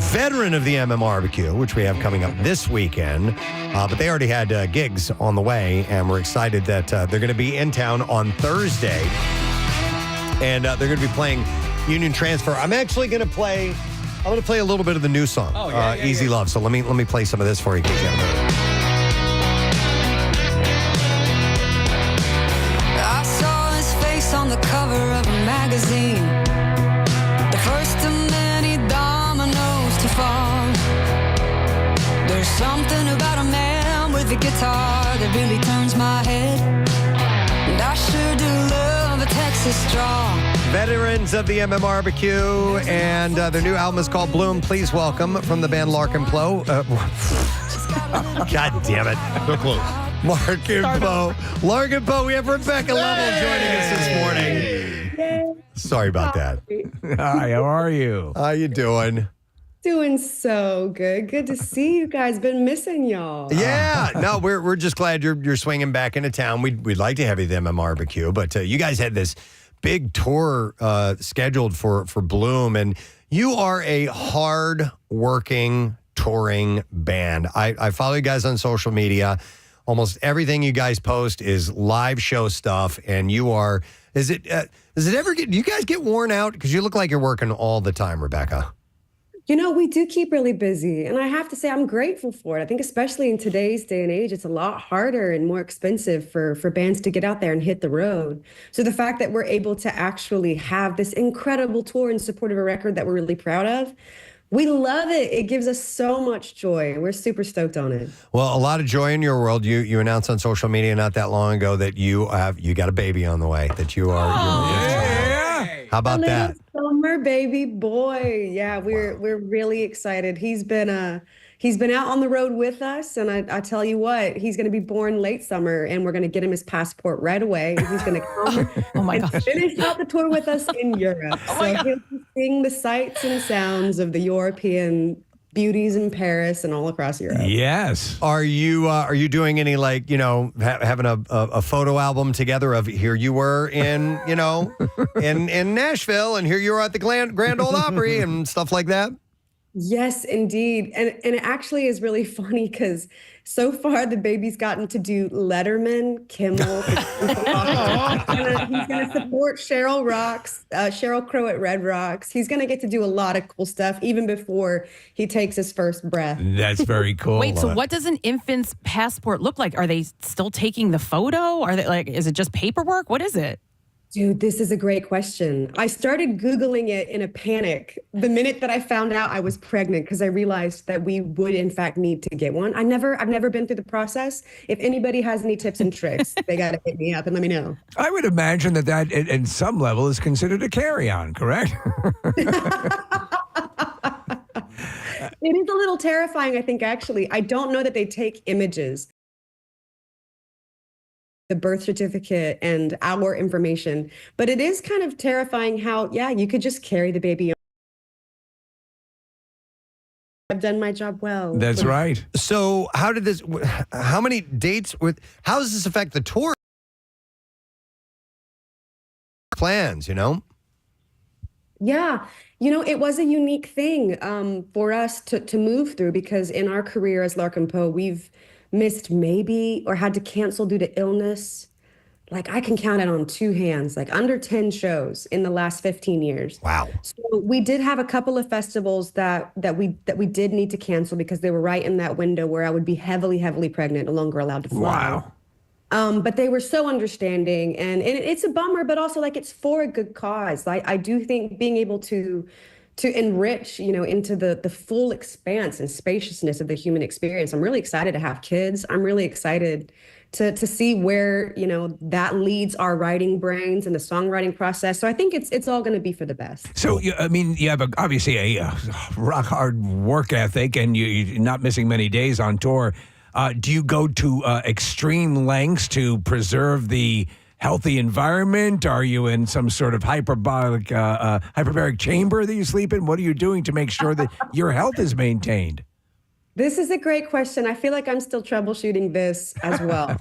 veteran of the MMRBQ, which we have coming up this weekend. But they already had gigs on the way, and we're excited that they're going to be in town on Thursday, and they're going to be playing Union Transfer. I'm actually going to play. I'm going to play a little bit of the new song, Easy Love. So let me play some of this for you. In case you haven't heard it. I saw his face on the cover of a magazine, the first of many dominoes to fall. There's something about a man with a guitar that really turns my head, and I sure do love a Texas drawl. Veterans of the MMRBQ, and their new album is called Bloom. Please welcome from the band Larkin Poe. God damn it. So close. Larkin Poe. Larkin Poe. We have Rebecca Lovell joining us this morning. Sorry about that. Hi, how are you? How you doing? Doing so good. Good to see you guys. Been missing y'all. Yeah. No, we're just glad you're swinging back into town. We'd like to have you at the MMRBQ, but you guys had this big tour scheduled for Bloom, and you are a hard-working touring band. I follow you guys on social media. Almost everything you guys post is live show stuff, and you are. Does it ever get? Do you guys get worn out? Because you look like you're working all the time, Rebecca. You know, we do keep really busy, and I have to say I'm grateful for it. I think especially in today's day and age, it's a lot harder and more expensive for bands to get out there and hit the road. So the fact that we're able to actually have this incredible tour in support of a record that we're really proud of, we love it. It gives us so much joy. We're super stoked on it. Well, a lot of joy in your world. You announced on social media not that long ago that you got a baby on the way, that you are. How about that? baby boy. Yeah, we're really excited. He's been out on the road with us, and I tell you what, he's going to be born late summer, and we're going to get him his passport right away. He's going to come and finish out the tour with us in Europe. So he'll be seeing the sights and sounds of the European beauties in Paris and all across Europe. Yes. Are you doing any having a photo album together of here you were in in Nashville and here you were at the Grand Ole Opry and stuff like that? Yes, indeed. And it actually is really funny because so far the baby's gotten to do Letterman, Kimmel. He's going to support Sheryl Crow at Red Rocks. He's going to get to do a lot of cool stuff even before he takes his first breath. That's very cool. Wait, so what does an infant's passport look like? Are they still taking the photo? Are they is it just paperwork? What is it? Dude, this is a great question. I started Googling it in a panic the minute that I found out I was pregnant because I realized that we would in fact need to get one. I've never been through the process. If anybody has any tips and tricks, they got to hit me up and let me know. I would imagine that at some level is considered a carry-on, correct? It is a little terrifying, I think, actually. I don't know that they take images. The birth certificate and our information. But it is kind of terrifying how, you could just carry the baby on. I've done my job well. That's right. So how many dates how does this affect the tour plans, Yeah. It was a unique thing for us to move through because in our career as Larkin Poe, we've missed maybe or had to cancel due to illness. Like I can count it on two hands, like under 10 shows in the last 15 years. Wow. So we did have a couple of festivals that we did need to cancel because they were right in that window where I would be heavily, heavily pregnant, no longer allowed to fly. Wow. But they were so understanding and it's a bummer, but also like it's for a good cause. I do think being able to enrich, into the full expanse and spaciousness of the human experience. I'm really excited to have kids. I'm really excited to see where, that leads our writing brains and the songwriting process. So I think it's all going to be for the best. So, you have obviously a rock hard work ethic and you're not missing many days on tour. Do you go to extreme lengths to preserve the healthy environment? Are you in some sort of hyperbaric chamber that you sleep in? What are you doing to make sure that your health is maintained? This is a great question. I feel like I'm still troubleshooting this as well.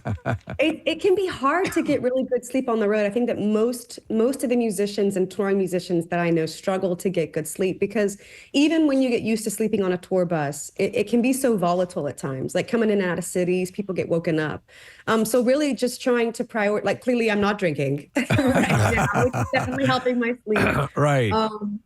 It can be hard to get really good sleep on the road. I think that most of the musicians and touring musicians that I know struggle to get good sleep because even when you get used to sleeping on a tour bus, it can be so volatile at times. Like coming in and out of cities, people get woken up. So really just trying to prioritize, like clearly I'm not drinking right now, which is definitely helping my sleep. Right.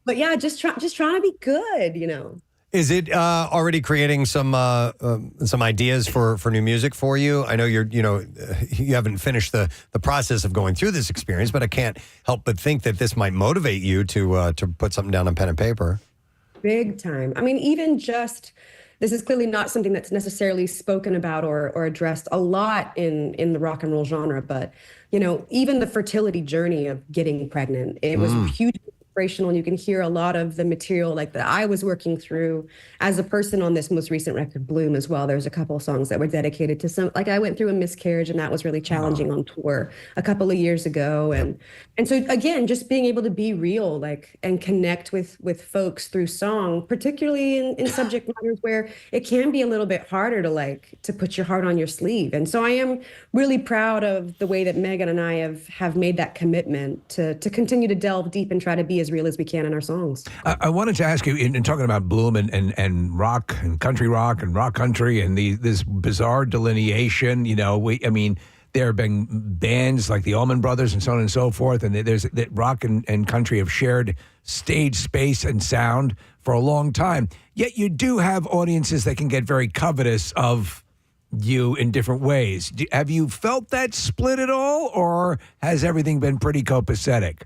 But yeah, just trying to be good, Is it already creating some ideas for new music for you? I know you haven't finished the process of going through this experience, but I can't help but think that this might motivate you to put something down on pen and paper. Big time. I mean, even just this is clearly not something that's necessarily spoken about or addressed a lot in the rock and roll genre, but even the fertility journey of getting pregnant, it was hugely inspirational, and you can hear a lot of the material like that I was working through as a person on this most recent record, Bloom, as well. There's a couple of songs that were dedicated to some, like I went through a miscarriage, and that was really challenging on tour a couple of years ago. And so again, just being able to be real, and connect with folks through song, particularly in subject matters where it can be a little bit harder to put your heart on your sleeve. And so I am really proud of the way that Megan and I have made that commitment to continue to delve deep and try to be as real as we can in our songs. I wanted to ask you, in talking about Bloom and rock and country rock and rock country and this bizarre delineation, there have been bands like the Allman Brothers and so on and so forth, and there's that rock and country have shared stage space and sound for a long time. Yet you do have audiences that can get very covetous of you in different ways. Have you felt that split at all, or has everything been pretty copacetic?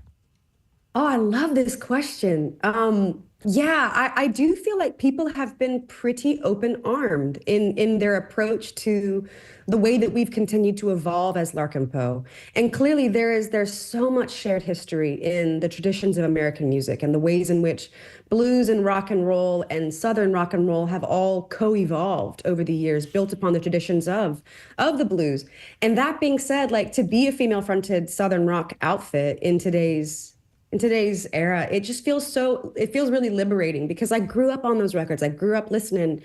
Oh, I love this question. Yeah, I do feel like people have been pretty open-armed in their approach to the way that we've continued to evolve as Larkin Poe. And clearly there's so much shared history in the traditions of American music and the ways in which blues and rock and roll and Southern rock and roll have all co-evolved over the years, built upon the traditions of the blues. And that being said, like to be a female-fronted Southern rock outfit in today's era, it feels really liberating because I grew up on those records. I grew up listening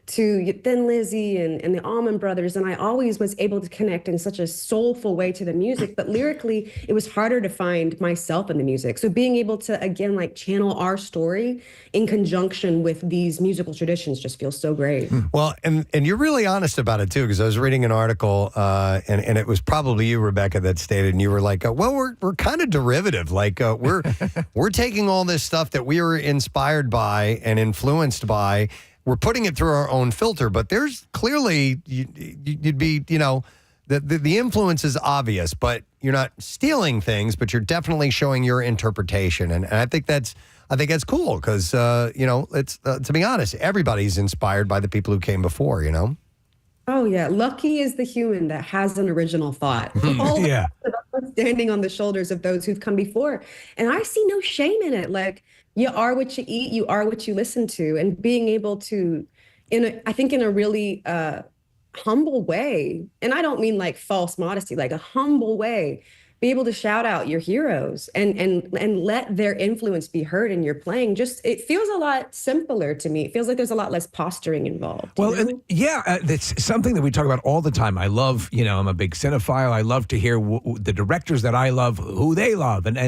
to Thin Lizzy and the Allman Brothers, and I always was able to connect in such a soulful way to the music, but lyrically, it was harder to find myself in the music. So being able to, again, like channel our story in conjunction with these musical traditions just feels so great. Well, and you're really honest about it, too, because I was reading an article, and it was probably you, Rebecca, that stated, and you were like, well, we're kind of derivative. Like, we're taking all this stuff that we were inspired by and influenced by, we're putting it through our own filter, but there's clearly, you'd be, the influence is obvious, but you're not stealing things, but you're definitely showing your interpretation. And I think that's cool because, it's, to be honest, everybody's inspired by the people who came before, Oh, yeah. Lucky is the human that has an original thought. Yeah. Standing on the shoulders of those who've come before. And I see no shame in it. Like, you are what you eat, you are what you listen to. And being able to, I think in a really humble way, and I don't mean like false modesty, like a humble way, be able to shout out your heroes and let their influence be heard in your playing. Just, it feels a lot simpler to me. It feels like there's a lot less posturing involved. Well, and that's something that we talk about all the time. I love, I'm a big cinephile. I love to hear the directors that I love, who they love, and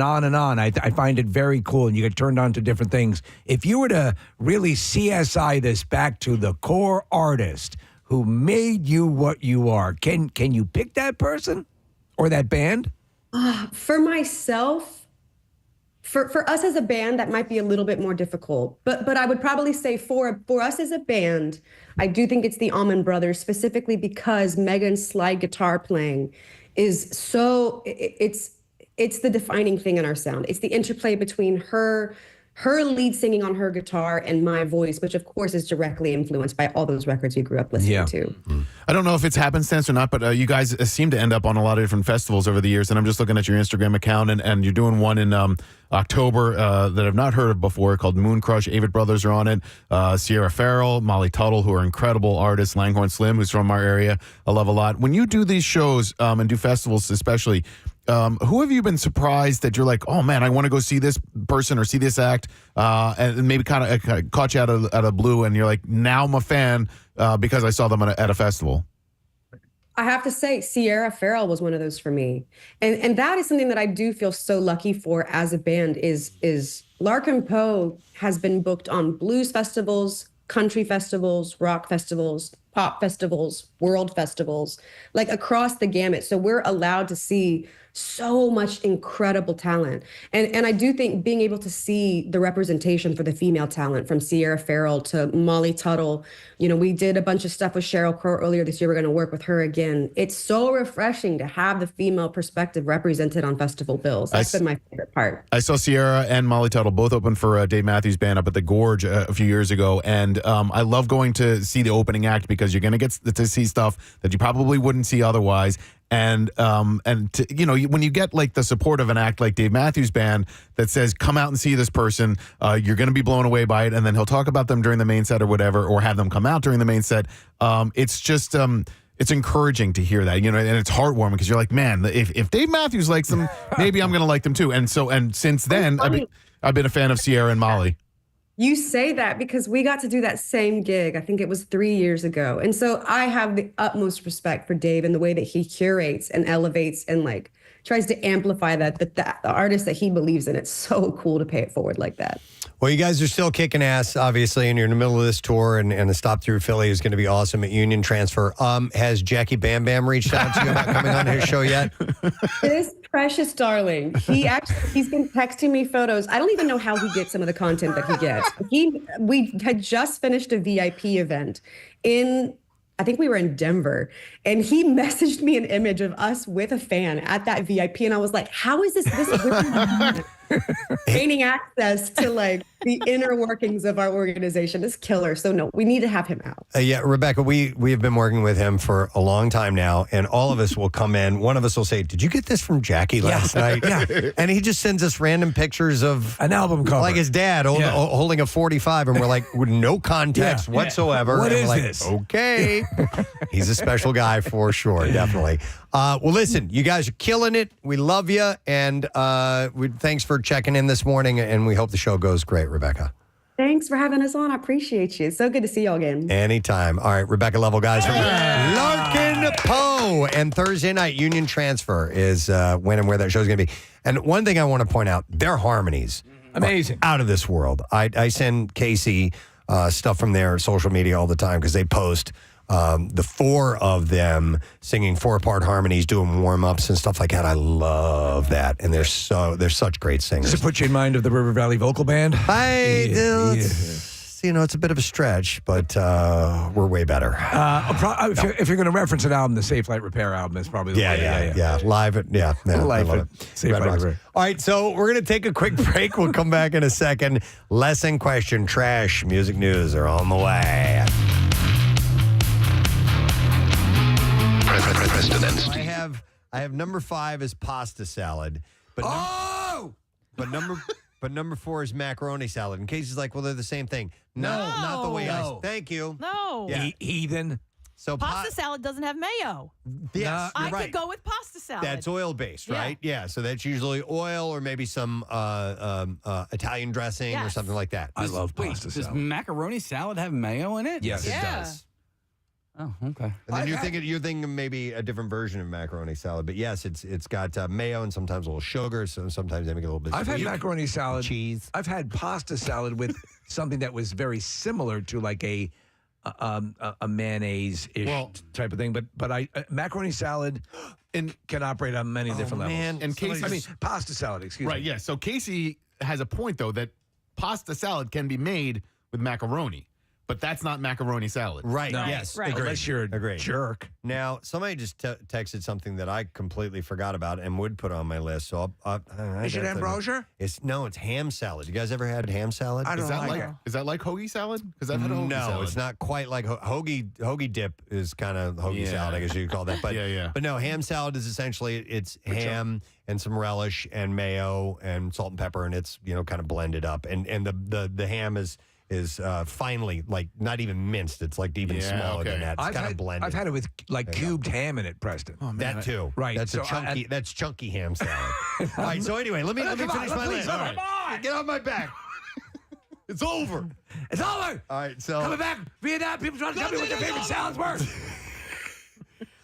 on and on. I find it very cool, and you get turned on to different things. If you were to really CSI this back to the core artist who made you what you are, can you pick that person? Or that band? For myself, for us as a band, that might be a little bit more difficult. But I would probably say for us as a band, I do think it's the Allman Brothers, specifically because Megan's slide guitar playing is so, it's the defining thing in our sound. It's the interplay between her lead singing on her guitar and my voice, which of course is directly influenced by all those records we grew up listening to. I don't know if it's happenstance or not, but you guys seem to end up on a lot of different festivals over the years. And I'm just looking at your Instagram account, and you're doing one in October that I've not heard of before called Moon Crush. Avett Brothers are on it. Sierra Farrell, Molly Tuttle, who are incredible artists. Langhorne Slim, who's from our area, I love a lot. When you do these shows and do festivals especially, who have you been surprised that you're like, oh man, I want to go see this person or see this act, and maybe kind of caught you out of blue, and you're like, now I'm a fan because I saw them at a festival? I have to say, Sierra Farrell was one of those for me, and that is something that I do feel so lucky for as a band. Is Larkin Poe has been booked on blues festivals, country festivals, rock festivals, pop festivals, world festivals, like across the gamut. So we're allowed to see so much incredible talent. And I do think being able to see the representation for the female talent from Sierra Farrell to Molly Tuttle, we did a bunch of stuff with Sheryl Crow earlier this year. We're going to work with her again. It's so refreshing to have the female perspective represented on festival bills. That's been my favorite part. I saw Sierra and Molly Tuttle both open for Dave Matthews Band up at the Gorge a few years ago. And I love going to see the opening act because you're going to get to see stuff that you probably wouldn't see otherwise. And when you get like the support of an act like Dave Matthews Band that says, come out and see this person, you're going to be blown away by it. And then he'll talk about them during the main set or whatever, or have them come out during the main set. It's just, it's encouraging to hear that, and it's heartwarming because you're like, man, if Dave Matthews likes them, maybe I'm going to like them too. And since then, I've been a fan of Sierra and Molly. You say that because we got to do that same gig. I think it was 3 years ago. And so I have the utmost respect for Dave and the way that he curates and elevates and like tries to amplify the artist that he believes in. It's so cool to pay it forward like that. Well, you guys are still kicking ass, obviously, and you're in the middle of this tour, and the stop through Philly is going to be awesome at Union Transfer. Has Jackie Bam Bam reached out to you about coming on his show yet? This precious darling, he's been texting me photos. I don't even know how he gets some of the content that he gets. We had just finished a VIP event I think we were in Denver, and he messaged me an image of us with a fan at that VIP, and I was like, how is this really Gaining access to like the inner workings of our organization is killer. So no, we need to have him out. Yeah, Rebecca, we have been working with him for a long time now, and all of us will come in. One of us will say, "Did you get this from Jackie last night?" Yeah, and he just sends us random pictures of an album cover, like his dad holding a 45, and we're like, with no context whatsoever. What and is we're like, this? Okay, he's a special guy for sure, definitely. Well, listen, you guys are killing it. We love you, and thanks for checking in this morning, and we hope the show goes great, Rebecca. Thanks for having us on. I appreciate you. It's so good to see y'all again. Anytime. All right, Rebecca Lovell, guys, from Larkin Poe. And Thursday night, Union Transfer is when and where that show's going to be. And one thing I want to point out, their harmonies. Amazing. Out of this world. I send Casey stuff from their social media all the time because they post the four of them singing 4-part harmonies, doing warm-ups and stuff like that. I love that. And they're such great singers. Does it put you in mind of the River Valley Vocal Band? It's a bit of a stretch, but we're way better. If you're going to reference an album, the Safe Light Repair album is probably the way. Yeah. Live at, I love it. Safe Red Light Rocks. Repair. All right, so we're going to take a quick break. We'll come back in a second. Lesson, question, trash, music news are on the way. Preston and Steve. I have number 5 is pasta salad, but number 4 is macaroni salad. In case he's like, well, they're the same thing. No, not the way I. Thank you. No. Yeah. Heathen. So pasta salad doesn't have mayo. Yes, I you're right. could go with pasta salad. That's oil based, right? Yeah. So that's usually oil or maybe some Italian dressing or something like that. I love pasta Does salad. macaroni salad have mayo in it? Yes, it does. Oh, okay. And then you're thinking maybe a different version of macaroni salad, but yes, it's got mayo and sometimes a little sugar. So sometimes they make it a little bit. I've had sweet. macaroni salad. Cheese. I've had pasta salad with something that was very similar to like a mayonnaise-ish type of thing, but macaroni salad can operate on many different levels. Man. And Casey's, pasta salad. Excuse me. Right. Yeah. So Casey has a point though that pasta salad can be made with macaroni. But that's not macaroni salad. Right. No. Yes. Right. Agreed. Unless you're a Agreed. jerk. Now, somebody just texted something that I completely forgot about and would put on my list. So Is it ambrosia? It's ham salad. You guys ever had ham salad? I don't like it. Is that like hoagie salad? Because I've had a hoagie salad. No, it's not quite like hoagie dip is kind of hoagie salad, I guess you could call that. But But no, ham salad is essentially it's ham and some relish and mayo and salt and pepper, and it's kind of blended up. And the ham is finely, like not even minced. It's like even smaller than that. It's kind of blended. I've had it with like cubed ham in it, Preston. Oh, man, that too. Right. That's so that's chunky ham salad. All right. So anyway, let me finish my list. All right. Get on my back. It's over. It's over. All right. So coming back, Vietnam people trying to tell me what their favorite salads were.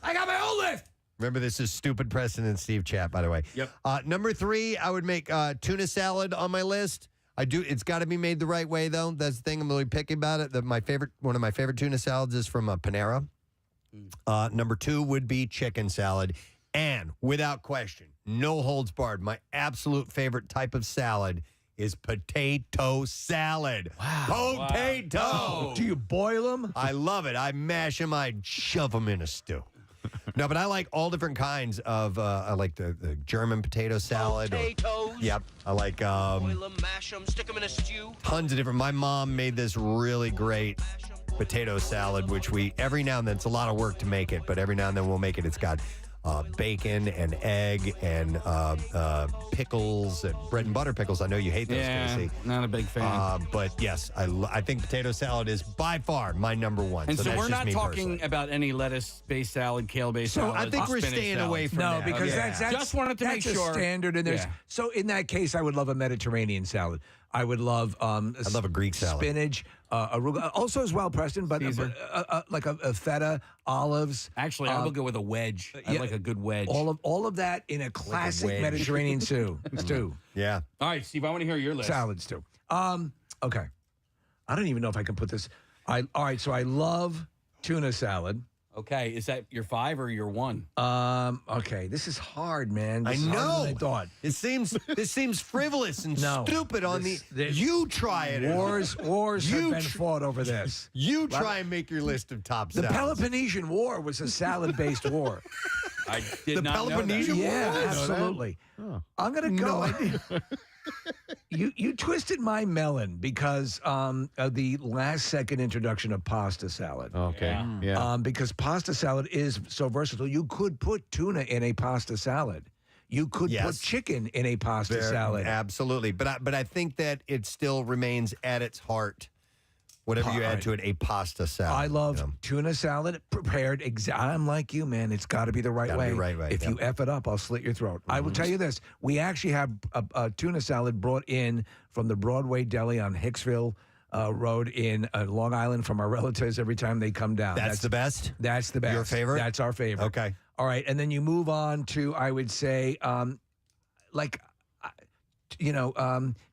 I got my own list. Remember, this is Stupid Preston and Steve chat, by the way. Yep. Number 3, I would make tuna salad on my list. I do. It's got to be made the right way, though. That's the thing. I'm really picky about it. One of my favorite tuna salads is from Panera. Number 2 would be chicken salad, and without question, no holds barred, my absolute favorite type of salad is potato salad. Wow. Potato. Wow. Do you boil them? I love it. I mash them. I shove them in a stew. No, but I like all different kinds of. I like the German potato salad. Potatoes. Yep. I like. Boil them, mash them, stick them in a stew. Tons of different. My mom made this really great potato salad, which every now and then, it's a lot of work to make it, but every now and then we'll make it. It's got bacon and egg and pickles, and bread and butter pickles. I know you hate those, Casey. Not a big fan. But yes, I think potato salad is by far my number 1. And so that's we're just not me talking personally. about any lettuce-based salad, kale-based salad. So I think we're staying away from that. No, because Okay. that's Just wanted to make that's sure. a standard. And there's so in that case, I would love a Mediterranean salad. I would love. I love a Greek salad. Spinach, arugula, also as well, Preston. But like a feta, olives. Actually, I would go with a wedge. I like a good wedge. All of that in a classic wedge. Mediterranean stew. Yeah. All right, Steve, I want to hear your list. Salad stew. Okay. I don't even know if I can put this. All right. So I love tuna salad. Okay, is that your 5 or your 1? Okay, this is hard, man. I This is harder know. than I thought. This seems frivolous and stupid. You try it. Wars have been fought over this. You try and make your list of top The salads. Peloponnesian War was a salad-based war. I did The not know that. Peloponnesian War? Yeah, I didn't know that. absolutely. Oh. I'm gonna go. You twisted my melon because of the last second introduction of pasta salad. Okay. Yeah. Because pasta salad is so versatile. You could put tuna in a pasta salad. You could put chicken in a pasta salad. Absolutely. But I think that it still remains at its heart, whatever you add to it, a pasta salad. I love tuna salad prepared. I'm like you, man. It's got to be the right way. If you F it up, I'll slit your throat. I will tell you this. We actually have a tuna salad brought in from the Broadway Deli on Hicksville Road in Long Island from our relatives every time they come down. That's the best? That's the best. Your favorite? That's our favorite. Okay. All right. And then you move on to, I would say,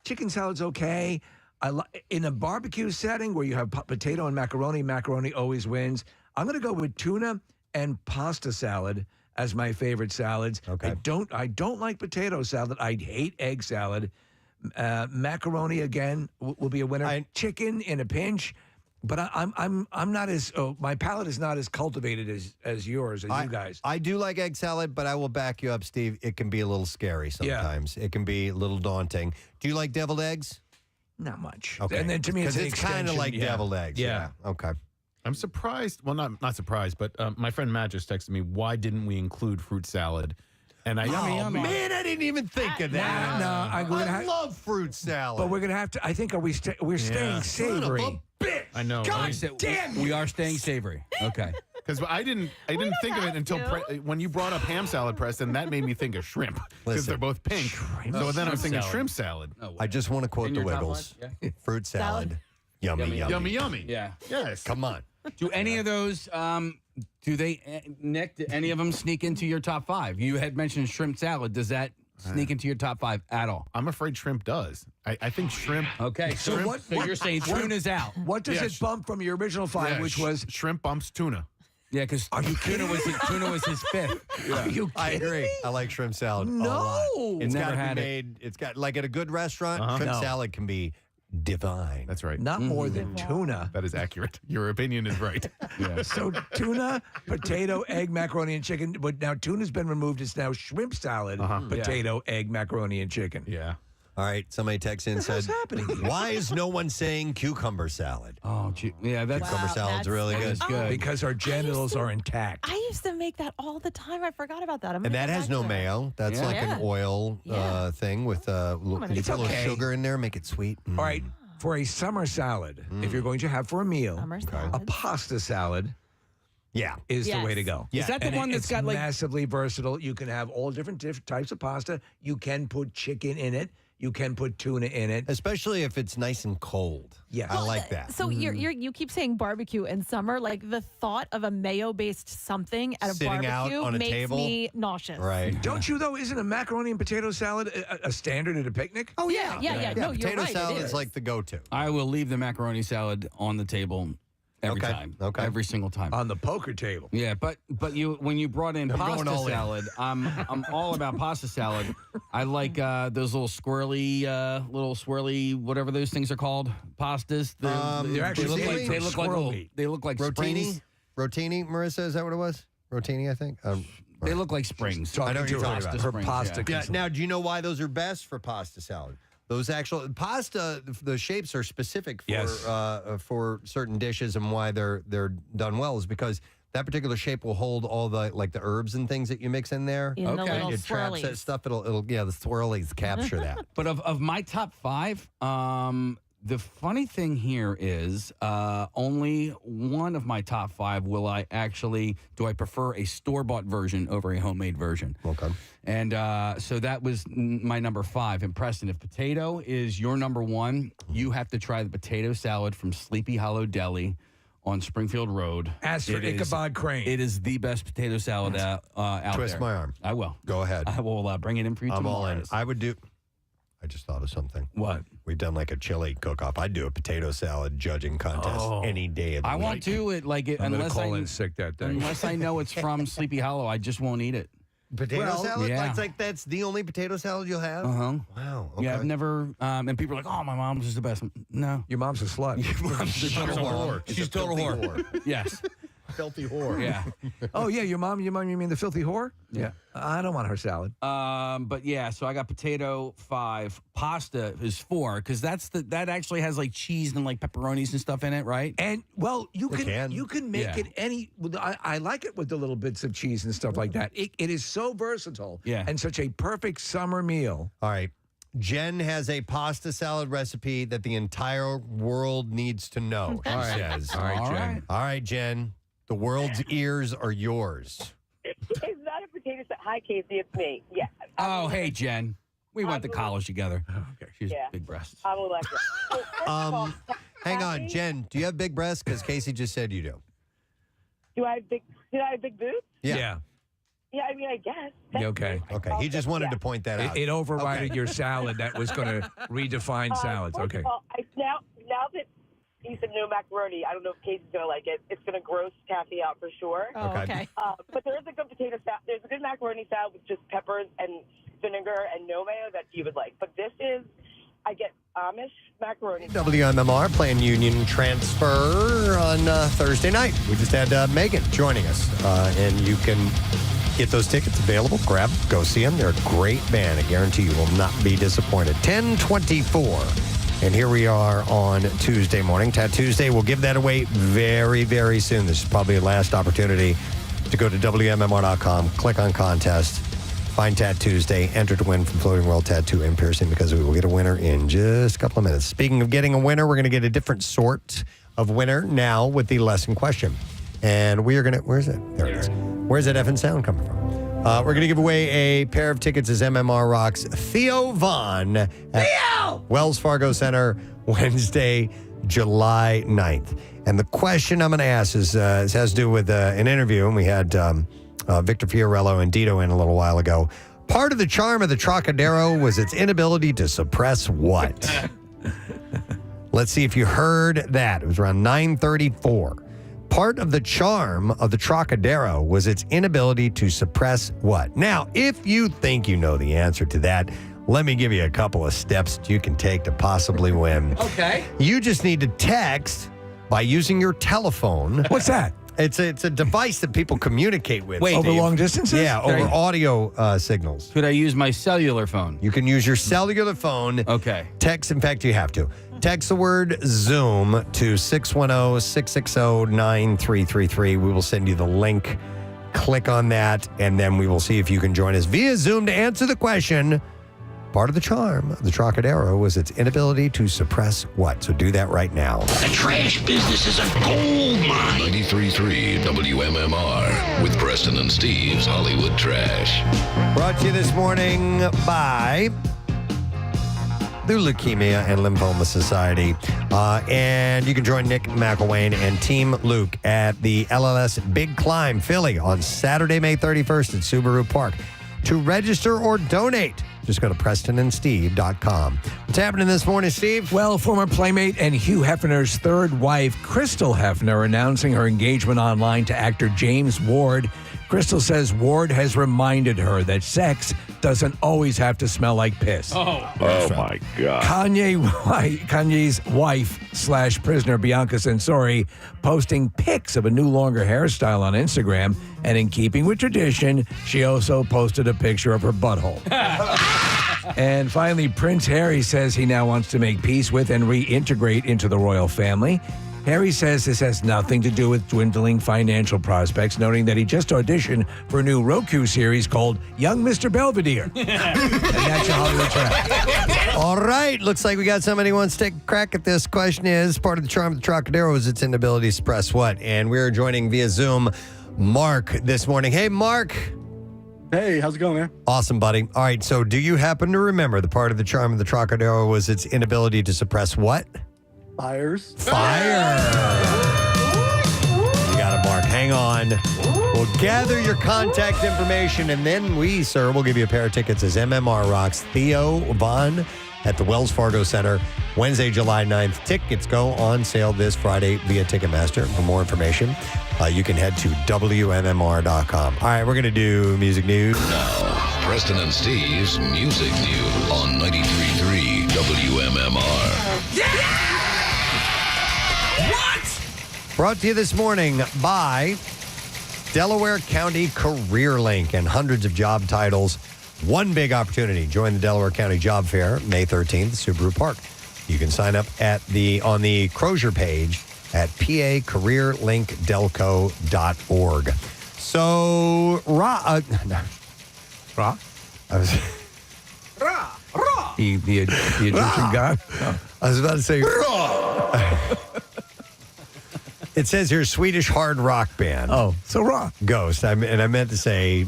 chicken salad's okay. In a barbecue setting where you have potato and macaroni always wins. I'm going to go with tuna and pasta salad as my favorite salads. Okay. I don't like potato salad. I hate egg salad. Macaroni again will be a winner. Chicken in a pinch, but I'm not as my palate is not as cultivated as yours, as you guys. I do like egg salad, but I will back you up, Steve. It can be a little scary sometimes. It can be a little daunting. Do you like deviled eggs? Not much. Okay. And then to me, it's kind of like deviled eggs. Yeah. Okay. I'm surprised. Well, not surprised, but my friend Matt just texted me, why didn't we include fruit salad? And man, I didn't even think of that. I love fruit salad. But we're going to have to, I think, we're staying savory. I know. God damn it. We are staying savory. Okay. Because I didn't think of it until when you brought up ham salad, Preston. That made me think of shrimp because they're both pink. So then I'm thinking shrimp salad. I just want to quote the Wiggles. Fruit salad. Yummy. Yeah. Yes. Come on. Do any of those, Nick, do any of them sneak into your top 5? You had mentioned shrimp salad. Does that sneak into your top 5 at all? I'm afraid shrimp does. I think shrimp. Okay. So you're saying tuna's out. What does it bump from your original 5, which was? Shrimp bumps tuna. Yeah, because tuna was his 5th. Are you kidding I agree. me? I like shrimp salad. No. A lot. It's got Never to had be it. made. It's got like at a good restaurant. Shrimp salad can be divine. That's right. Not more than tuna. That is accurate. Your opinion is right. So tuna, potato, egg, macaroni, and chicken. But now tuna's been removed. It's now shrimp salad, potato, egg, macaroni, and chicken. Yeah. All right. Somebody texts in and said, "Why is no one saying cucumber salad?" Oh, yeah, that's cucumber salad's really good. Because our genitals are intact. I used to make that all the time. I forgot about that. And that has no mayo. That's like an oil thing with a little sugar in there. Make it sweet. All right. For a summer salad, if you're going to have for a meal, a pasta salad is the way to go. Is that the one that's got like massively versatile? You can have all different types of pasta. You can put chicken in it. You can put tuna in it, especially if it's nice and cold. Yeah, I like that. So you keep saying barbecue in summer. Like the thought of a mayo-based something at a Sitting out barbecue on a makes table? me nauseous. Right. Don't you though? Isn't a macaroni and potato salad a standard at a picnic? Oh yeah. No, you're potato right. salad it is like the go-to. I will leave the macaroni salad on the table every time. Okay. Every single time. On the poker table. Yeah, but when you brought in pasta all in. salad, I'm all about pasta salad. I like those little swirly, whatever those things are called, pastas. They're actually they look like rotini. springs. Rotini, Marissa, is that what it was? Rotini, I think. They look like springs. I know what you're talking about. Her pasta. Yeah. Now, do you know why those are best for pasta salad? Those actual pasta, the shapes are specific for certain dishes, and why they're done well is because that particular shape will hold all the herbs and things that you mix in there. In the little it traps that stuff. It'll the swirlies capture that. But of my top 5, the funny thing here is only one of my top 5 do I prefer a store-bought version over a homemade version. Okay. And so that was my number 5. And Preston, if potato is your number 1, you have to try the potato salad from Sleepy Hollow Deli on Springfield Road. As for Ichabod Crane. It is the best potato salad out there. Twist my arm. I will. Go ahead. I will bring it in for you I'm tomorrow. all in. I would do. I just thought of something. What? We've done like a chili cook-off. I'd do a potato salad judging contest any day of the week. I want to. Unless call in sick that day. Unless I know it's from Sleepy Hollow, I just won't eat it. Potato salad? Yeah. It's like that's the only potato salad you'll have? Uh-huh. Wow. Okay. Yeah, I've never, and people are like, oh, my mom's is the best. No. Your mom's a slut. Your mom's a total whore. She's a total whore. Yes. Filthy whore. Yeah. Oh, yeah, your mom, you mean the filthy whore? Yeah. I don't want her salad. But yeah, so I got potato 5, pasta is 4, because that actually has like cheese and like pepperonis and stuff in it, right? And well, you It can can. make it any. I like it with the little bits of cheese and stuff like that. It is so versatile. Yeah. And such a perfect summer meal. All right. Jen has a pasta salad recipe that the entire world needs to know, she says. All right, Jen. All right, Jen. The world's ears are yours. It's not a potato salad. Hi, Casey. It's me. Yeah. Oh, hey, Jen. We went to college together. Okay. She's Yeah. big breasts. I'm Alexa. So first of all, Hang on, Jen. Do you have big breasts? Because Casey just said you do. Did I have big boobs? Yeah. Yeah, I mean, I guess. Yeah, okay. Okay. He just wanted to point that out. It overrided your salad that was going to redefine salads. First Okay. of all, now that he said no macaroni, I don't know if Casey's going to like it. It's going to gross Kathy out for sure. Oh, okay. But there is a good potato salad. There's a good macaroni salad with just peppers and vinegar and no mayo that you would like. But this is, I get Amish macaroni. WMMR playing Union Transfer on Thursday night. We just had Megan joining us. And you can get those tickets available. Grab them. Go see them. They're a great band. I guarantee you will not be disappointed. 10:24. And here we are on Tuesday morning. Tat Tuesday. We'll give that away very, very soon. This is probably the last opportunity to go to WMMR.com, click on contest, find Tat Tuesday, enter to win from Floating World Tattoo and Piercing, because we will get a winner in just a couple of minutes. Speaking of getting a winner, we're going to get a different sort of winner now with the lesson question. And we are going to, where is it? There it is. Where's that effing sound coming from? We're going to give away a pair of tickets as MMR rocks Theo Von at Wells Fargo Center Wednesday, July 9th. And the question I'm going to ask is it has to do with an interview, and we had Victor Fiorillo and Dito in a little while ago. Part of the charm of the Trocadero was its inability to suppress what? Let's see if you heard that. It was around 9:34. Part of the charm of the Trocadero was its inability to suppress what? Now, if you think you know the answer to that, let me give you a couple of steps you can take to possibly win. Okay. You just need to text by using your telephone. What's that? It's a device that people communicate with. Wait, Over Steve. long distances? Yeah, over audio signals. Could I use my cellular phone? You can use your cellular phone. Okay. Text, in fact, you have to. Text the word Zoom to 610-660-9333. We will send you the link. Click on that, and then we will see if you can join us via Zoom to answer the question. Part of the charm of the Trocadero was its inability to suppress what? So do that right now. The trash business is a gold mine. 93.3 WMMR with Preston and Steve's Hollywood Trash. Brought to you this morning by the Leukemia and Lymphoma Society. And you can join Nick McElwain and Team Luke at the LLS Big Climb Philly on Saturday, May 31st at Subaru Park. To register or donate, just go to PrestonandSteve.com. What's happening this morning, Steve? Well, former Playmate and Hugh Hefner's third wife, Crystal Hefner, announcing her engagement online to actor James Ward. Crystal says Ward has reminded her that sex doesn't always have to smell like piss. Oh my God. Kanye's wife / prisoner, Bianca Censori, posting pics of a new longer hairstyle on Instagram. And in keeping with tradition, she also posted a picture of her butthole. And finally, Prince Harry says he now wants to make peace with and reintegrate into the royal family. Harry says this has nothing to do with dwindling financial prospects, noting that he just auditioned for a new Roku series called Young Mr. Belvedere. And that's your Hollywood Trash. All right. Looks like we got somebody who wants to take a crack at this. Question is, part of the charm of the Trocadero is its inability to suppress what? And we're joining via Zoom Mark this morning. Hey, Mark. Hey, how's it going, man? Awesome, buddy. All right. So do you happen to remember the part of the charm of the Trocadero was its inability to suppress what? Fires. Fire. You got it, Mark. Hang on. We'll gather your contact information, and then we, sir, will give you a pair of tickets as MMR rocks Theo Von at the Wells Fargo Center, Wednesday, July 9th. Tickets go on sale this Friday via Ticketmaster. For more information, you can head to WMMR.com. All right, we're going to do music news. Now, Preston and Steve's Music News on 93.3 WMMR. What? Brought to you this morning by Delaware County Career Link and hundreds of job titles. One big opportunity. Join the Delaware County Job Fair May 13th at Subaru Park. You can sign up on the Crozier page at pacareerlinkdelco.org. So, The Egyptian god? I was about to say. It says here Swedish hard rock band. Oh, so rock. Ghost. I meant to say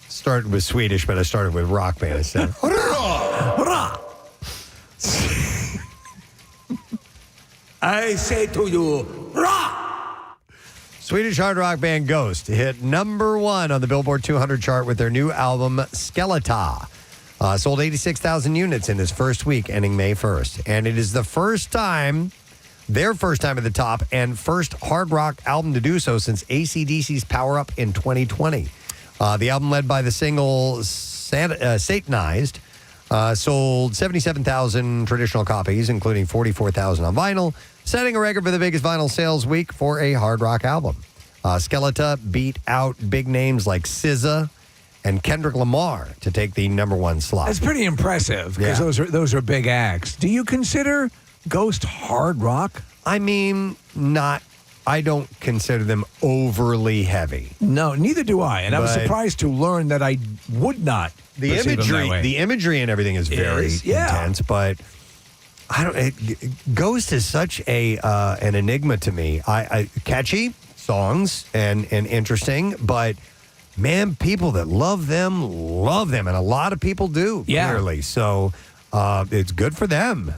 started with Swedish, but I started with rock band instead. I say to you, rock! Swedish hard rock band Ghost hit number 1 on the Billboard 200 chart with their new album, Skeleta. Sold 86,000 units in its first week, ending May 1st. And it is their first time at the top and first hard rock album to do so since AC/DC's Power Up in 2020. The album, led by the single Satanized, sold 77,000 traditional copies, including 44,000 on vinyl, setting a record for the biggest vinyl sales week for a hard rock album. Skeleta beat out big names like SZA and Kendrick Lamar to take the number 1 slot. That's pretty impressive because those are big acts. Do you consider Ghost hard rock? I mean, I don't consider them overly heavy. No, neither do I. And I was surprised to learn that I would not. The imagery and everything is very intense, but Ghost is such an enigma to me. I catchy songs and interesting, but man, people that love them, and a lot of people do, clearly. So it's good for them.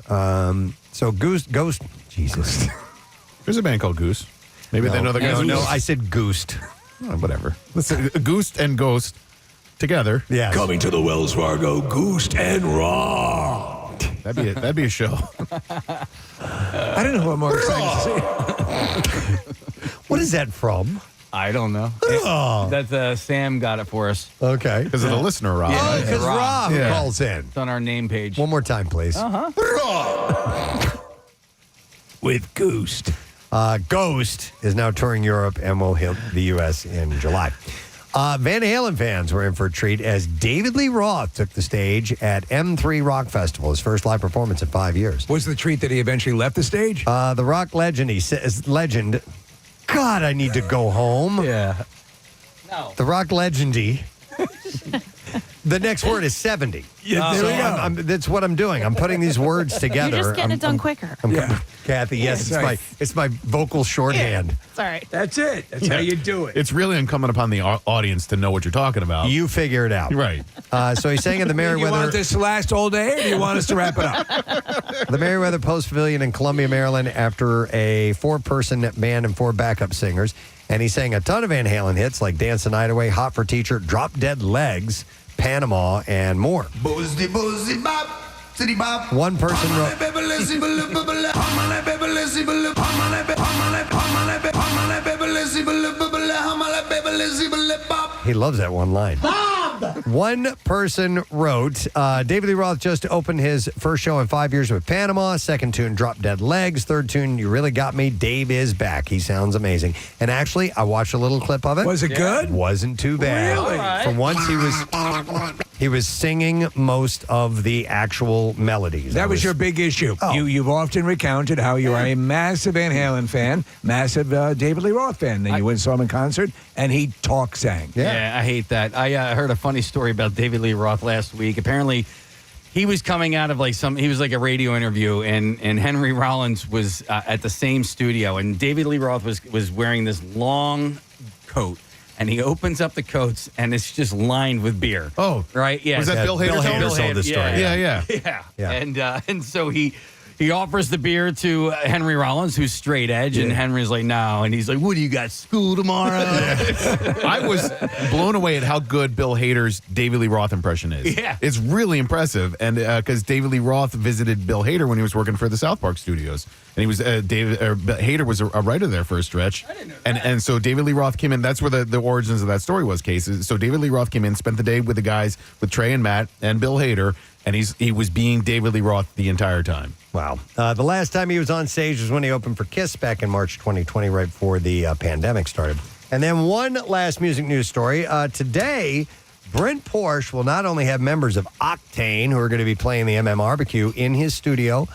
So Ghost, Jesus. There's a band called Goose. Maybe they know the guys. No, I said Goosed. Oh, whatever. Listen, Goose and Ghost together. Yeah. Coming to the Wells Fargo, Goose and Raw. That'd be a show. I don't know who I'm more excited to see. What is that from? I don't know. That's Sam got it for us. Okay. Because of the listener, Rob. Oh, because Rob calls in. It's on our name page. One more time, please. With Ghost. Ghost is now touring Europe and will hit the U.S. in July. Van Halen fans were in for a treat as David Lee Roth took the stage at M3 Rock Festival, his first live performance in 5 years. Was the treat that he eventually left the stage? The rock legend, he says, God, I need to go home. Yeah. No. The rock legendy. The next word is 70. Yeah, there we go. That's what I'm doing. I'm putting these words together. You're just getting it done quicker. Kathy, yes, it's my vocal shorthand. It's all right. That's it. That's how you do it. It's really incumbent upon the audience to know what you're talking about. You figure it out. Right. So he's saying in the Merriweather. You want this to last all day, or do you want us to wrap it up? The Merriweather Post Pavilion in Columbia, Maryland, after a 4-person band and 4 backup singers. And he sang a ton of Van Halen hits like Dance the Night Away, Hot for Teacher, Drop Dead Legs, Panama, and more. One person wrote. He loves that one line. One person wrote, David Lee Roth just opened his first show in 5 years with Panama. Second tune, Drop Dead Legs. Third tune, You Really Got Me. Dave is back. He sounds amazing. And actually, I watched a little clip of it. Was it good? Wasn't too bad. Really? For once, he was singing most of the actual melodies. That was your big issue. Oh. You've often recounted how you are a massive Van Halen fan, massive David Lee Roth fan. Then you went and saw him in concert, and he sang. Yeah, I hate that. I heard a funny story about David Lee Roth last week. Apparently, he was coming out of he was like a radio interview, and Henry Rollins was at the same studio, and David Lee Roth was wearing this long coat. And he opens up the coats, and it's just lined with beer. Oh, right, yeah. Was that Bill Hader? Bill Hader told this story. Yeah. And so he offers the beer to Henry Rollins, who's straight edge, and Henry's like, no. And he's like, what do you got, school tomorrow? I was blown away at how good Bill Hader's David Lee Roth impression is. Yeah. It's really impressive. And because David Lee Roth visited Bill Hader when he was working for the South Park studios. And he was Hader was a writer there for a stretch. I didn't know that. And so David Lee Roth came in. That's where the origins of that story was, Cases. So David Lee Roth came in, spent the day with the guys, with Trey and Matt and Bill Hader, and he was being David Lee Roth the entire time. Wow. The last time he was on stage was when he opened for Kiss back in March 2020, right before the pandemic started. And then one last music news story. Today, Brent Porsche will not only have members of Octane, who are going to be playing the MMRBQ in his studio,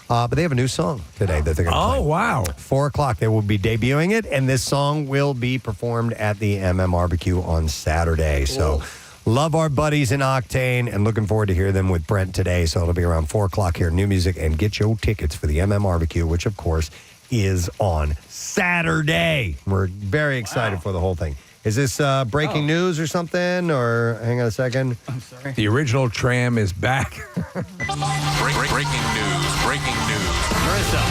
but they have a new song today that they're going to play. Oh, wow. 4 o'clock, they will be debuting it, and this song will be performed at the MMRBQ on Saturday. So love our buddies in Octane, and looking forward to hear them with Brent today. So it'll be around 4 o'clock here, new music, and get your tickets for the MMRBQ, which, of course, is on Saturday. We're very excited for the whole thing. Is this breaking news or something? Or hang on a second. I'm sorry. The original Tram is back. Breaking news. Marissa.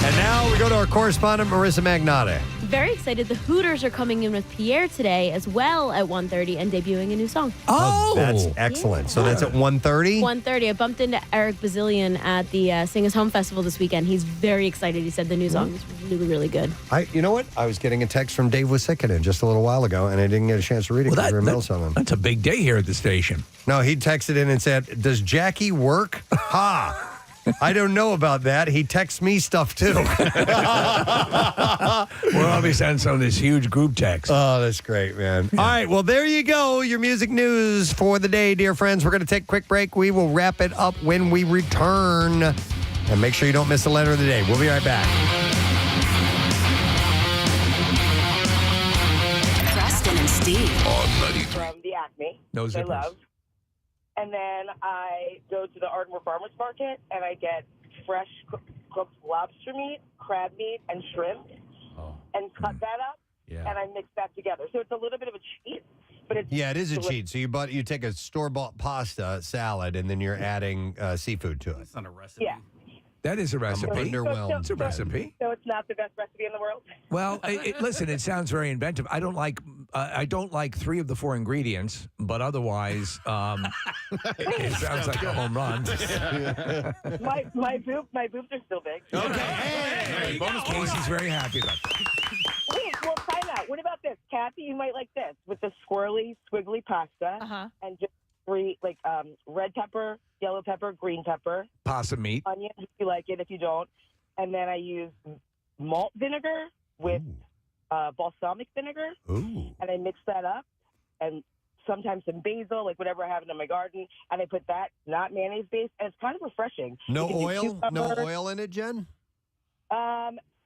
And now we go to our correspondent, Marissa Magnate. Very excited. The Hooters are coming in with Pierre today as well at 1:30 and debuting a new song. Oh, that's excellent. So that's at 1:30? 1:30. I bumped into Eric Bazillion at the Sing Us Home Festival this weekend. He's very excited. He said the new song is really, really good. You know what? I was getting a text from Dave Wisickinen just a little while ago, and I didn't get a chance to read it because we were in the middle of something. That's a big day here at the station. No, he texted in and said, "Does Jackie work?" Ha! I don't know about that. He texts me stuff too. We'll all be sending some of this huge group text. Oh, that's great, man. All right, well, there you go. Your music news for the day, dear friends. We're going to take a quick break. We will wrap it up when we return. And make sure you don't miss the letter of the day. We'll be right back. Preston and Steve. On 93. From the Acme, No which I zippers. love. And then I go to the Ardmore Farmers Market and I get fresh cooked lobster meat, crab meat, and shrimp, and cut that up, and I mix that together. So it's a little bit of a cheat, but it's Yeah, it is a cheat. So you take a store-bought pasta salad, and then you're adding seafood to it. It's not a recipe. Yeah. That is a recipe. underwhelmed. It's a recipe. So it's not the best recipe in the world. Well, listen, it sounds very inventive. I don't like 3 of the 4 ingredients, but otherwise, it sounds like a home run. my boobs are still big. Okay, Casey's very happy about that. Wait, well, time out. What about this, Kathy? You might like this with the swirly, squiggly pasta, and just 3 red pepper, yellow pepper, green pepper, Possum meat, onions if you like it. If you don't, and then I use malt vinegar with balsamic vinegar, and I mix that up, and sometimes some basil, like whatever I have in my garden, and I put that, not mayonnaise based, and it's kind of refreshing. No You can do oil? cucumber. No oil in it, Jen?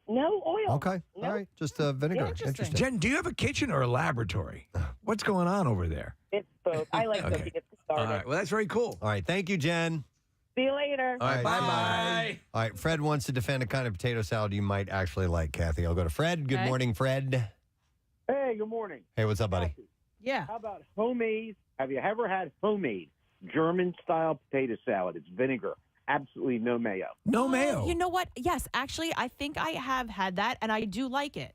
No oil. Okay. No. All right. Just vinegar. Interesting. Jen, do you have a kitchen or a laboratory? What's going on over there? It's both. I like them to get started. All right. Well, that's very cool. All right. Thank you, Jen. See you later. All right. Bye. All right. Fred wants to defend a kind of potato salad you might actually like, Kathy. I'll go to Fred. Good morning, Fred. Hey, good morning. Hey, what's up, buddy? Yeah. How about homemade? Have you ever had homemade German-style potato salad? It's vinegar. Absolutely no mayo. No mayo. You know what? Yes, actually, I think I have had that, and I do like it.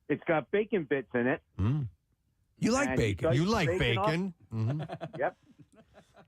It's got bacon bits in it. You like And bacon. you You like bacon bacon. Yep.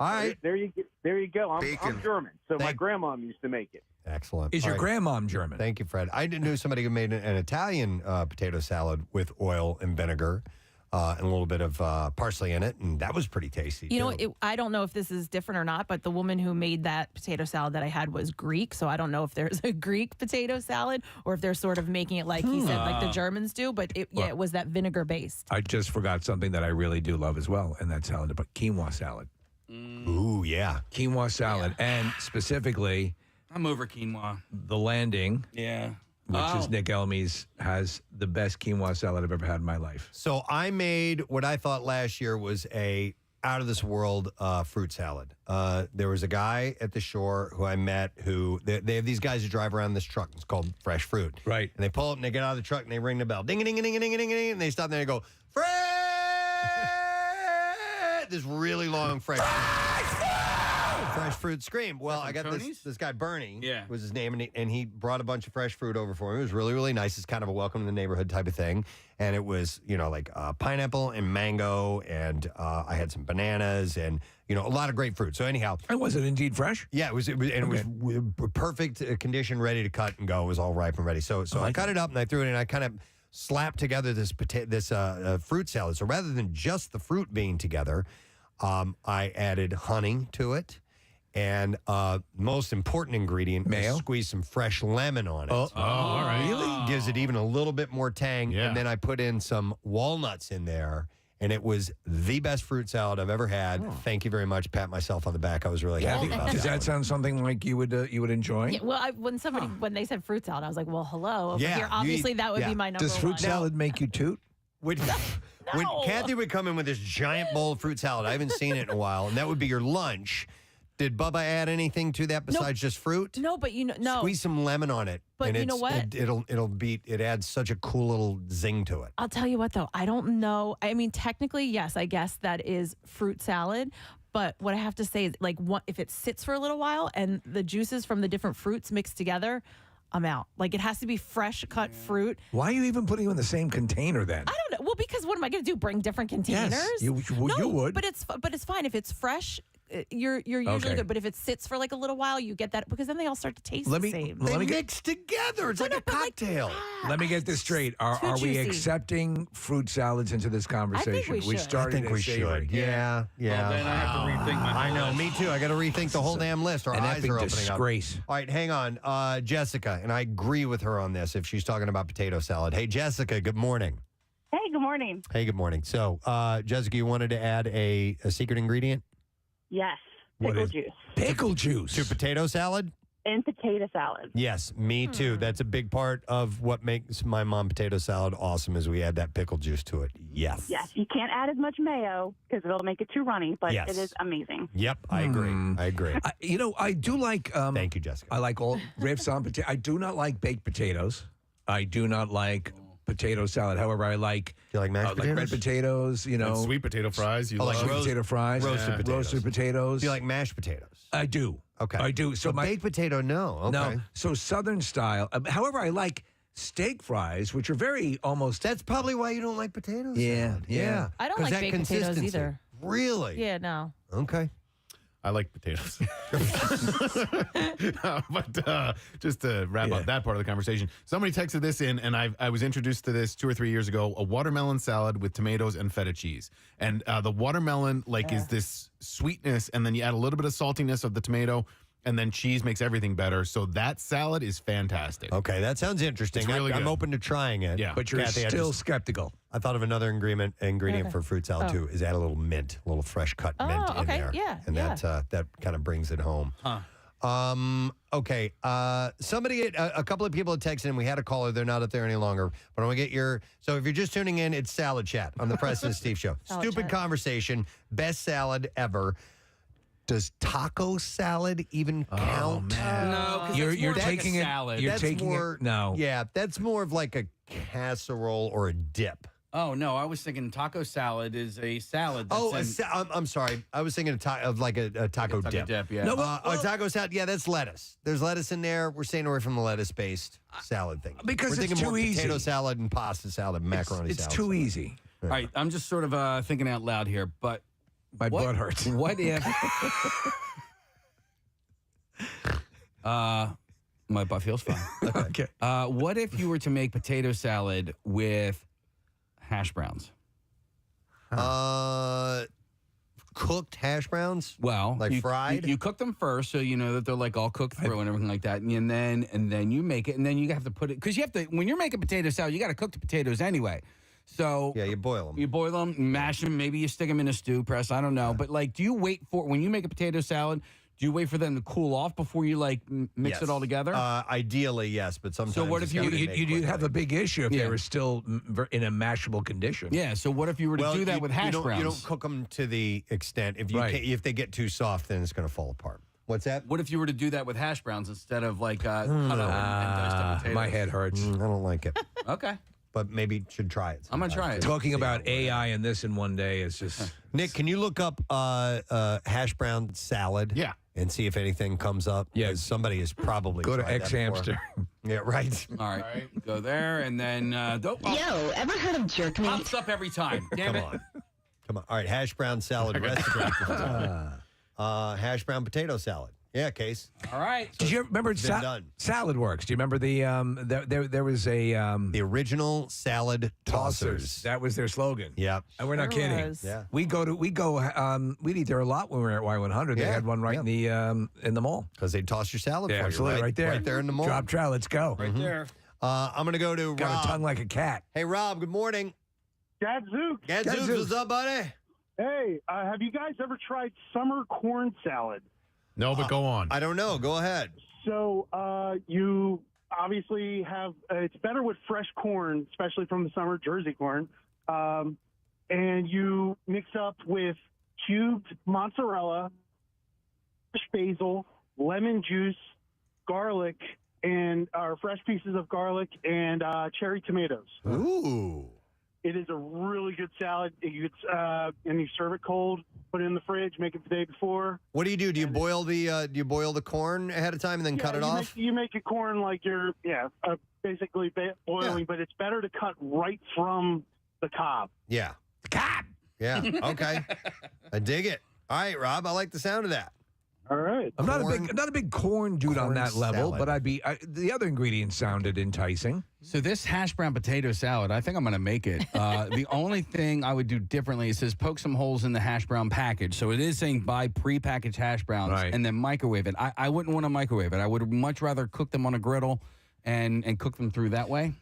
All right. There you go. I'm German, so my grandma used to make it. Excellent. Is All your right. grandmom German? Thank you, Fred. I knew somebody who made an Italian potato salad with oil and vinegar and a little bit of parsley in it, and that was pretty tasty. You know, too. I don't know if this is different or not, but the woman who made that potato salad that I had was Greek, so I don't know if there's a Greek potato salad or if they're sort of making it like he said, like the Germans do, but it was that vinegar based. I just forgot something that I really do love as well, and that's salad, but quinoa salad. Ooh, yeah. Quinoa salad, and specifically, I'm over quinoa. The Landing. Yeah. Which is Nick Elmy's, has the best quinoa salad I've ever had in my life. So I made what I thought last year was a out of this world fruit salad. There was a guy at the shore who I met who they have these guys who drive around this truck. It's called Fresh Fruit. Right. And they pull up and they get out of the truck and they ring the bell. Ding, ding, ding, ding, ding, ding, ding. And they stop there and they go, Fresh! This really long fresh fruit scream. Well, I got this guy, Bernie, was his name, and he brought a bunch of fresh fruit over for me. It was really, really nice. It's kind of a welcome to the neighborhood type of thing. And it was, like pineapple and mango, and I had some bananas and, a lot of great fruit. So anyhow. And was it indeed fresh? Yeah, it was perfect condition, ready to cut and go. It was all ripe and ready. So I cut it up and I threw it in. I kind of slapped together this fruit salad. So rather than just the fruit being together, I added honey to it. And most important ingredient is squeeze some fresh lemon on it. Oh, all right. Really? Gives it even a little bit more tang. Yeah. And then I put in some walnuts in there. And it was the best fruit salad I've ever had. Thank you very much. Pat myself on the back. I was really happy about Does that. that sound something like you would enjoy? Yeah, well, when they said fruit salad, I was like, well, hello. Over Yeah, here, obviously, you eat- that would yeah. be my number Does fruit one. salad make you toot? When Kathy would come in with this giant bowl of fruit salad, I haven't seen it in a while, and that would be your lunch. Did Bubba add anything to that besides just fruit? No, but no. Squeeze some lemon on it. But and you know what? It adds such a cool little zing to it. I'll tell you what, though. I don't know. I mean, technically, yes, I guess that is fruit salad. But what I have to say is, like, if it sits for a little while and the juices from the different fruits mixed together, I'm out. Like, it has to be fresh cut fruit. Why are you even putting them in the same container then? I don't know. Well, because what am I going to do? Bring different containers? Yes, you would. But it's fine if it's fresh. You're usually good, but if it sits for like a little while, you get that because then they all start to taste the same. They mix together. It's like a cocktail. Let me get this straight. Are we juicy. accepting fruit salads into this conversation? we should. started I think we should. Yeah. Well, then I have to rethink my I whole know, list. me too. I got to rethink the whole damn list. Our An eyes epic are opening disgrace. up. All right, hang on. Jessica, and I agree with her on this if she's talking about potato salad. Hey, Jessica, good morning. Hey, good morning. Hey, good morning. So, Jessica, you wanted to add a secret ingredient? Yes, What pickle is- juice Pickle juice. To potato salad? and potato salad. Yes, me too. That's a big part of what makes my mom potato salad awesome is we add that pickle juice to it. Yes. Yes, you can't add as much mayo because it'll make it too runny, but Yes. it is amazing. Yep, I agree. I agree. I do like. Thank you, Jessica. I like all riffs on potato. I do not like baked potatoes. I do not like potato salad. However, I like. You like mashed potatoes? Like red potatoes. You know, And sweet potato fries. You like love. sweet potato fries, roasted potatoes. roasted potatoes. Do you like mashed potatoes? I do. Okay. I do. So But my baked potato, no. Okay. no. So Southern style. However, I like steak fries, which are very almost. That's probably why you don't like potatoes. Yeah, yeah. I don't 'Cause like that baked potatoes consistency. either. Really? Yeah, no. Okay. I like potatoes. But just to wrap up that part of the conversation, somebody texted this in, and I was introduced to this 2 or 3 years ago, a watermelon salad with tomatoes and feta cheese. And the watermelon, is this sweetness, and then you add a little bit of saltiness of the tomato, and then cheese makes everything better. So that salad is fantastic. Okay, that sounds interesting. It's really I'm good. open to trying it. Yeah. But you're Kathy, still skeptical. I thought of another ingredient Okay. for fruit salad Oh. too. Is add a little mint, a little fresh cut mint in okay. there. Yeah, and yeah. that kind of brings it home. Okay. Somebody, a couple of people had texted and we had a caller. They're not up there any longer. But I want to get your. So if you're just tuning in, it's Salad Chat on the Preston and Steve Show. Salad Stupid Chat. conversation. Best salad ever. Does taco salad even count? No, because You're like taking a it. salad. You're That's taking more, it. No. Yeah, that's more of like a casserole or a dip. Oh no, I was thinking taco salad is a salad. That's I'm sorry. I was thinking of like a taco dip. yeah. No, A taco salad, yeah, that's lettuce. There's lettuce in there. We're staying away from the lettuce-based salad thing. Because We're it's thinking too more easy. potato salad and pasta salad, macaroni It's salad. too easy. All right, I'm just sort of thinking out loud here, but My butt hurts. What if? My butt feels fine. Okay. What if you were to make potato salad with hash browns? Cooked hash browns? Well, Like fried? You cook them first, so you know that they're like all cooked through and everything like that, and then you make it, and then you have to put it because you have to when you're making potato salad, you got to cook the potatoes anyway. So Yeah, you boil them. You boil them, mash them, maybe you stick them in a stew press. I don't know, but do you wait for when you make a potato salad? Do you wait for them to cool off before you mix it all together? Ideally, yes, but sometimes. So what if You'd have a big issue if Yeah. they were still in a mashable condition. Yeah. So what if you were to do that with hash browns? You don't cook them to the extent if they get too soft, then it's going to fall apart. What's that? What if you were to do that with hash browns instead of cut up and diced up potatoes? My head hurts. I don't like it. Okay. But maybe you should try it. I'm gonna try it. Talking about AI and this in one day is just. Nick, can you look up hash brown salad? Yeah. And see if anything comes up. Yeah. 'Cause somebody has probably Go to tried that before. X-Hamster. Yeah, right. All right. Go there and then Yo, ever heard of jerk meat? pops up every time. Damn Come it. on. Come on. All right, hash brown salad recipe. Hash brown potato salad. Yeah, Case. All right. Did you remember done. Salad Works? Do you remember the there was a the original salad tossers. That was their slogan. Yeah, and we're not Sure kidding. was. Yeah. We'd eat there a lot when we were at Y100. They Yeah. had one right in the mall. Because they'd toss your salad Yeah, for absolutely, you, right there. right there in the mall. Drop trout. Let's go. Right there. I'm gonna go to Got Rob. a tongue like a cat. Hey, Rob. Good morning. Gadzooks. Gadzooks, what's up, buddy? Hey, have you guys ever tried summer corn salad? No, but go on. I don't know. Go ahead. So you obviously have it's better with fresh corn, especially from the summer, Jersey corn, and you mix up with cubed mozzarella, fresh basil, lemon juice, garlic, and fresh pieces of garlic and cherry tomatoes. Ooh. It is a really good salad. And you serve it cold. Put it in the fridge. Make it the day before. What do you do? Do you boil the corn ahead of time and then cut it off? You make your corn like you're basically boiling, but it's better to cut right from the cob. Yeah. Cob. Yeah. Okay. I dig it. All right, Rob. I like the sound of that. All right. I'm not a big corn dude on corn that level, salad. but the other ingredients sounded enticing. So this hash brown potato salad, I think I'm going to make it. The only thing I would do differently, it says poke some holes in the hash brown package. So it is saying buy prepackaged hash browns and then microwave it. I wouldn't want to microwave it. I would much rather cook them on a griddle and cook them through that way.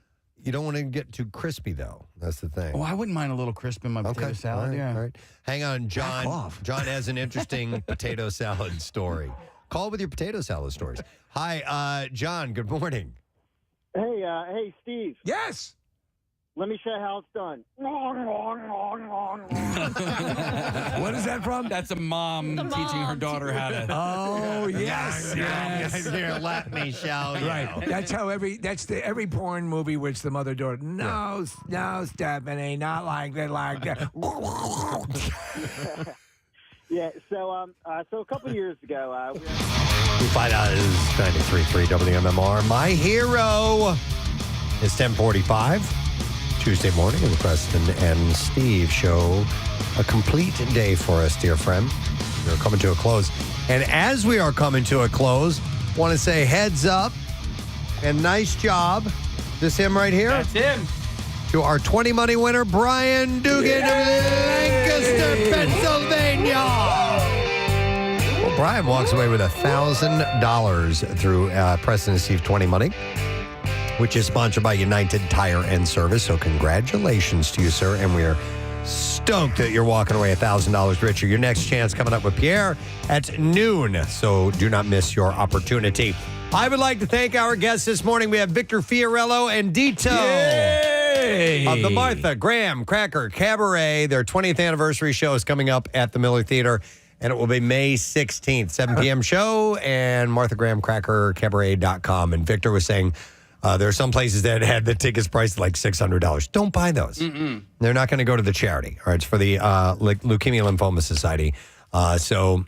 You don't want to get too crispy, though. That's the thing. Oh, I wouldn't mind a little crisp in my potato salad. All right, Yeah. all right. Hang on, John. Back off. John has an interesting potato salad story. Call with your potato salad stories. Hi, John. Good morning. Hey, Steve. Yes. Let me show you how it's done. What is that from? That's a mom teaching her daughter how to. Oh yes, yes. Here, let me show you. Right. That's how every porn movie which the mother daughter. No, Stephanie, not like that, like that. Yeah. So a couple years ago, We find out is 93.3 WMMR. My hero is 10:45. Tuesday morning in the Preston and Steve show. A complete day for us, dear friend. We're coming to a close. And as we are coming to a close, want to say heads up and nice job. This him right here? That's him. To our 20 money winner, Brian Dugan of Lancaster, Pennsylvania. Well, Brian walks away with $1,000 through Preston and Steve 20 money, which is sponsored by United Tire and Service. So congratulations to you, sir. And we are stoked that you're walking away $1,000 richer. Your next chance coming up with Pierre at noon. So do not miss your opportunity. I would like to thank our guests this morning. We have Victor Fiorillo and Dito of the Martha Graham Cracker Cabaret. Their 20th anniversary show is coming up at the Miller Theater. And it will be May 16th, 7 p.m. show. And MarthaGrahamCrackerCabaret.com. And Victor was saying, there are some places that had the tickets priced like $600. Don't buy those. They're not going to go to the charity. All right, it's for the Leukemia Lymphoma Society. So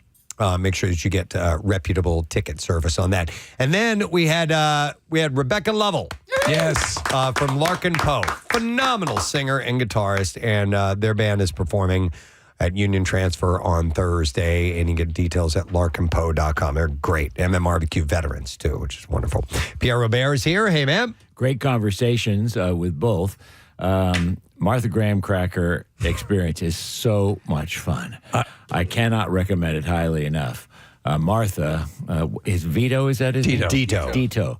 make sure that you get reputable ticket service on that. And then we had Rebecca Lovell. Yes, from Larkin Poe, phenomenal singer and guitarist, and their band is performing at Union Transfer on Thursday, and you get details at larkinpoe.com. They're great. MMRBQ veterans, too, which is wonderful. Pierre Robert is here. Hey, man. Great conversations with both. Martha Graham Cracker experience is so much fun. I cannot recommend it highly enough. Martha, is Vito, is that his name? Dito.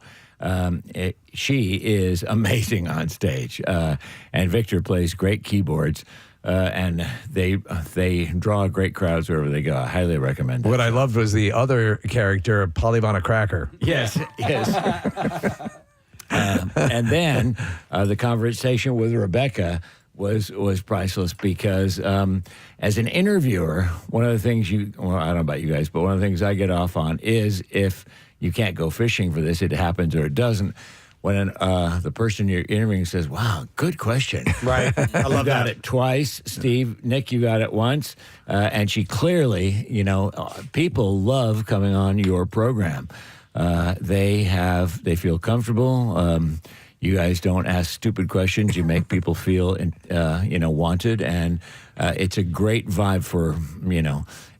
She is amazing on stage. And Victor plays great keyboards. And they draw great crowds wherever they go. I highly recommend it. What I loved was the other character, Polyvana Cracker. Yes. And then the conversation with Rebecca was priceless because as an interviewer, one of the things I don't know about you guys, but one of the things I get off on is if you can't go fishing for this, it happens or it doesn't. When the person you're interviewing says, wow, good question. Right. I love you got it twice. Steve, Nick, you got it once. And she clearly, people love coming on your program. They feel comfortable. You guys don't ask stupid questions. You make people feel, wanted. And it's a great vibe for,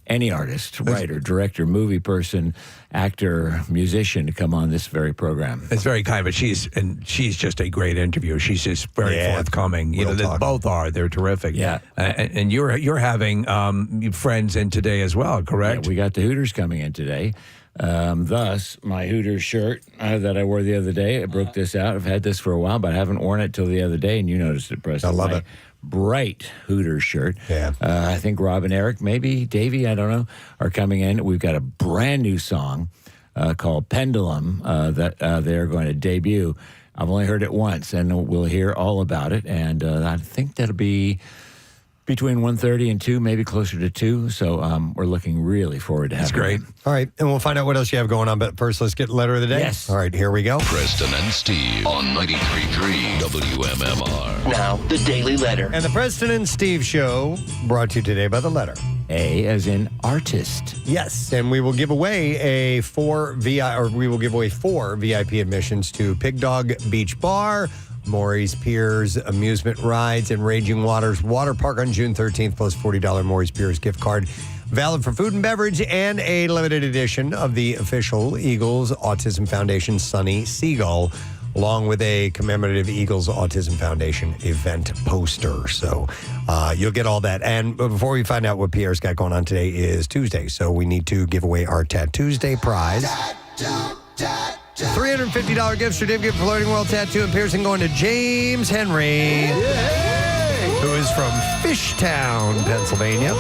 any artist, writer, director, movie person, actor, musician to come on this very program. It's very kind, but she's just a great interviewer. She's just very forthcoming. You know, they both are. They're terrific. Yeah. And you're having friends in today as well, correct? Yeah, we got the Hooters coming in today. Thus, my Hooters shirt that I wore the other day, I broke this out. I've had this for a while, but I haven't worn it till the other day, and you noticed it, Preston. I love it. Bright Hooters shirt. Yeah. I think Rob and Eric, maybe Davey, I don't know, are coming in. We've got a brand new song called Pendulum that they're going to debut. I've only heard it once, and we'll hear all about it. And I think that'll be between 1:30 and 2, maybe closer to 2. So we're looking really forward to having That's great. it. All right, and we'll find out what else you have going on. But first, let's get letter of the day. Yes. All right, here we go. Preston and Steve on 93.3 WMMR. Now, the Daily Letter. And the Preston and Steve Show brought to you today by the letter A as in artist. Yes, and we will give away four VIP admissions to Pig Dog Beach Bar, Maury's Piers Amusement Rides, and Raging Waters Water Park on June 13th, plus $40 Maury's Piers gift card. Valid for food and beverage and a limited edition of the official Eagles Autism Foundation Sunny Seagull, along with a commemorative Eagles Autism Foundation event poster. So you'll get all that. And before we find out what Pierre's got going on today is Tuesday. So we need to give away our Tuesday prize. $350 gift certificate for Floating World Tattoo and Piercing going to James Henry, who is from Fishtown, Pennsylvania.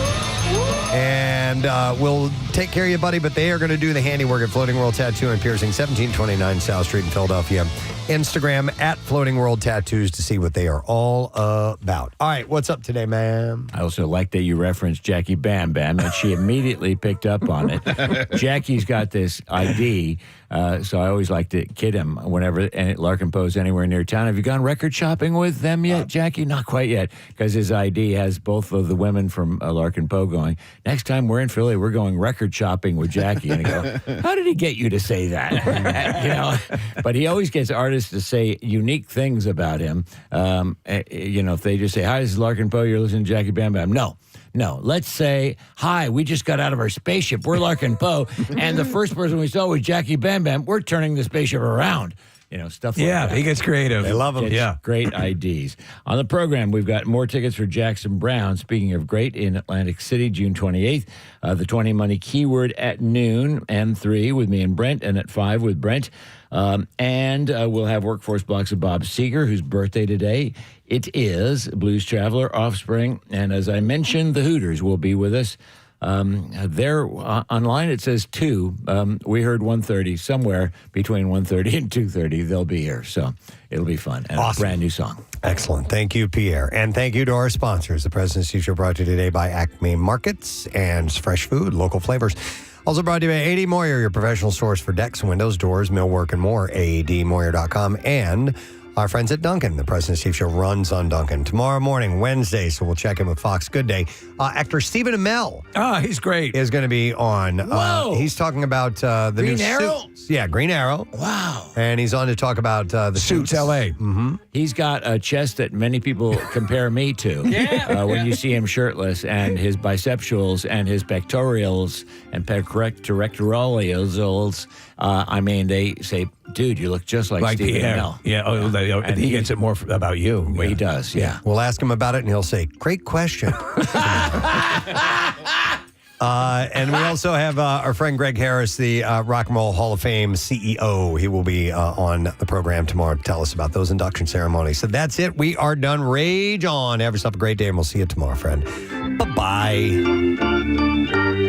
And we'll take care of you, buddy, but they are going to do the handiwork at Floating World Tattoo and Piercing, 1729 South Street in Philadelphia. Instagram at Floating World Tattoos to see what they are all about. All right, what's up today, man? I also like that you referenced Jackie Bam Bam, and she immediately picked up on it. Jackie's got this ID, so I always like to kid him whenever Larkin Poe's anywhere near town. Have you gone record shopping with them yet, Jackie? Not quite yet, because his ID has both of the women from Larkin Poe going, next time we're in Philly, we're going record shopping with Jackie. And I go, how did he get you to say that? But he always gets artists to say unique things about him. If they just say, hi, this is Larkin Poe, you're listening to Jackie Bam Bam. No, let's say, hi, we just got out of our spaceship. We're Larkin Poe, and the first person we saw was Jackie Bam Bam. We're turning the spaceship around. Stuff like that. Yeah, he gets creative. They love him. Yeah. Great IDs. On the program, we've got more tickets for Jackson Brown. Speaking of great, in Atlantic City, June 28th. The 20 Money Keyword at noon and 3 with me and Brent, and at 5 with Brent. And we'll have Workforce Blocks of Bob Seger, whose birthday today it is. Blues Traveler, Offspring. And as I mentioned, the Hooters will be with us. They're online. It says 2. We heard 1:30. Somewhere between 1:30 and 2:30, they'll be here. So it'll be fun. And Awesome. A brand new song. Excellent. Thank you, Pierre. And thank you to our sponsors. The President's Steve Show brought to you today by Acme Markets and Fresh Food, local flavors. Also brought to you by A.D. Moyer, your professional source for decks, windows, doors, millwork, and more. ADMoyer.com. And our friends at Duncan. The President Steve Show runs on Duncan. Tomorrow morning, Wednesday, so we'll check in with Fox Good Day. Actor Stephen Amell. He's great. Is going to be on. Whoa. He's talking about the Green new Arrow? Suits. Yeah, Green Arrow. Wow. And he's on to talk about the Suits LA. Mm-hmm. He's got a chest that many people compare me to. When you see him shirtless, and his biceptuals and his pectorals and pectorales. They say, dude, you look just like Stephen Pierre. Amell. Yeah, and he gets it more about you. He does, yeah. We'll ask him about it, and he'll say, great question. And we also have our friend Greg Harris, the Rock and Roll Hall of Fame CEO. He will be on the program tomorrow to tell us about those induction ceremonies. So that's it. We are done. Rage on. Have yourself a great day, and we'll see you tomorrow, friend. Bye-bye.